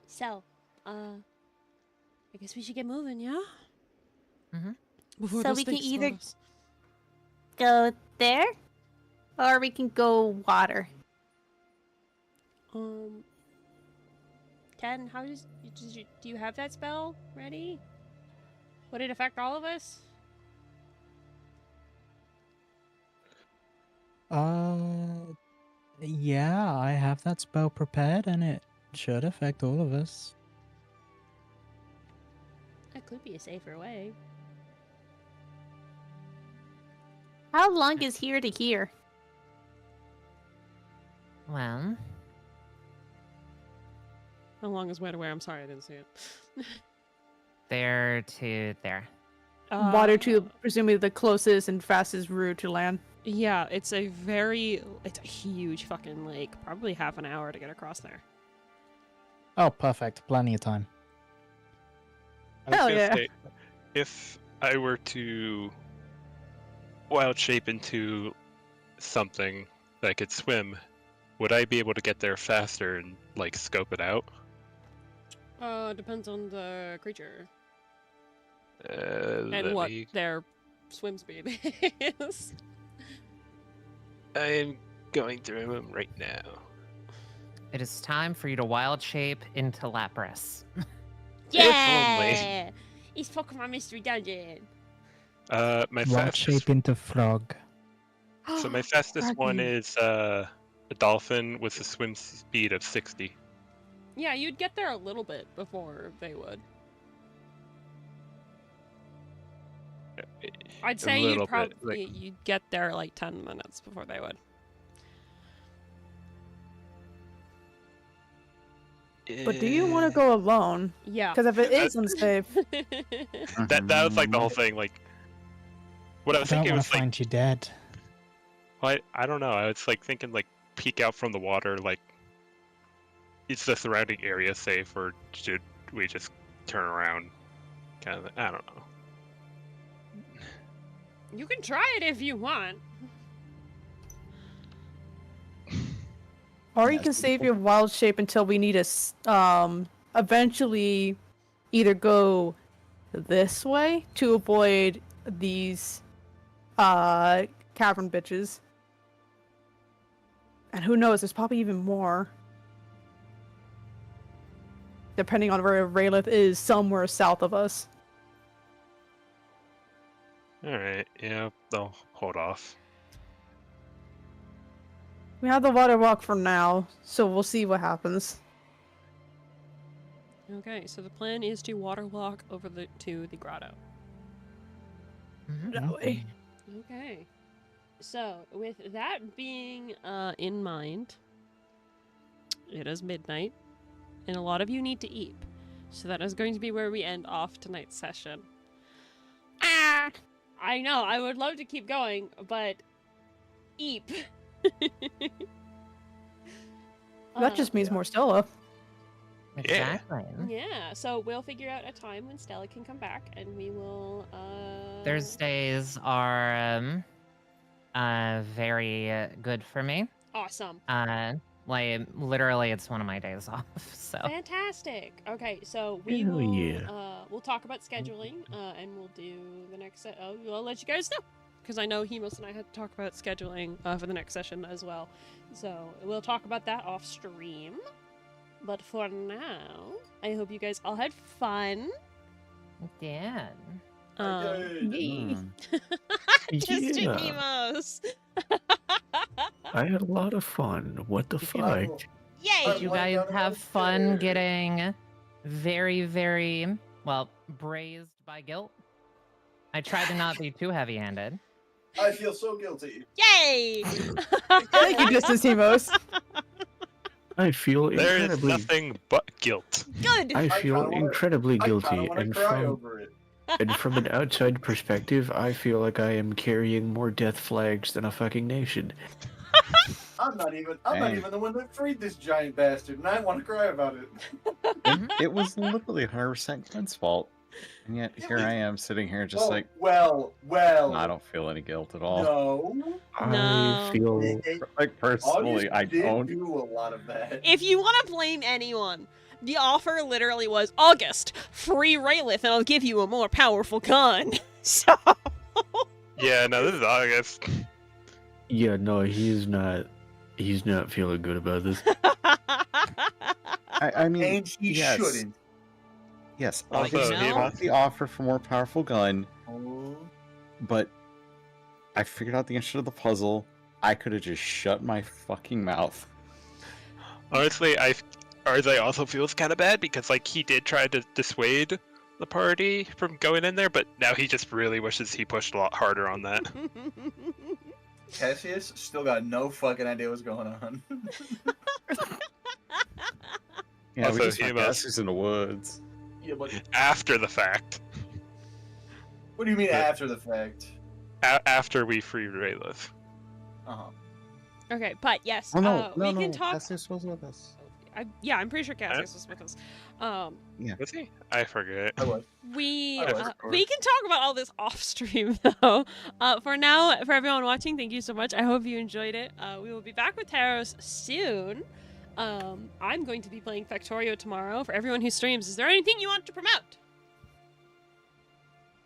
So, I guess we should get moving, yeah? Mhm. Before So those we can things either- smell us. Go there, or we can go water. 10, do you have that spell ready? Would it affect all of us? Yeah, I have that spell prepared and it should affect all of us. That could be a safer way. How long is here to here? Well, How long is where to where? I'm sorry, I didn't see it. there to there. Water to presumably the closest and fastest route to land. Yeah, it's a huge fucking lake. Probably half an hour to get across there. Oh, perfect. Plenty of time. I was Hell gonna yeah. say, if I were to wild shape into something that could swim, would I be able to get there faster and like scope it out? Depends on the creature Let and what me- their swim speed is. I am going through them right now. It is time for you to wild shape into Lapras. If only. Yeah! It's Pokemon Mystery Dungeon. My Wild fastest. shape into frog. So my fastest one Froggy. is a dolphin with a swim speed of 60. Yeah, you'd get there a little bit before they would. I'd say little you'd bit, probably you'd get there like 10 minutes before they would. But do you want to go alone? Yeah. Because if it is unsafe, That was like the whole thing. Like, what I I was don't thinking want was to like, find you dead. well, I don't know. I was like thinking like peek out from the water. Like, is the surrounding area safe, or should we just turn around? Kind of. I don't know. You can try it if you want. or you can save your wild shape until we need to eventually either go this way to avoid these cavern bitches. And who knows, there's probably even more. Depending on where Raylith is, somewhere south of us. Alright, yeah, they'll hold off. We have the water walk for now, so we'll see what happens. Okay, so the plan is to water walk over to the grotto. That way. Okay. So, with that being in mind, it is midnight, and a lot of you need to eat. So that is going to be where we end off tonight's session. Ah! I know, I would love to keep going, but... Eep. That just means more Stella. Exactly. Yeah, so we'll figure out a time when Stella can come back, and we will, Thursdays are very good for me. Awesome. Like literally, it's one of my days off. So Fantastic. Okay, so we Hell will yeah. we'll talk about scheduling, and we'll do the next set. I'll let you guys know, because I know Hemos and I had to talk about scheduling for the next session as well. So we'll talk about that off stream. But for now, I hope you guys all had fun. yeah. Yay. Just Yeah. Hemos. I had a lot of fun. What the fuck? Yay! Did you guys have fun getting very, very well braised by guilt? I tried to not be too heavy-handed. I feel so guilty. Yay! Thank you, Distance Hemos. I feel There is incredibly. nothing but guilt. Good. I feel kinda wanna- incredibly I guilty, kinda want to and cry from over it. and from an outside perspective, I feel like I am carrying more death flags than a fucking nation. I'm not even the one that freed this giant bastard, and I want to cry about it. It was literally 100% Glenn's fault. And yet here I am sitting here just like, well. I don't feel any guilt at all. No. I feel Like personally, I did don't. do a lot of that. If you want to blame anyone, the offer literally was August, free Raylith, and I'll give you a more powerful gun. So. Yeah, no, this is August. yeah, no, he's not feeling good about this. I mean, And he yes. shouldn't. Yes, Also, obviously he I want must- the offer for more powerful gun, Oh. but I figured out the answer to the puzzle. I could have just shut my fucking mouth. Honestly, RJ also feels kind of bad because like he did try to dissuade the party from going in there, but now he just really wishes he pushed a lot harder on that. Cassius still got no fucking idea what's going on. Yeah, Also, we just he found must- Cassius in the woods. Yeah, but After the fact. what do you mean Yeah. after the fact? After we freed Raylith. Uh-huh. Okay, but yes, Oh no, we can talk. Cassius was with us. Yeah, I'm pretty sure Cassius was with us. Was he? I forget. I was. We I was, uh, of course. we can talk about all this off stream though. For now, for everyone watching, thank you so much. I hope you enjoyed it. We will be back with TERROS soon. I'm going to be playing Factorio tomorrow. For everyone who streams, is there anything you want to promote?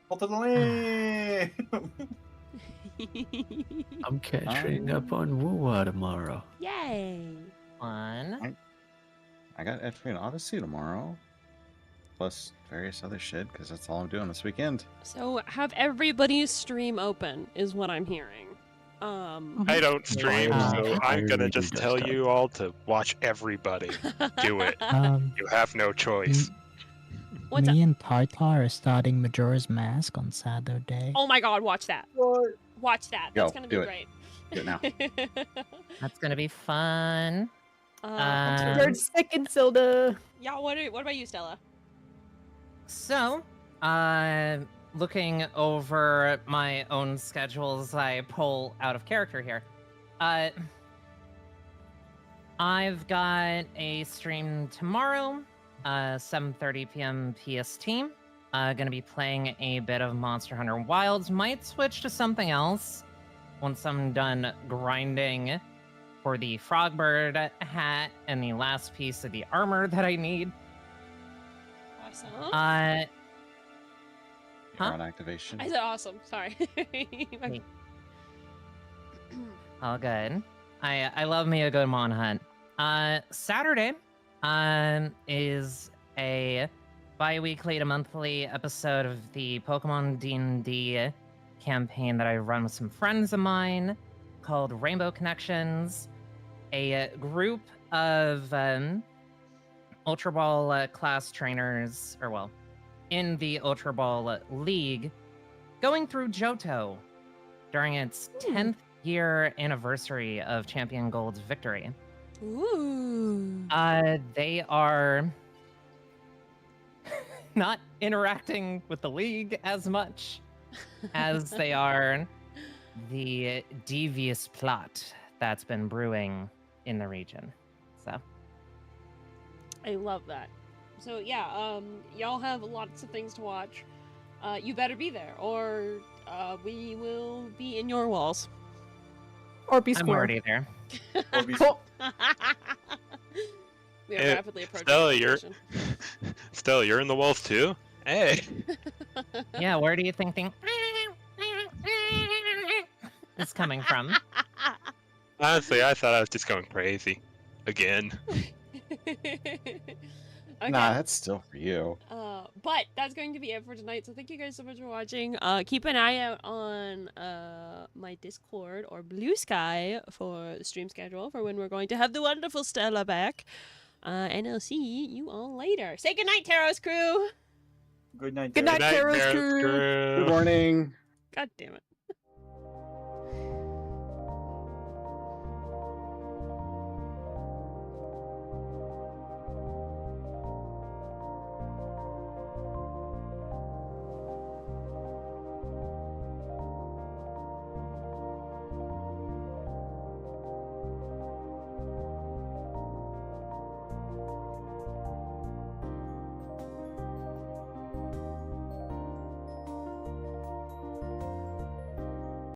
Hold to the lane. I'm catching up on Wuwa tomorrow. Yay! Fun. I got Etrian Odyssey tomorrow. plus various other shit, because that's all I'm doing this weekend. So have everybody's stream open, is what I'm hearing. I don't stream, so I'm gonna really just does tell that. you all to watch everybody do it. You have no choice. What's me up? and Tartar are starting Majora's Mask on Saturday. Oh my god, watch that. What? Watch that. Go, That's gonna be do it. great. Do it now. That's gonna be fun. Third second Zelda. Yeah, what about you, Stella? So, looking over my own schedules, I pull out of character here. I've got a stream tomorrow, 7:30 p.m. PST. Gonna be playing a bit of Monster Hunter Wilds. Might switch to something else once I'm done grinding for the Frogbird hat and the last piece of the armor that I need. Awesome. You're on activation. I said awesome. Sorry. All good. I love me a good Mon Hunt. Saturday is a bi-weekly to monthly episode of the Pokemon D&D campaign that I run with some friends of mine called Rainbow Connections. A group of Ultra Ball class trainers, or well, in the Ultra Ball League, going through Johto during its 10th year anniversary of Champion Gold's victory. Ooh. They are not interacting with the league as much as they are the devious plot that's been brewing in the region. So I love that. So yeah, y'all have lots of things to watch. You better be there, or we will be in your walls. Or be I'm square. already there. Or be- We are Eh, rapidly approaching Stella, you're completion. Stella, you're in the walls too? Hey. Yeah, where do you think is coming from? Honestly, I thought I was just going crazy. Again. Okay. Nah, that's still for you. But that's going to be it for tonight. So thank you guys so much for watching. Keep an eye out on my Discord or Blue Sky for the stream schedule for when we're going to have the wonderful Stella back. And I'll see you all later. Say goodnight, TERROS crew. Good night. Good night, Good night, Terror's Terror's crew. crew. Good morning. God damn it.